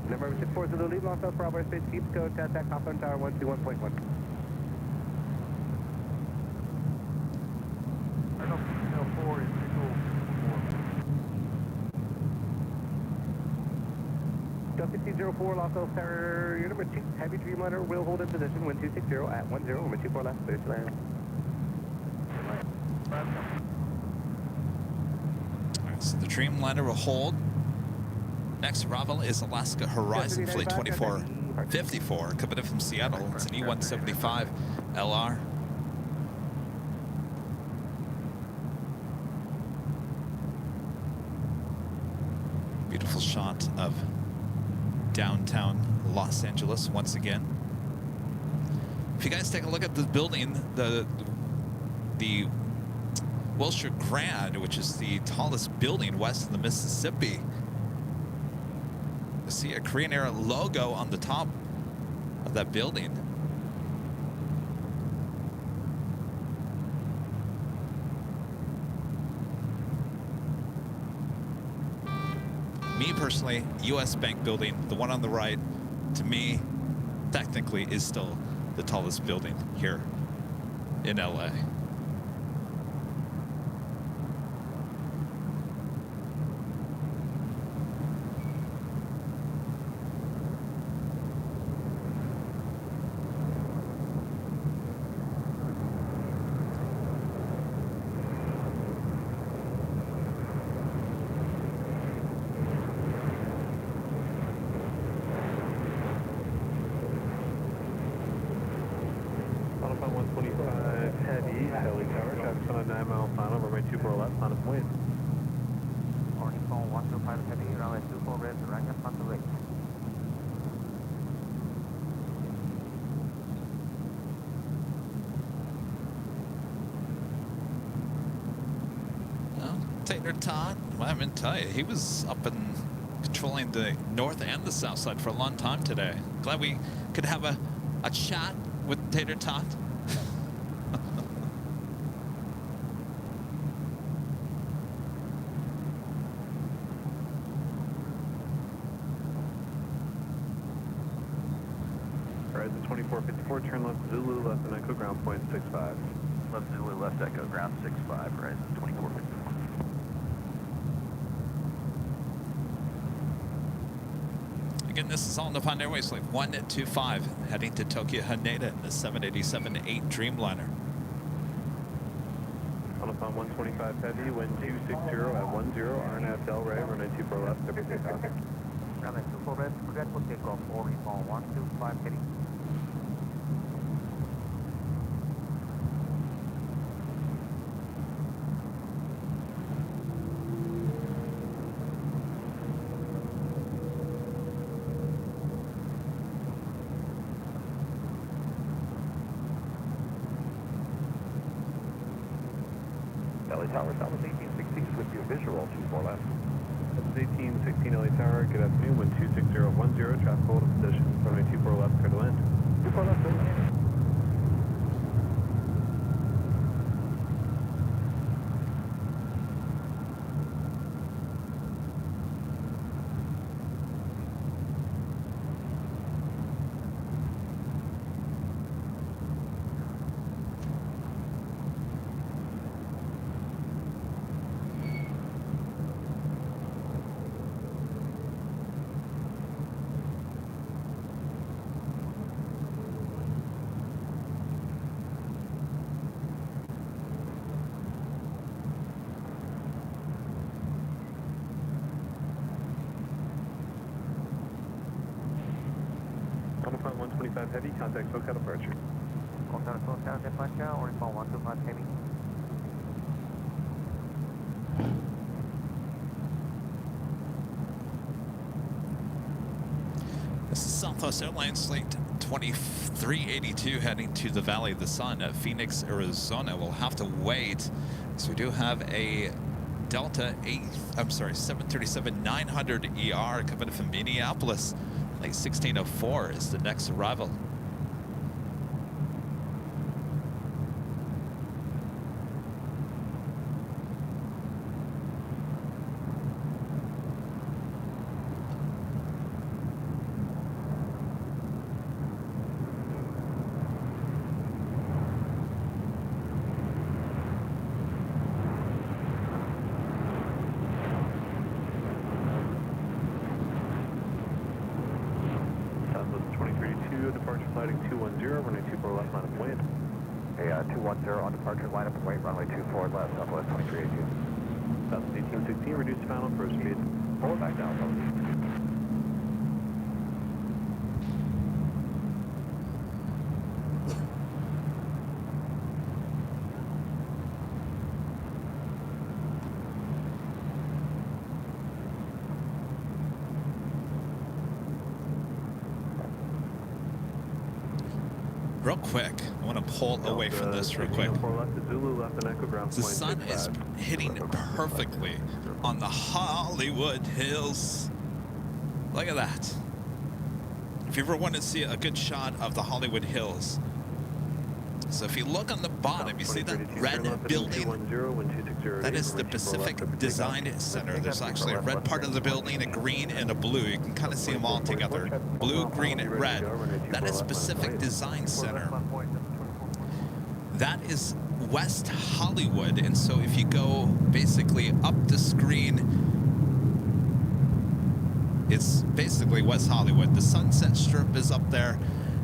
Number 64 Zulu, leave Los Angeles Bravo airspace, keep code, contact Hawthorne Tower 121.1. L4 is single 4. Delta 204, Los Angeles Tower, your number 2, heavy Dreamliner will hold in position, 1260 at 10, number 24 left, clear to land. All right, so the Dreamliner will hold. Next arrival is Alaska Horizon Flight 2454, coming in from Seattle. It's an E175 LR. Beautiful shot of downtown Los Angeles once again. If you guys take a look at the building, the Wilshire Grand, which is the tallest building west of the Mississippi, you see a Korean Air logo on the top of that building. Me personally, US Bank building, the one on the right, to me, technically is still the tallest building here in LA. Final 125 heavy, Heli Tower, traffic on a 9 mile final, runway 24 left, line of wind. Morning phone 125 heavy, runway 24 red, direct up on the lake. Well, Taylor Todd, well, I'm going to tell you, he was up and controlling the north and the south side for a long time today. Glad we could have a chat with Tater Tot. Horizon 2454, turn left Zulu, left and Echo, ground point 65. Left Zulu, left Echo, ground 65, Horizon 2454. Again, this is all Nippon Airways Flight 125, heading to Tokyo Haneda in the 787-8 Dreamliner. On upon 125 heavy, wind 260 at 10, RNAV Delray, runway 24 left, clear for takeoff. Runway 24 left, clear for takeoff, all reform 125 heading. LA Tower, Southwest 1816 with your visual, 24 left. This is 1816 LA Tower, good afternoon, wind 26010, traffic hold in position, runway 24 left, clear to land. 24 left, clear to land. On upon 125 heavy, contact SoCal departure. Contact SoCal departure, all reform 125 heavy. This is Southwest Airlines Flight 2382 heading to the Valley of the Sun at Phoenix, Arizona. We'll have to wait, so we do have a Delta 737-900 ER coming from Minneapolis. Late 1604 is the next arrival. Departure flighting 210, runway 24 left, line of wind. Hey, 210 on departure, line up and wait, runway 24 left, Southwest 2382. Southwest 1816, reduce final approach speed. Forward back down, Real quick, I want to pull away from this real quick. The sun is hitting perfectly on the Hollywood Hills. Look at that. If you ever want to see a good shot of the Hollywood Hills, so if you look on the bottom, you see that red building? That is the Pacific Design Center. There's actually a red part of the building, a green, and a blue. You can kind of see them all together. Blue, green, and red. That is Pacific Design Center. That is West Hollywood. And so if you go basically up the screen, it's basically West Hollywood. The Sunset Strip is up there,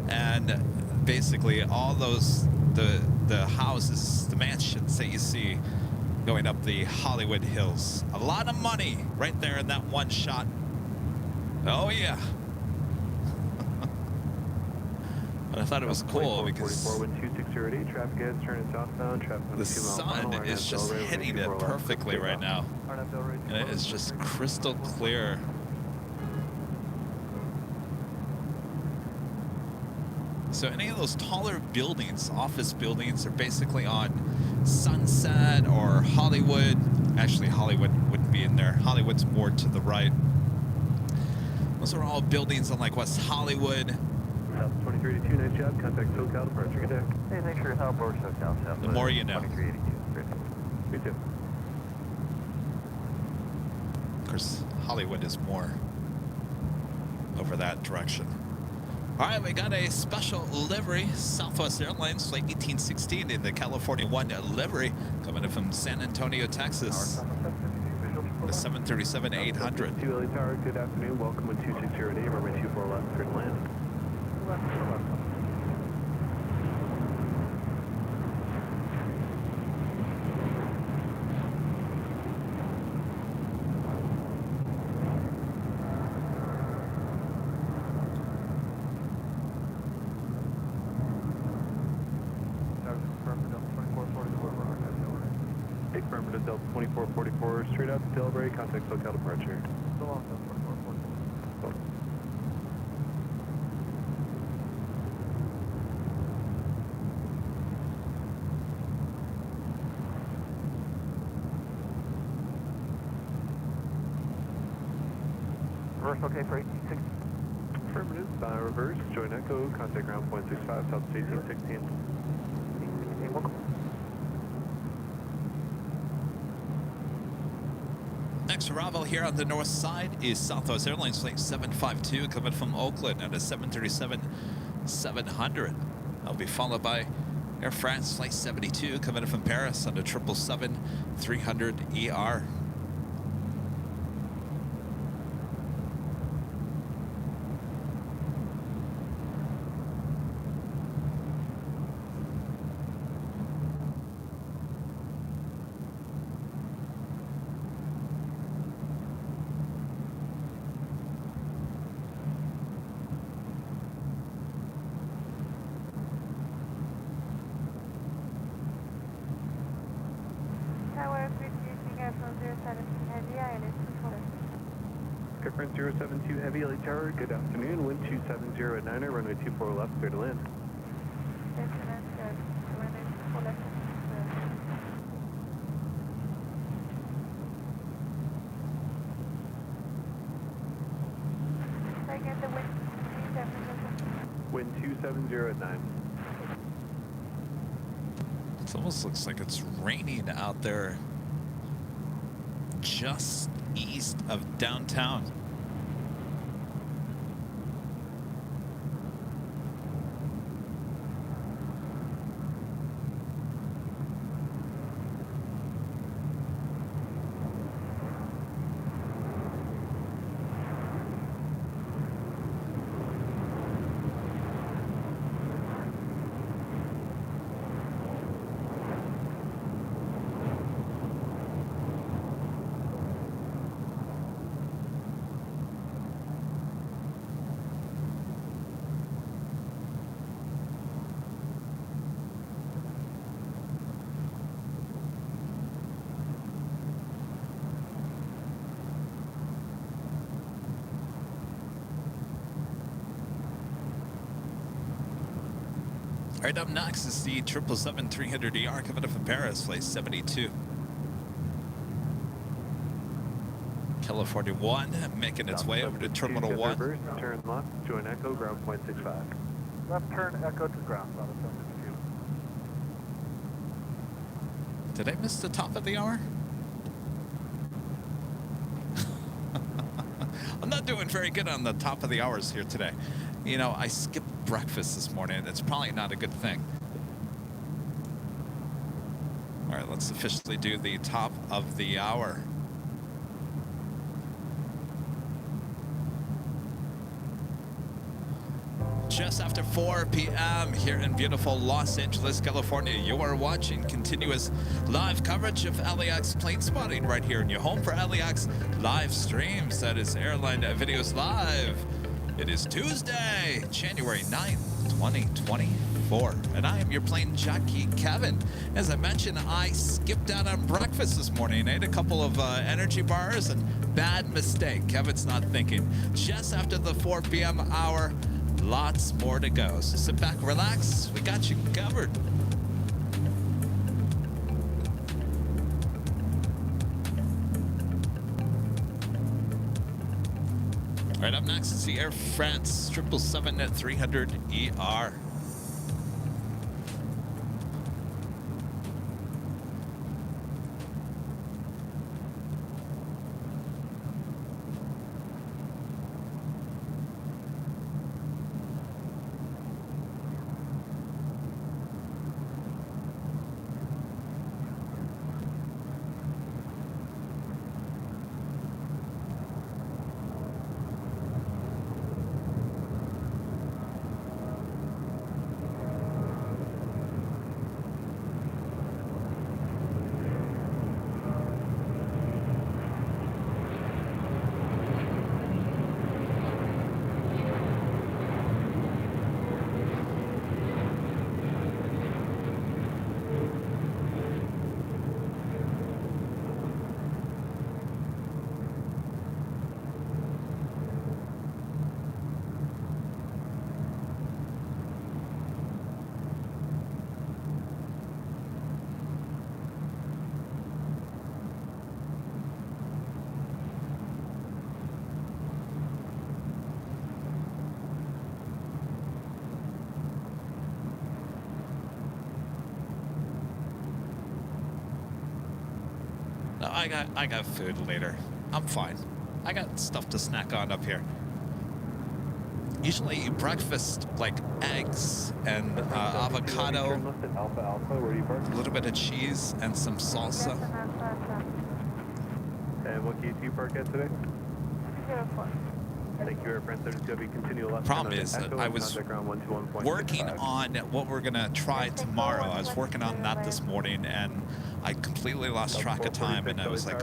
and basically all those the houses, the mansions that you see going up the Hollywood Hills. A lot of money right there in that one shot. Oh yeah. But I thought it was cool because the sun is just hitting it perfectly right now, and it is just crystal clear. So any of those taller buildings, office buildings, are basically on Sunset or Hollywood. Actually, Hollywood wouldn't be in there. Hollywood's more to the right. Those are all buildings on like West Hollywood. South 2382, nice job. Contact SoCal departure. Good day. Hey, thanks for your help, over SoCal. The more you know. 2382. Me too. Of course, Hollywood is more over that direction. All right, we got a special livery, Southwest Airlines Flight 1816 in the California 1 livery, coming in from San Antonio, Texas. The 737-800. 2 LA Tower, good afternoon. Welcome to 260 to runway 24 left, clear to land. Affirmative, Delta 2444, straight out to Delray, contact SoCal departure. So long, Delta 2444. Reverse okay for 1860. Affirmative, reverse, join Echo, contact ground point 65, South 1816. 1816, welcome. Next arrival here on the north side is Southwest Airlines Flight 752 coming from Oakland at a 737-700. That'll be followed by Air France Flight 72 coming in from Paris on the 777-300ER. Airfront 072 Heavy, LA Tower, good afternoon. Wind 270 at 9er, runway 24 left, clear to land. Wind 270 at 9. It almost looks like it's raining out there just east of downtown. All right, up next is the 777-300ER coming up from Paris, flight 72. California 1 making its way over to Terminal 1. Reverse, turn left, join Echo, ground point 65. Left turn, echo to ground, South 72. Did I miss the top of the hour? I'm not doing very good on the top of the hours here today. You know, I skipped breakfast this morning. It's probably not a good thing. All right, let's officially do the top of the hour. Just after 4 p.m. here in beautiful Los Angeles, California, you are watching continuous live coverage of LAX plane spotting right here in your home for LAX live streams. That is Airline Videos Live. It is Tuesday, January 9th, 2024, and I am your plane jockey, Kevin. As I mentioned, I skipped out on breakfast this morning. I ate a couple of energy bars, and bad mistake. Kevin's not thinking. Just after the 4 p.m. hour, lots more to go. So sit back, relax. We got you covered. All right, up next is the Air France 777-300ER. I got food later. I'm fine. I got stuff to snack on up here. Usually eat breakfast like eggs and avocado, Alpha Alpha, where do you park? a little bit of cheese, and some salsa. And what gate do you park at today? 04. Thank you, Air France. There's going to be continual left. Problem is that I was working on what we're gonna try tomorrow. I was working on that this morning, and I completely lost track of time. And I was like,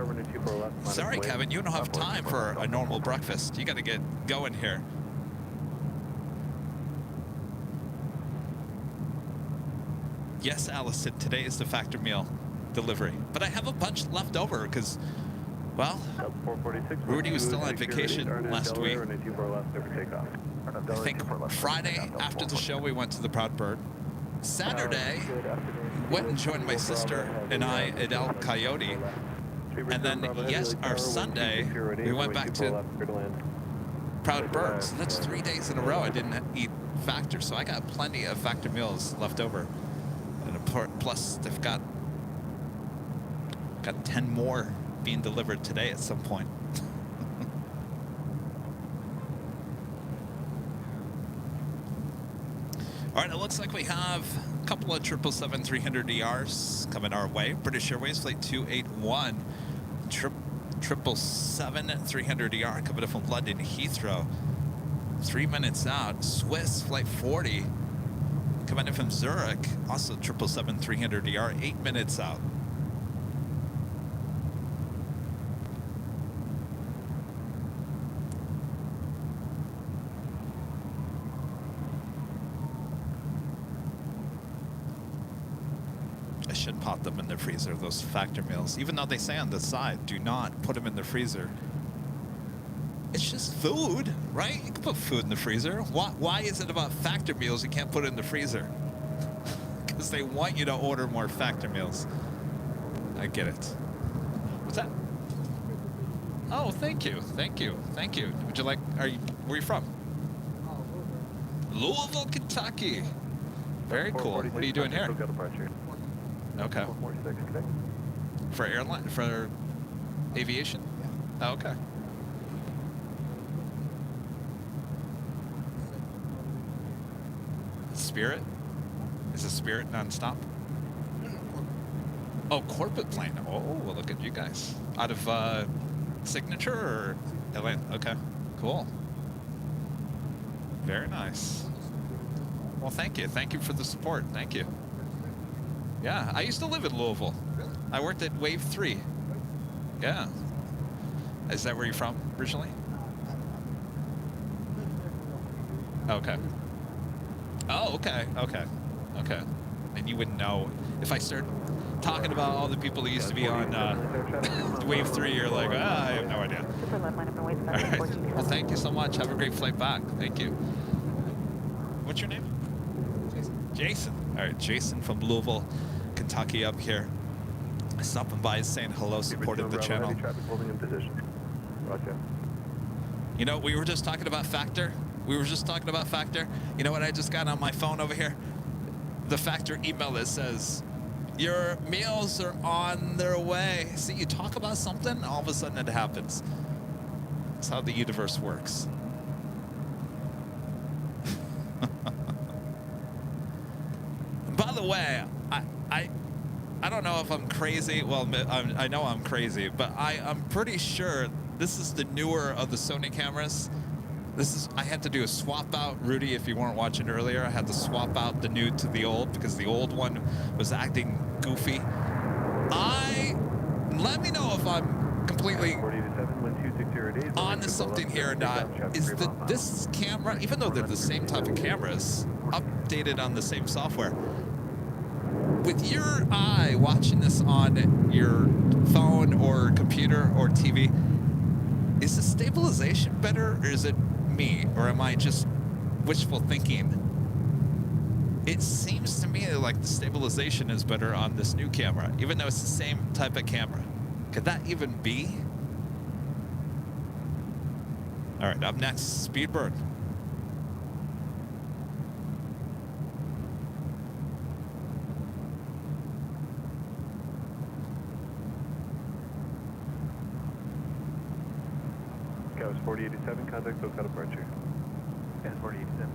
"Sorry, Kevin, you don't have time for a normal breakfast. You got to get going here." Yes, Allison, today is the factor meal delivery, but I have a bunch left over because, well, Rudy was still on vacation last week. I think Friday after the show we went to the Proud Bird. Saturday went and joined my sister and I at El Coyote, and then our Sunday we went back to Proud Bird. So that's 3 days in a row I didn't eat factor, so I got plenty of factor meals left over. And plus, they've got 10 more being delivered today at some point. All right, it looks like we have a couple of 777-300ERs coming our way. British Airways Flight 281, 777-300ER coming up from London Heathrow. 3 minutes out. Swiss Flight 40 coming in from Zurich, also 777-300ER, 8 minutes out. I should pop them in the freezer, those factor meals. Even though they say on the side, do not put them in the freezer. It's just food, right? You can put food in the freezer. Why is it about factor meals you can't put it in the freezer? Because they want you to order more factor meals. I get it. What's that? Oh, thank you. Thank you. Thank you. Would you like, where are you from? Louisville, Kentucky. Very cool. What are you doing here? Okay. For airline, for aviation? Oh, okay. Spirit? Is it Spirit nonstop? Oh, corporate plane. Oh, well, look at you guys. Out of Signature or Atlanta? Okay, cool. Very nice. Well, thank you. Thank you for the support. Thank you. Yeah, I used to live in Louisville. I worked at Wave 3. Yeah. Is that where you're from originally? Okay. Oh, okay, okay, okay. And you wouldn't know. If I start talking about all the people that used to be on Wave 3, you're like, I have no idea. All right. Well, thank you so much. Have a great flight back. Thank you. What's your name? Jason. Jason. All right, Jason from Louisville, Kentucky up here. Stopping by saying hello, supported the channel. You know, we were just talking about factor. You know what I just got on my phone over here? The factor email that says, your meals are on their way. See, you talk about something, all of a sudden it happens. That's how the universe works. By the way, I don't know if I'm crazy. Well, I know I'm crazy, but I'm pretty sure this is the newer of the Sony cameras. I had to do a swap out. Rudy, if you weren't watching earlier, I had to swap out the new to the old because the old one was acting goofy. Let me know if I'm completely on to something here or not. Is this camera, even though they're the same type of cameras, updated on the same software, with your eye watching this on your phone or computer or TV, is the stabilization better, or is it me, or am I just wishful thinking? It seems to me like the stabilization is better on this new camera, even though it's the same type of camera. Could that even be? All right, up next, Speedbird. Travis 4087, contact SoCal departure. Yes, 4087.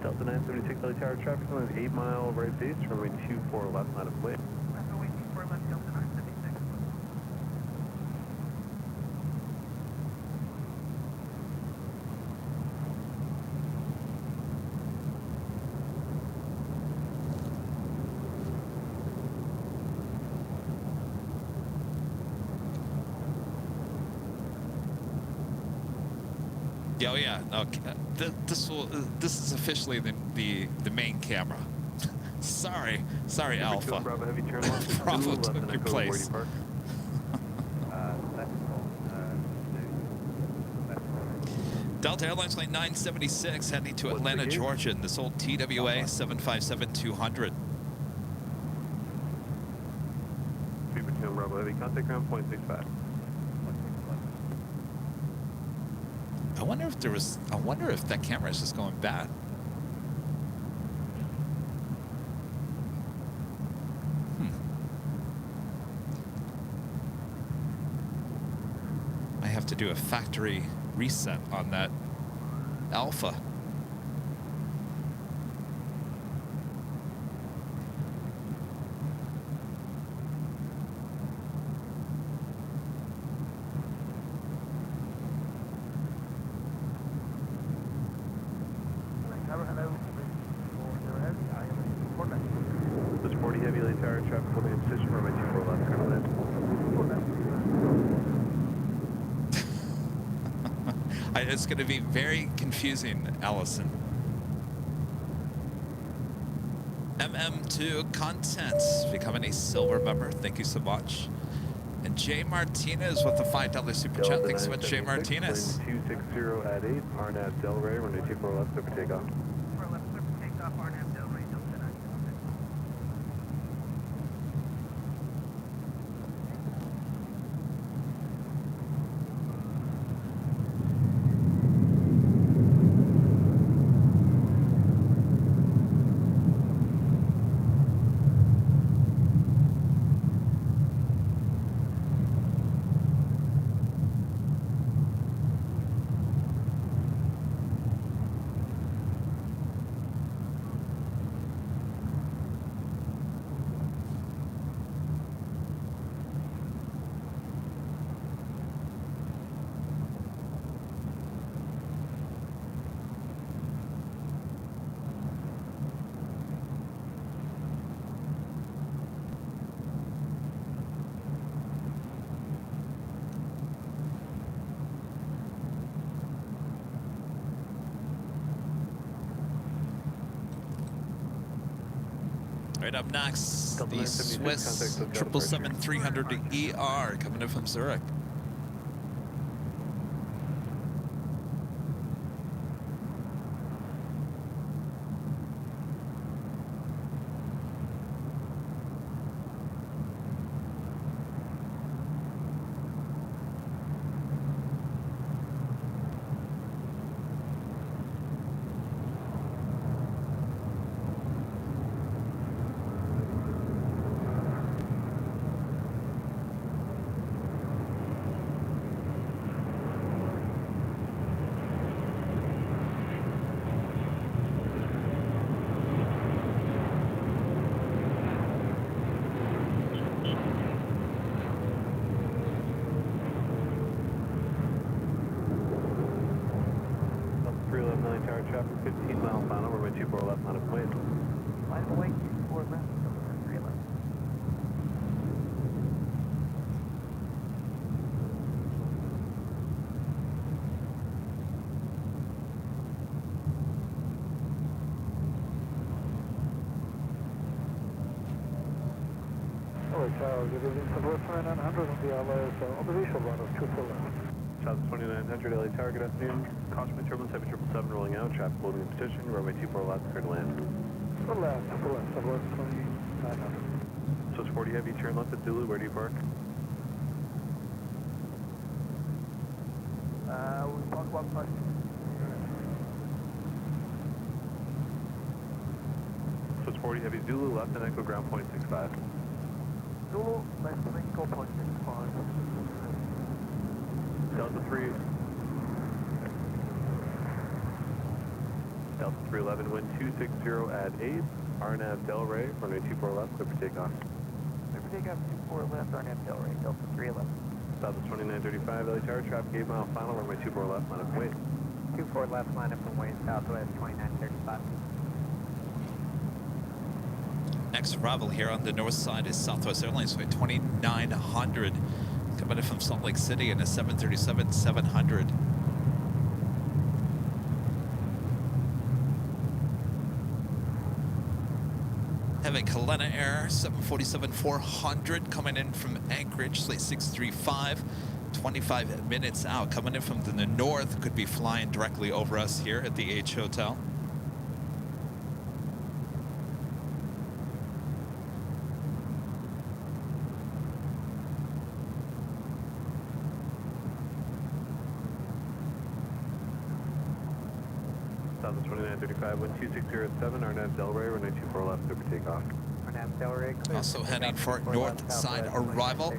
Delta 976 LA Tower traffic on an 8 mile right base, runway 24 left, line of way. Runway 24 left, Delta 976. Oh yeah. Okay. This is officially the main camera. sorry, Alpha. Bravo heavy turn left. Bravo took your place. Delta Airlines Flight 976 heading to Atlanta, Georgia in this old TWA 757-200. Bravo heavy contact ground 0.65. I wonder if that camera is just going bad. I have to do a factory reset on that Alpha. This 40 heavy LA Tower traffic holding in position, runway 24 left, turn left. It's going to be very confusing, Allison. MM2 Contents becoming a silver member. Thank you so much. And Jay Martinez with the $5 super chat. Thanks so much, Jay Martinez. 260 at 8, RNAV Delray, runway 24 left, over takeoff. 24 left, clear for takeoff, RNAV Delray, Delta 976. Right up next, the Swiss 777-300ER coming in from Zurich. Traffic 15 mile final, runway 24 left, line of way. Line of way, 24 left, Delta 311. LA Tower, good evening, Southwest 2900 on the LAX, observation run of 24 left. South 2900 LA Tower, good afternoon. Caution turbulence, 7777 rolling out, traffic loading in position, runway 24 left, clear to land. For left, Southwest 2900. So it's 40 heavy, turn left at Zulu, where do you park? We park one park. So it's 40 heavy, Zulu, left and echo ground point 65. Zulu, left and echo point 65. Delta 3. Delta 311, wind 260 at 8. RNAV Delray, runway 24 left, clear for takeoff. Clear for takeoff, 24 left, RNAV Delray, Delta 311. Southwest 2935 LA Tower, traffic 8 mile final, runway 24 left, line up wait. 24 left, line up and wait, Southwest 2935. Next arrival here on the north side is Southwest Airlines flight 2900, coming in from Salt Lake City in a 737-700. Having Helena Air 747-400 coming in from Anchorage, slate 635, 25 minutes out. Coming in from the north, could be flying directly over us here at the H Hotel. Southwest 2935, wind 260 at 7, RNAV Delray, runway 24 left, clear for takeoff. RNAV Delray, clear. Also heading for north side arrival.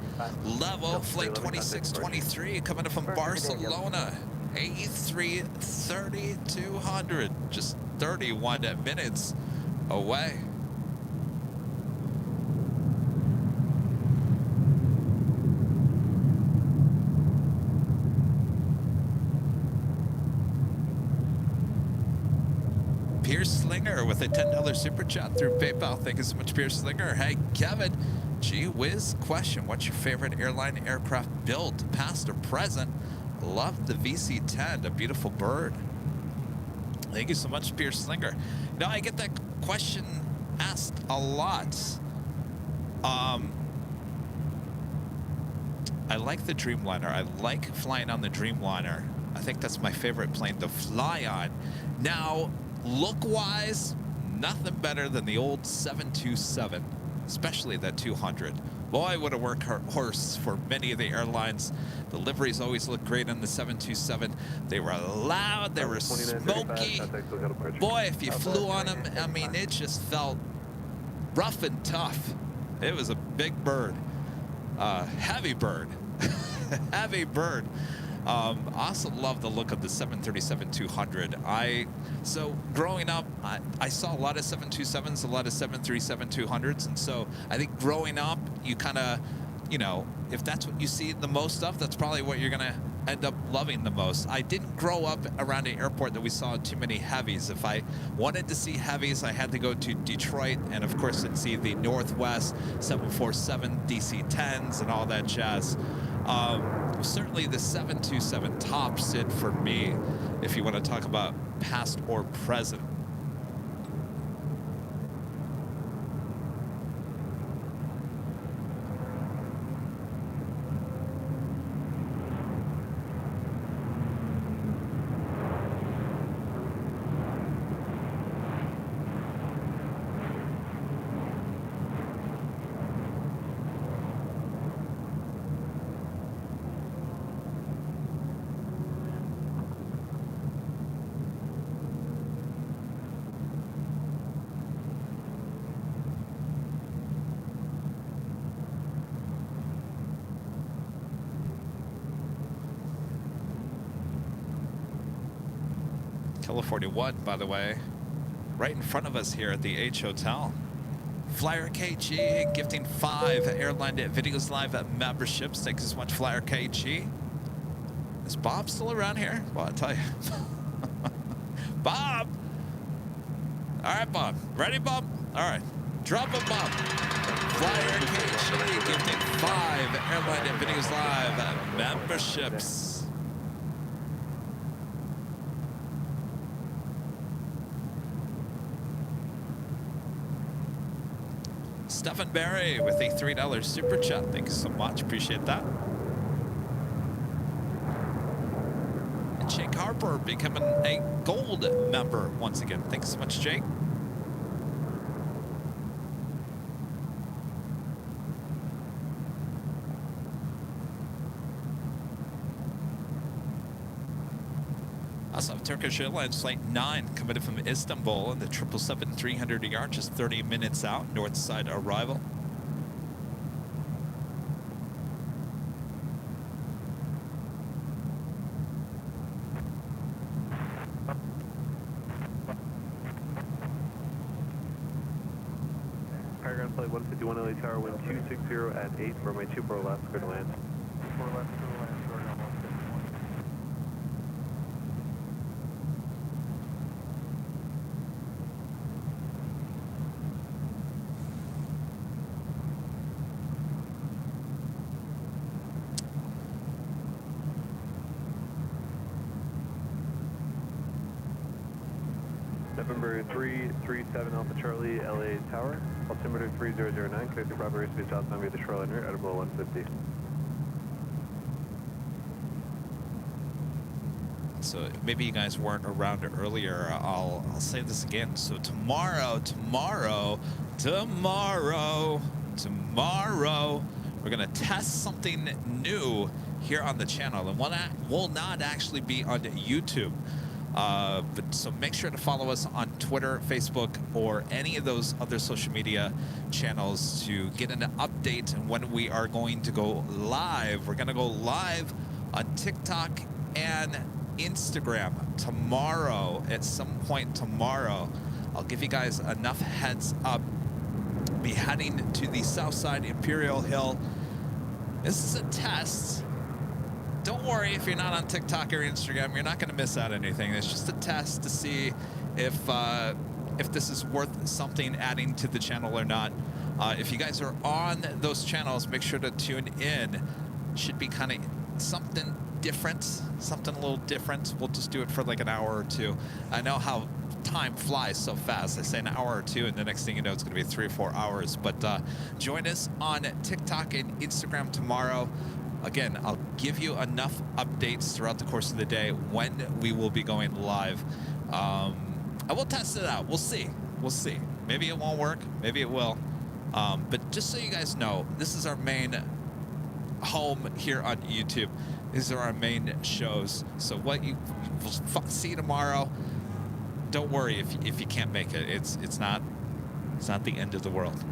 Level flight 2623 coming in from Barcelona. A330-200, just 31 minutes away. Pierce Slinger with a $10 super chat through PayPal. Thank you so much, Pierce Slinger. Hey, Kevin, gee whiz question. What's your favorite airline aircraft built, past or present? Love the VC-10, a beautiful bird. Thank you so much, Pierce Slinger. Now, I get that question asked a lot. I like the Dreamliner. I like flying on the Dreamliner. I think that's my favorite plane to fly on. Now, look-wise, nothing better than the old 727, especially that 200. Boy, would a workhorse for many of the airlines. The liveries always look great on the 727. They were loud, they were smoky. Boy, if you flew on them, I mean, it just felt rough and tough. It was a big bird, heavy bird, heavy bird. Also love the look of the 737-200. So growing up, I saw a lot of 727s, a lot of 737-200s, and so I think growing up, you kind of, you know, if that's what you see the most of, that's probably what you're gonna end up loving the most. I didn't grow up around an airport that we saw too many heavies. If I wanted to see heavies, I had to go to Detroit, and of course, I'd see the Northwest 747 DC-10s and all that jazz. Certainly the 727 tops it for me if you want to talk about past or present. California 1, by the way, right in front of us here at the H Hotel. Flyer KG gifting 5 Airline Videos Live memberships. Thank you so much, Flyer KG. Is Bob still around here? Well, I'll tell you. Bob! All right, Bob. Ready, Bob? All right. Drop a Bob. Flyer KG gifting 5 Airline Videos Live memberships. Stephen Barry with a $3 super chat. Thank you so much. Appreciate that. And Jake Harper becoming a gold member once again. Thanks so much, Jake. Also, Turkish Airlines Flight 9 coming in from Istanbul and the 777-300ER just 30 minutes out, north side arrival. Paragon Flight 151 LA Tower, wind 260 at 8, runway 24 left, clear to land. 4 left, clear to land, starting on 151. November 337 Alpha Charlie, LA Tower. Altimeter 3009, clear through Bravo airspace southbound via the shoreline route, at below 150. So maybe you guys weren't around earlier. I'll say this again. So tomorrow, we're gonna test something new here on the channel, and will not actually be on YouTube. But so make sure to follow us on Twitter, Facebook, or any of those other social media channels to get an update on when we are going to go live. We're going to go live on TikTok and Instagram tomorrow, at some point tomorrow. I'll give you guys enough heads up. Be heading to the south side Imperial Hill. This is a test. Don't worry if you're not on TikTok or Instagram, you're not going to miss out anything. It's just a test to see if this is worth something adding to the channel or not. If you guys are on those channels, make sure to tune in. Should be kind of something different, something a little different. We'll just do it for like an hour or two. I know how time flies so fast. I say an hour or two, and the next thing you know, it's going to be 3 or 4 hours. But join us on TikTok and Instagram tomorrow. Again, I'll give you enough updates throughout the course of the day when we will be going live. I will test it out. We'll see. We'll see. Maybe it won't work. Maybe it will. But just so you guys know, this is our main home here on YouTube. These are our main shows. So what you will see tomorrow, don't worry if you can't make it. It's not the end of the world.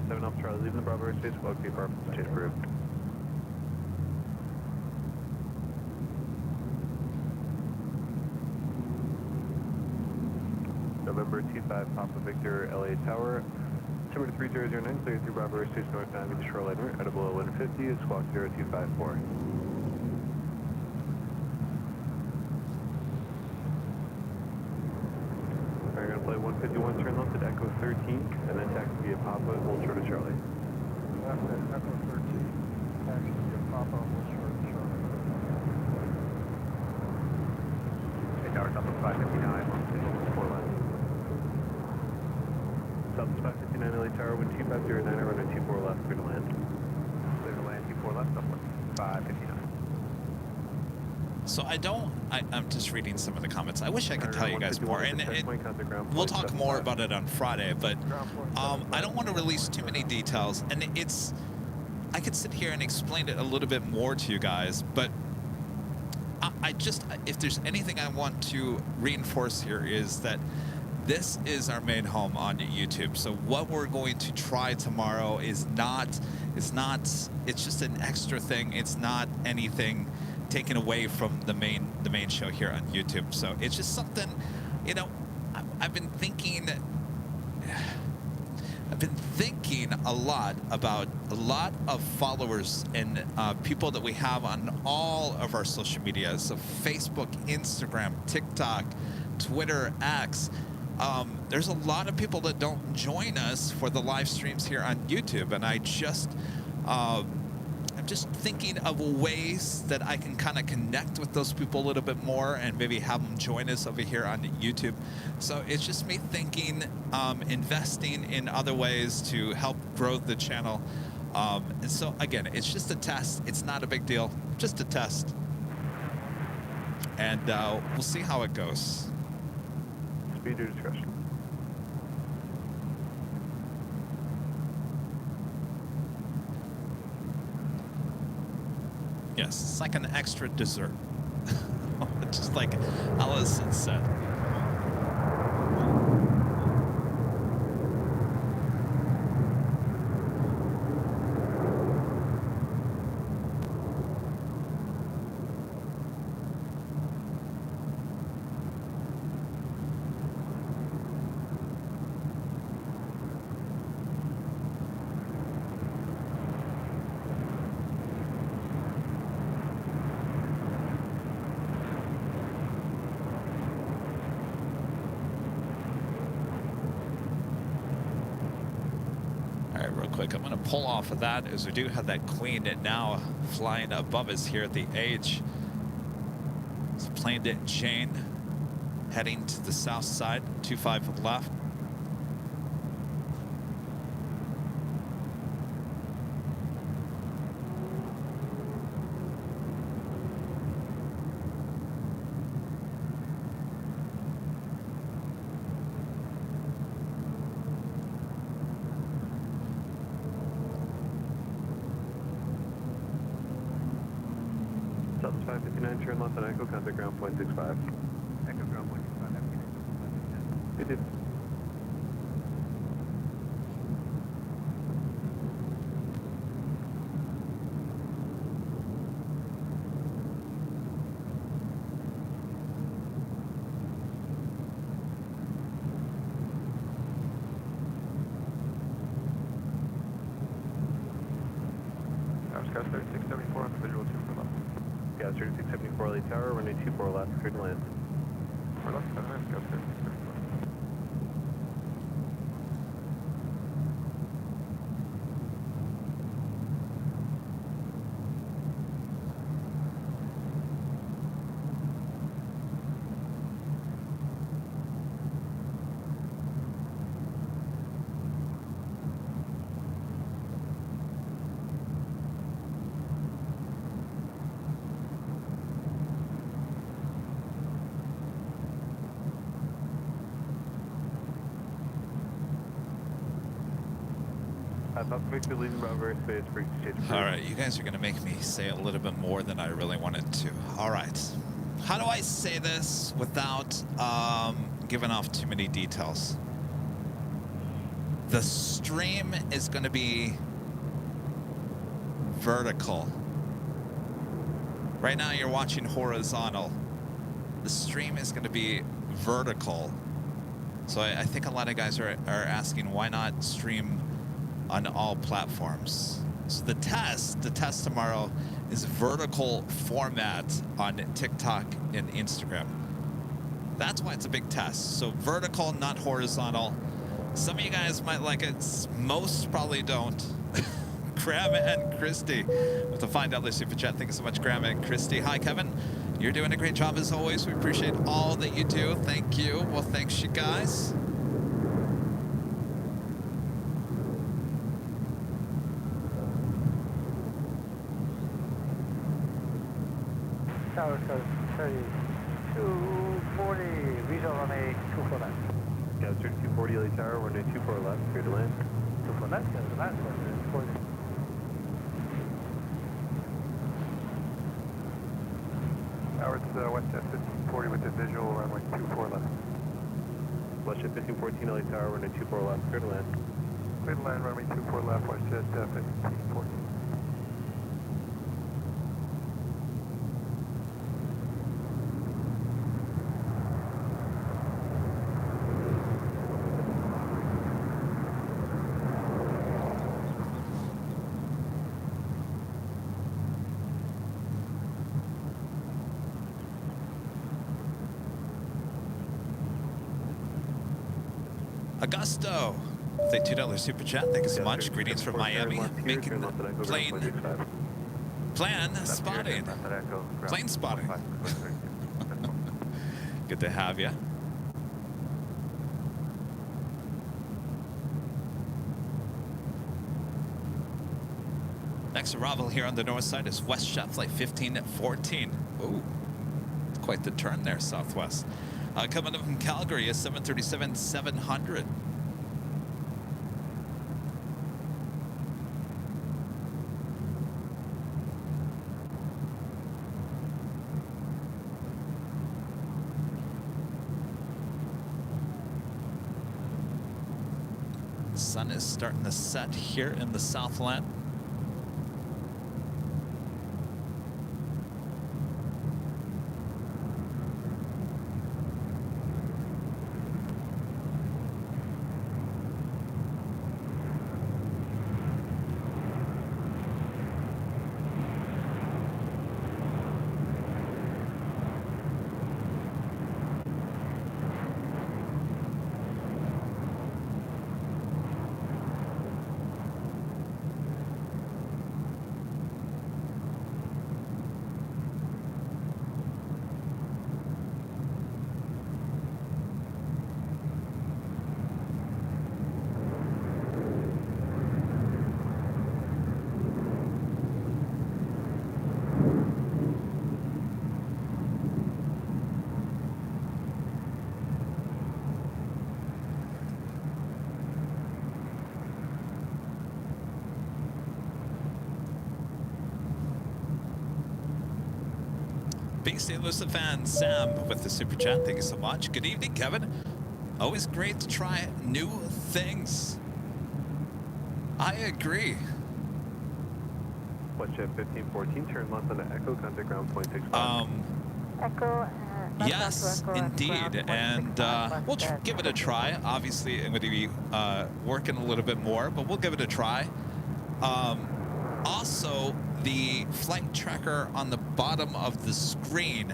Seven Alpha Charlie, leaving the Bravo airspace, welcome to the change approved. November 25 Papa Victor, LA Tower. Altimeter 3009, clear through Bravo airspace northbound via the shoreline route, at below 150, squawk 0254. We're going to play 151, turn left at Echo 13, and then taxi via Papa, hold short of Charlie. Left at Echo 13, taxi via Papa, hold short of Charlie. Hey, Tower, South 559, 4 left. South 559 LA Tower, wind 2509, runway 24 left, clear to land. Clear to land, 24 left, South 559. So I'm just reading some of the comments. I wish I could tell you guys more, and we'll talk more about it on Friday, but I don't want to release too many details, and I could sit here and explain it a little bit more to you guys, but if there's anything I want to reinforce here is that this is our main home on YouTube. So what we're going to try tomorrow is it's just an extra thing. It's not anything taken away from the main show here on YouTube. So it's just something, you know, I've been thinking a lot about a lot of followers and people that we have on all of our social media. So Facebook, Instagram, TikTok, Twitter, X. there's a lot of people that don't join us for the live streams here on YouTube, and I'm just thinking of ways that I can kind of connect with those people a little bit more and maybe have them join us over here on YouTube. So it's just me thinking, investing in other ways to help grow the channel. And so again, it's just a test. It's not a big deal, just a test. And we'll see how it goes. Speed to discretion. Yes, it's like an extra dessert. Just like Allison said. I'm going to pull off of that as we do have that Queen now flying above us here at the H. It's plane Jane heading to the south side, 25 left. South 559, turn left on Echo, contact ground point 65. Echo ground point 65, it is. Sky 3674 on the visual 2 for left. Yeah, 3674 LA Tower, runway 24 left, clear to land. For left, 7 minutes, Sky 3674. Papa Victor leaving Bravo airspace for exchange. All right, you guys are going to make me say a little bit more than I really wanted to. All right. How do I say this without giving off too many details? The stream is going to be vertical. Right now you're watching horizontal. The stream is going to be vertical. So I think a lot of guys are asking why not stream on all platforms. So the test tomorrow is vertical format on TikTok and Instagram. That's why it's a big test. So vertical, not horizontal. Some of you guys might like it. Most probably don't. Graham and Christy with the $5 super chat. Thank you so much, Graham and Christy. Hi, Kevin. You're doing a great job as always. We appreciate all that you do. Thank you. Well, thanks you guys. Tower 3240, visual on a 24 left. Yeah, 3240 LA Tower, runway 24 left, clear to land. 24 left, there's the last one. Tower, it's Westjet 1540 with the visual runway 24 left. Westjet 1514 LA Tower, runway 24 left, clear to land. Clear to land, runway 24 left, Westjet 1514. Augusto, with a $2 super chat. Thank you so much. Greetings from Miami. Making plan spotting. Plane spotting. Good to have you. Next arrival here on the north side is WestJet flight 1514. Ooh, quite the turn there, Southwest. Coming up from Calgary is 737-700. Sun is starting to set here in the Southland. Big St. Louis fan Sam with the super chat. Thank you so much. Good evening, Kevin. Always great to try new things. I agree. WestJet 1514, turn left on the Echo, contact ground point 65. Echo. Yes, indeed. And we'll give it a try. Obviously, I'm going to be working a little bit more, but we'll give it a try. Also, the flight tracker on the bottom of the screen.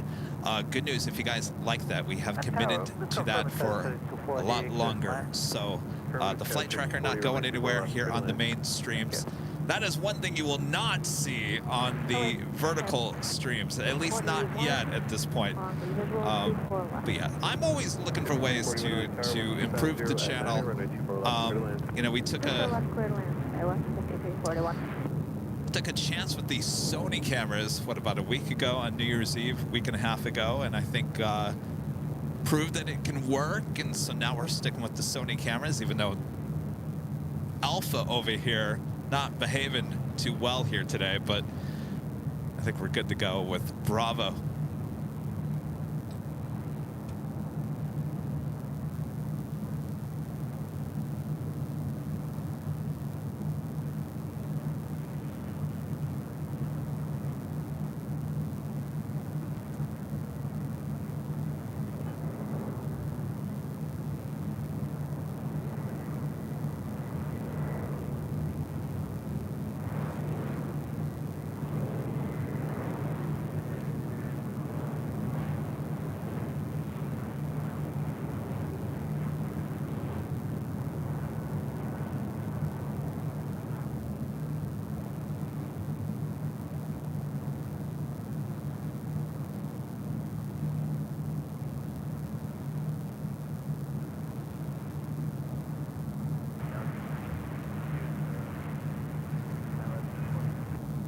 Good news if you guys like that. We have committed to that for a lot longer. So the flight tracker not going anywhere here on the main streams. That is one thing you will not see on the vertical streams, at least not yet at this point. But yeah, I'm always looking for ways to improve the channel. You know, we took a chance with these Sony cameras, what, about a week ago on New Year's Eve, week and a half ago, and I think proved that it can work, and so now we're sticking with the Sony cameras, even though Alpha over here not behaving too well here today, but I think we're good to go with Bravo.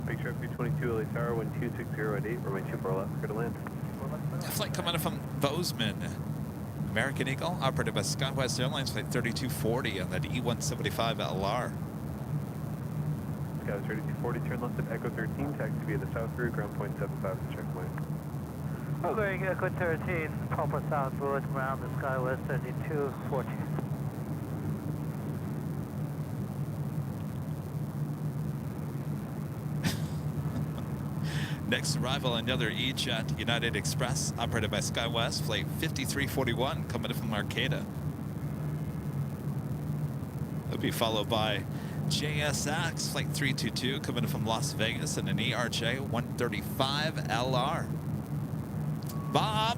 Big Shark 322 LA Tower, 1260 at 8, runway 24 left, clear to land. A flight coming in from Bozeman. American Eagle, operated by SkyWest Airlines, flight 3240 on that E175 LR. SkyWest 3240, turn left at Echo 13, taxi via the south route, ground point 75 to checkpoint. Okay, Echo 13, proper south route, ground to SkyWest 3240. Next arrival, another E-Jet United Express, operated by SkyWest, flight 5341, coming in from Arcata. It'll be followed by JSX, flight 322, coming in from Las Vegas, and an ERJ 135 LR. Bob,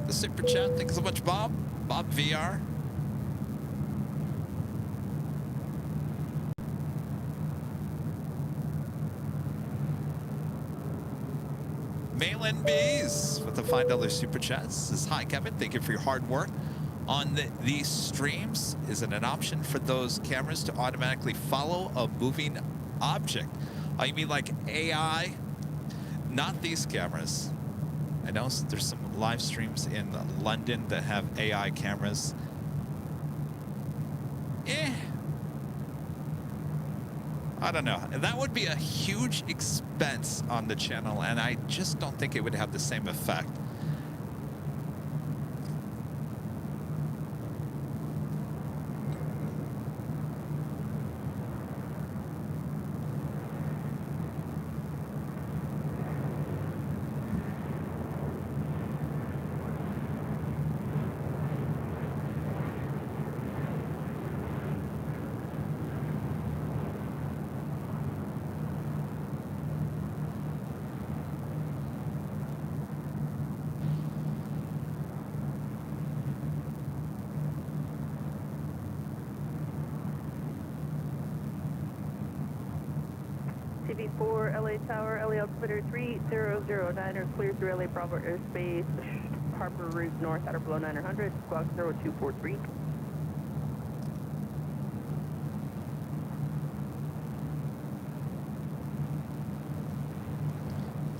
the super chat, thanks so much, Bob. Bob VR. Malin Bees with the $5 super chat says, hi, Kevin. Thank you for your hard work. On these streams, is it an option for those cameras to automatically follow a moving object? Oh, you mean like AI? Not these cameras. I know there's some live streams in London that have AI cameras. I don't know. That would be a huge expense on the channel, and I just don't think it would have the same effect. TV4, LA Tower, LA altimeter 3009, or clear through LA Bravo airspace, Harbor route north, outer below 900, squawk 0243.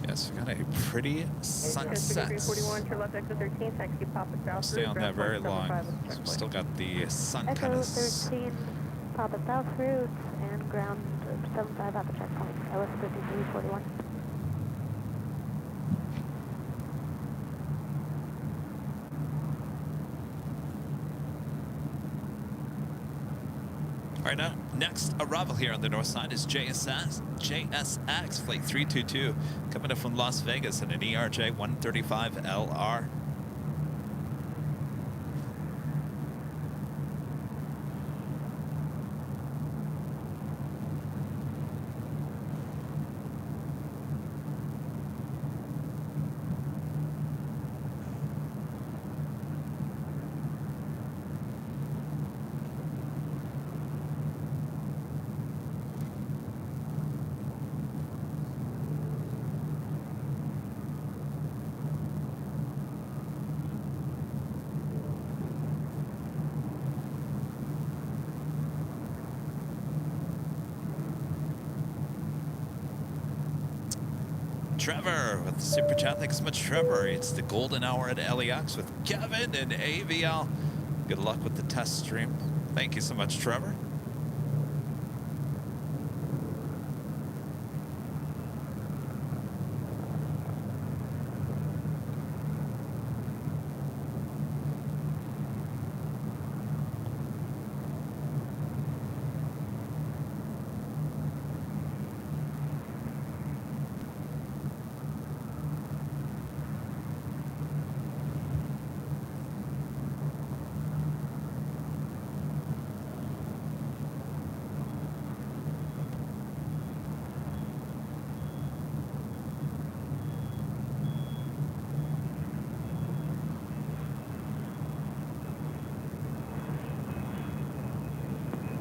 Yes, we got a pretty sunset. 341, turn left, exit 13, taxi Papa South. Stay on that very long. So we still got the sun kind Echo of. 13, Papa South route, and ground 75 at the checkpoint. LS 5341. All right, now, next arrival here on the north side is JSX Flight 322, coming up from Las Vegas in an ERJ 135LR. Trevor with the super chat. Thanks so much, Trevor. It's the golden hour at LAX with Kevin and AVL. Good luck with the test stream. Thank you so much, Trevor.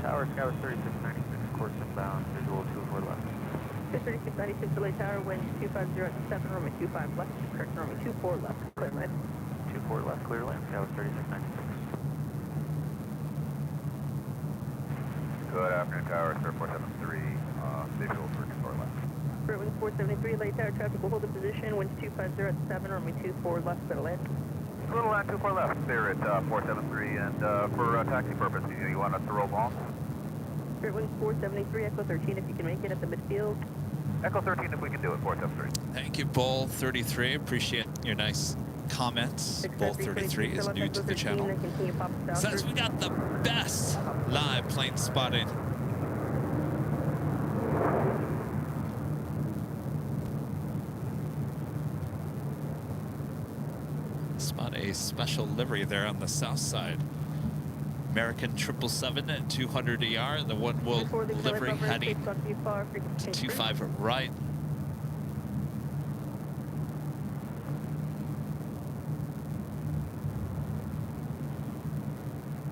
Tower, Sky was 3696, course inbound, visual 24 left. 3696 LA Tower, wind 250 at 7, runway 25 left, correct runway 24 left, clear land. 24 left, clear land, Sky was 3696. Good afternoon, Tower, sir, 473, visual for 24 left. Spirit wind 473, LA Tower, traffic will hold in position, winds 250 at 7, runway 24 left, clear land. Little land 24 left, Spirit 473, and for taxi purpose, you want us to roll long? Spirit wind 473, Echo 13, if you can make it at the midfield. Echo 13, if we can do it, 473. Thank you, Bull 33. Appreciate your nice comments. Bull 33 is new to the channel. Says we got the best live plane spotting. Spot a special livery there on the south side. American 777 at 200 ER. The one will livery heading to 25 right.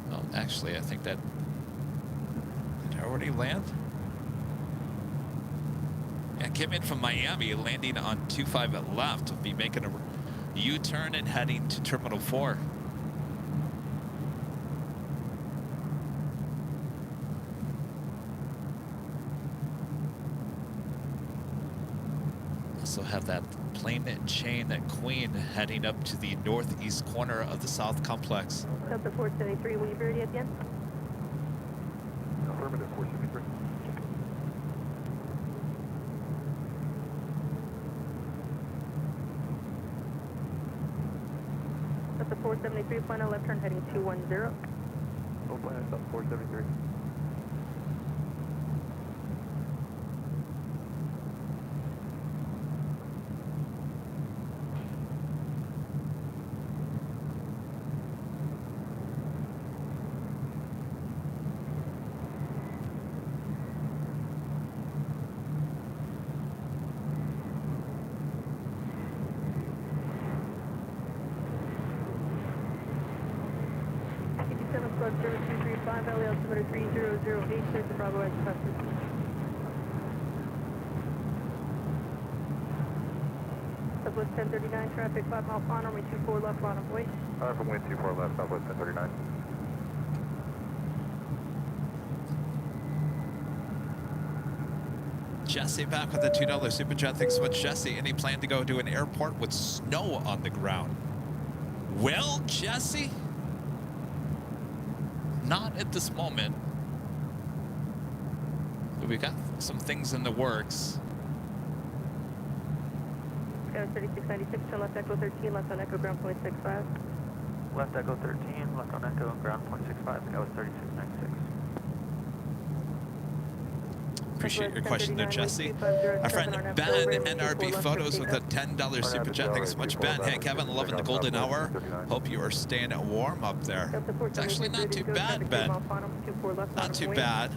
Well, actually, I think that did I already land? came in from Miami, landing on 25 left. We'll be making a U-turn and heading to Terminal 4. Also have that plane chain Queen heading up to the northeast corner of the South Complex. Delta 473, will you be ready at the end? Affirmative, 473. Delta 473, final left turn heading 210. No plan, stop 473. Club 0235, LA altimeter 3008, clear to Bravo X customers. Southwest 1039, traffic 5 mile final, runway 24 left, line of way. From wind 24 left, Southwest 1039. Jesse back with the $2 super chat. Thanks so much, Jesse. Any plan to go to an airport with snow on the ground? Well, Jesse, not at this moment. But we got some things in the works. Sky 3696, turn left Echo 13, left on Echo ground 0.65. Left Echo 13, left on Echo, ground 0.65, that was 3696. Appreciate your question there, Jesse. Our friend Ben, NRB Photos with a $10 super chat. Thanks so much, Ben. Hey, Kevin, loving the golden hour. Hope you are staying warm up there. It's actually not too bad, Ben. Not too bad.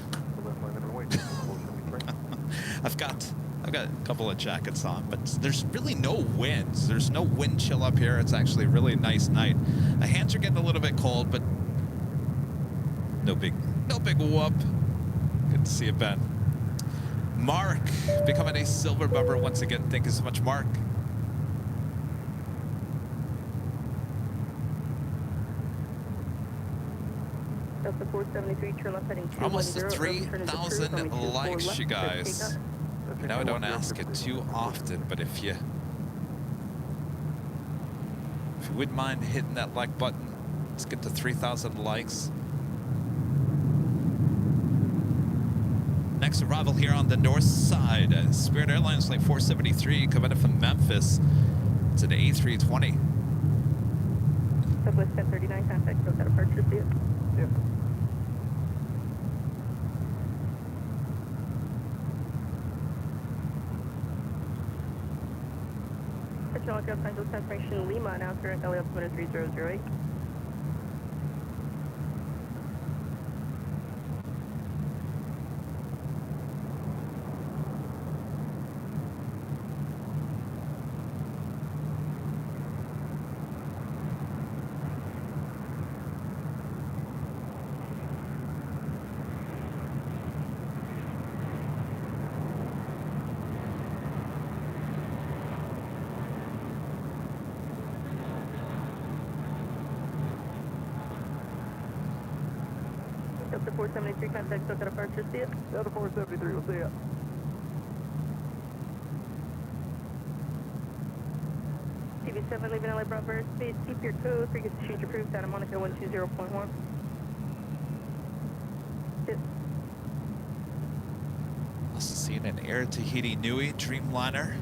I've got a couple of jackets on, but there's really no winds. There's no wind chill up here. It's actually a really nice night. My hands are getting a little bit cold, but no big whoop. Good to see you, Ben. Mark, becoming a silver member once again. Thank you so much, Mark. Delta 473, turn left heading 210. Almost 3,000 likes, you guys. I know I don't ask it too often, but if you wouldn't mind hitting that like button, let's get to 3,000 likes. Next arrival here on the north side, Spirit Airlines Flight 473 coming in from Memphis. It's an A320. Southwest 1039, contact Delta departure, see you. Yep. Central Los Angeles Transformation Lima, announcer at LA altimeter 3008. Delta 473, contact Delta departure, see ya. Delta 473, we'll see ya. TV7 leaving LA Bravo airspace, keep your code, frequency change approved, Santa Monica 120.1. Yep. Also seeing an Air Tahiti Nui Dreamliner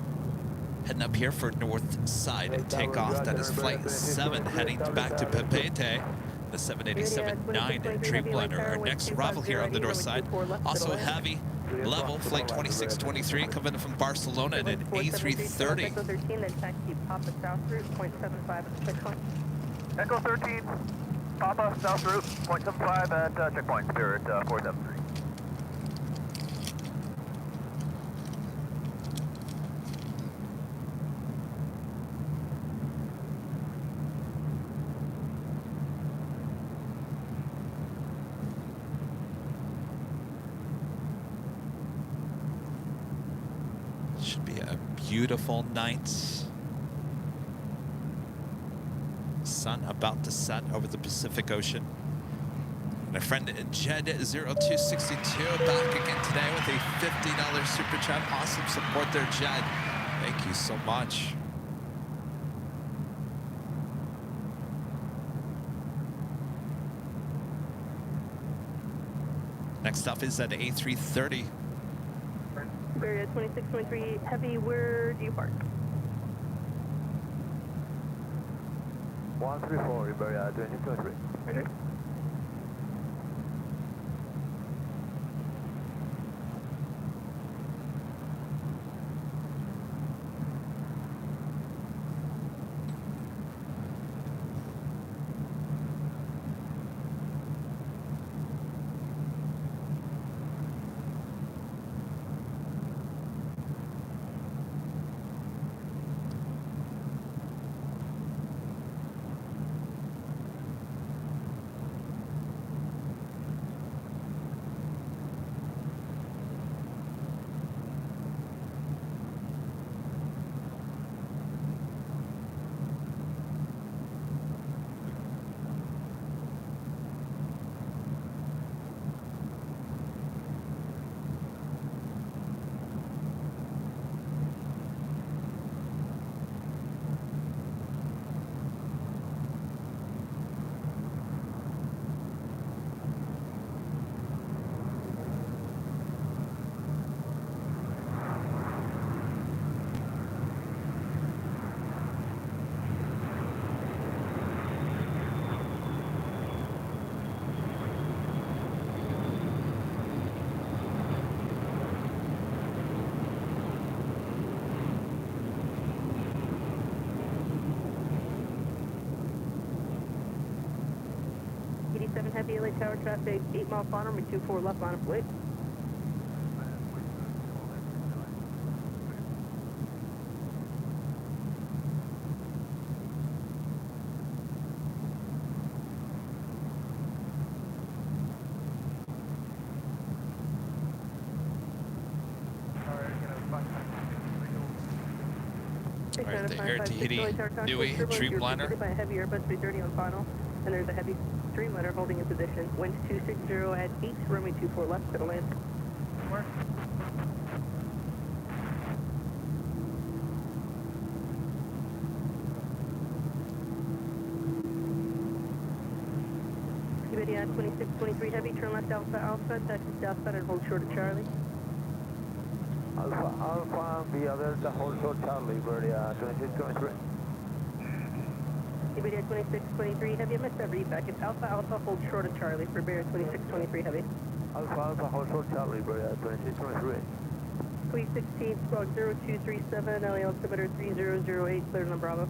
heading up here for north side takeoff. That is flight 7 heading back to Papeete. The 787-9 Dreamliner. Our next arrival here on the north side. Also heavy level flight 2623 coming from Barcelona in an A330. Echo 13, then taxi Papa South route 0.75 at the checkpoint. Echo 13, Papa, South Route, 0.75 at checkpoint, Spirit 473. Should be a beautiful night. Sun about to set over the Pacific Ocean. My friend Jed0262 back again today with a $50 super chat. Awesome support there, Jed. Thank you so much. Next up is at A330. Area 2623 Heavy, where do you park? 134, Iberia 2623. Roger. Heavy, LA Tower traffic, 8 mile final, runway 24 left line of wait. All right, the Air Tahiti Nui Dreamliner. By a heavy Airbus 330 on final, and there's a heavy Dreamliner holding in position. Wind 260 at 8, runway 24 left, to land. Where? Iberia 2623 Heavy, turn left Alpha Alpha, taxi southbound and hold short of Charlie. Alpha Alpha, via Delta, hold short Charlie, Iberia 2623. Iberia 2623 Heavy, I missed that read back. It's Alpha Alpha, hold short of Charlie for Iberia 2623 Heavy. Alpha Alpha, hold short Charlie, Iberia 2623. Squeeze 16, squawk 0237, LA altimeter 3008, cleared on Bravo.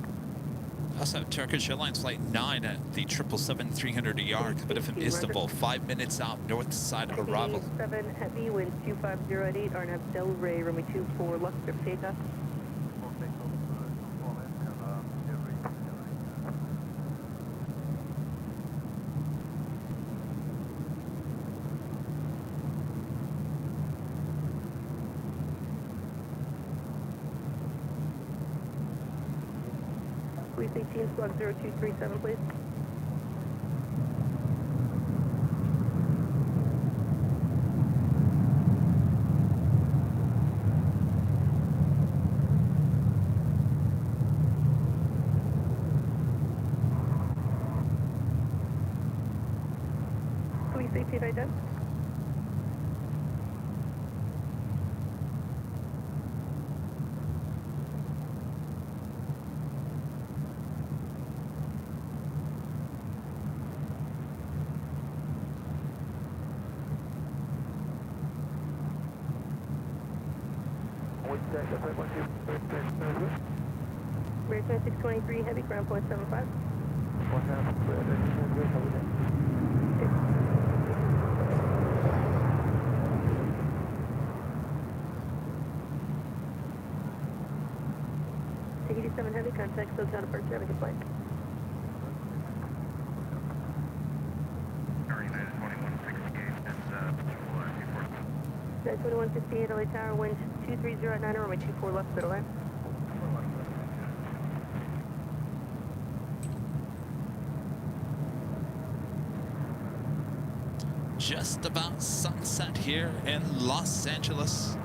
Also, Turkish Airlines Flight 9 at the 777-300ER, coming from Istanbul, 5 minutes out north side of arrival. 7 Heavy, wind 250 at 8, RNAV Delray, runway 24 left, for takeoff. Squeeze 18, squawk 0237, please. Squeeze 18, right done. Rear 2623 Heavy, ground point 75. Take 87 Heavy, contact SoCal departure, have a good flight. 2168 LA Tower, wind 230 at 9, runway 24 left, clear to land. Just about sunset here in Los Angeles.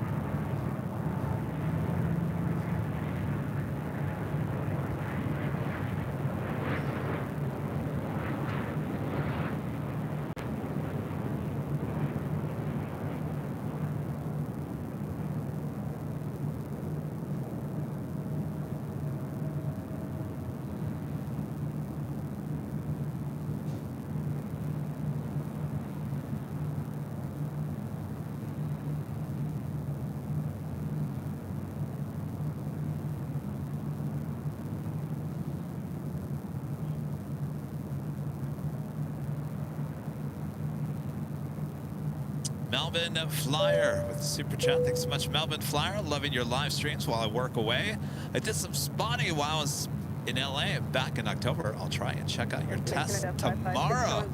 Melvin Flyer with the super chat. Thanks so much, Melvin Flyer. Loving your live streams while I work away. I did some spotting while I was in LA back in October. I'll try and check out your test tomorrow.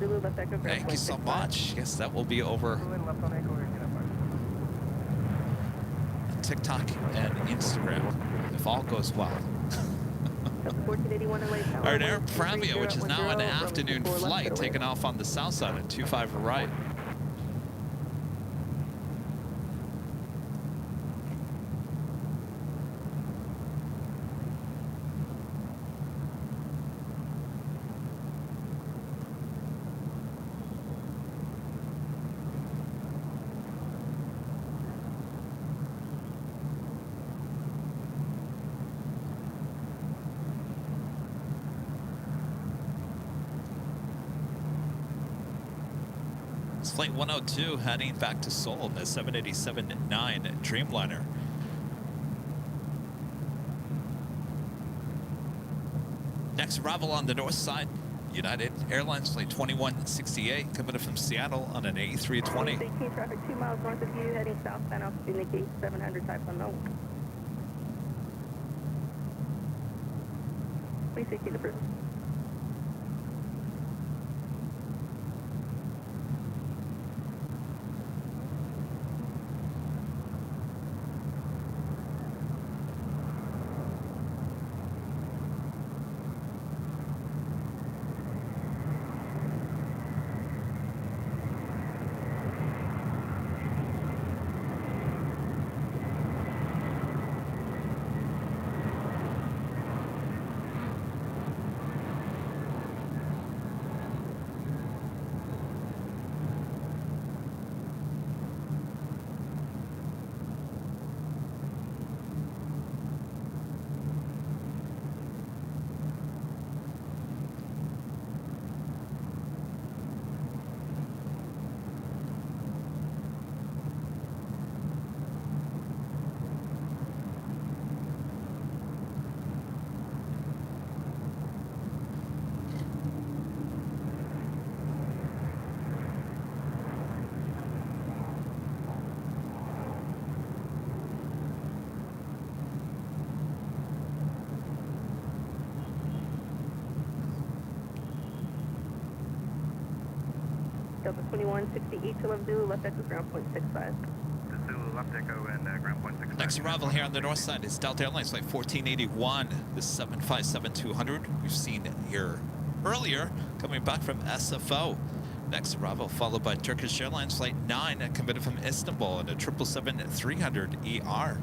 Thank you so much. Yes, that will be over TikTok and Instagram if all goes well. All right, Air Pravia, which is now an afternoon flight, taking off on the south side at 25 right. Flight 102 heading back to Seoul in the 787-9 Dreamliner. Next arrival on the north side, United Airlines Flight 2168 coming in from Seattle on an A320. 18 traffic 2 miles north of you, heading southbound altitude indicate 700 type unknown. Please take the first. Delta 2168 to left Zulu, left echo ground point 65. Zulu, left echo and ground point 65. Next arrival here on the north side is Delta Airlines Flight 1481, the 757-200 we've seen here earlier, coming back from SFO. Next arrival followed by Turkish Airlines Flight 9 coming from Istanbul in a 777-300ER.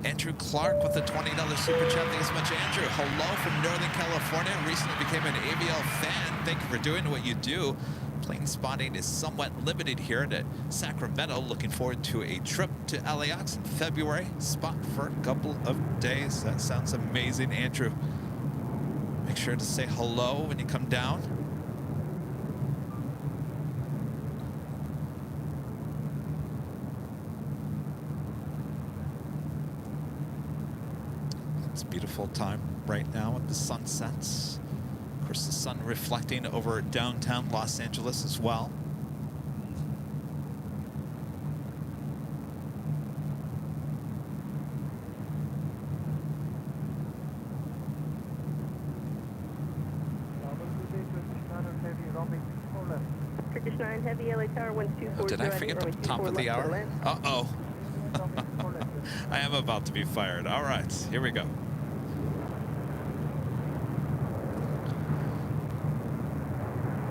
Andrew Clark with the $20 super chat. Thanks so much, Andrew. Hello from Northern California. Recently became an AVL fan. Thank you for doing what you do. Plane spotting is somewhat limited here at Sacramento. Looking forward to a trip to LAX in February. Spot for a couple of days. That sounds amazing, Andrew. Make sure to say hello when you come down. It's a beautiful time right now with the sunsets. Of course, the sun reflecting over downtown Los Angeles as well. Turkish 9 Heavy, LA Tower, winds Oh, did I forget the top of the hour? Uh-oh. I am about to be fired. All right, here we go.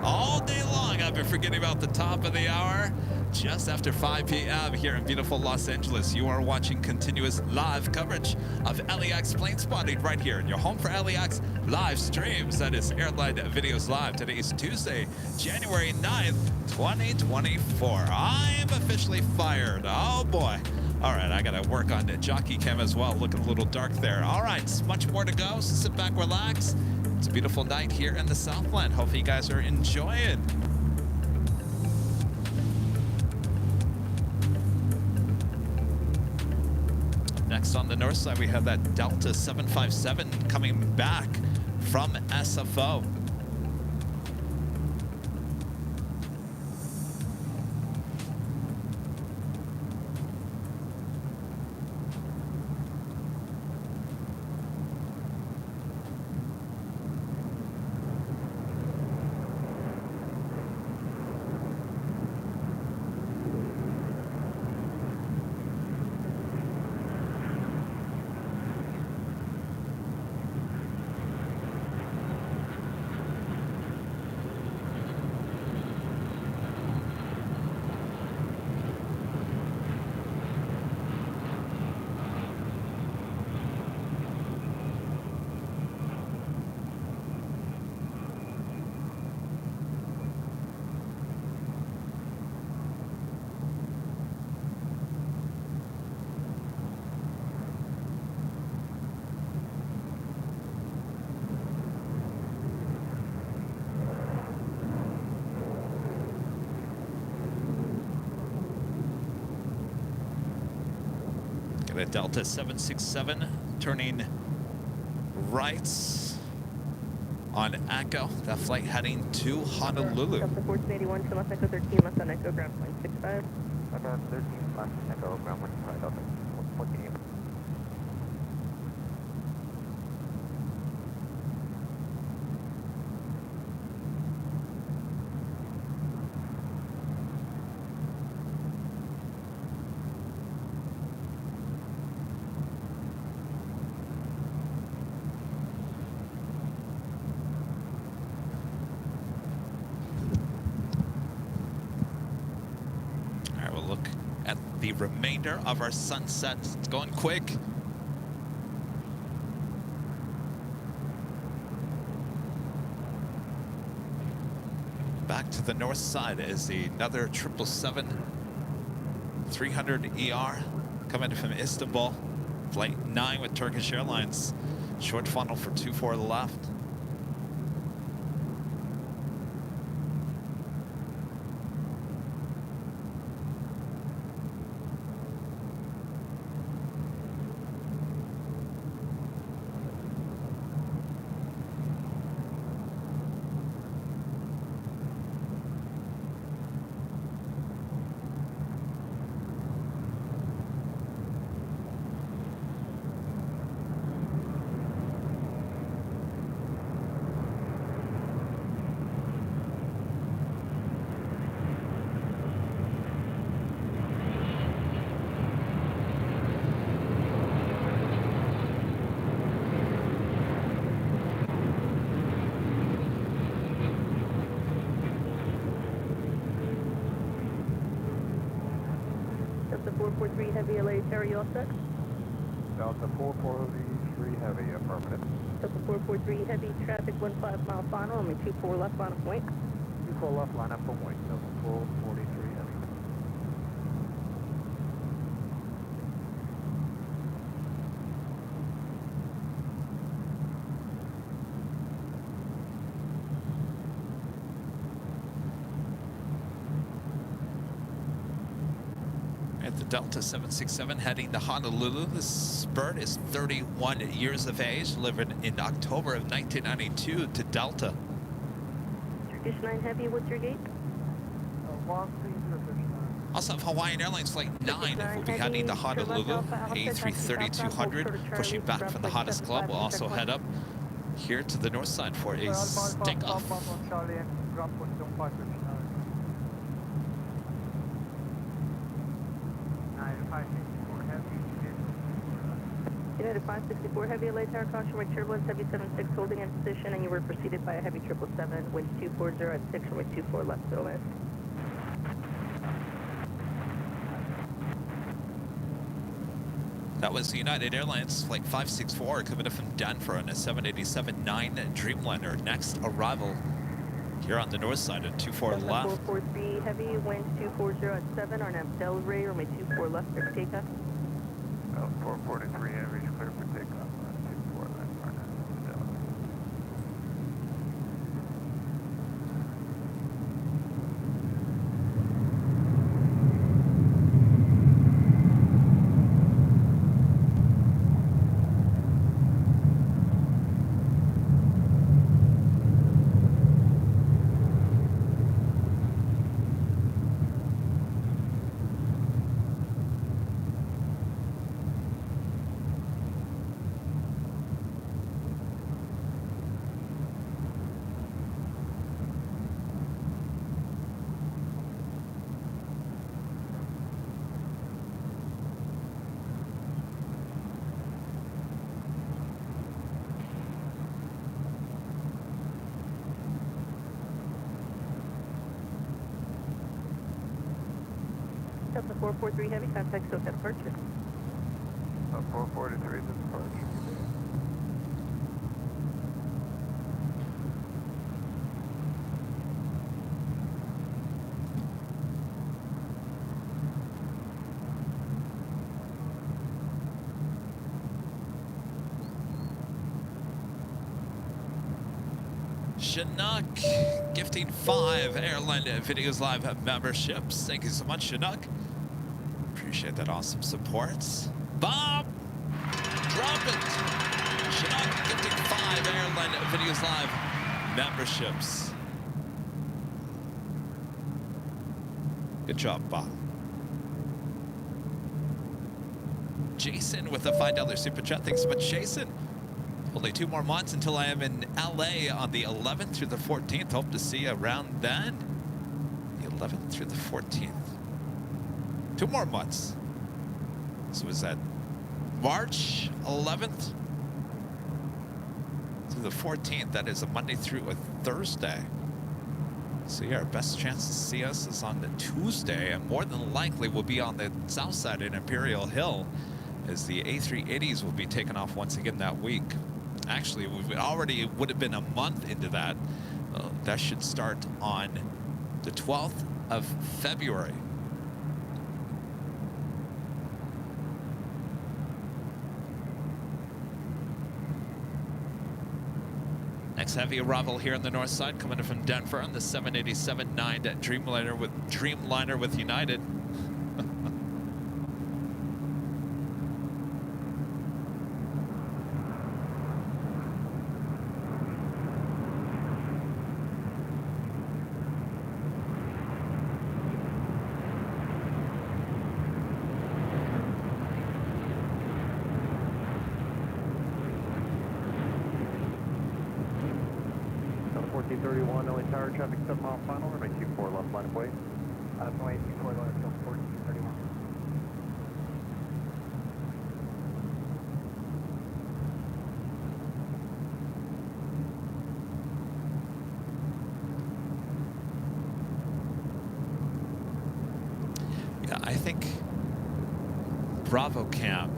All day long, I've been forgetting about the top of the hour. Just after 5 p.m. here in beautiful Los Angeles, you are watching continuous live coverage of LAX plane spotting right here in your home for LAX live streams. That is Airline Videos Live. Today is Tuesday, January 9th, 2024. I am officially fired. Oh, boy. All right, I got to work on the jockey cam as well. Looking a little dark there. All right, much more to go, so sit back, relax. It's a beautiful night here in the Southland. Hopefully you guys are enjoying. Next on the north side, we have that Delta 757 coming back from SFO. The Delta 767 turning right on Echo. That flight heading to Honolulu. Delta 1481, to left Echo 13, left on Echo, ground 165. About 13, left Echo, ground 165, Delta 14. The remainder of our sunset. It's going quick. Back to the north side is another 777-300ER coming from Istanbul. Flight 9 with Turkish Airlines. Short funnel for 24 left. Delta 443 Heavy, LA Tower, you all set? Delta 443 Heavy, affirmative. Delta 443 Heavy, traffic 15 mile final, only 24 left on a point. 24 left, line up for white. Delta 443 Heavy. At the Delta 767 heading to Honolulu. This bird is 31 years of age, delivered in October of 1992 to Delta. Turkish 9 Heavy, what's your gate? Also have Hawaiian Airlines Flight 9 will be heading to Honolulu. A330-200 pushing back from the hottest club will also head up here to the north side for a stick off. 564 Heavy. United 564 Heavy, LA Tower, caution, right turbulence, Heavy 76 holding in position, and you were preceded by a Heavy 777, winds 240 at 6, runway 24 left, go in. That was United Airlines Flight 564 coming in from Denver on a 787-9 Dreamliner. Next arrival here on the north side at 24 left. 443 Heavy, winds 240 at 7, RNAV BLVD, runway 24 left, clear for takeoff. 443 Heavy is clear for takeoff. 24 left, RNAV. Delta 443 Heavy, contact SoCal departure. 443 is departure. Chinook gifting 5 Airline Videos Live memberships. Thank you so much, Chinook. Appreciate that awesome support. Bob, drop it. Chinook gifting 5 Airline Videos Live memberships. Good job, Bob. Jason with a $5 super chat. Thanks so much, Jason. Only 2 more months until I am in LA on the 11th through the 14th. Hope to see you around then. The 11th through the 14th. 2 more months. So is that March 11th to the 14th? That is a Monday through a Thursday. So yeah, our best chance to see us is on the Tuesday, and more than likely we'll be on the south side in Imperial Hill as the A380s will be taken off once again that week. Actually, we already would have been a month into that. That should start on the 12th of February. Next heavy arrival here on the north side, coming in from Denver on the 787-9 Dreamliner with United. Tower traffic 7 mile final, runway 24 left line of way. Runway 24 left until 1431. Yeah, I think Bravo Cam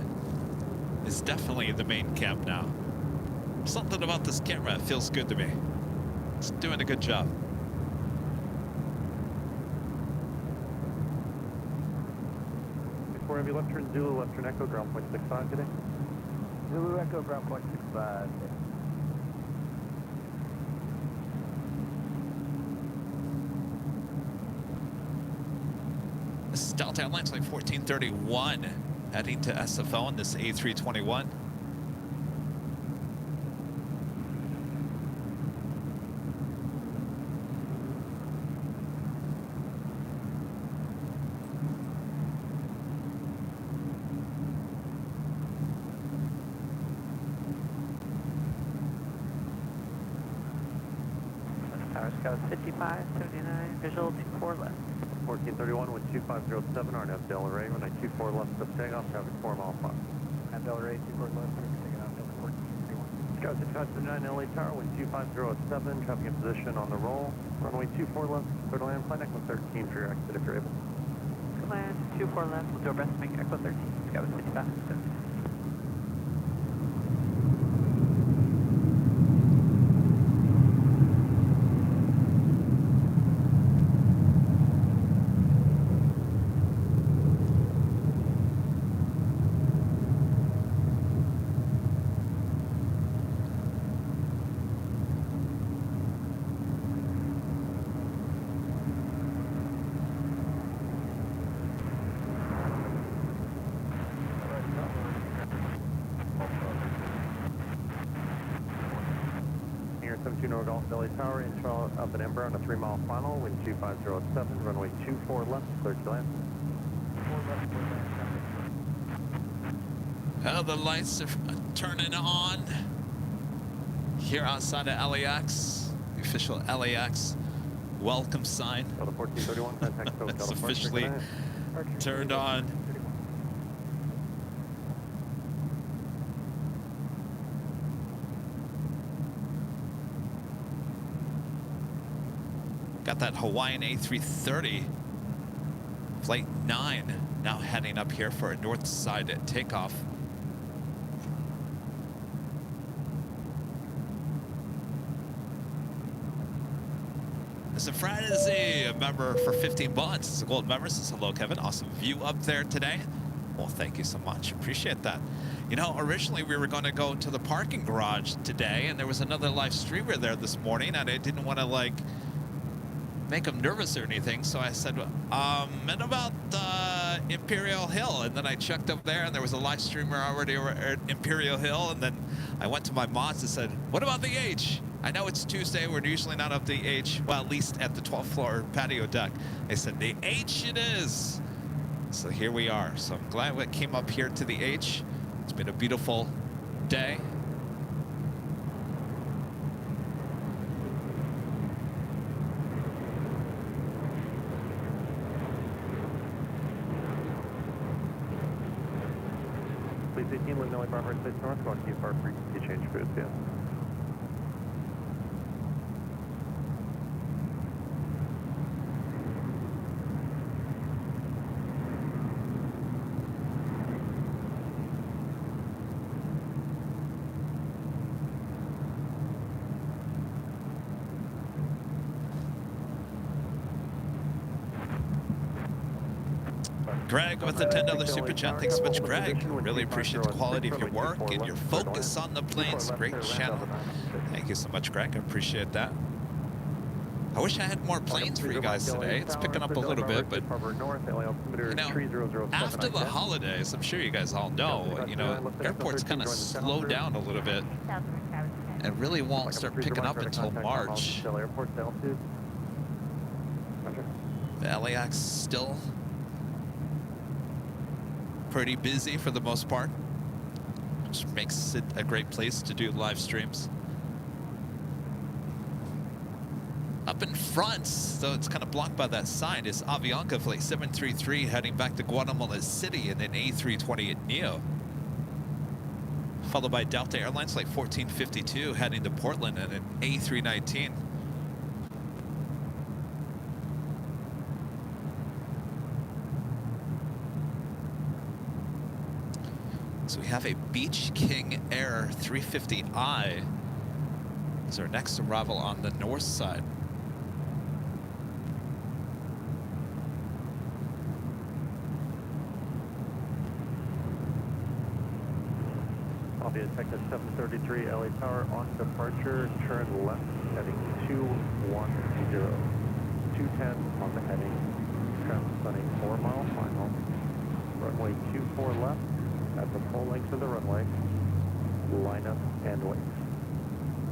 is definitely the main cam now. Something about this camera feels good to me. It's doing a good job. Before heavy left turn Zulu, left turn Echo, ground point 65 today. Zulu Echo, ground point 65. This is Delta Airlines like 1431 heading to SFO on this A321. Tower Scout 55, 79, visual 24 left. 1431 with 2507, RNF Delray, runway 24 left of takeoff, traffic 4 mile 5. And Delray, 24 left, taking off, Delray 1431. Scout 6579 LA Tower, wind 2507, traffic in position on the roll, runway 24 left, clear to land, flight Echo 13 for your exit if you're able. Land 24 left, we'll do our best to make Echo 13. Scout 25. Golf LA Tower, in Charlotte, up at Ember on a 3 mile final, wind 2507, runway 24 left, clear to land. Oh, the lights are turning on here outside of LAX, the official LAX welcome sign. Delta 1431, contact code It's Delta officially turned on. Got that Hawaiian A330, Flight 9, now heading up here for a north side takeoff. It's a Friday, a member for 15 months. It's a gold member. Says hello, Kevin. Awesome view up there today. Well, thank you so much. Appreciate that. You know, originally we were going to go to the parking garage today, and there was another live streamer there this morning, and I didn't want to, like, make them nervous or anything, so I said, and about Imperial Hill, and then I checked up there and there was a live streamer already over at Imperial Hill, and then I went to my mods and said, what about the H? I know it's Tuesday, we're usually not up the H, well, at least at the 12th floor patio deck. They said, the H it is. So here we are. So I'm glad we came up here to the H. It's been a beautiful day. Please 18, Lynn Nelly Bravo, Space North, going to Park, frequency change foods, yeah. Greg with the $10 super chat. Thanks so much, Greg. Really appreciate the quality of your work and your focus on the planes. Great channel. Thank you so much, Greg. I appreciate that. I wish I had more planes for you guys today. It's picking up a little bit, but you know, after the holidays, I'm sure you guys all know, you know, airports kind of slow down a little bit and really won't start picking up until March. The LAX still pretty busy for the most part, which makes it a great place to do live streams. Up in front, so it's kind of blocked by that sign, is Avianca Flight 733 heading back to Guatemala City, and then A320 Neo. Followed by Delta Airlines Flight 1452 heading to Portland, and an A319. So we have a Beach King Air 350i as our next arrival on the north side. I'll be detected 733 LA Tower on departure, turn left, heading 210. 210 on the heading, transcending 4 mile final, runway 24 left, at the full length of the runway, line up and wait.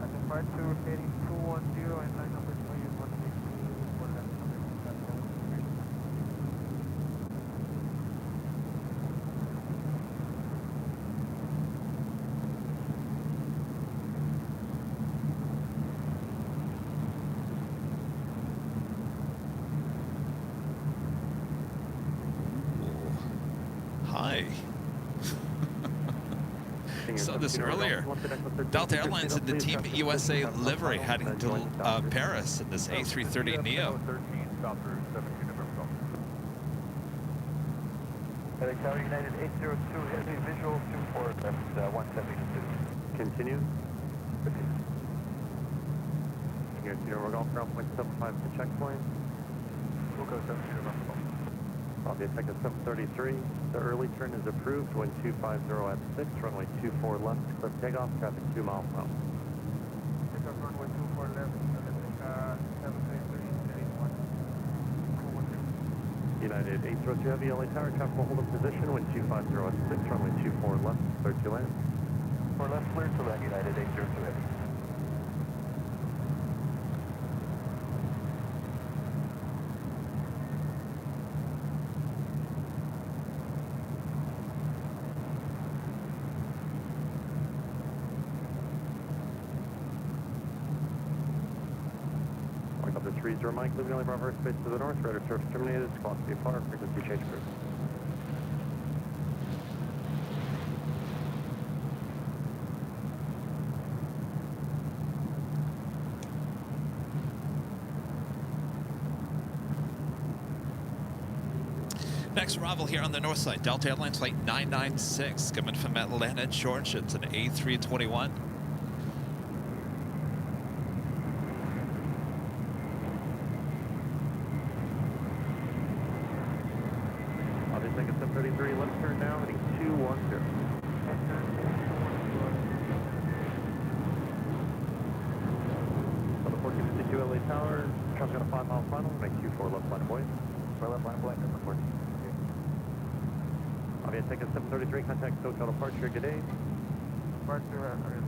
At departure, heading 210 and line number 2 is 160 for left number 2. hi. Saw this earlier. Delta Airlines in the Team USA livery heading to Paris in this A330 Neo. 13, stop through 17 November Golf. LA Tower United 802, heavy visual 24, that's 172. Continue. Here, we're golf ground 0.75 to checkpoint. We'll go 17 November Golf. Obvious second 733. The early turn is approved. Wind 250 at 6. Runway 24 left. Clear takeoff. Traffic 2 miles per hour. Pick up runway 24 left. 733, United 802 Heavy LA Tower. Traffic will hold in position. Wind 250 at 6. Runway 24 left. Clear to land. 4 left, clear to land, United 802 heavy. Up to 30 Mike, leaving only Bravo airspace to the north. Radar service terminated. Squawk apart. Frequency change approved. Next arrival here on the north side, Delta Airlines Flight 996 coming from Atlanta, Georgia. It's an A321. Obvious second 733. Left turn now. Heading 210. On the 1452 LA Tower. Traffic on a 5 mile final. Make 24 left line of way. 4 left line, point, number 14. Obvious second 733. Contact hotel departure. Good day. Departure at 7.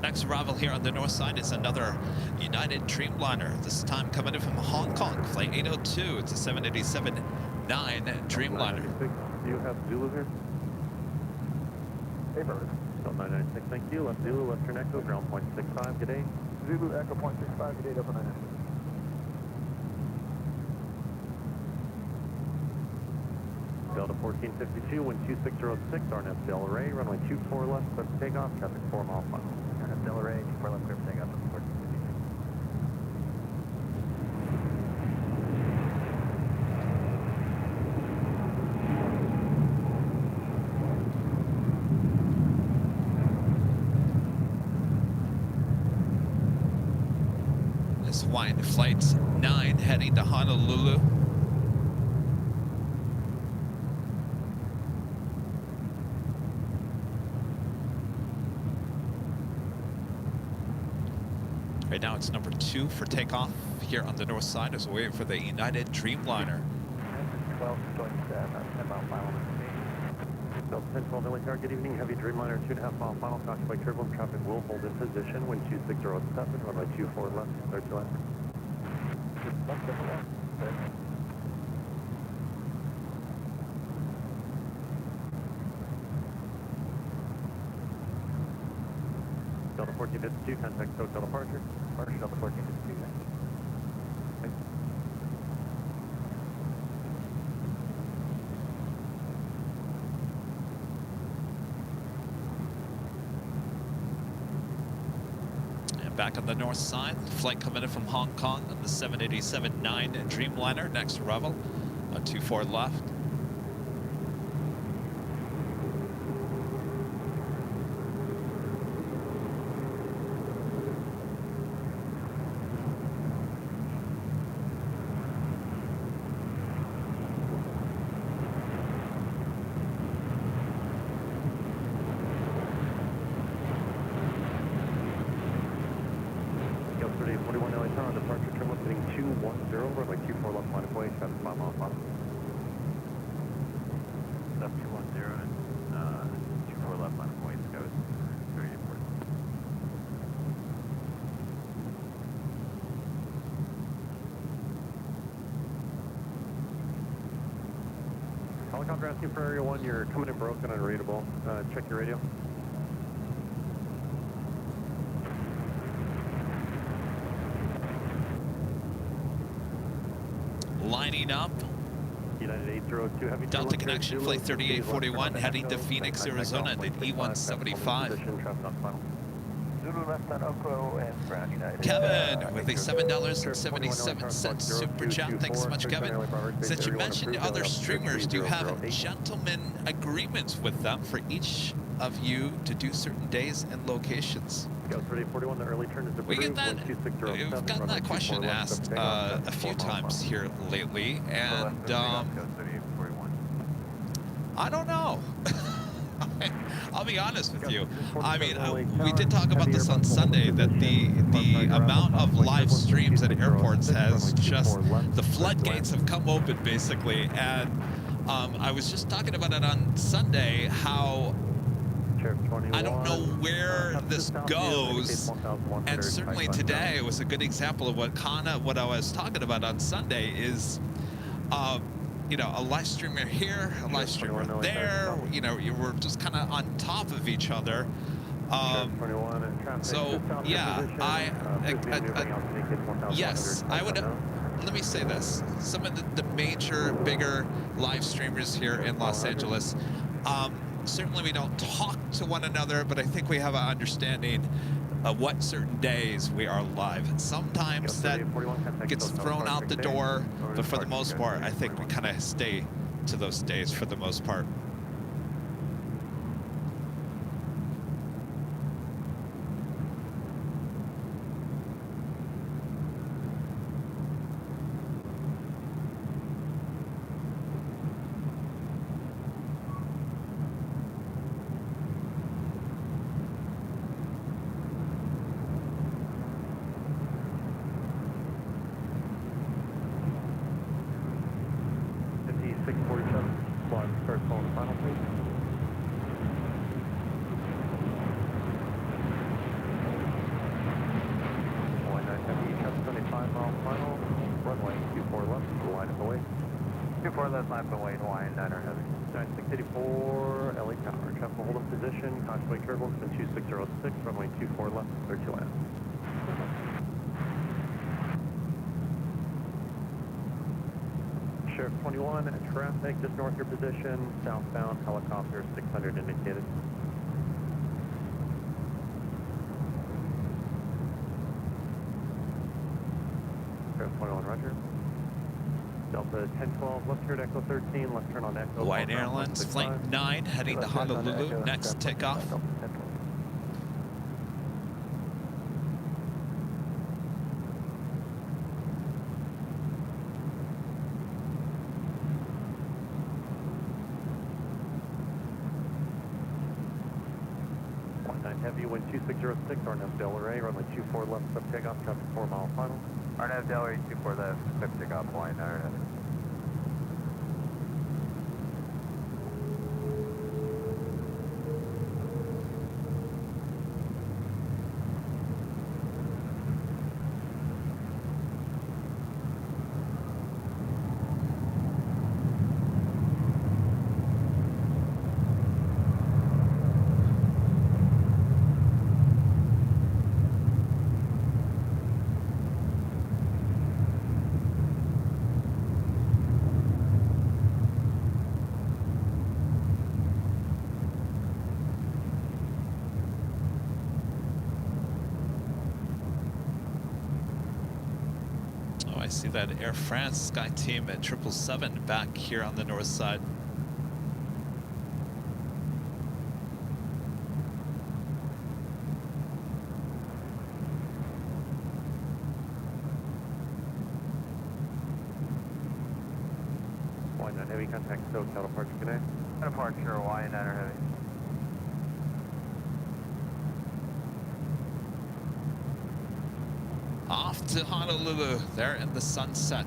Next arrival here on the north side is another United Dreamliner, this time coming in from Hong Kong, Flight 802. It's a 787-9 Dreamliner. Do you have Zulu here? Hey, brother. Still 996, thank you. Left Zulu, left turn echo, ground 0.65, good day. Zulu Echo 0.65, good day, Delta 996. Delta 1452, wind 2606, RNF Del Rey, runway 24 left, clear for takeoff, traffic 4 mile final. RNF Del Rey, 24 left, clear for takeoff, 1452. This Hawaiian Flight 9 heading to Honolulu. Right now it's number 2 for takeoff here on the north side as we're waiting for the United Dreamliner. 12, join 10 mile final. Delta 1012 LA Tower, good evening. Heavy Dreamliner, 2.5 mile final. Caution by turbulent traffic will hold in position. Wind 2607, runway 24 left, clear to land. Delta 1452, contact hotel departure. Departure, Delta 1452, thank you. Back on the north side, flight coming in from Hong Kong on the 787-9 Dreamliner. Next arrival on 24 left. Departure terminal heading 210, runway 24 left line of way, traffic 5 mile final. Left 210 and 24 left line of way, goes very important. Helicopter asking for Area 1, you're coming in broken, unreadable. Check your radio. Lining up. United 802 Heavy. Delta connection, flight 3841, heading to Phoenix, Arizona, at E175. Zulu left on Oko and Brown United. Kevin with a $7.77 super chat. Thanks so much, Kevin. Since you mentioned other streamers, do you have gentlemen agreements with them for each of you to do certain days and locations? We get that. We've gotten that question asked a few times here lately, and I don't know. I'll be honest with you. I mean, we did talk about this on Sunday, that the amount of live streams at airports has just, the floodgates have come open, basically. And I was just talking about it on Sunday, how I don't know where this goes, and certainly today it was a good example of what I was talking about on Sunday is, you know, a live streamer here, a live streamer there. You know, you were just kind of on top of each other. So yeah, yes, I would. Let me say this: some of the major, bigger live streamers here in Los Angeles. Certainly we don't talk to one another, but I think we have an understanding of what certain days we are live. Sometimes that gets thrown out the door, but for the most part, I think we kind of stay to those days for the most part. Traffic just north of your position, southbound, helicopter 600 indicated. Sheriff 21, roger. Delta 1012, left turn Echo 13, left turn on Echo. Hawaiian Airlines Flight 9 heading to Honolulu, next takeoff. Heavy wind 2606, RNAV Delray, runway 24 left, sub takeoff, traffic 4 mile final. RNAV Delray 24 left, sub takeoff, Hawaiian 9 heavy. I see that Air France Sky Team at 777 back here on the north side. Hawaiian 9 heavy, contact SoCal departure, good day. Departure, Hawaiian 9 heavy. Off to Honolulu, there in the sunset.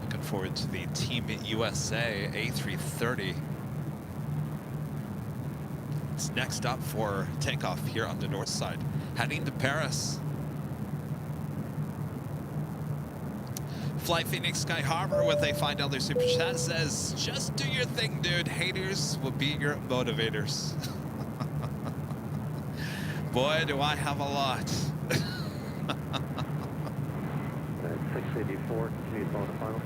Looking forward to the Team USA A330. It's next up for takeoff here on the north side, heading to Paris. Fly Phoenix Sky Harbor with a $5 super chat says, just do your thing, dude. Haters will be your motivators. Boy, do I have a lot. 684, continue phone to final.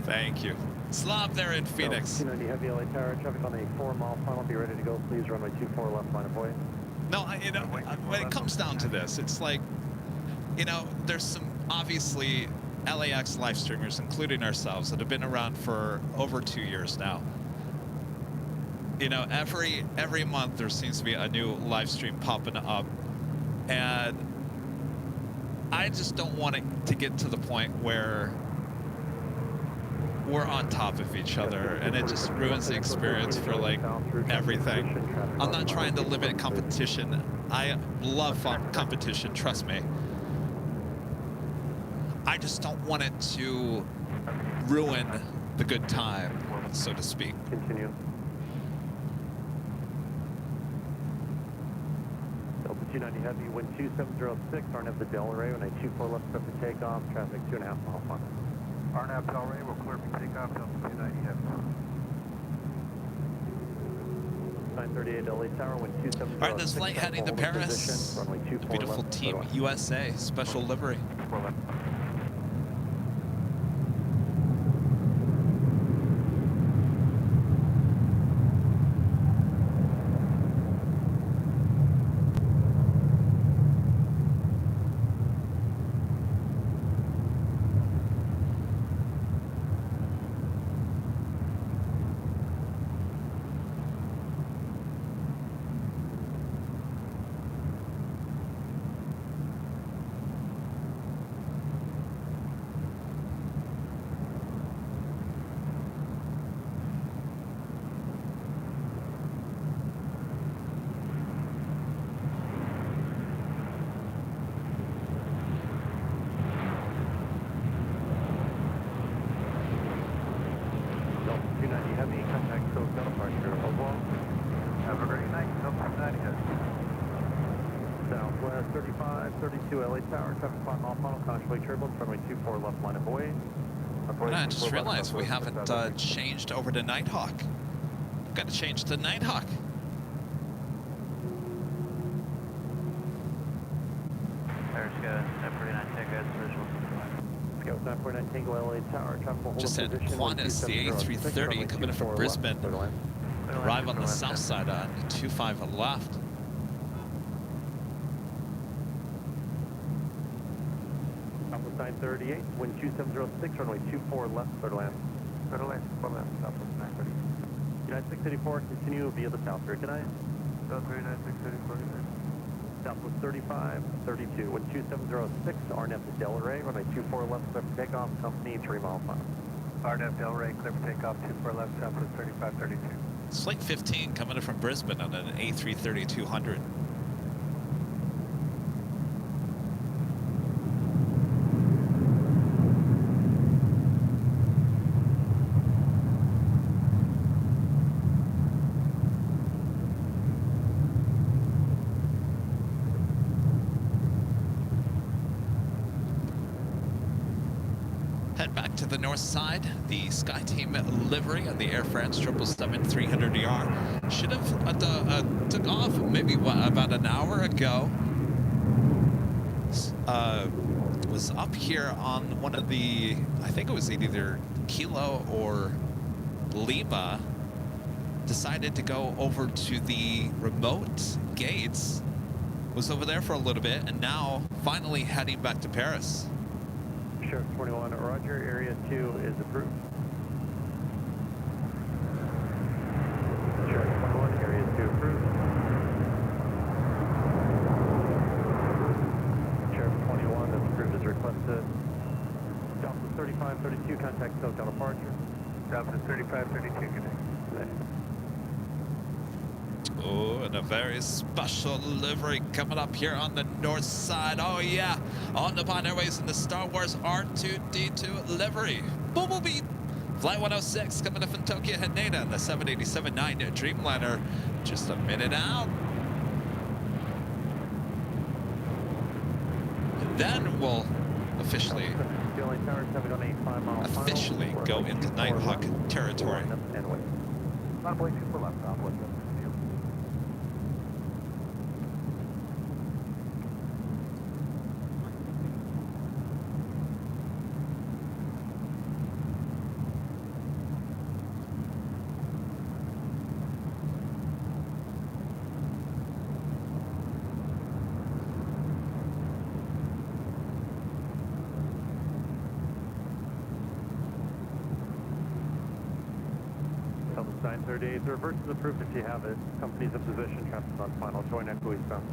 Thank you. Slob there in Phoenix. 290 Heavy LA Tower, traffic on a 4-mile final. Be ready to go. Please runway 24 left line of way. No, when it comes down to this, it's like, there's some obviously LAX live streamers, including ourselves, that have been around for over 2 years now. Every month there seems to be a new live stream popping up, and I just don't want it to get to the point where we're on top of each other, and it just ruins the experience for like everything. I'm not trying to limit competition. I love competition, trust me. I just don't want it to ruin the good time, so to speak. Continue. Delta 290 Heavy, wind 2706, RNF to Delray, when a 24 left step to takeoff, traffic 2.5 mile final. RNAV Delray will clear for takeoff, Delta 290 Heavy. 938 LA Tower, wind 270. All right, this flight heading to Paris. Beautiful Team USA, special livery. Southwest 3532 LA Tower, traffic 5 mile final, constantly turbulence, runway 24 left line of way. I just realized we haven't changed over to Nighthawk. We've got to change to Nighthawk. There's go, 949 Tango, visual. Scout 949 Tango LA Tower, traffic will hold Just had position, Qantas, the A330 coming in from Brisbane. Arrive on the south side on 25 left. Southwest 938, wind 2706, runway 24 left, clear to land. Clear to land, 4 left, Southwest 930. United 684, continue via the south route. Good night. South 39634, good night. Southwest 3532, wind 2706, RNF to Delray, runway 24 left, clear for takeoff, company 3 mile final. RNF Delray, clear for takeoff, 24 left, Southwest 3532. Slate 15 coming in from Brisbane on an A330-200. Head back to the north side. The SkyTeam livery on the Air France 777-300ER should have took off maybe about an hour ago. Was up here on one of the, I think it was either Kilo or Lima. Decided to go over to the remote gates. Was over there for a little bit, and now finally heading back to Paris. Sheriff 21, Roger, Area 2 is approved. Sheriff 21, Area 2 approved. Sheriff 21, that's approved as requested. Delta 3532, contact SoCal departure. Delta 3532, good day. Oh, and a very special livery coming up here on the north side. Oh yeah, on the Bond Airways in the Star Wars R2-D2 livery. Bumblebee Flight 106 coming up from Tokyo Haneda on the 787-9 Dreamliner. Just a minute out. And then we'll officially go into Nighthawk territory. Runway 24 left, Southwest. Southwest 938, the reverse is approved if you have it. Company's in position, traffic's on final, join echo eastbound.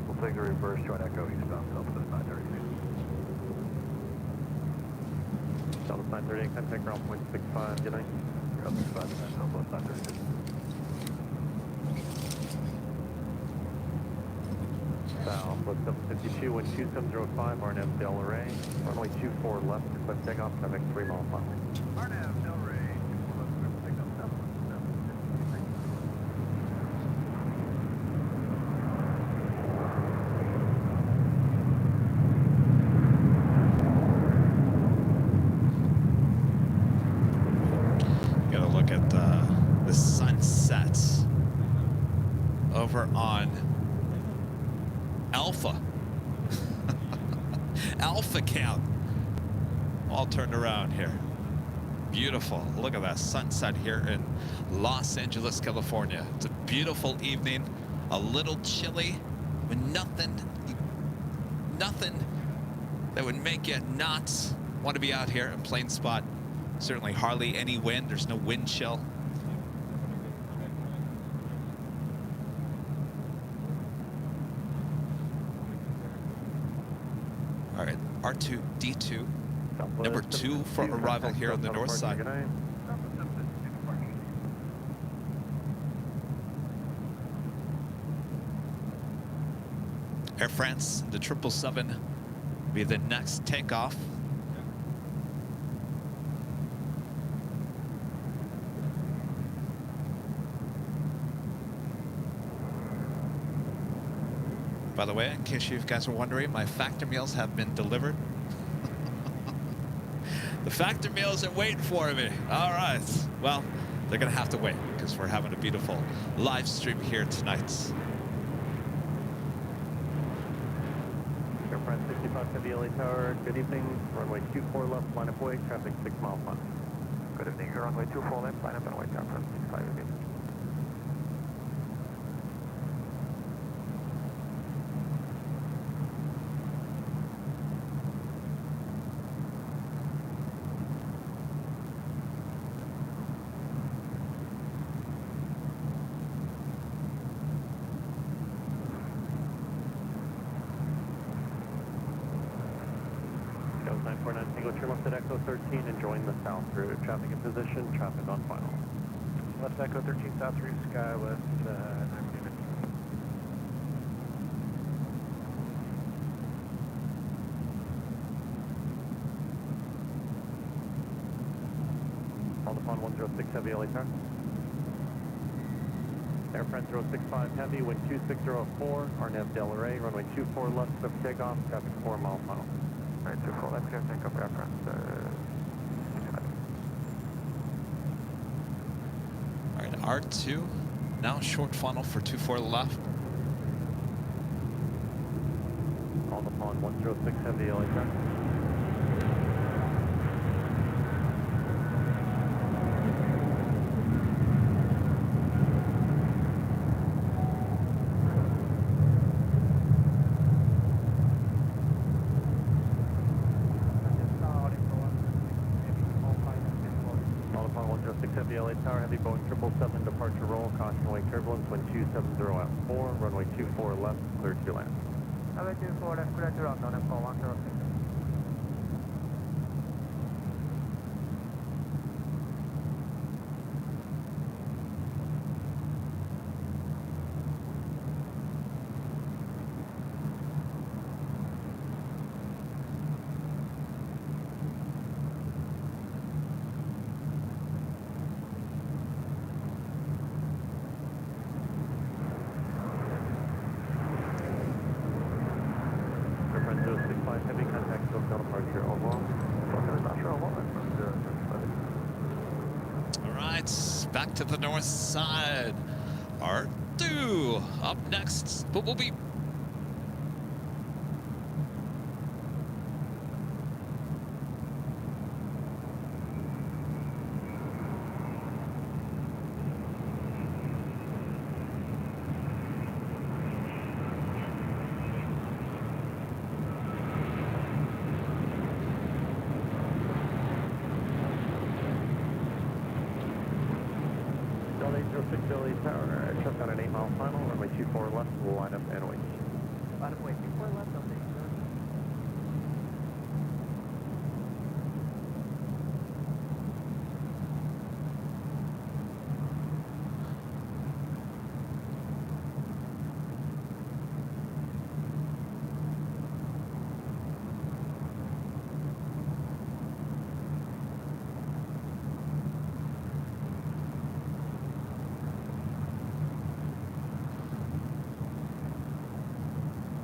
We'll take the reverse, join echo eastbound, Southwest 938. Southwest 938, contact ground point 65, good night. Ground 65, Southwest 938. Southwest 752, wind 2705, RNAV Del Rey, runway 24 left, request takeoff, traffic 3 miles per hour. RNAV Del Rey, 24 left, request takeoff, Southwest 752. Gotta look at the sunsets over on Alpha. Alpha count. All turned around here. Beautiful. Look at that sunset here in Los Angeles, California. It's a beautiful evening. A little chilly, but nothing that would make you not want to be out here in plain spot. Certainly hardly any wind. There's no wind chill. All right, R2-D2, number 2 for arrival here on the north side. Air France, the 777 will be the next takeoff. By the way, in case you guys are wondering, my factor meals have been delivered. The factor meals are waiting for me. All right. Well, they're going to have to wait because we're having a beautiful live stream here tonight. Air France 65 Heavy LA Tower, good evening. Runway 24 left, line of way, traffic 6 miles per hour. Good evening, runway 24 left, line up and wait, Air France 65 again. Tango trim left at Echo 13 and join the south route. Traffic in position, traffic on final. Left Echo 13, south route, sky west, 9 minutes. Called upon 106 Heavy LA Tower. Air France 065 Heavy, wind 2604, RNAV Del Rey, runway 24 left, swift takeoff, traffic 4 miles final. Right, 24 left, clear takeoff, Air France 65. All right, R2, now short funnel for 24 left. Called upon 106 Heavy LA Tower. Tower, heavy Boeing 777, departure roll, caution wake turbulence, wind 270 at 4, runway 24 left, clear to land. Runway 24 left, clear to land, on info 106. back to the north side. R2 up next, but we'll be Delta 806 Billy Tower, shut down an 8-mile final, runway 24 left, we'll line up and wait. Line up, wait, 24 left, Delta 806.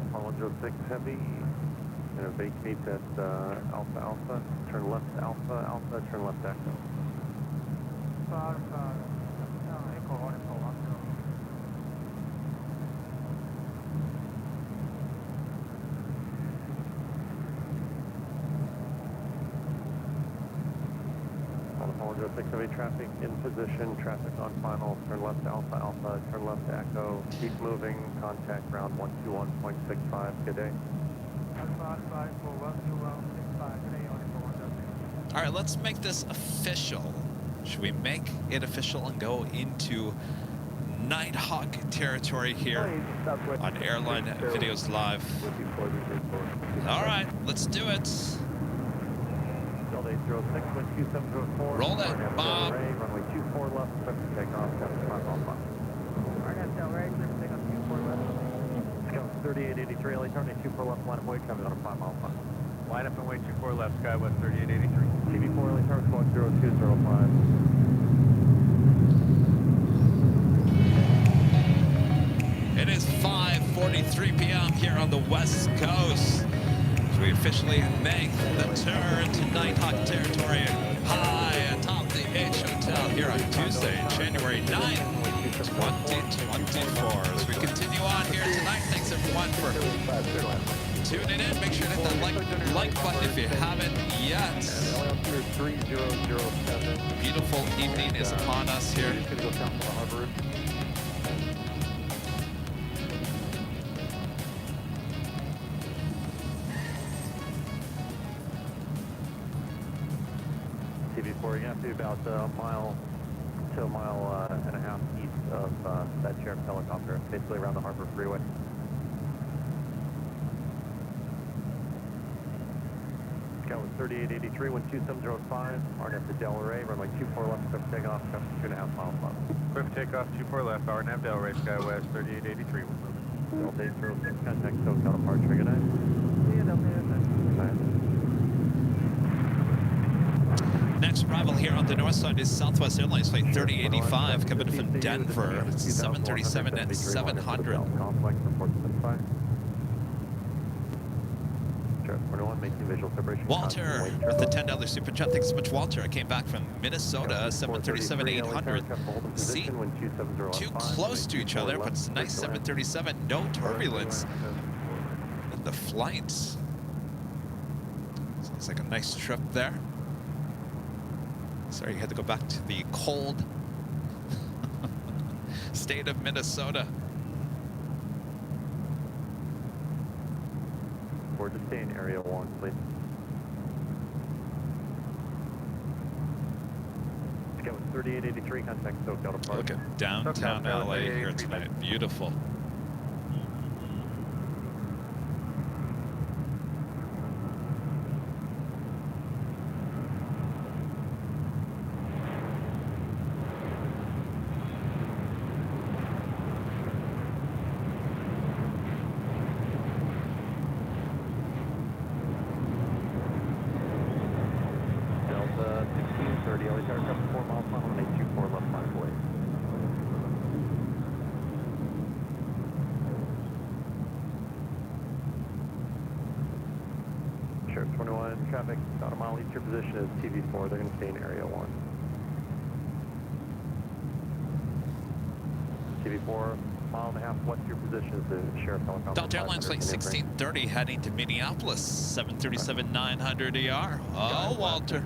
Apollo 06 Heavy, gonna vacate at Alpha Alpha, turn left Alpha Alpha, turn left Echo. Apollo 06 Heavy traffic in position, traffic on final, turn left Alpha Alpha, turn left Echo, keep moving, contact ground 121.65, good day. all right. Let's make this official. Should we make it official and go into Nighthawk territory here on Airline Videos Live? All right, let's do it. Delta 806, wind 2704. Roll it, Bob. Runway 24 left, clear for takeoff, traffic 5 on 5. RNAV Delray, clear for takeoff, 24 left. Scout 3883, LA turn 24 left, line up wait, traffic on a 5 mile 5. Line up and wait 24 left, Skywest 3883. TV4, LA turn squawk 0205. It is 5:43 p.m. here on the West Coast. As we officially make the turn to Nighthawk territory high atop the H Hotel here on Tuesday, January 9th, 2024. As we continue on here tonight, thanks everyone for tuning in. Make sure to hit that like button if you haven't yet. Beautiful evening is upon us here. Just gonna go south of the harbor route. TV4, you're gonna have to be about a mile to a mile and a half east of that sheriff's helicopter, basically around the Harbor Freeway. Scout was 3883, wind 2705, RNAV to Delray, runway 24 left, clear for takeoff, traffic 2.5 miles left. Clear for takeoff, 24 left, RNAV Delray, Skywest 3883. Delta 806, contact SoCal departure, good night. See you, Delta 806. Next arrival here on the north side is Southwest Airlines flight 3085 coming from Denver. 737 at 700. Complex report to the fire. Sure, 41, making visual separation. Walter with the $10 super chat. Thanks so much, Walter. I came back from Minnesota, 737-800. See, too close to each other, but it's a nice 737. No turbulence in the flight. Sounds like a nice trip there. Sorry, you had to go back to the cold state of Minnesota. Or just stay in area 1, please. Scout 3883, contact SoCal departure. Look at downtown LA here tonight. Beautiful. Delta 1630, LA tower, traffic 4 miles final, and 824 left line away. Sheriff 21, traffic about a mile east your position is TV4. They're going to stay in area 1. TV4, mile and a half west of your position is the Sheriff Helicopter. Delta Airlines flight 1630 heading to Minneapolis, 737-900 ER. Oh, Walter.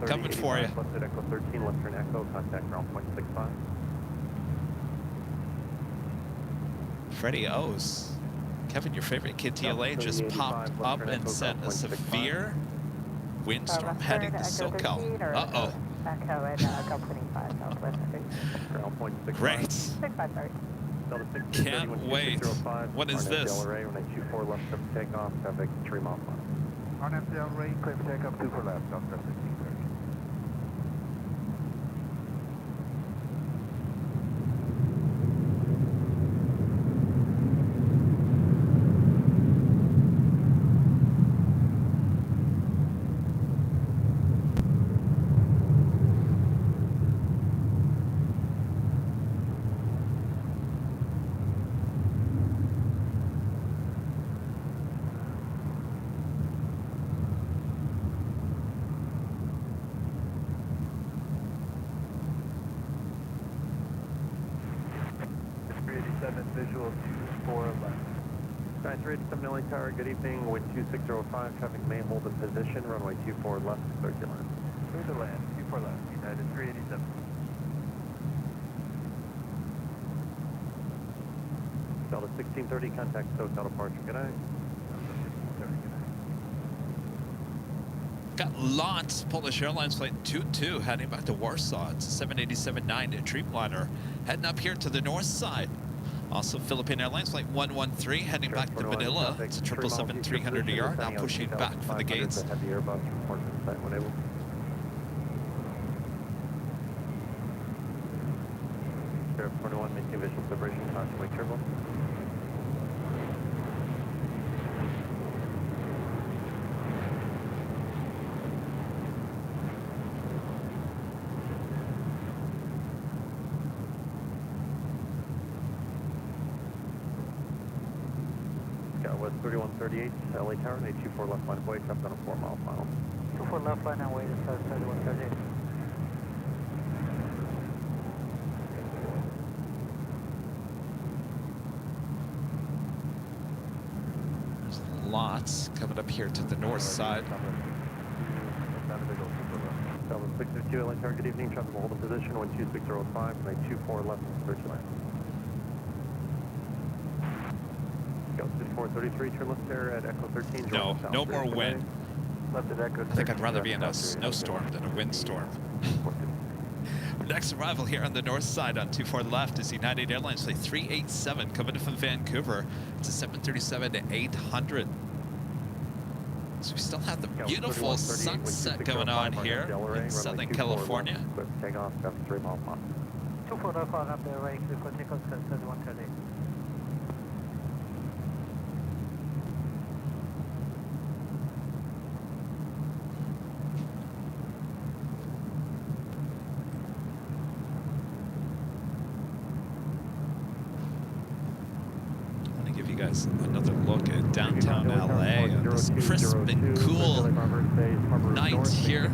Coming for you. Left at Echo 13, left turn Echo, contact ground 0.65. Freddie O's. Kevin, your favorite KTLA just popped up and sent a severe windstorm heading to SoCal. Uh-oh. Echo at Echo 25, Southwest. Ground 0.65. Great. 6530. Delta 1630, Can't wait. 1205, What is this? Delray, runway 24 left, clear for takeoff, traffic 3 miles an hour. RNAV Delray, clear for takeoff, 24 left, Southwest 1630. Visual 24 left. Sky 387 LA Tower, good evening. Wind 2605, traffic may hold in position. Runway 24 left, clear to land. Clear to land, 24 left, United 387. Delta 1630, contact SoCal departure. Good night. Got lots. Polish Airlines flight 22 heading back to Warsaw. It's a 787-9 Dreamliner heading up here to the north side. Also, Philippine Airlines flight 113 heading back to Manila. It's a 777-300 ER now pushing back for the gates. Heavy Airbus report to the site when able. Sheriff 21, making visual separation, caution, wake turbo. West 3138, LA Tower, 824 left line of way, traffic on a 4 mile final. 24 left line and way to 3138. There's lots coming up here to the north side. Delta 652, LA Tower, good evening, traffic will hold in position, wind 26005, 24 left, search line. 433, turn left there at Echo 13. No, no more wind. Left at Echo 13. I think I'd rather be in a snowstorm than a windstorm. Our next arrival here on the north side on 24 left is United Airlines flight 387 coming in from Vancouver. It's a 737-800. So we still have the beautiful sunset going on here in Southern California. Takeoff, traffic 3 miles an hour. 24 left line up there, ready for takeoff, 3138. Guys, another look at downtown LA and this crisp and cool night here.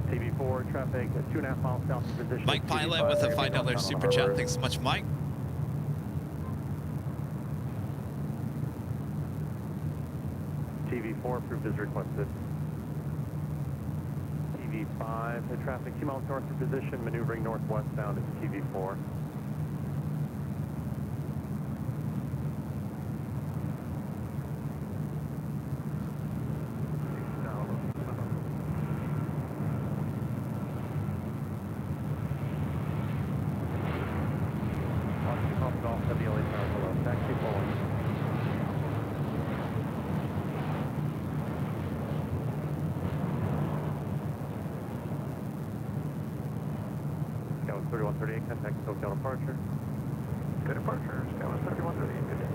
TV4 traffic 2.5 miles south of position. Mike Pilot with a $5 super chat. Thanks so much, Mike. TV4 approved as requested. TV5, the traffic 2 miles north of position, maneuvering northwestbound is TV4. Heavy LA Tower below. Taxi forward. Scout 3138, contact SoCal departure. Good departure, Scout 3138, good day.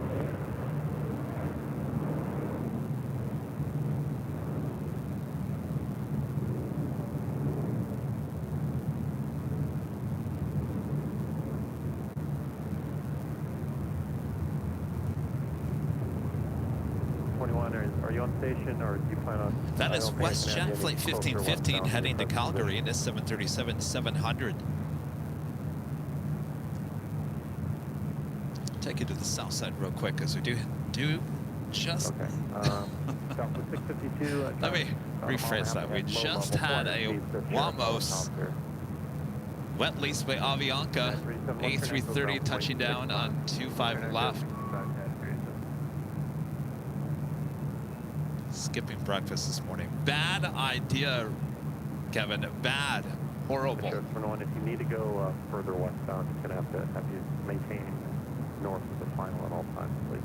Are you on station or do you plan on? That I is don't think it's gonna WestJet be Flight any closer 1515 westbound heading to your Calgary in position. a 737-700. Take you to the south side real quick as we do just. Okay. Southwest 652. Let me rephrase that. We just had a Wamos wet lease by Avianca A330 touching down on 25 left. Skipping breakfast this morning. Bad idea, Kevin. Bad. Horrible. Sure, if you need to go further westbound, it's going to have you maintain north of the final at all times, please.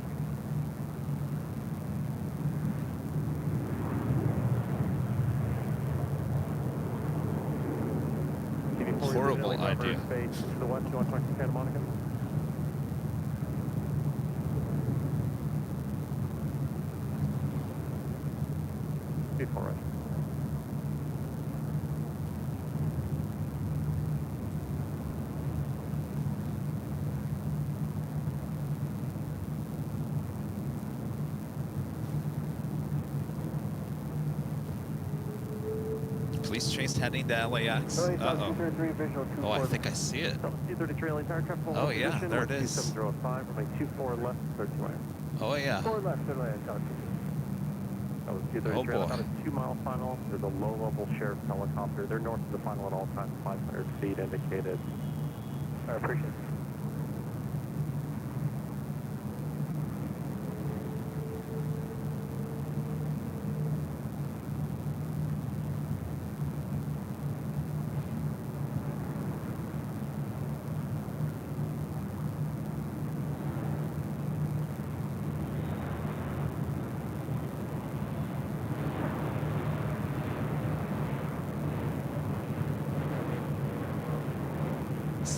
Horrible idea. Space to the west, you want to talk to Santa Monica? Before right. Police chase heading to LAX. Uh-oh. Oh, I think I see it. Oh, yeah, there it is. 7005, runway 24 left, 39. Oh, yeah. 4 left, good land, Jockeys. That was 233, Oh, boy. about a 2-mile final. There's a low-level sheriff's helicopter. They're north of the final at all times, 500 feet indicated. I appreciate it.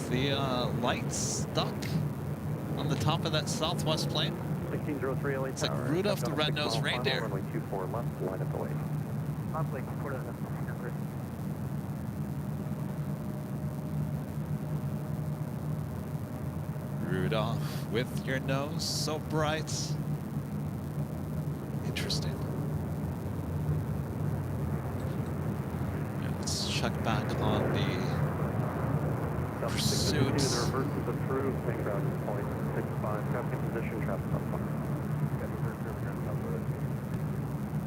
The lights stuck on the top of that southwest plane. 1603 LA It's like Tower. Rudolph the Got a Red-Nosed 6-mile final, Reindeer. Runway 24 left, line up the way. Conflict, report on that number. Rudolph, with your nose so bright. Interesting. Yeah, let's check back on the pursuit. The reverse is approved. Hang ground at point 65. Traffic in position, traffic on fire.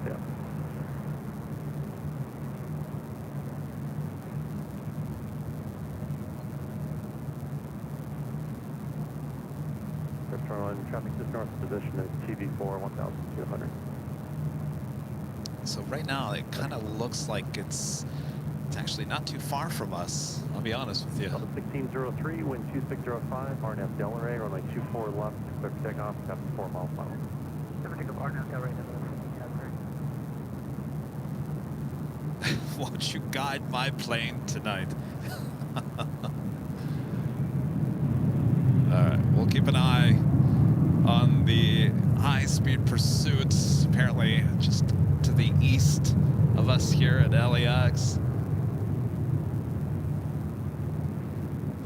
Yeah. Airline traffic just north of position at TV4 1200. So right now it kind of looks like it's actually not too far from us. I'll be honest with you. 1603, wind 2605, RNF Delray, runway 24 left, clear for takeoff, got 4 mile final. Won't you guide my plane tonight? All right, we'll keep an eye on the high-speed pursuit, apparently just to the east of us here at LAX.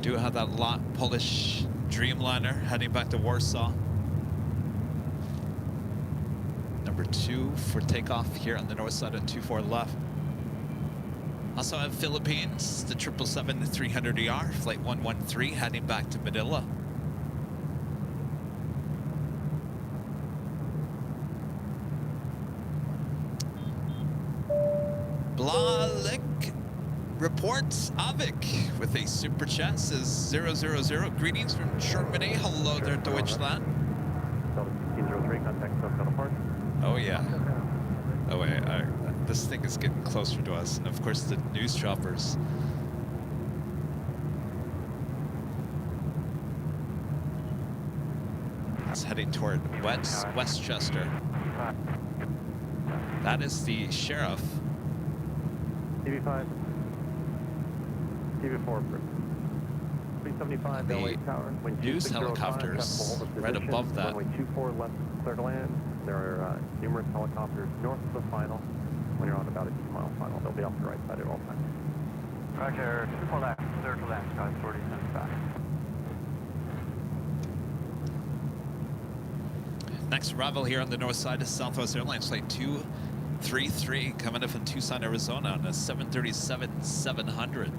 Do have that Polish Dreamliner heading back to Warsaw. Number 2 for takeoff here on the north side of 24 left. Also have Philippines, the 777-300ER, flight 113 heading back to Manila. Blalik reports Avik with a super chat, says 000. Greetings from Germany. Hello there, Deutschland. 1603, contact Southbound departure. Oh, yeah. Oh, wait. This thing is getting closer to us. And of course, the news choppers. It's heading toward Westchester. That is the sheriff. TV5. TV4 approved. 375 The LA Tower. Wind news 2605, helicopters got the right position. above that. Runway 24 left, clear to land. There are numerous helicopters north of the final. When you're on about a 2-mile final, they'll be off the right side at all times. Roger, 24 left, clear to land, sky 4075. Next arrival here on the north side is Southwest Airlines Flight 233 coming in from Tucson, Arizona on a 737-700.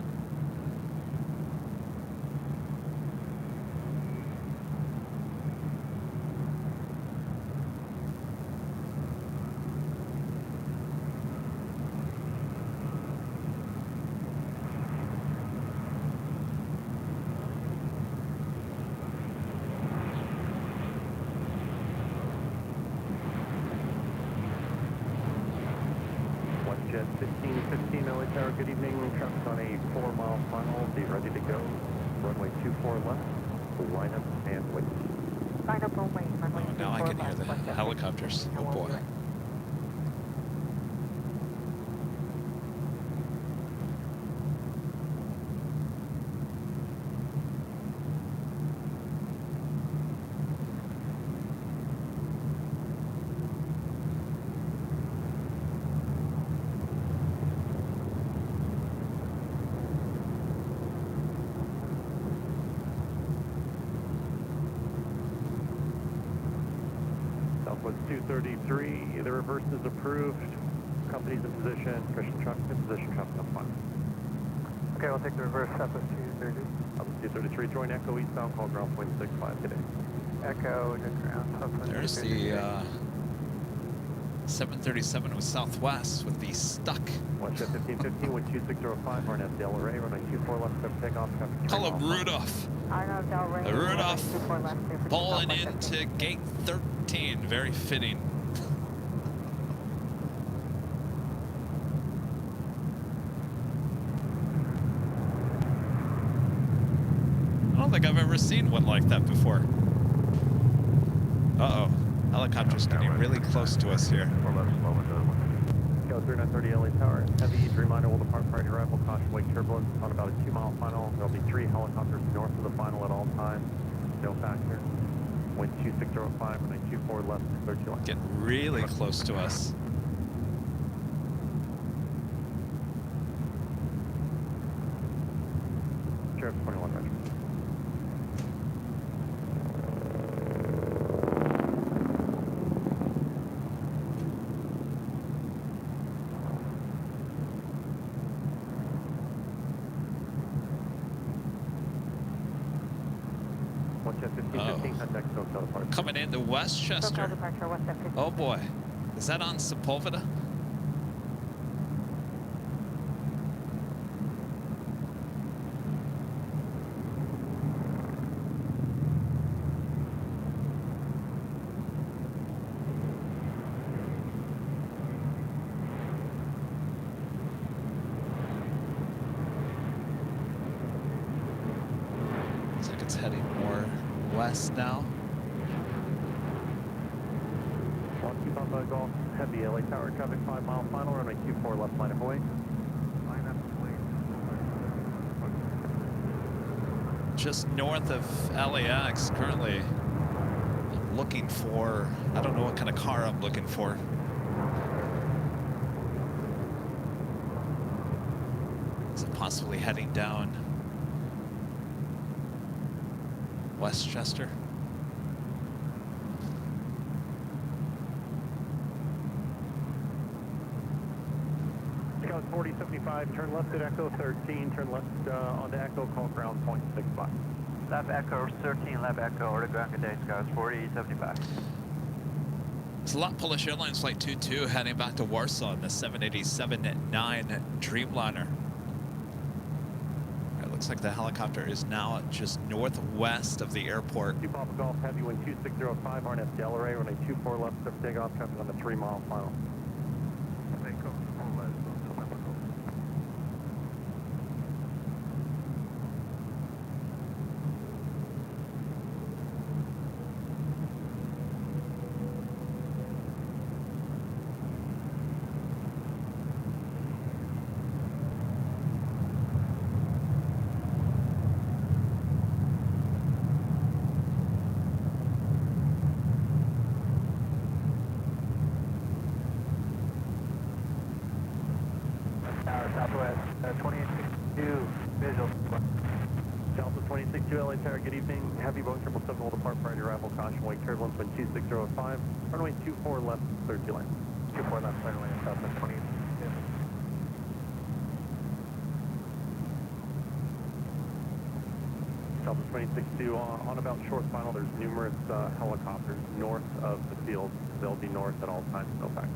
Jet 1515 LA Tower, good evening. Traffic on a 4-mile final. Be ready to go. Runway 24 left. Line up and wait. Line up and wait. Runway Oh, now I 24 can hear left, the left up. helicopters. Oh boy. Southwest 233, the reverse is approved. Company's in position, Christian traffic in position, traffic on final. Okay, we'll take the reverse Southwest 230. Southwest 233, join Echo eastbound, call ground point 65 today. Echo, just ground, Southwest There's 233. the 737 with Southwest with the stuck. Watch Jet 1515 with 2605, RNS Del Rey, runway 24 left, step takeoff, traffic. Call him Rudolph. Arno Del Rey. Rudolph 24 left, clear for pulling takeoff, left into gate 13. Very fitting. I don't think I've ever seen one like that before. Uh-oh. Helicopter's getting really close to us here. Go 3930 LA Tower. Heavy Dreamliner will depart prior to arrival. Caution wake turbulence on about a 2-mile final. There'll be 3 helicopters north of the final at all times. No factor. Wind 2605, runway 24 left, 30 left. Getting really close to us. Sheriff 21, Roger. Watch at 1515, contact SoCal departure. Coming into SoCal Westchester. departure, west up 15. Oh boy. Is that on Sepulveda? Looks like it's heading more west now. One 2 Papa Golf, heavy LA Tower, traffic 5-mile final, runway 24 left, line of way. Line up and wait. Just north of LAX currently. I'm looking for, I don't know what kind of car I'm looking for. Is it possibly heading down Westchester? Scout 4075, turn left at Echo 13, turn left onto Echo, call ground point 65. Left Echo 13, left Echo, order ground good day, Scouts 4075. It's a lot Polish Airlines Flight 22 heading back to Warsaw in the 787-9 Dreamliner. It looks like the helicopter is now just northwest of the airport. 2 Papa Golf, heavy wind 2605, RNS Del Rey, runway 24 left, step takeoff, traffic on the 3-mile final. Tower Southwest, 2862, visual. Delta 262 LA Tower, good evening. Heavy Boeing 777 will depart prior to arrival. Caution, wake turbulence, wind 26005. Runway 24 left, clear to land. 24 left, clear to land, Southwest 20. Delta 262 on about short final. There's numerous helicopters north of the field. They'll be north at all times, no fact.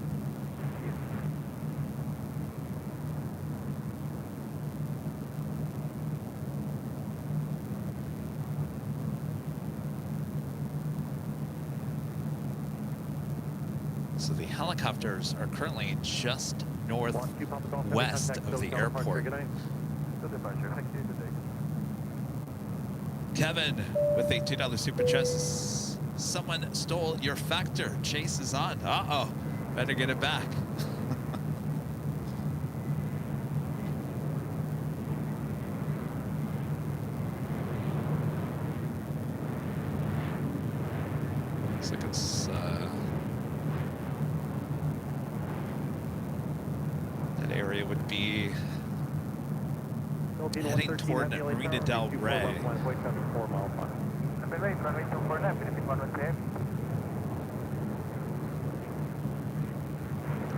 So the helicopters are currently just northwest of the airport. Kevin with a $2 super chest. Someone stole your factor. Chase is on. Uh-oh. Better get it back. Looks like it's that area would be heading toward Marina del Rey.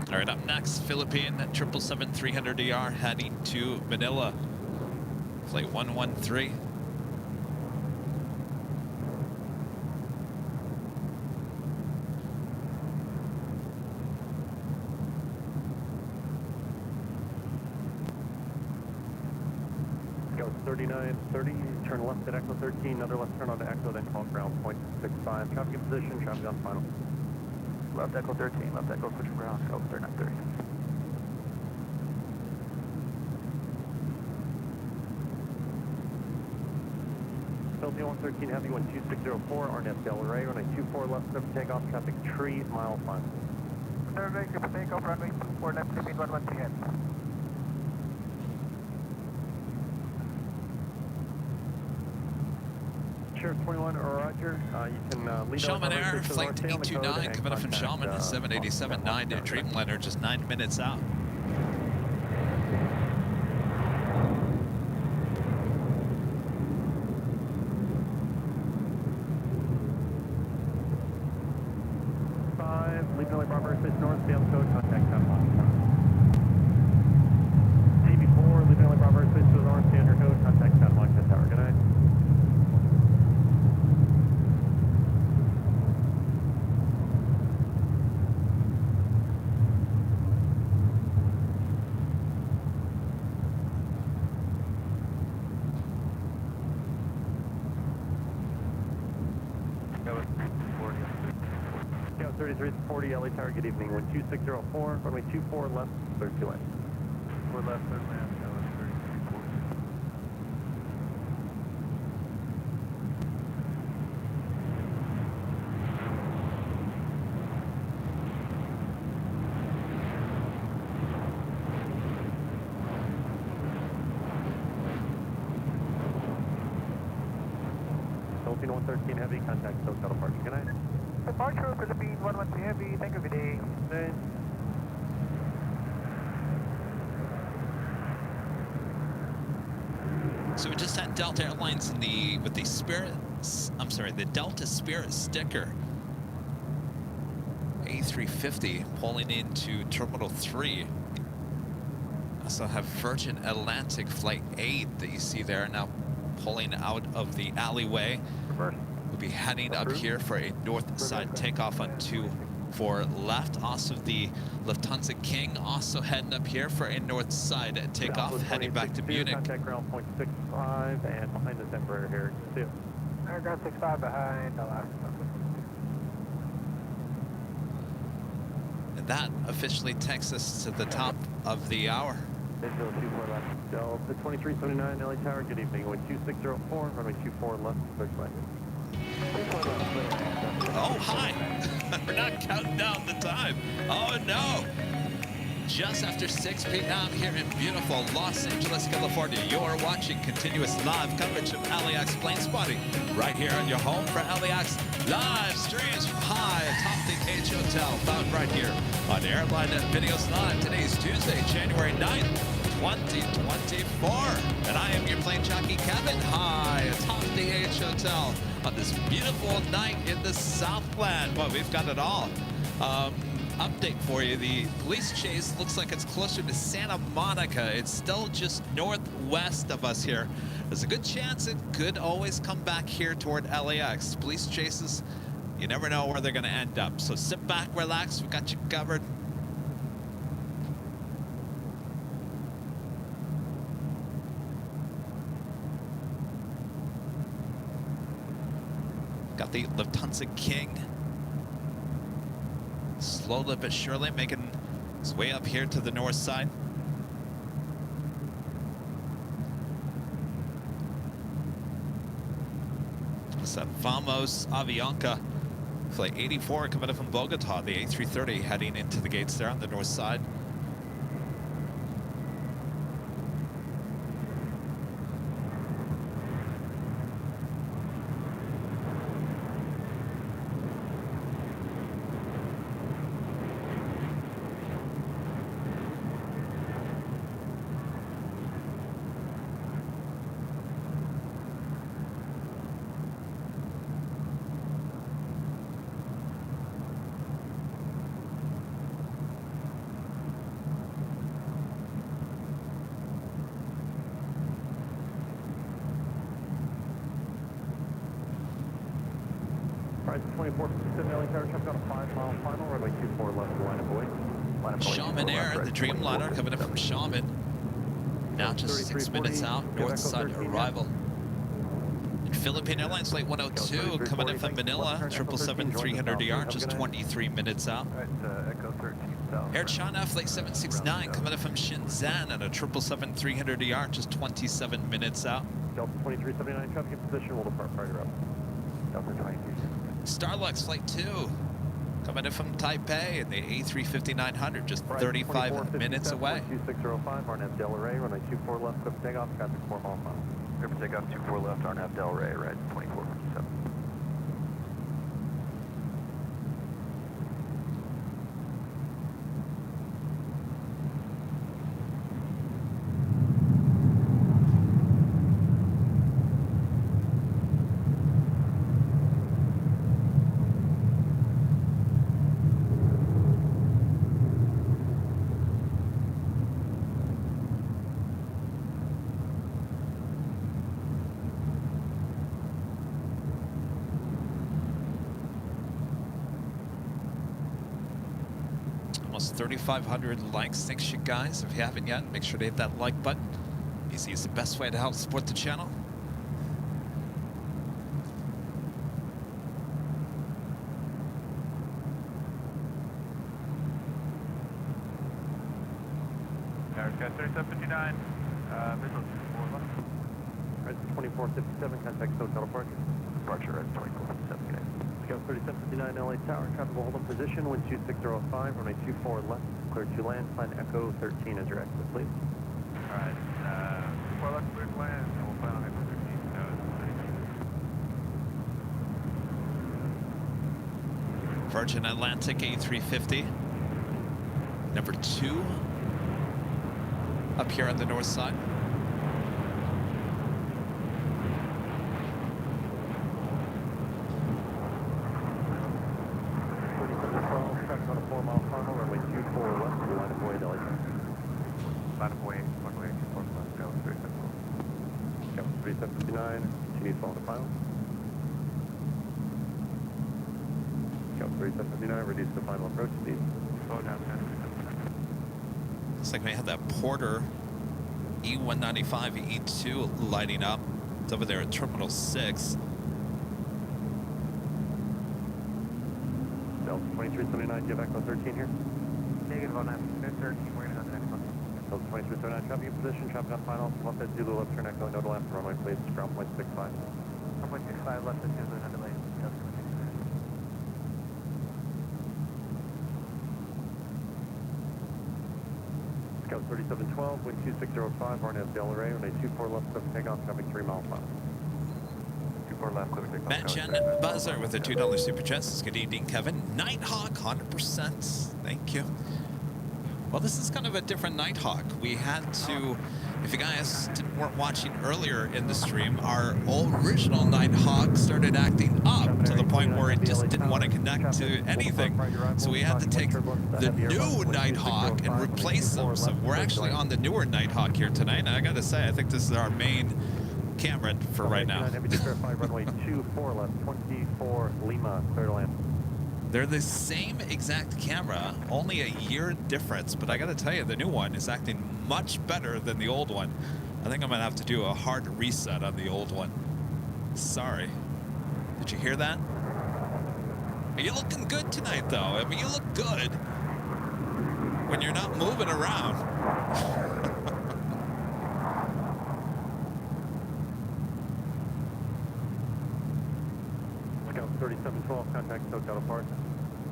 All right, up next, Philippine 777-300ER heading to Manila. Flight 113. Go 3930, turn left at Echo 13, another left turn onto Echo, then call ground, point 65. Traffic in position, traffic on final. Left Echo 13, left Echo, switch ground, go 3930. Philippine 113 Heavy, 12604, RNF Del Rey, runway 24 left, clear for takeoff, traffic 3 mile final. Runway, clear for takeoff, runway 24 left, Philippine 113 Heavy. Sheriff 21, Roger. You can lead Shaman Air, flight 829, coming up from Shaman, 787-9 to Dreamliner, just 9 minutes out. Leaving LA Bravo Airspace North, Seattle code, contact Panama. TV4, leaving LA Bravo Airspace to the north, standard code, contact Panama Tower. Good night. Scout 3340 LA Tower, good evening. Wind 2604, runway 24 left, third two land. 4 left, third land, LA 3340. Philippine 113 Heavy, contact SoCal departure. Good night. Departure, Philippine 113 Heavy, thank you, good day. Good. So we just had Delta Airlines in with the the Delta Spirit sticker. A350 pulling into Terminal 3. Also have Virgin Atlantic Flight 8 that you see there now pulling out of the alleyway. Reverse. We'll be heading up here for a north side takeoff on 24 left. Also the Lufthansa King also heading up here for a north side takeoff, heading back to Munich. Contact ground point 65 and behind the Embraer here. See you. Ground 65 behind, And that officially takes us to the top of the hour. Visual 24 left. Delta 2379 LA Tower, good evening. Wind 2604, runway 24 left, clear to land. Oh, hi. We're not counting down the time. Oh, no. Just after 6 p.m. here in beautiful Los Angeles, California, you are watching continuous live coverage of LAX plane spotting right here on your home for LAX live streams from high atop the H Hotel, found right here on Airline Videos Live. Today's Tuesday, January 9th, 2024. And I am your plane jockey, Kevin, high atop the AH Hotel on this beautiful night in the Southland. Boy, we've got it all. Update for you. The police chase looks like it's closer to Santa Monica. It's still just northwest of us here. There's a good chance it could always come back here toward LAX. Police chases, you never know where they're going to end up. So sit back, relax. We got you covered. Got the Lufthansa King. Slowly but surely making his way up here to the north side. It's that Vamos Avianca flight 84 coming up from Bogota, the A330 heading into the gates there on the north side. Alright, 2457 LA Tower, check out a 5-mile final, runway 24 left, line of boy. Shaman Air, the Dreamliner coming up from Shaman. Now just 6 minutes out, north side arrival. And Philippine Airlines flight 102 coming in from Manila, 777-300ER, just 23 minutes out. Echo 13 south. Air China flight 769 coming in from Shenzhen at a 777-300ER, just 27 minutes out. Delta 2379, traffic in position, will depart prior to route. Delta 23. Starlux flight 2 coming in from Taipei in the A350-900, just 35 minutes away. 2605, RNAV Del Rey, runway 24 left, clear for takeoff, traffic 4 mile final. Clear for takeoff 24 left, RNAV Del Rey, right 2457. Almost 3,500 likes. Thanks, you guys. If you haven't yet, make sure to hit that like button. Easy is the best way to help support the channel. Aircraft 3759, visual 24 left. Alright, 2457, contact hotel departure. Departure at 2459. Scout 3759 LA Tower, traffic will hold in position, wind 2605, runway 24 left, clear to land, find Echo 13 as your exit, please. Alright, 24 left, clear to land, and we'll plan on Echo 13, Virgin Atlantic A350. Number 2 up here on the north side. Traffic on a 4-mile final, runway 24 left, line of boy, LA Tower. Line of way, runway 24 left, go 37. Scout 3759, continue following the final. Scout 3759, reduce the final approach speed. Slow down, 10. Looks like we have that Porter E195 E2 lighting up. It's over there at Terminal 6. Delta 2379, do you have Echo 13 here? Negative on that, 13, we're going to go to the next one. Delta 2379, traffic in position, traffic on final, left at Zulu, left turn Echo, no delay for runway, please, ground point 65. 1.65 left at Zulu, no delay. Scout 3712, wind 2605, RNAV Del Rey, runway 24 left, clear for takeoff, traffic 3 mile final. 24 left, clear for takeoff. Mention Buzzer with a $2 super chat. Good evening, Kevin. Nighthawk, 100%. Thank you. Well, this is kind of a different Nighthawk. We had to, if you guys weren't watching earlier in the stream, our original Nighthawk started acting up to the point where it just didn't want to connect to anything. So we had to take the new Nighthawk and replace them. So we're actually on the newer Nighthawk here tonight. And I got to say, I think this is our main camera for right now. Runway 24 left, 24 Lima, clear to land. They're the same exact camera, only a year difference, but I gotta tell you, the new one is acting much better than the old one. I think I'm gonna have to do a hard reset on the old one. Sorry. Did you hear that? Are you looking good tonight, though? I mean, you look good when you're not moving around. Scout 3712, contact SoCal apart.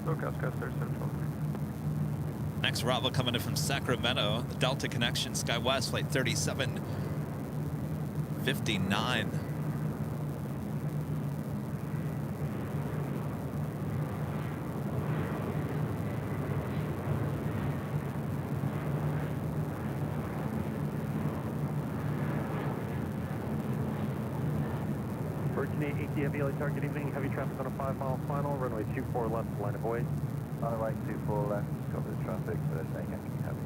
SoCal, Scout 3712. Next arrival coming in from Sacramento, the Delta Connection, SkyWest, flight 3759. Virgin 880 Heavy LA target evening, heavy traffic on a 5-mile final, runway 24 left, line of void. On the right, 24 left, cover the traffic, but it's saying actually heavy.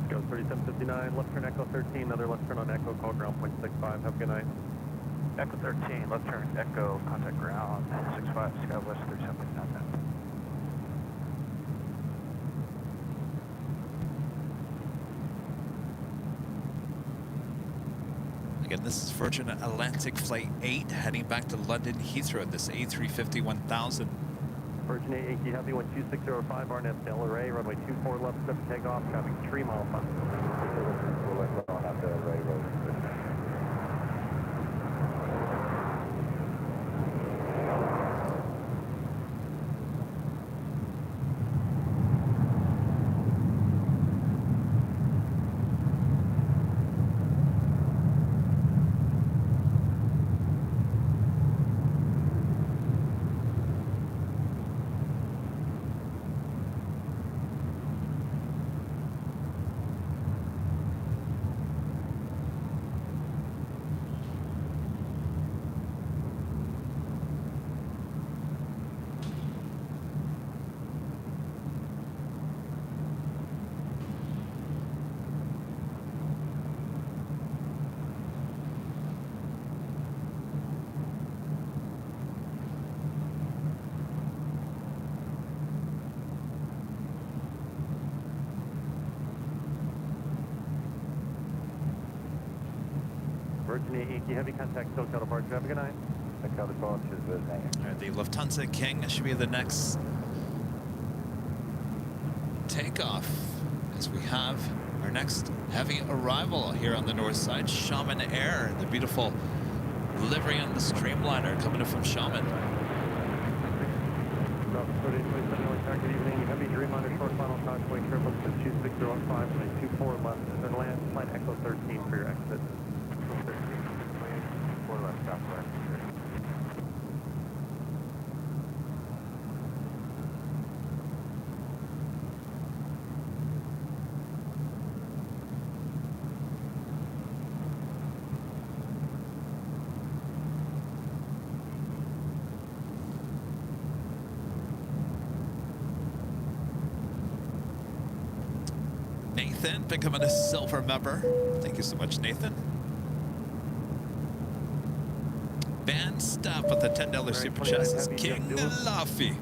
Scout 3759, left turn Echo 13, another left turn on Echo, call ground point 65, have a good night. Echo 13, left turn, Echo, contact ground, 65, SkyWest 3759. Again, this is Virgin Atlantic Flight 8 heading back to London Heathrow. This A350 1000. Virgin 880 Heavy 12605, RNF Del Rey, runway 24 left, set for takeoff, traffic 3 mile final. 24 left, on after Ray Road. Virgin 880 Heavy, contact SoCal departure, have a good night. SoCal departure is All right, the Lufthansa King should be the next takeoff as we have our next heavy arrival here on the north side. Shaman Air, the beautiful livery on the Streamliner coming in from Shaman. Good evening, Heavy Dreamliner short final convoy triple to 26015, 24 left, then land, flight Echo 13 for your exit. 4 left, southwest. Nathan becoming a silver member. Thank you so much, Nathan. Van Step with the $10 super chat says King Luffy.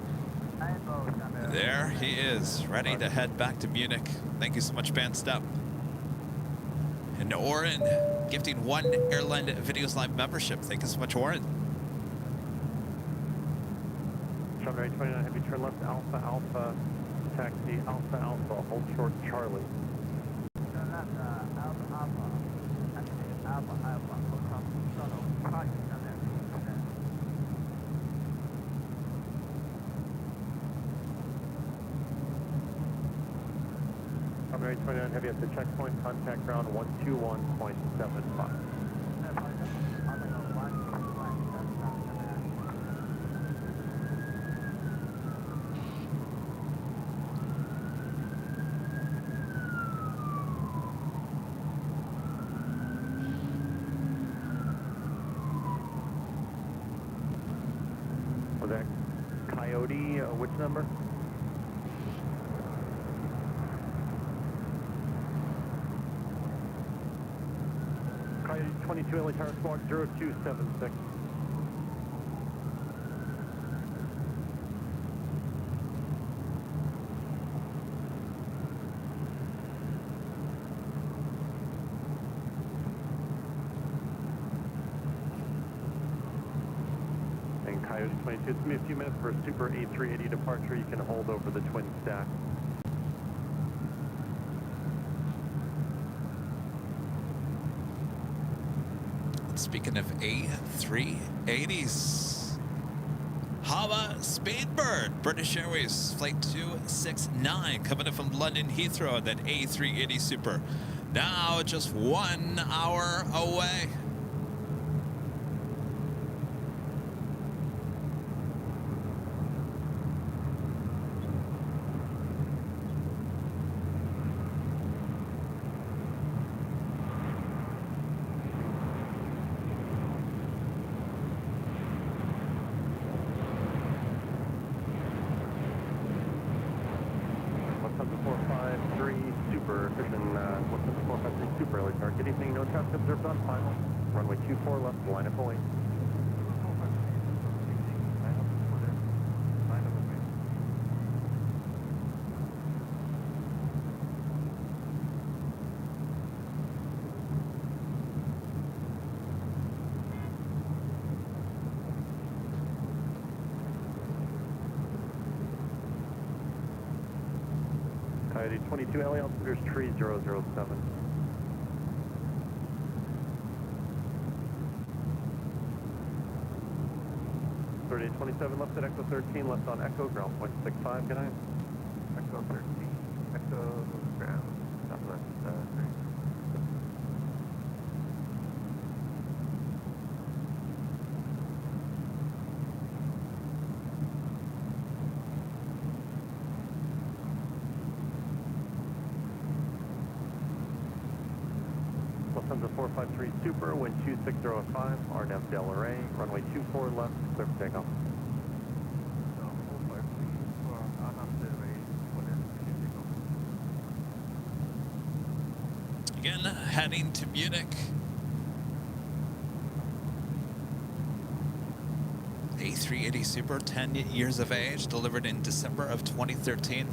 There he is, ready to head back to Munich. Thank you so much, Van Step. And Oren gifting 1 Airline Videos Live membership. Thank you so much, Oren. Runway 29 Heavy, turn left, Alpha Alpha, taxi Alpha Alpha, hold short Charlie. Turn left, Alpha Alpha. Taxi Alpha Alpha. Hold short Charlie. Mary 29 Heavy at the checkpoint, contact ground 121.75. Was that Coyote, which number? Coyote 22 LA Tower Squawk 0276. And Coyote 22, it's going to be a few minutes for a Super A380 departure. You can hold over the twin stack. Speaking of A380s, Hava Speedbird, British Airways Flight 269, coming in from London Heathrow, that A380 Super. Now just 1 hour away. Good evening, no traffic observed on final. Runway 24 left, line up away. Coyote 22 LA altimeters, tree 007. 3827 left at Echo 13, left on Echo, ground point 65, good night. Echo 13, Echo ground, southwest 3. Lufthansa 453 Super, wind 26005, RNAV Delray, runway 24 left, clear for takeoff. Again, heading to Munich. A380 Super, 10 years of age, delivered in December of 2013.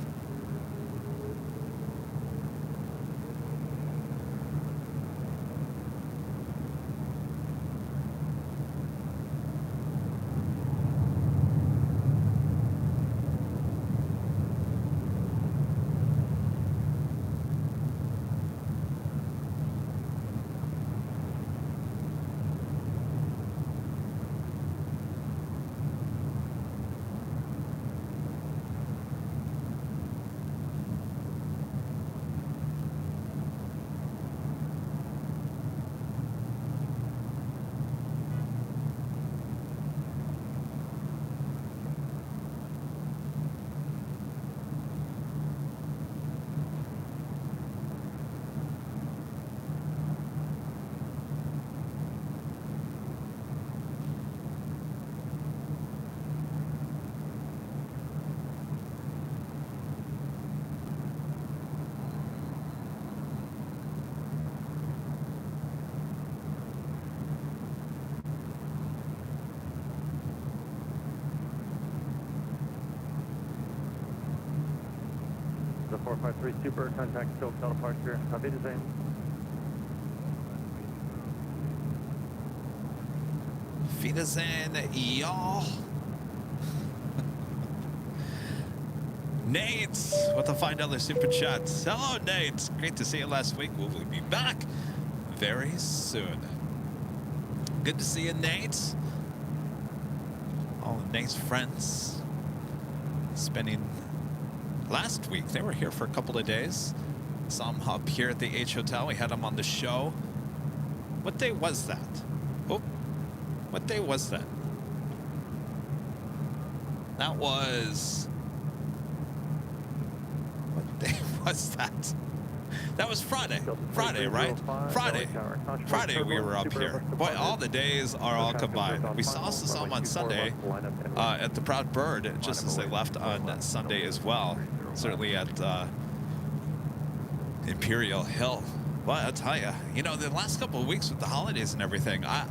The 453 Super, contact still departure. Auf Wiedersehen. Wiedersehen, y'all. Nate with the $5 super chat. Hello, Nate. Great to see you last week. Will we be back very soon? Good to see you, Nate. All of Nate's friends spending last week. They were here for a couple of days. Saw him up here at the H Hotel. We had him on the show. What day was that? Oh, what day was that? That was... What day was that? That was Friday. Friday, right? Friday. Friday we were up here. Boy, all the days are all combined. We saw some on Sunday at the Proud Bird, just as they left on Sunday as well. Certainly at Imperial Hill. But I'll tell you, you know, the last couple of weeks with the holidays and everything, I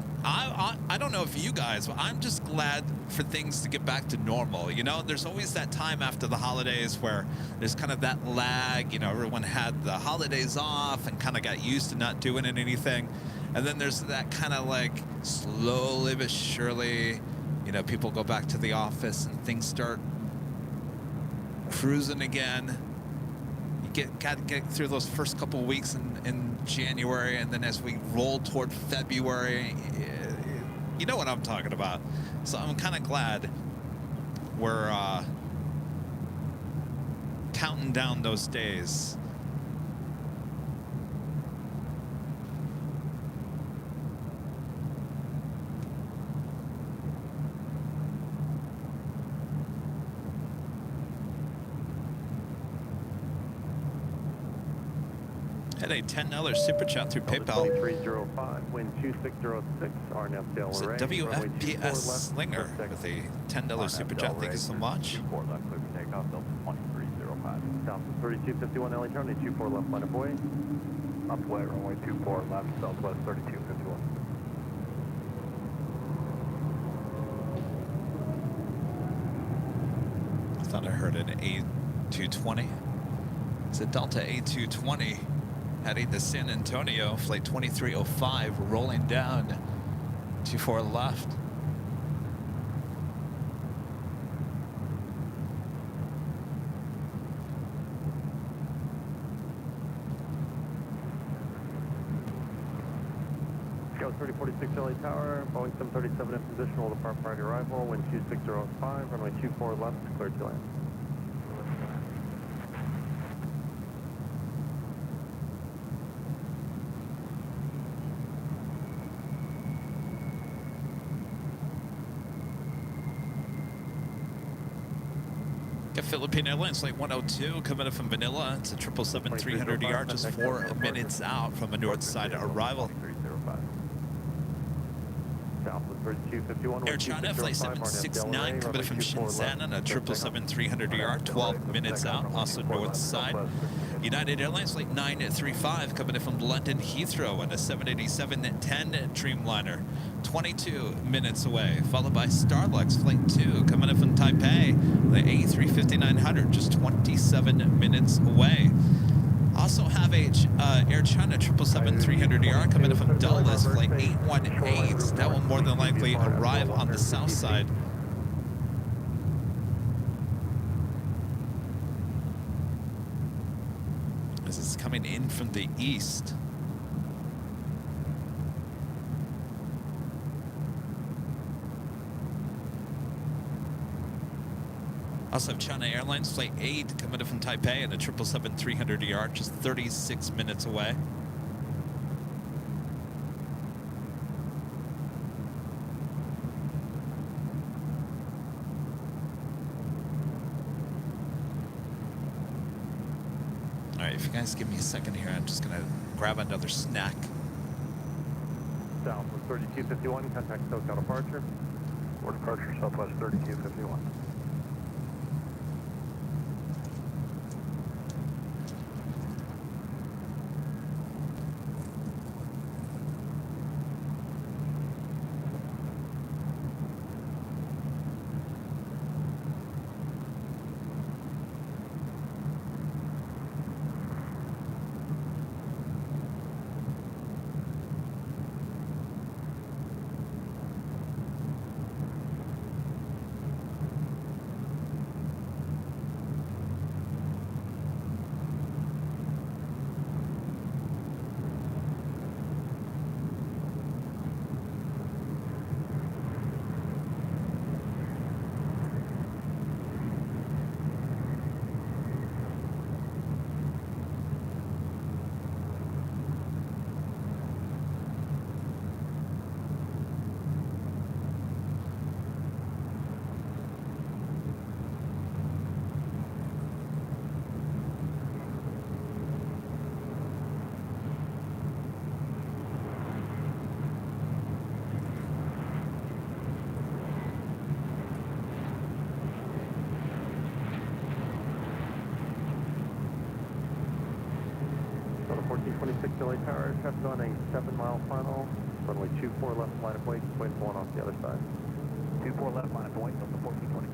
don't know if you guys, but I'm just glad for things to get back to normal. You know, there's always that time after the holidays where there's kind of that lag. You know, everyone had the holidays off and kind of got used to not doing anything. And then there's that kind of like slowly but surely, you know, people go back to the office and things start cruising again. Got to get through those first couple of weeks in January, and then as we roll toward February, you know what I'm talking about. So I'm kind of glad we're counting down those days. Had a $10 super chat through PayPal. 305, wind 2606, RNF Del It's a Rey. WFPS Slinger with a $10 super chat. Thank you so much. 24 left, clear for takeoff, Delta 2305. Southwest 3251, LA Charlie, 24 left, line of way. Upway, runway 24 left, Southwest 3251. I thought I heard an A220. It's a Delta A220 heading to San Antonio, flight 2305, rolling down 24 left. Scout 3046 LA Tower, Boeing 737 in position, will depart prior to arrival, wind 2605, runway 24 left, clear to land. Got Philippine Airlines flight 102 coming up from Manila. It's a 777-300ER, just 4 minutes out from a north side arrival. 305. Southwest 3251. Air China flight 769 coming up from Shenzhen on a 777-300ER, 12 minutes out, also north side. United Airlines flight 935 coming in from London Heathrow on a 787-10 Dreamliner, 22 minutes away, followed by Starlux flight 2 coming in from Taipei, the A350-900, just 27 minutes away. Also have a Air China 777-300ER coming in from Dulles flight 818. That will more than likely arrive on the south side. As it's coming in from the east. Also have China Airlines flight 8 coming in from Taipei and a 777-300ER, just 36 minutes away. All right, if you guys give me a second here, I'm just gonna grab another snack. Southwest 3251, contact SoCal departure. For departure, Southwest 3251. 1426 LA Tower, traffic on a 7-mile final, runway 24 left, line of wake, wind blowing off the other side. 24 left, line of point, Delta 1426.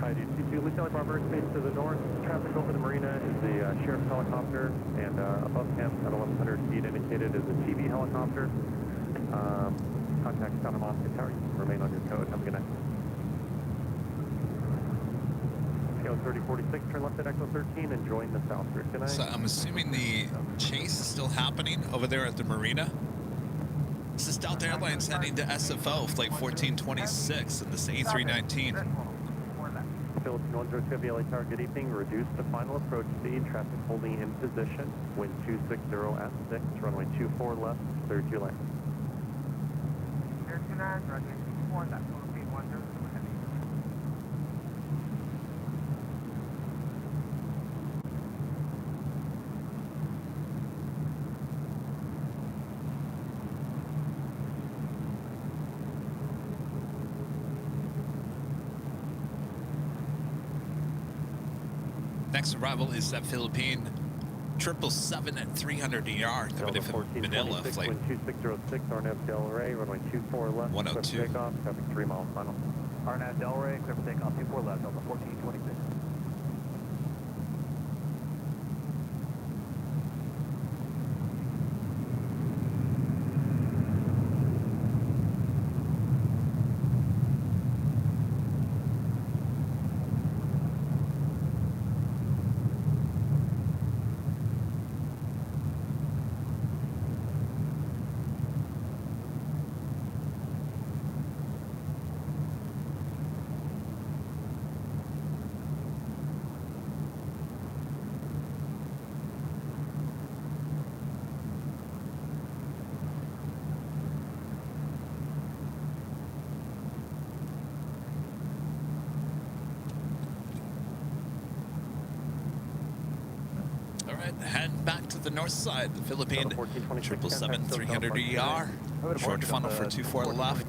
Hi, DC2, Lee Sally Barber, space to the north. Traffic over the marina is the sheriff's helicopter, and above him at 1100 feet indicated is a TV helicopter. Contact Santa Monica Tower. You can remain on your code. Have a good night. Echo 3046, turn left at Echo 13 and join the south route. Good night. So I'm assuming the chase is still happening over there at the marina. This is Delta Airlines heading to SFO, flight 1426, and this A319. Philippine 102 LA Tower, good evening. Reduce the final approach speed. Traffic holding in position. Wind 260 at 6. Runway 24 left. Clear to land. Clear 29, runway 24 left. Philippine 102 heavy. Next arrival is that Philippine 777 at 300 ER coming in from Manila, flight Wind 2606, Arnav Del Rey, runway 24 left. 102. Clear for takeoff, traffic 3-mile final. Arnav Del Rey, clear for takeoff, 24 left, Delta 1426. Head back to the north side, the Philippine 777 300 ER, short funnel for 24 left.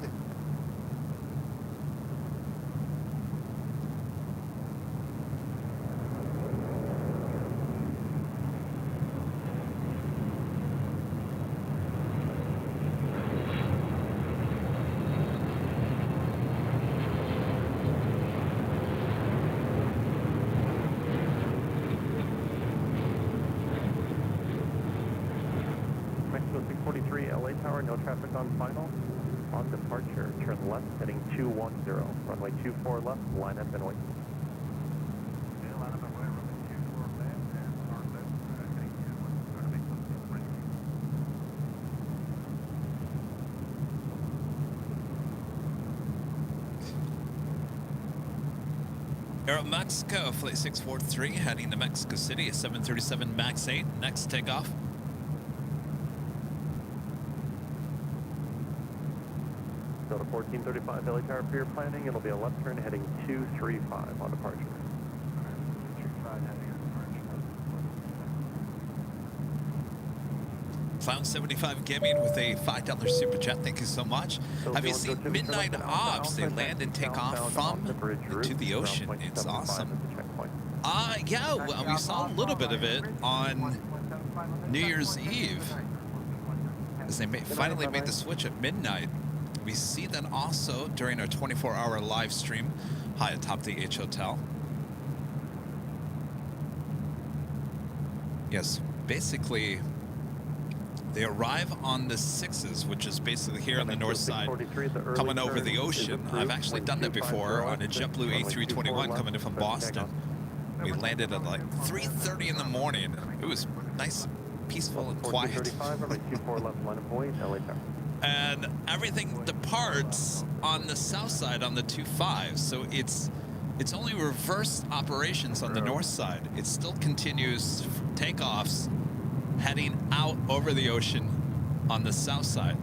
LA Tower, no traffic on final. On departure, turn left, heading 210. Runway 24 left, line up and wait. Line up and wait, runway 24 left, and start left, heading 210. Going to make some right. Aeromexico, flight 643, heading to Mexico City, a 737 MAX 8, next takeoff. Go to 1435 LA Tower for your planning. It'll be a left turn heading 235 on departure. 235 heading on departure. Cloud 75 gaming with a $5 super chat. Thank you so much. So Have you if you seen want to go to Midnight the Ops? They southbound land and take southbound off off from the bridge route, to the ocean. around It's 0.75 awesome. is the checkpoint. Yeah, well, we saw a little bit of it on New Year's Eve as they finally made the switch at midnight. We see that also during our 24-hour live stream high atop the H Hotel. Yes, basically, they arrive on the 6s, which is basically here on the north side, coming over the ocean. I've actually done that before on a JetBlue A321 coming in from Boston. We landed at like 3:30 in the morning. It was nice, peaceful, and quiet. And everything departs on the south side on the 25, so it's only reverse operations on the north side. It still continues takeoffs heading out over the ocean on the south side.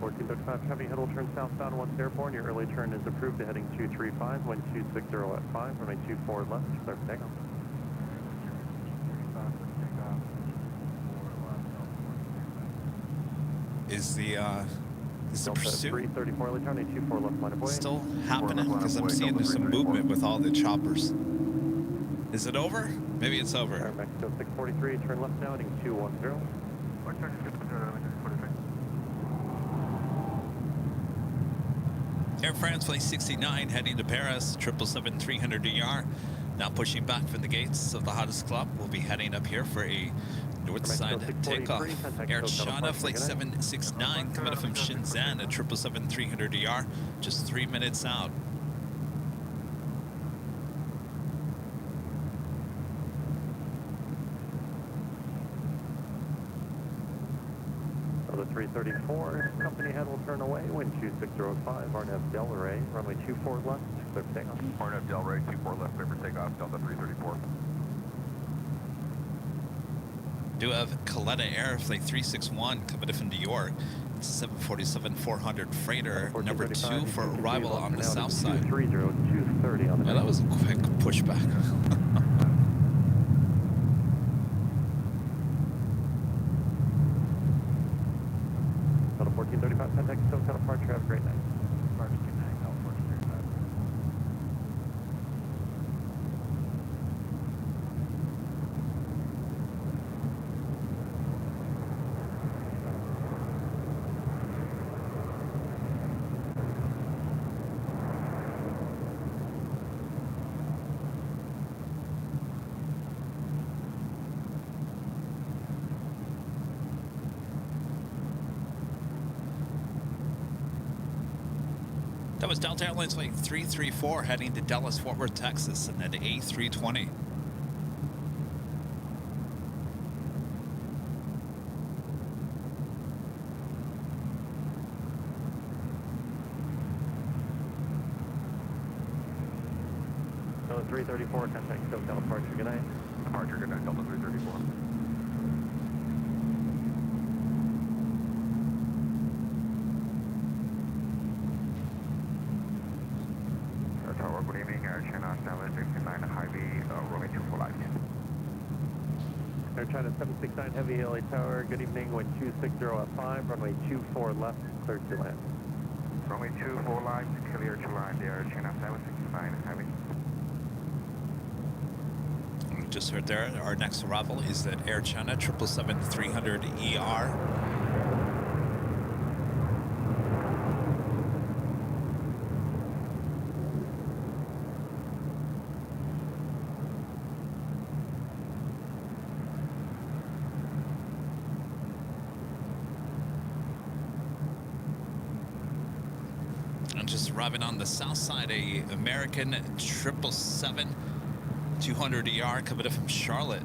1435 Heavy, head will turn southbound once airborne. Your early turn is approved to heading 235, wind 260 at 5, runway 24 left, clear for takeoff. Is the pursuit 334 early turn, 24 left, line of way. still happening? Because I'm seeing there's some movement with all the choppers. Is it over? Maybe it's over. Air Mexico 643, turn left now, heading 210. Air France Flight 69 heading to Paris, 777-300ER. Now pushing back from the gates of the hottest club. We'll be heading up here for a north side takeoff. Air China Flight 769 coming up from Shenzhen at 777-300ER, just 3 minutes out. The 334 company head will turn away, wind 26005, RNAV Delray, runway 24 left, clear for takeoff. RNAV Delray, 24 left, clear for takeoff, Delta 334. Do have Coletta Air Flight 361 coming in from New York. 747-400 freighter, number 2 for arrival on the south side. 230 on the Well, that was a quick pushback. Delta 1435, contact SoCal departure, have a great night. That was Delta Airlines Flight 334 heading to Dallas, Fort Worth, Texas, and then the A320. Delta 334, contact SoCal departure, good night. Departure, good night, Delta 334. Tower, good evening, Air China 769 Heavy, runway 24 left. Air China 769 Heavy, LA Tower, good evening, wind 260 at 5, runway 24 left, clear to land. Runway 24 left, clear to land, Air China 769 Heavy. We just heard there, our next arrival is at Air China 777-300ER. And just arriving on the south side, a American 777-200ER coming in from Charlotte.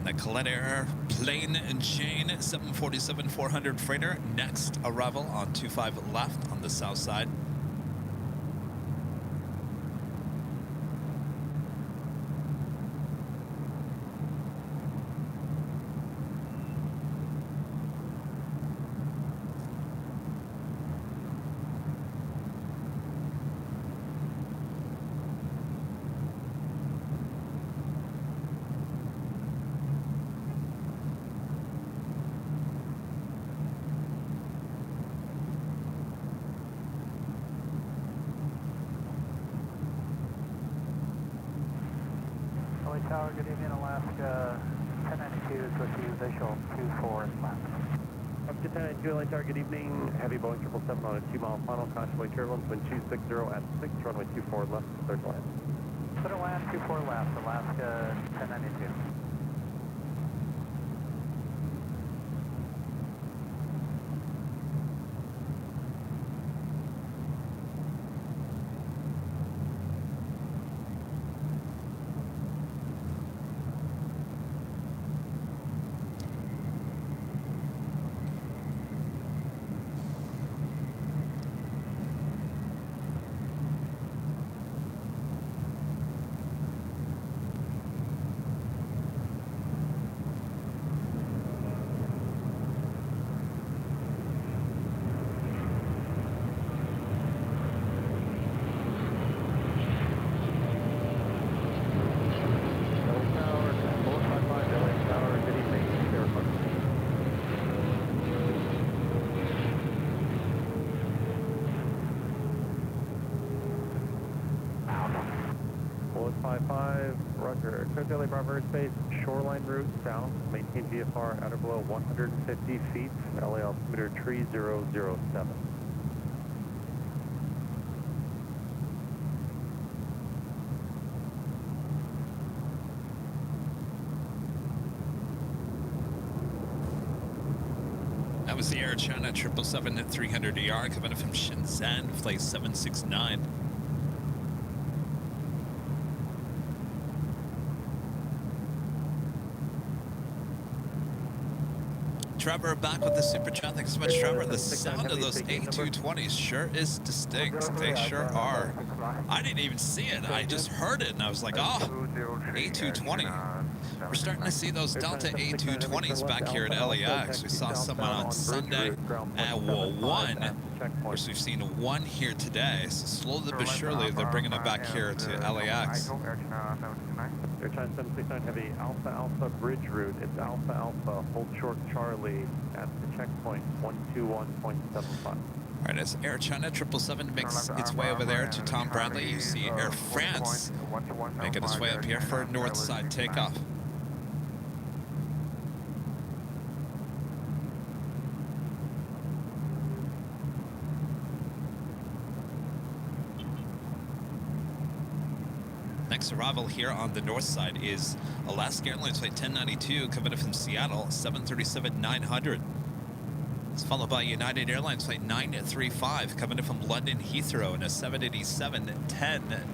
The Coletta Air plane and chain 747-400 freighter. Next arrival on 25 left on the south side. Tower, good evening, Alaska 1092 is with you, visual 24 and left. Up to 1092 LA Tower, good evening, heavy Boeing 777 on a 2-mile final, contemplate turbulence, wind 260 at 6, runway 24 left, clear to land. Clear to land, 24 left, Alaska 1092. 455, roger. Clear LA Bravo airspace, shoreline route south, maintain VFR at or below 150 feet, LA altimeter 3007. That was the Air China 777 at 300 ER coming in from Shenzhen, flight 769. Trevor back with the super chat. Thanks so much, Trevor. The sound of those A220s sure is distinct. They sure are. I didn't even see it. I just heard it, and I was like, oh, A220. We're starting to see those Delta A220s back here at LAX. We saw some on Sunday at 1. Of course, we've seen one here today. So slowly but surely, they're bringing it back here to LAX. Air China 769 Heavy, Alpha Alpha bridge route. It's Alpha Alpha, hold short Charlie at the checkpoint 121.75. All right, as Air China 777 makes its way over there to Tom Bradley, you see Air France making its way up here for north side takeoff. Next arrival here on the north side is Alaska Airlines flight 1092 coming in from Seattle, 737-900. It's followed by United Airlines flight 935 coming in from London Heathrow in a 787-10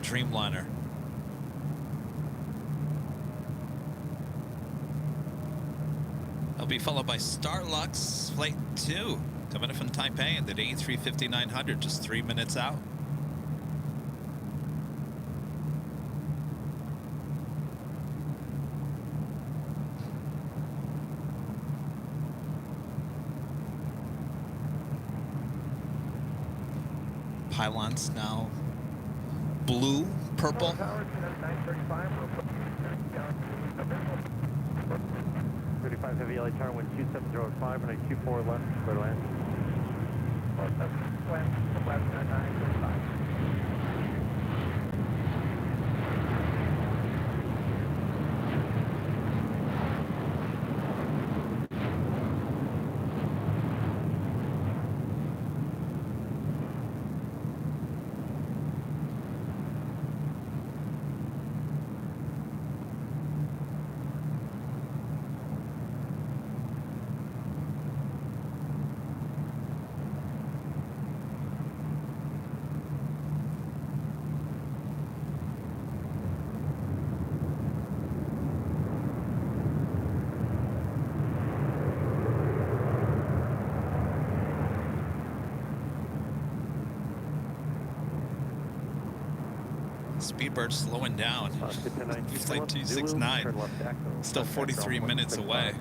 Dreamliner. It'll be followed by Starlux flight 2 coming in from Taipei in the A350-900, just 3 minutes out. Pylons now blue, purple. 35 Heavy LA Tower, wind 2705, and a Q4 left, clear to land. Speedbird slowing down. Flight 269. Still 43 minutes away.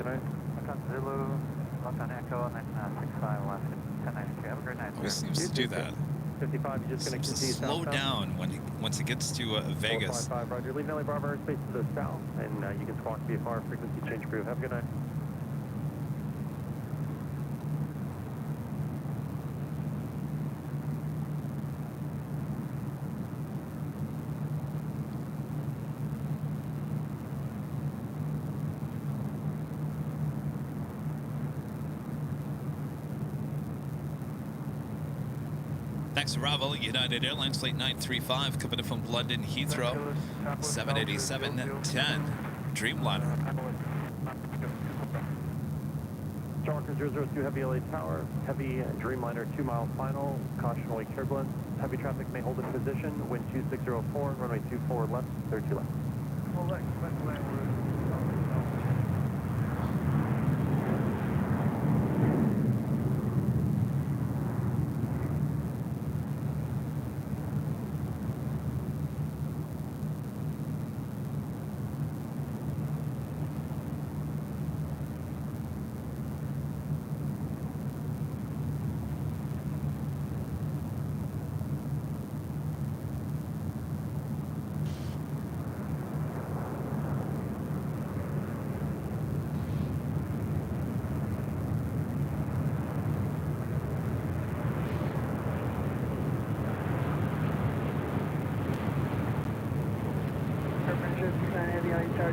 Always seems to do that. 55, you're just going to continue slow down once it gets to Vegas. 455, Roger. Leaving LA Bravo airspace to the south, and you can squawk VFR frequency change crew. Have a good night. Next arrival, United Airlines flight 935 coming in from London Heathrow, 787-10 Dreamliner. Jockeys 002 Heavy LA Tower, Heavy Dreamliner 2-mile final, caution wake turbulence, heavy traffic may hold in position, wind 2604, runway 24 left, 32 left.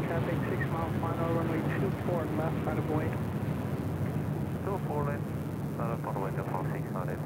traffic, 6 mile final, runway 24 left, out of Boyd. 24 left, out of runway 26, on it.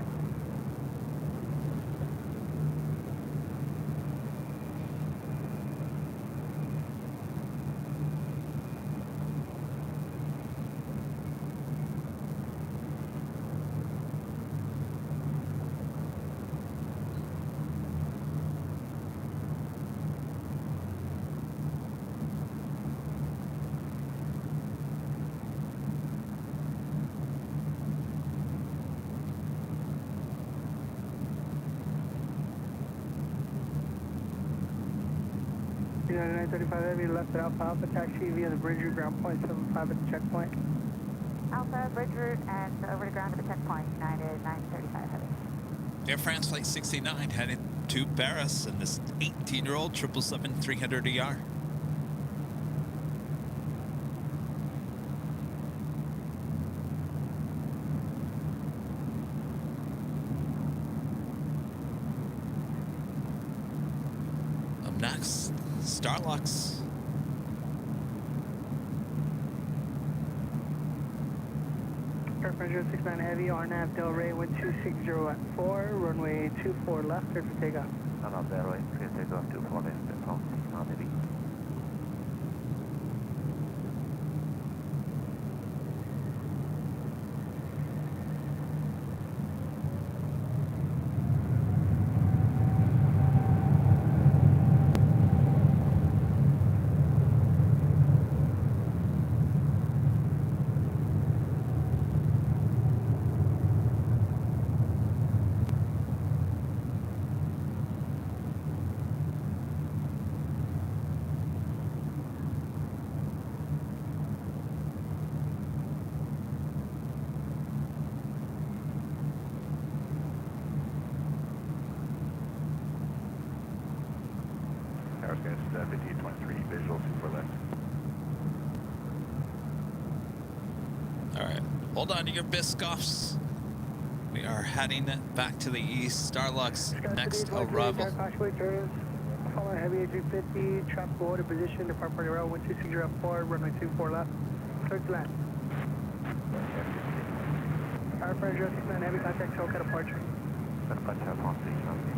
United 935 Heavy, left at Alpha Alpha, taxi via the bridge route, ground point 75 at the checkpoint. Alpha, bridge route, and over to ground at the checkpoint, United 935 Heavy. Air France Flight 69 headed to Paris in this 18-year-old 777-300ER. Up next, Starlux. Airplane 069 Heavy, RNAV Delray 1260 at 4, runway 24 left, cleared for takeoff. RNAV Delray, clear takeoff 24 left, from 69 Heavy. BLVD 23, visual super left. All right, hold on to your biscoffs. We are heading back to the east. Starlux next arrival. Following heavy A350, traffic will hold a position, depart party route 1260 at 4, runway 24 left, clear to land. Airplane 069 Heavy, contact SoCal departure. Departure from 69 Heavy.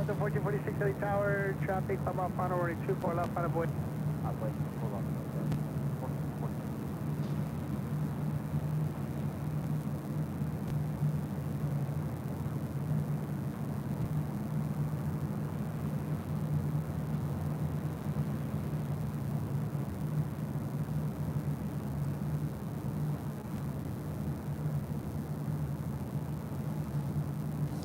The 1446 Ellie Tower, traffic, come up, final running 24 left, final boy. Hold on.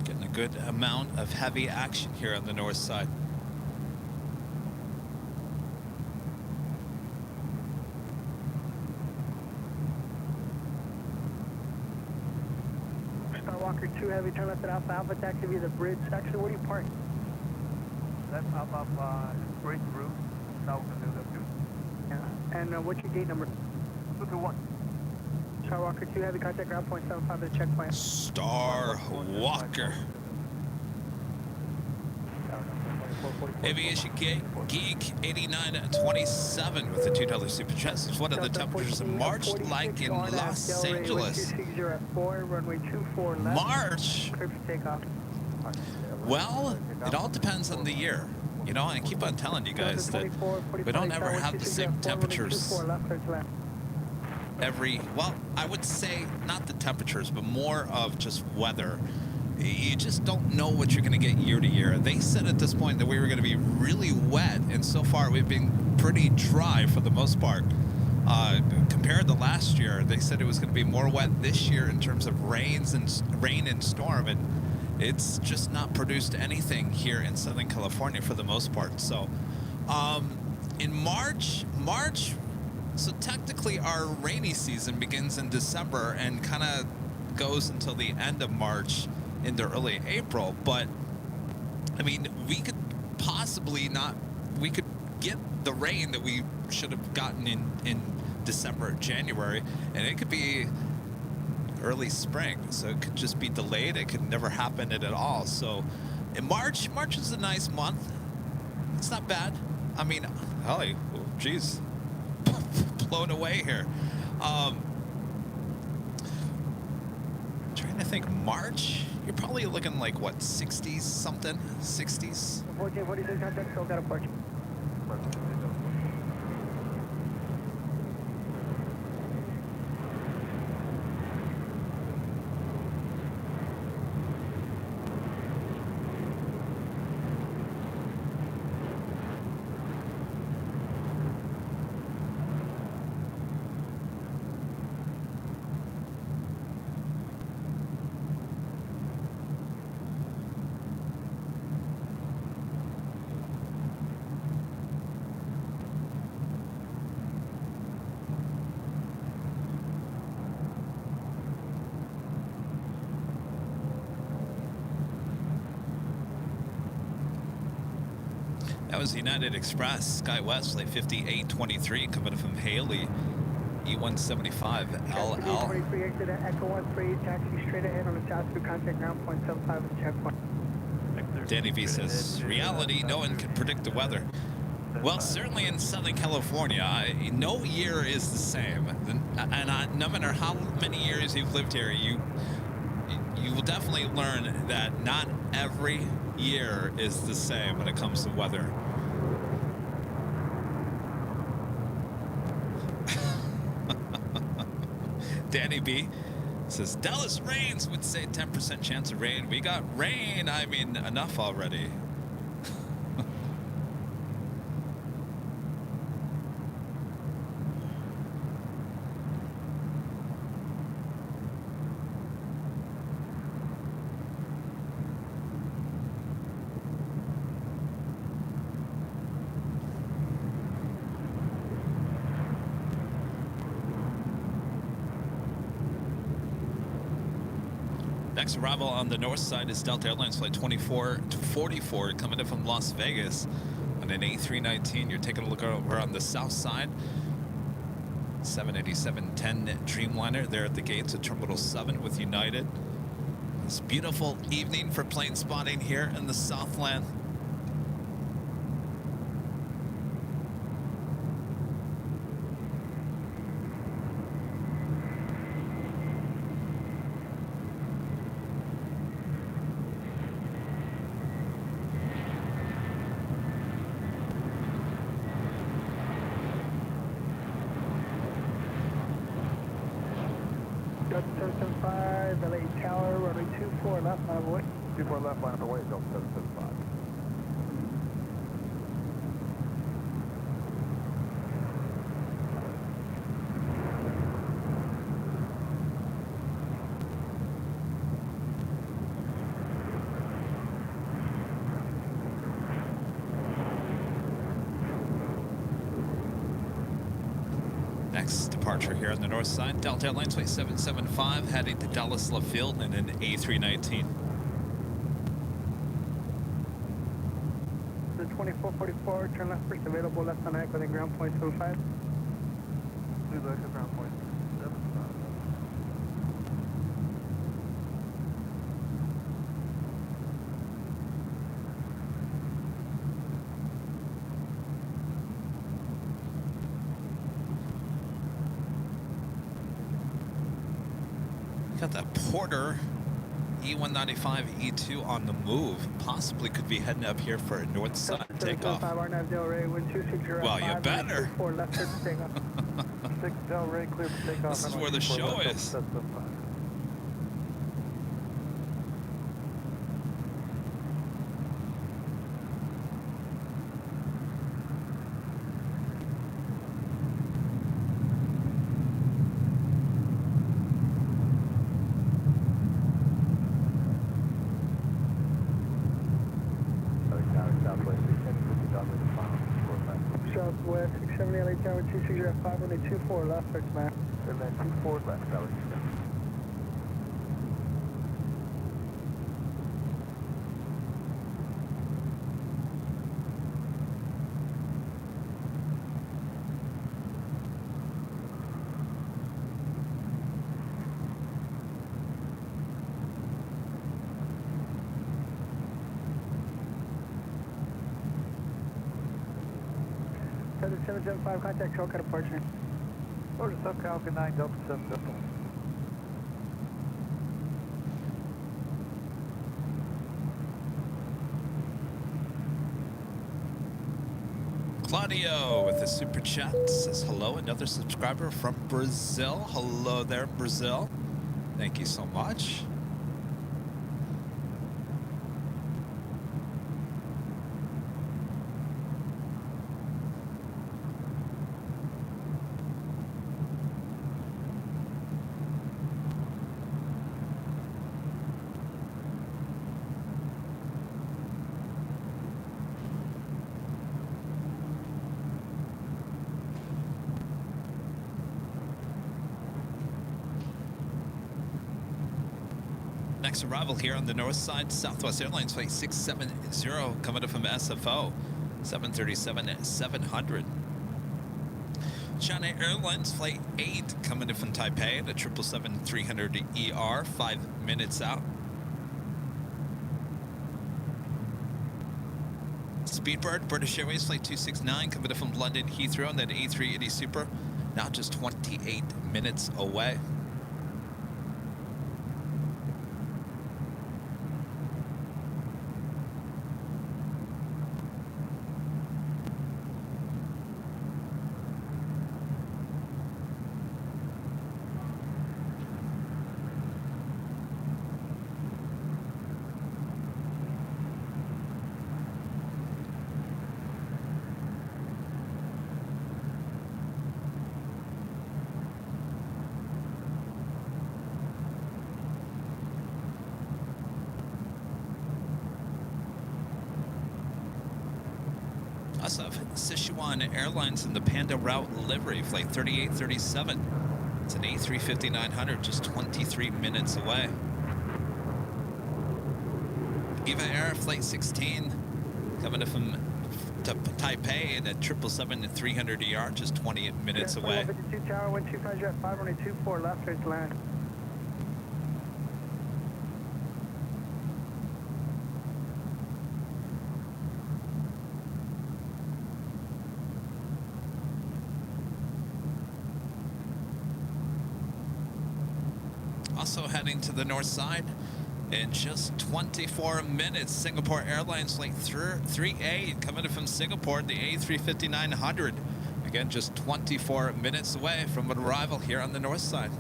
Getting a good amount of heavy action here on the north side. Walker 2 Heavy, turn left at Alpha Alpha, taxi via the bridge. Actually, where do you park? Left up, bridge route, south of LW. Yeah. And what's your gate number? 221. Star Walker 2 Heavy, contact ground point 75 at the checkpoint. Star Walker. Aviation Geek 8927 with the $2 super chest. Is what are the temperatures in March like in Los Angeles? March? Well, it all depends on the year. You know, I keep on telling you guys that we don't ever have the same temperatures well, I would say not the temperatures, but more of just weather. You just don't know what you're going to get year to year. They said at this point that we were going to be really wet, and so far we've been pretty dry for the most part. Compared to last year, they said it was going to be more wet this year in terms of rain and storm, and it's just not produced anything here in Southern California for the most part. So in March, so technically our rainy season begins in December and kind of goes until the end of March into early April, but I mean, we could possibly not, we could get the rain that we should have gotten in December or January, and it could be early spring, so it could just be delayed. It could never happen at all. So in March is a nice month. It's not bad. I mean, Holly, oh, geez, blown away here. Trying to think, March, you're probably looking like what, 60s something, 60s. 1446 contact, still got a porch. That was United Express, SkyWest, flight 5823, coming from Haley, E175 LL. 23 exit at Echo 13, taxi straight ahead on the south through contact ground point 75 at checkpoint. Danny V says, reality, no one can predict the weather. Well, certainly in Southern California, no year is the same. And no matter how many years you've lived here, you will definitely learn that not every year is the same when it comes to weather. Danny B says, Dallas rains, would say 10% chance of rain. We got rain, I mean, enough already. Next arrival on the north side is Delta Airlines flight 2444 coming in from Las Vegas on an A319. You're taking a look over on the south side. 787-10 Dreamliner there at the gates of Terminal 7 with United. This beautiful evening for plane spotting here in the Southland. Delta 775, LA Tower, runway 24 left, line away. 24 left, line away, Delta 775. Next departure here on the north side, Delta Airlines flight 775 heading to Dallas Love Field in an A319. The 2444, turn left first available, left on Echo, then ground point 75. Blue Echo ground point 75. Got that Porter E195 E2 on the move. Possibly could be heading up here for a north side takeoff. Well, you better. 4 left first takeoff. 6 Del Rey, clear for takeoff. This is where the show is. 775. Southwest 670 LA Tower 2605, runway 24 left, first map. Airline 24 left, Tower 2. Charlie 775, contact Shellcat departure. Order SubCal, good night, Delta 750. Claudio with a super chat says hello, another subscriber from Brazil. Hello there, Brazil. Thank you so much. Next arrival here on the north side, Southwest Airlines flight 670 coming up from SFO, 737-700. China Airlines flight 8 coming in from Taipei at a 777-300ER, 5 minutes out. Speedbird, British Airways flight 269 coming in from London Heathrow on that A380 Super, now just 28 minutes away. Also have Sichuan Airlines in the Panda route livery, flight 3837. It's an A350-900, just 23 minutes away. Eva Air flight 16, coming in from Taipei at 777-300ER, just 28 minutes away. 52 Tower, 125 jet 5 runway 24 left, turn to land. Also heading to the north side in just 24 minutes, Singapore Airlines flight 38 coming in from Singapore, the A350-900. Again, just 24 minutes away from an arrival here on the north side.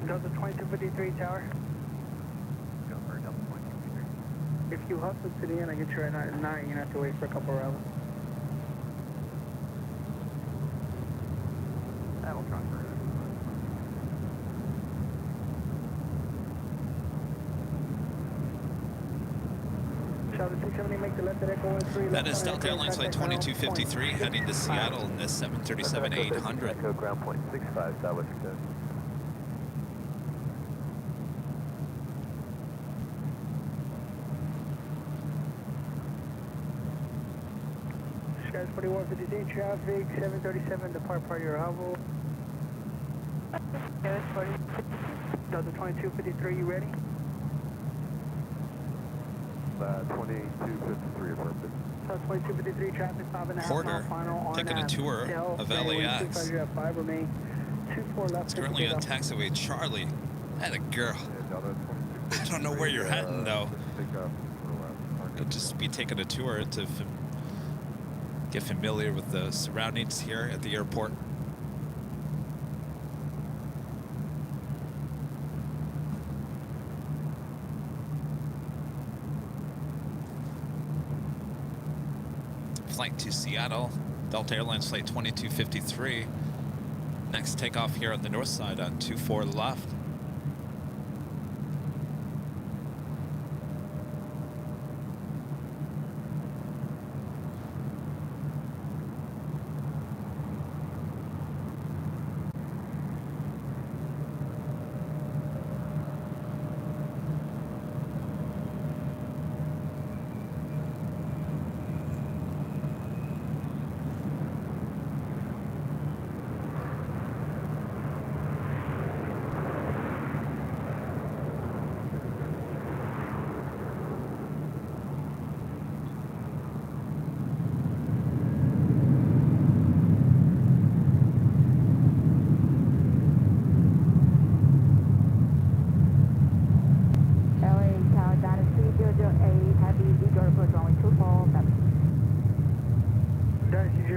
Delta 2253 Tower. If you hustle to the end, I get you right at 9, you're gonna have to wait for a couple of hours. That'll transfer. Charlie 670, make the left at Echo 13. That is Delta Airlines flight 2253 heading to Seattle in the 737-800. Echo ground point 65, Southwest success. Skies 4153 traffic, 737 depart part your arrival. Delta 2253, you ready? 2253 affirmative. Delta 2253 traffic, 5.5 Porter mile final on taking a tour of LAX. It's currently on taxiway Charlie. That a girl. I don't know where you're heading though. You'll just be taking a tour to get familiar with the surroundings here at the airport. Flight to Seattle, Delta Airlines flight 2253. Next takeoff here on the north side on 24 left.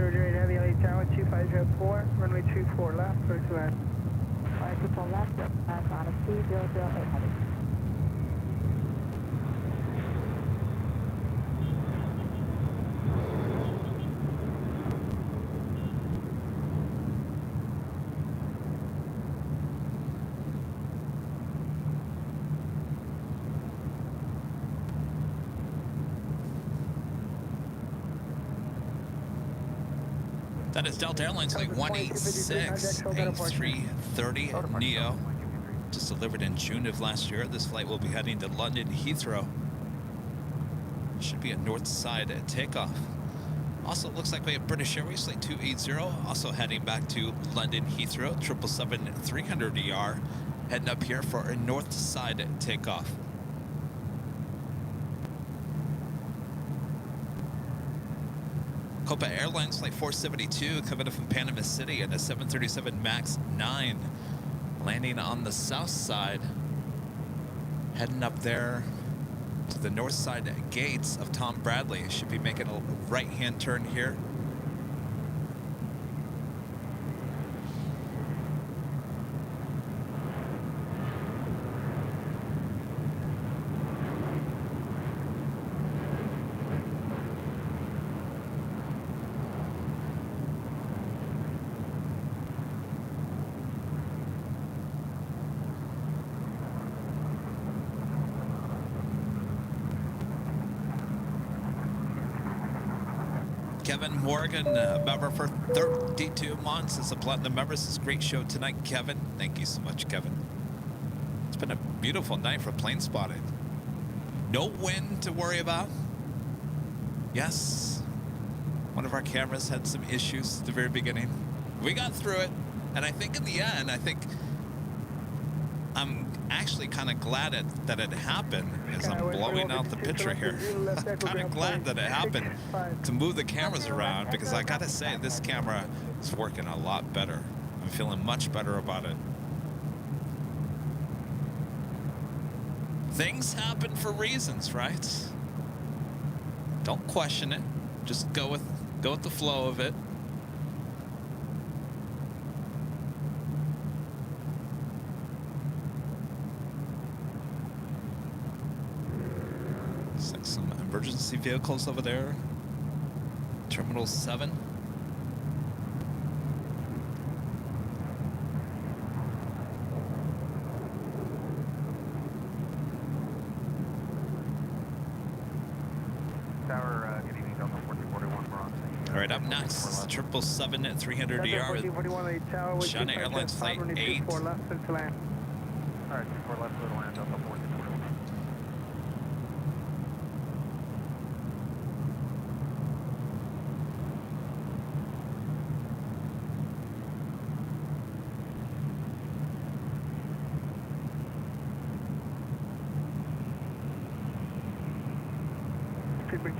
Roger 8 Heavy, LA Tower 2504, runway 24 left, clear to land. Runway 24 left, and on a 3008 Heavy. That is Delta Airlines Flight 186, A330 Neo. Just delivered in June of last year. This flight will be heading to London Heathrow. Should be a north side takeoff. Also, it looks like we have British Airways Flight 280, also heading back to London Heathrow. 777-300ER heading up here for a north side takeoff. Copa Airlines Flight 472 coming up from Panama City and a 737 MAX 9 landing on the south side, heading up there to the north side gates of Tom Bradley. Should be making a right-hand turn here. Kevin Morgan, member for 32 months as a platinum member. This is a great show tonight, Kevin. Thank you so much, Kevin. It's been a beautiful night for plane spotting. No wind to worry about. Yes, one of our cameras had some issues at the very beginning. We got through it, and I think in the end, I'm actually kind of glad that it happened as I'm blowing out the picture here. I'm kind of glad that it happened to move the cameras around, because I gotta say, this camera is working a lot better. I'm feeling much better about it. Things happen for reasons, right? Don't question it. Just go with the flow of it. Some emergency vehicles over there. Terminal 7. Tower, good evening, Delta 1441, we're on the... All right, up next, 777-300ER with China Airlines Flight 8. All right, 24 left, little land, Delta 1441.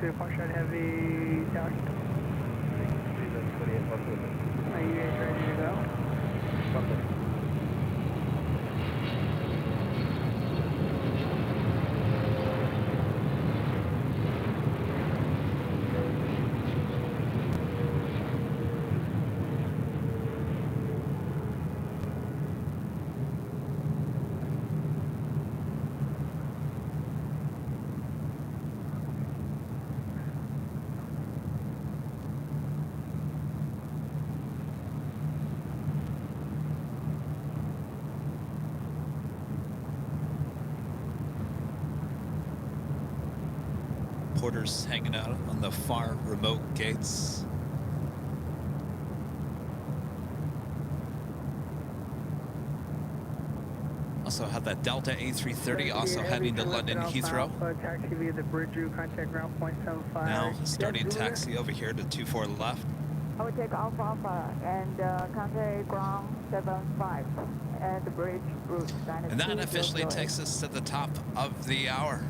to Foxtrot Heavy Tower. Are you guys ready to go? Porters hanging out on the far remote gates. Also have that Delta A330 also heading to London Heathrow. Taxi via the bridge route, contact ground point 75. Now starting taxi over here to 24 left. I will take Alpha Alpha and contact ground 75 at the bridge route. And that officially takes us to the top of the hour.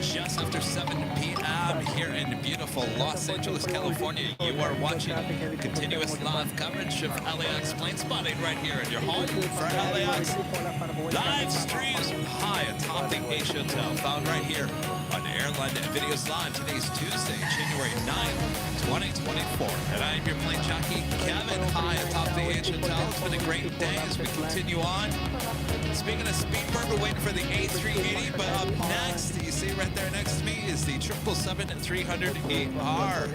Just after 7 p.m. here in beautiful Los Angeles, California, you are watching continuous live coverage of LAX plane spotting right here in your home for LAX. Live streams from high atop the H Hotel, found right here on Airline Videos Live. Today's Tuesday, January 9th, 2024. And I am your plane jockey, Kevin, high atop the H Hotel. It's been a great day as we continue on. Speaking of speed burn, we're waiting for the A380, but up next, you see right there next to me, is the 777-300ER.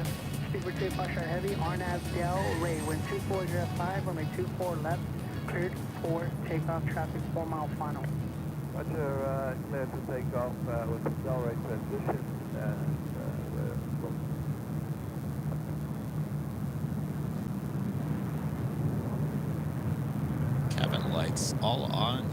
Speedbird 2, Foxtrot Heavy, RNAV Del Ray, wind 2405, runway 24 left, cleared for takeoff, traffic 4 mile final. Roger, clear to take off with the Delray transition and Cabin lights all on.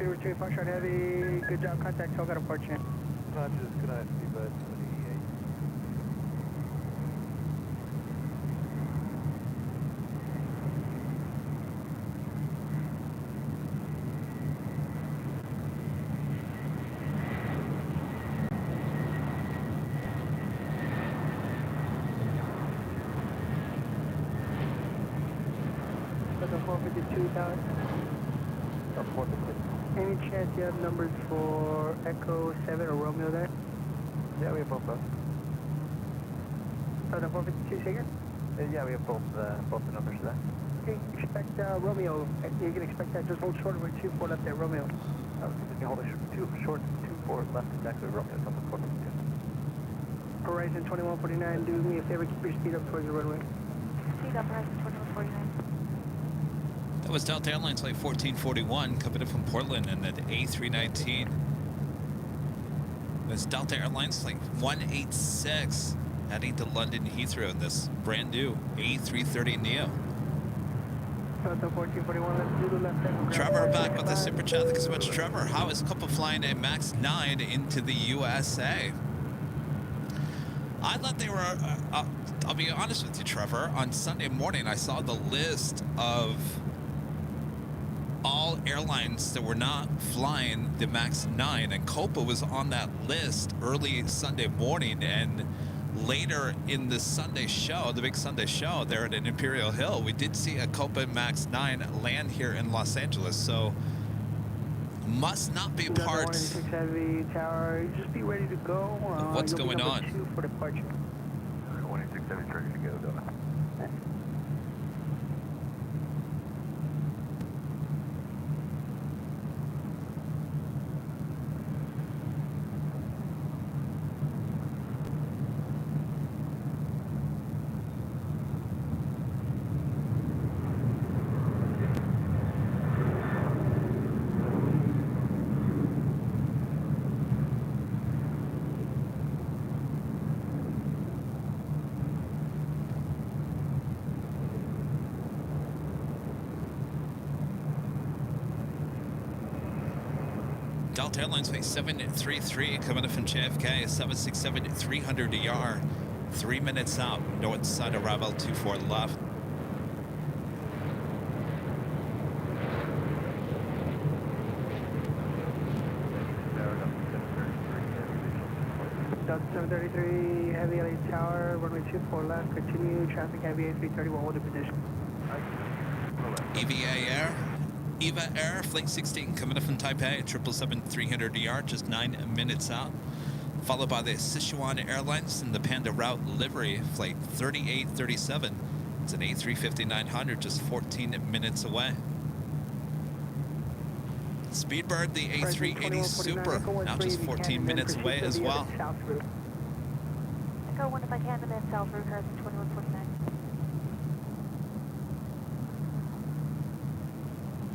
Speedbird 2, Foxtrot Heavy, good job, contact, so got a port chain. Roger, good night, Speedbird 28. That's a 452,000. Any chance you have numbers for Echo 7 or Romeo there? Yeah, we have both those. Oh, the 452 Sager? Yeah, we have both the numbers there. Okay, expect Romeo. You can expect that. Just hold short of 24 left there, Romeo. You can hold a short 24 left, exactly, Romeo, something 452. Horizon 2149, do me a favor, keep your speed up towards the runway. Speed up, Horizon 2149. That was Delta Airlines Flight 1441 coming in from Portland and the A319. That's Delta Airlines Flight 186 heading to London Heathrow in this brand new A330neo. Delta 1441, let's do the left end. Trevor back with the super chat. Thank you so much, Trevor. How is Copa flying a MAX 9 into the USA? I thought they were, I'll be honest with you, Trevor. On Sunday morning, I saw the list of all airlines that were not flying the MAX 9, and Copa was on that list early Sunday morning, and later in the Sunday show, the big Sunday show there at Imperial Hill, we did see a Copa MAX 9 land here in Los Angeles, so must not be part 186 Heavy Tower, just be ready to go. What's you'll be going number on? 2 for departure. 186 Heavy, ready to go, Donna. Delta Airlines Flight 733 coming in from JFK, 767-300ER, 3 minutes out, north side arrival, 24 left. Delta 733 Heavy LA Tower, runway 24 left, continue, traffic Heavy A331, hold the position. EVA Air, Flight 16 coming in from Taipei, 777-300ER, just 9 minutes out. followed by the Sichuan Airlines and the Panda Route livery flight 3837. It's an A350-900, just 14 minutes away. Speedbird, the A380 Super, now just 14 minutes away as well. Echo 1 if I can, and then south route, horizon 2149.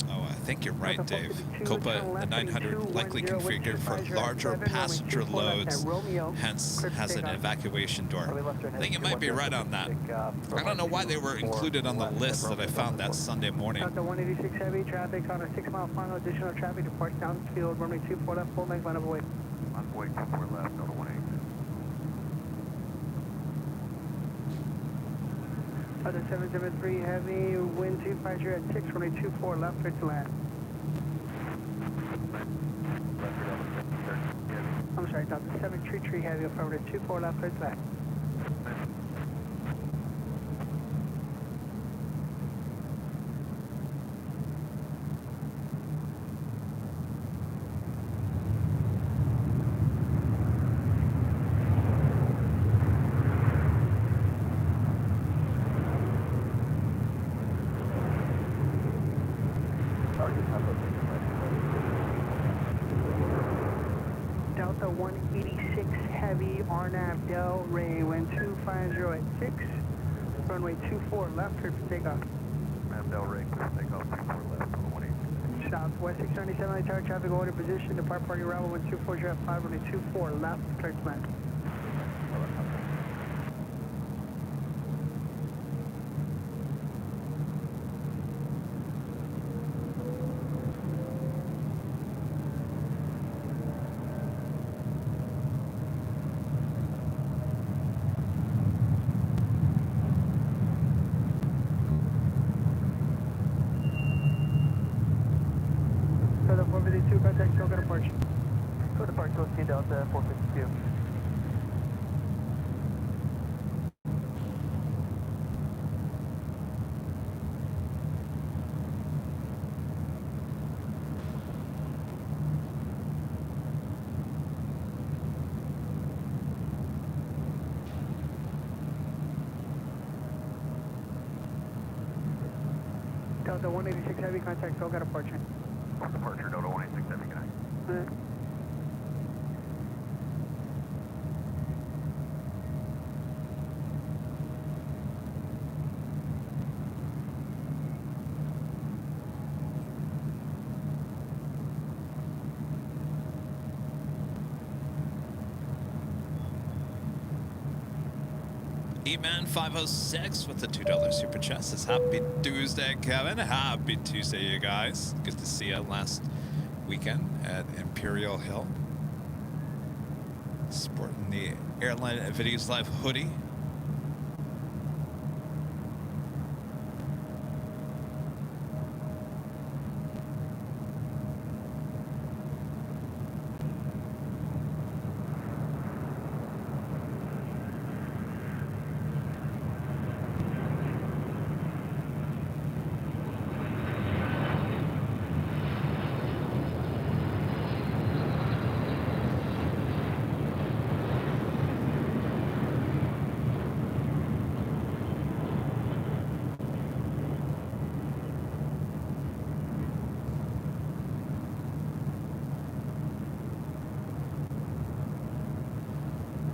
Oh, I think you're right, Dave. Copa, the 900, likely configured for larger passenger loads, hence has an evacuation door. I think you might be right on that. I don't know why they were included on the list that I found that Sunday morning. Delta 186 heavy traffic on a 6-mile final, additional traffic departs downfield, runway 24 left, full length line of away. Runway 24 left, Delta 186. Delta 773 heavy, wind 250 at 6, runway 24 left, clear to land. I'm sorry, Delta 733 heavy, over to 24 left, clear to land. Delta 186 heavy, RNAV Del Ray, wind 250 at 6, runway 24 left, clear for takeoff. RNAV Del Ray, clear for takeoff, 24 left, Delta 186. Southwest 697, entire traffic order position, depart party arrival, wind 240 at 5, runway 24 left, clear to land. Delta 452, contact Toga departure. Go departure, go see Delta 452. Delta 186 heavy, contact Toga departure. Departure, Delta 186, heavy, good night. E-Man 506 with the $2 super chat says happy Tuesday, Kevin. Happy Tuesday, you guys. Good to see you last weekend at Imperial Hill. Sporting the Airline Videos Live hoodie.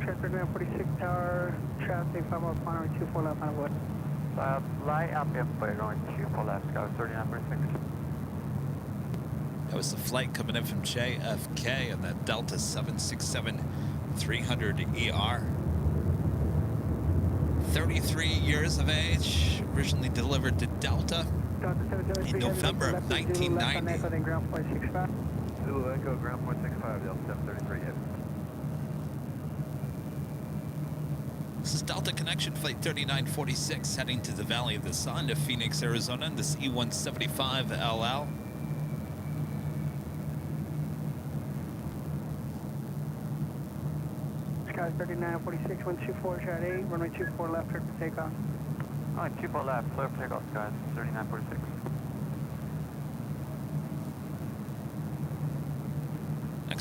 Transfer 46 tower, traffic 5 mile final, 24 left on the wood. Light up input on 24 left, Sky 3946. That was the flight coming in from JFK on that Delta 767-300ER. 33 years of age, originally delivered to Delta in November of 1990. Zulu Echo, ground point 65, Delta 733, heavy. This is Delta Connection Flight 3946 heading to the Valley of the Sun to Phoenix, Arizona, and this E175LL. Sky 3946, 124, shot 8, runway 24 left, clear for takeoff. Alright, 24 left, clear for takeoff, Sky 3946.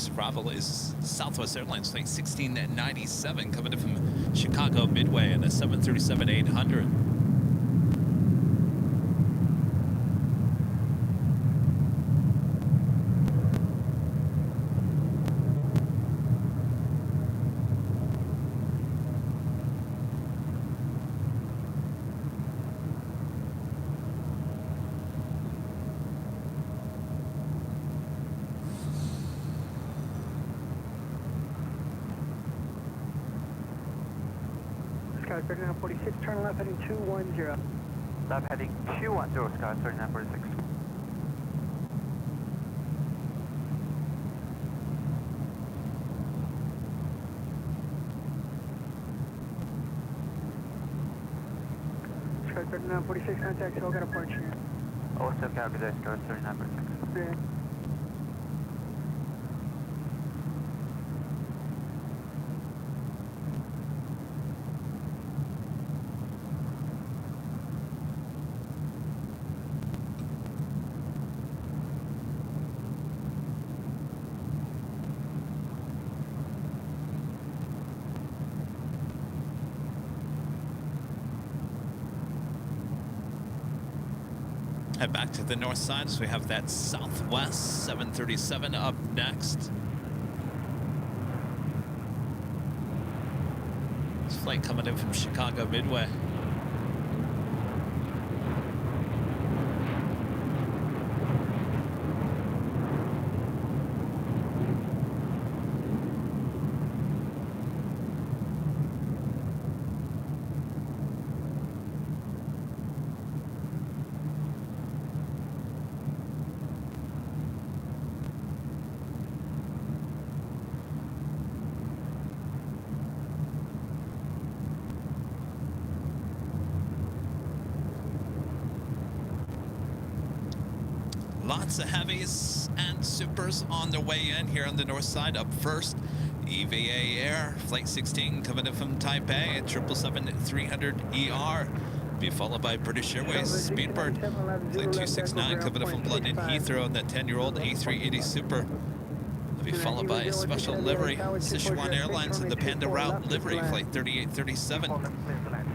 LAX. Bravo is Southwest Airlines flight 1697 coming in from Chicago Midway in a 737-800. Sky 3946, turn left heading 210. Left heading 210, Sky 3946. Sky 3946, contact Hill, got a punch here. Oh, SEP Calgary, Sky 3946. Yeah. Head back to the north side as we have that Southwest 737 up next. This flight coming in from Chicago Midway. Lots of heavies and supers on their way in here on the north side. Up first, EVA Air, Flight 16 coming in from Taipei at 777-300ER. Be followed by British Airways Speedbird, Flight 269 coming in from London Heathrow and that 10-year-old A380 Super. Will be followed by a special livery, Sichuan Airlines and the Panda Route livery, Flight 3837,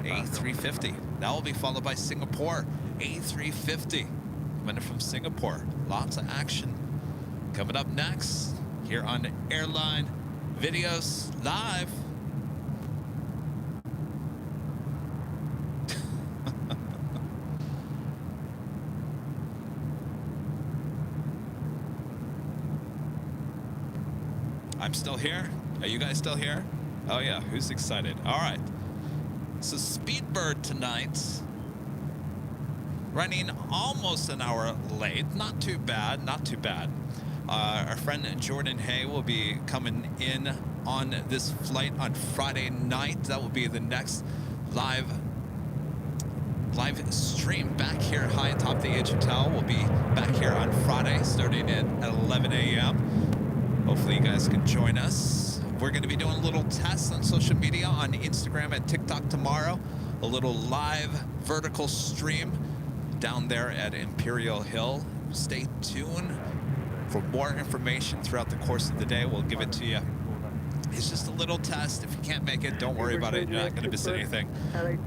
A350. That will be followed by Singapore, A350. Coming from Singapore. Lots of action coming up next here on Airline Videos Live. I'm still here. Are you guys still here? Oh yeah, who's excited? All right. So Speedbird tonight. Running almost an hour late. Not too bad, not too bad. Our friend Jordan Hay will be coming in on this flight on Friday night. That will be the next live stream back here high atop the H Hotel. We'll be back here on Friday starting at 11 a.m. Hopefully you guys can join us. We're going to be doing little tests on social media on Instagram and TikTok tomorrow. A little live vertical stream down there at Imperial Hill. Stay tuned for more information throughout the course of the day. We'll give it to you. It's just a little test. If you can't make it, don't worry about it. You're not going to miss anything.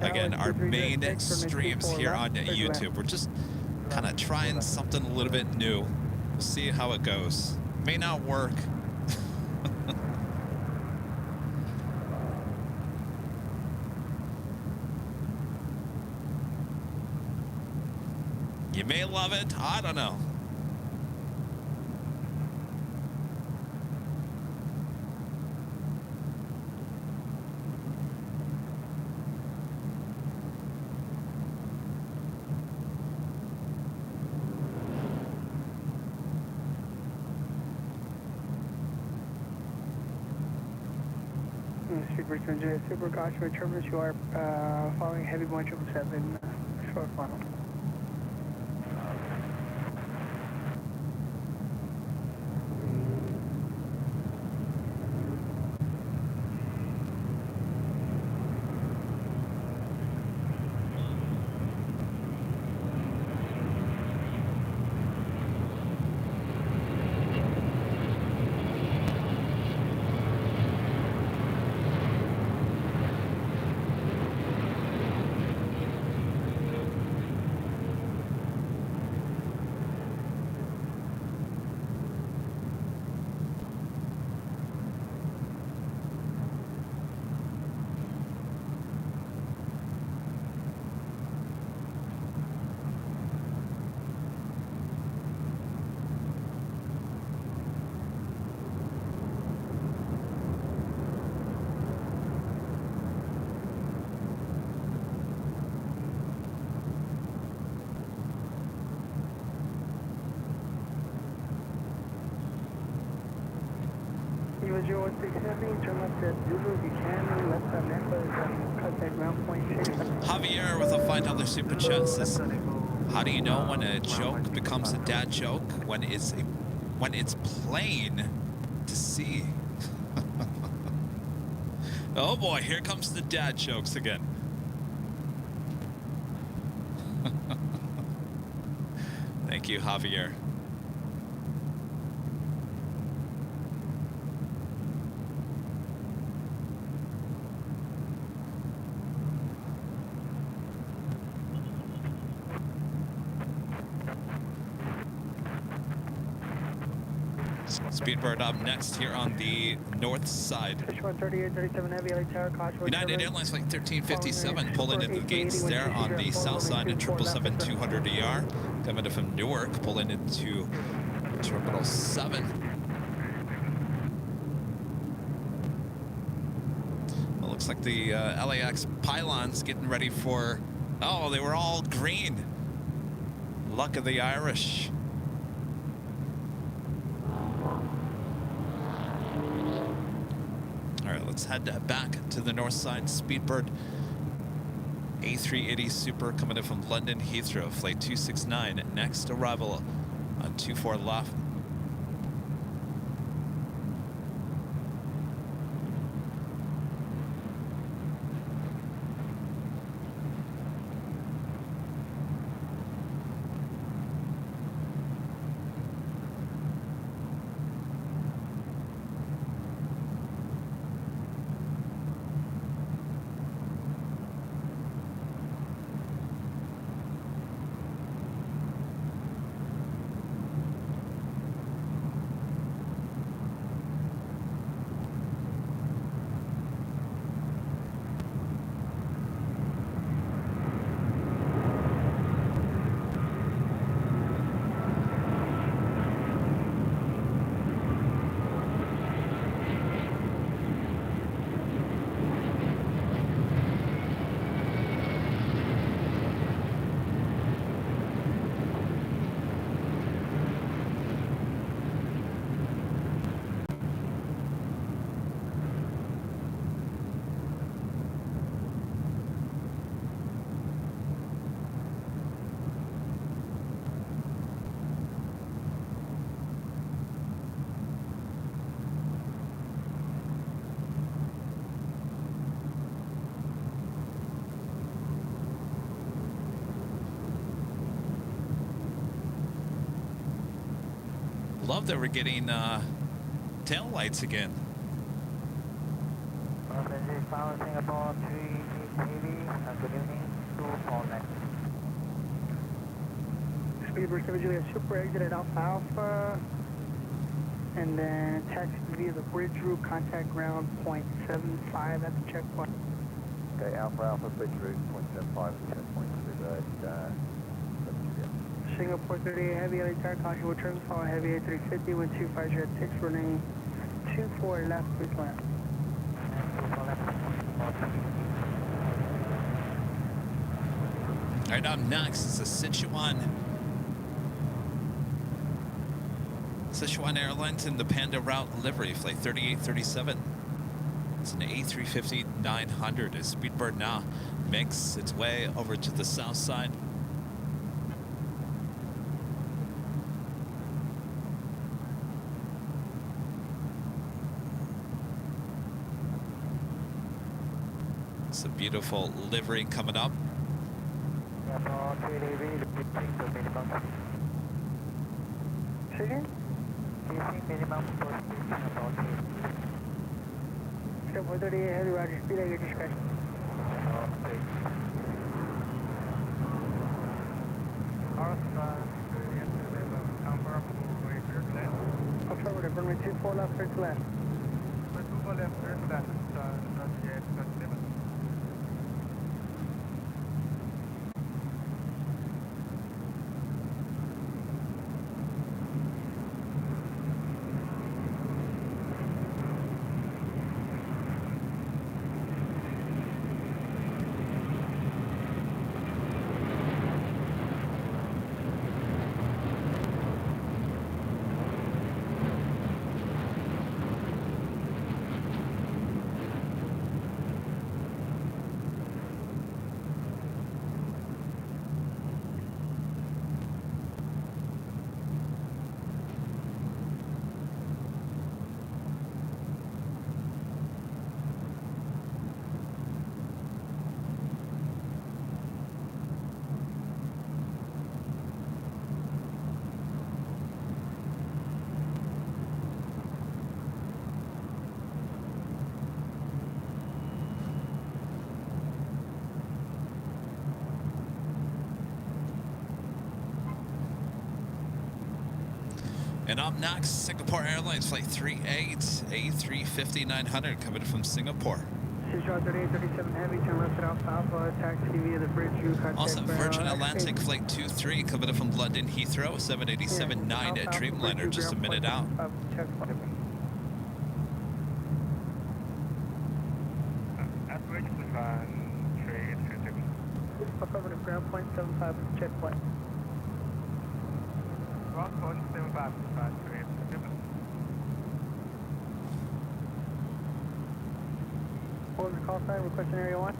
Again, our main streams here on YouTube. We're just kind of trying something a little bit new. We'll see how it goes. May not work. You may love it. I don't know. Street Bridge Super Caution Turbulence, you are following heavy 1777 short funnel. 1670, turn left at Zulu if you can, left at Memphis, cut that ground point 6. Javier with a $5 super chat says, how do you know when a joke becomes a dad joke? When it's plain to see. Oh boy, here comes the dad jokes again. Thank you, Javier. Speedbird up next here on the north side. United Airlines flight 1357 pulling into the gates there on the south side at 777-200ER. Coming in from Newark, pulling into Terminal 7. It looks like the LAX pylons getting ready for... Oh, they were all green. Luck of the Irish. Let's head back to the north side. Speedbird A380 Super coming in from London Heathrow, flight 269. Next arrival on 24 left. Love that we're getting tail lights again. Singapore 380, good evening, to all next. Speedbird 7 Juliet Super exit at Alpha Alpha, and then taxi via the bridge route, contact ground 0.75 at the checkpoint. Okay, Alpha Alpha, bridge route 0.75 at the checkpoint, Speedbird 7 Juliet. Singapore 38 Heavy LA Tower, caution will turn follow Heavy A350, wind 250 at 6, running 24 left, please land. All right, up next is a Sichuan Airlines in the Panda route livery, flight 3837. It's an A350-900. As Speedbird now makes its way over to the south side. It's a beautiful livery coming up. Singapore 38 Heavy, roger, speed at your discretion. Affirmative, runway 24 left, clear to land. 24 left, clear to land. And up next, Singapore Airlines Flight 38, A350-900 coming from Singapore. Sichuan 3837 Heavy, turn left at Alpha Alpha, taxi via the bridge route, contact Also, Virgin ground, Atlantic X8. Flight 23 coming in from London Heathrow, 787-9 Alpha at Alpha, Dreamliner, bridge just a route, minute ground out. point 75, check point. At bridge, please find trade 2 Affirmative, ground point 75, check point. Rock push 75, find trade 2 What was the call sign? Requesting area 1.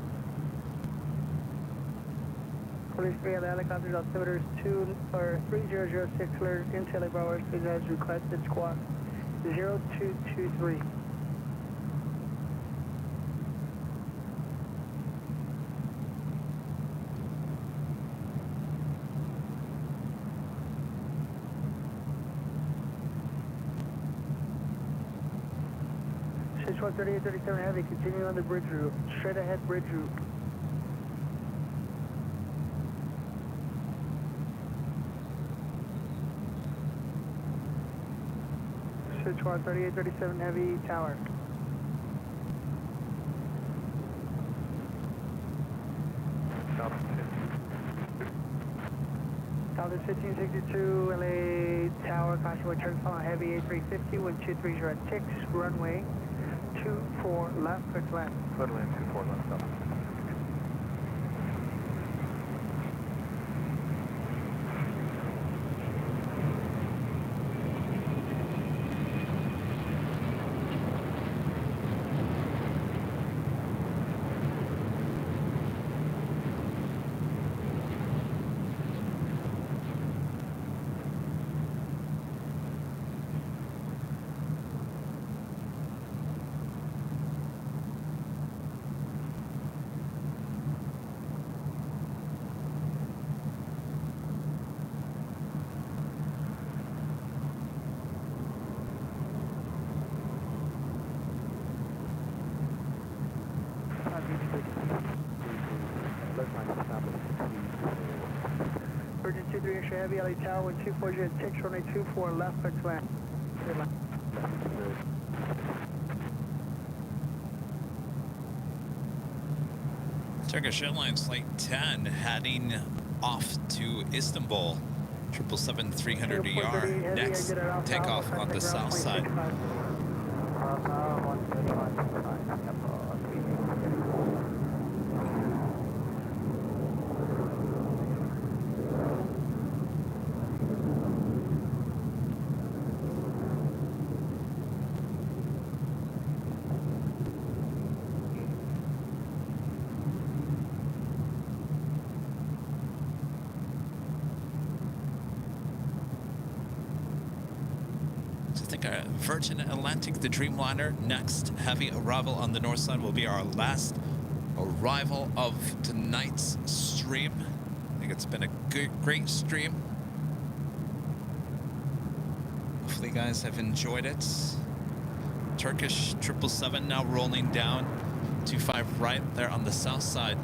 Police 3 of the helicopters, altimeters 3006, alert intel Bravo airspace as requested, squawk 0223. Sichuan 3837 Heavy, continue on the bridge route. Straight ahead bridge route. Sichuan 3837 Heavy, tower. Southern 1562, LA Tower, caution way turn follow heavy A350, wind 230 at 6, runway 24 left, quick left. Runway 24 left, stop. Virgin 23 extra heavy, LA Tower, wind 240 at 6, runway 24 left, quick left. Turkish Airlines Flight 10 heading off to Istanbul. 777-300ER. Next takeoff on the south side. Virgin Atlantic, the Dreamliner. Next heavy arrival on the north side will be our last arrival of tonight's stream. I think it's been a great stream. Hopefully you guys have enjoyed it. Turkish 777 now rolling down 25 right there on the south side.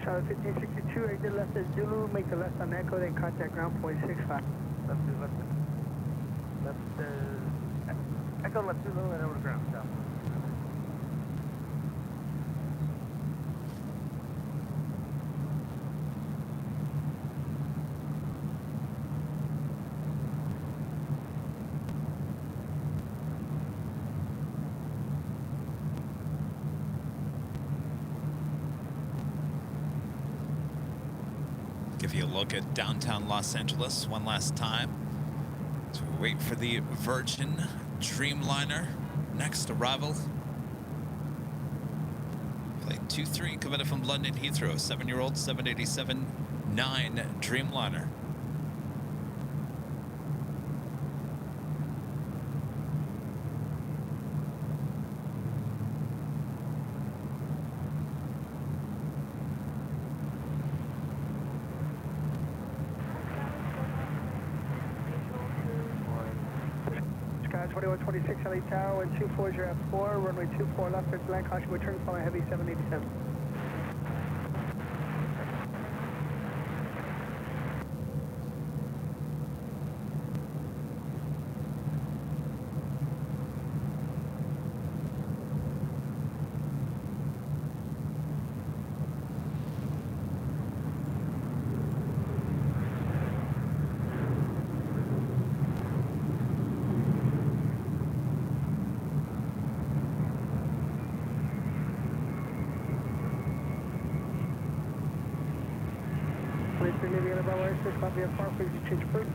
Charlie 1562, exit left at Zulu, make the left on Echo, then contact ground point 65. Left, Echo left Zulu and over to ground, south. Give you a look at downtown Los Angeles one last time. So we wait for the Virgin Dreamliner, next arrival. Flight 23 coming in from London Heathrow, 7-year-old 787-9 Dreamliner. Sky 2126 LA Tower, 1240 at 4, runway 24 left, clear to land, caution return, following heavy 787. Copy of far, please change first.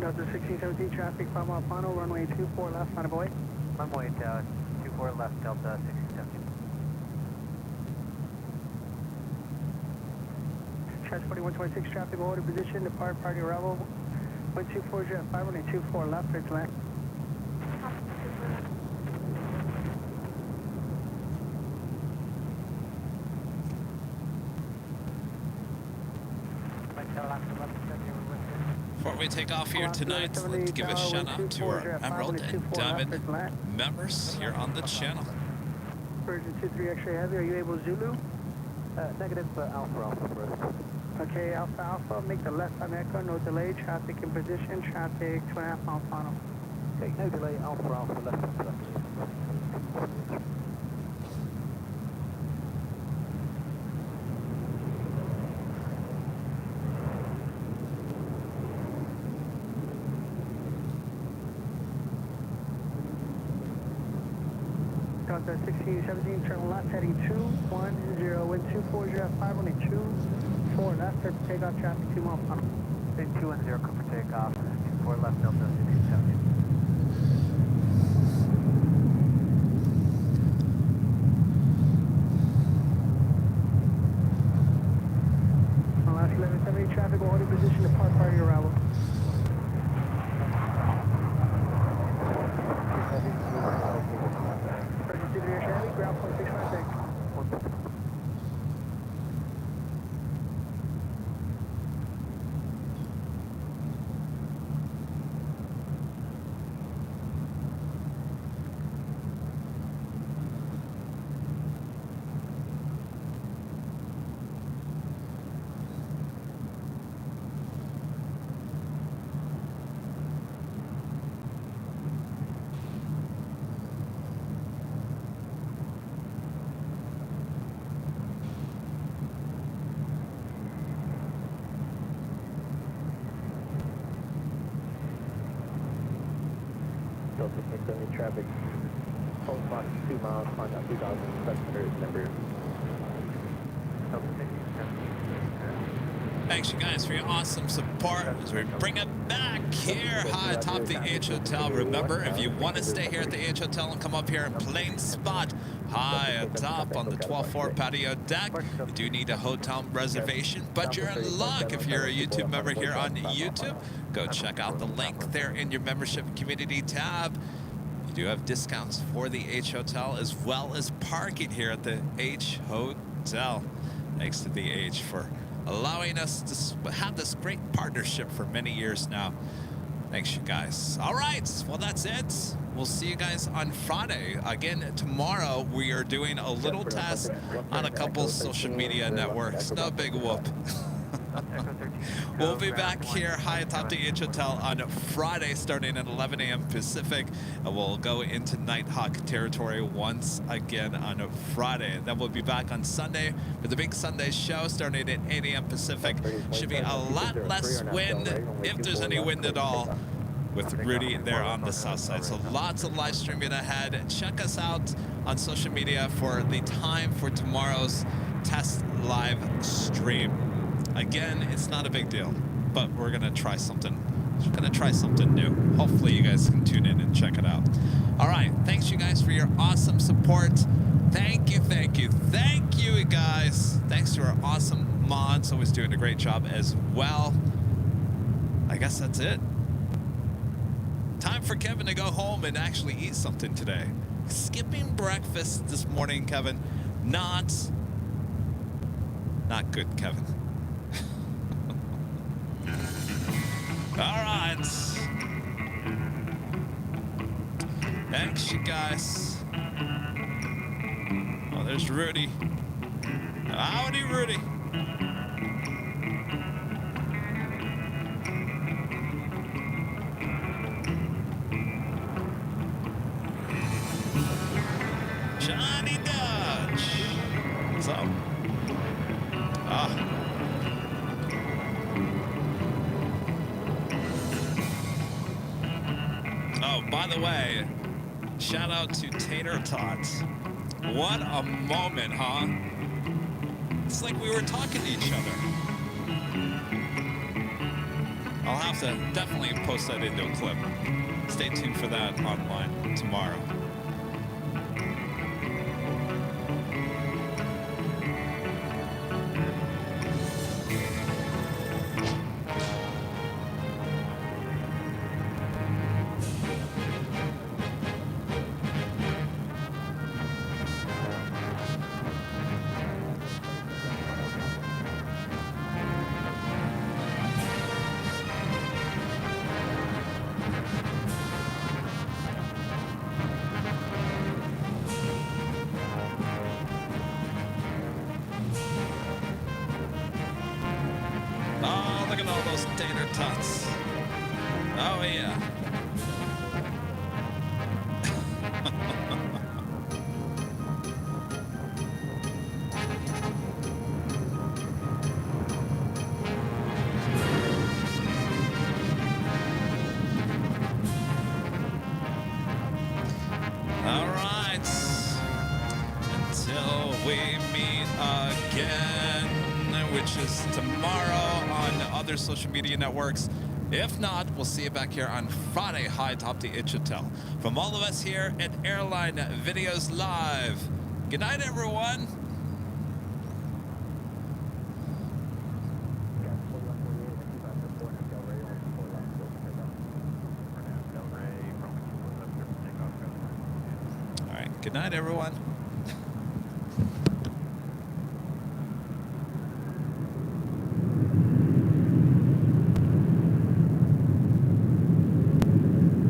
Delta 1617 traffic, 5 mile final, runway 24 left, on a boy. Runway 24 left, Delta 1617. Charge 4126 traffic, hold in position, depart party arrival, 124 jet 5, runway 24 left, clear to land. Before we take off here tonight, let's give a shout out to our Emerald and Diamond members here on the channel. Version 23 X-ray heavy, are you able Zulu? Negative Alpha first. Okay, Alpha Alpha, make the left on Echo, no delay, traffic in position, traffic 2.5 mile final. Okay, no delay, Alpha left. Delta 1617, turn left, heading 210, wind 240 at 5, runway 24 left, clear to takeoff, traffic 2 mile final. Wind 210, come for takeoff, 24 left, Delta 1617. Last 1170, traffic will hold in position to park party arrival. Ground point 656. Delta 1670 traffic, hold spot 2 miles, contact 2,700, number. Delta 1670. Thanks, you guys, for your awesome support as we bring it back here high atop the H Hotel. Remember, if you want to stay here at the H Hotel and come up here in plain spot high atop on the 12th floor patio deck, you do need a hotel reservation, but you're in luck if you're a YouTube member here on YouTube. Go check out the link there in your membership community tab. You do have discounts for the H Hotel as well as parking here at the H Hotel. Thanks to the H for allowing us to have this great partnership for many years now. Thanks, you guys. All right, well, that's it. We'll see you guys on Friday. Again, tomorrow we are doing a little test on a couple social media networks. No big whoop. We'll be back here high atop the H Hotel on Friday starting at 11 a.m. Pacific. And we'll go into Nighthawk territory once again on Friday. Then we'll be back on Sunday for the big Sunday show starting at 8 a.m. Pacific. Should be a lot less wind, if there's any wind at all. with Rudy there on the south side. So lots of live streaming ahead. Check us out on social media for the time for tomorrow's test live stream. Again, it's not a big deal, but we're gonna try something. We're gonna try something new. Hopefully you guys can tune in and check it out. All right, thanks you guys for your awesome support. Thank you, thank you, thank you guys. Thanks to our awesome mods, always doing a great job as well. I guess that's it. Time for Kevin to go home and actually eat something today. Skipping breakfast this morning, Kevin. Not good, Kevin. All right. Thanks, you guys. Oh, there's Rudy. Howdy, Rudy. Johnny Dodge. What's up? Oh, by the way, shout out to Tater Tots. What a moment, huh? It's like we were talking to each other. I'll have to definitely post that into a clip. Stay tuned for that online tomorrow. Oh, look at all those tater tots. Oh, yeah. All right. Until we meet again, which is tomorrow on other social media networks. If not, we'll see you back here on Friday, high top the Ichitel. From all of us here at Airline Videos Live. Good night, everyone. All right. Good night, everyone.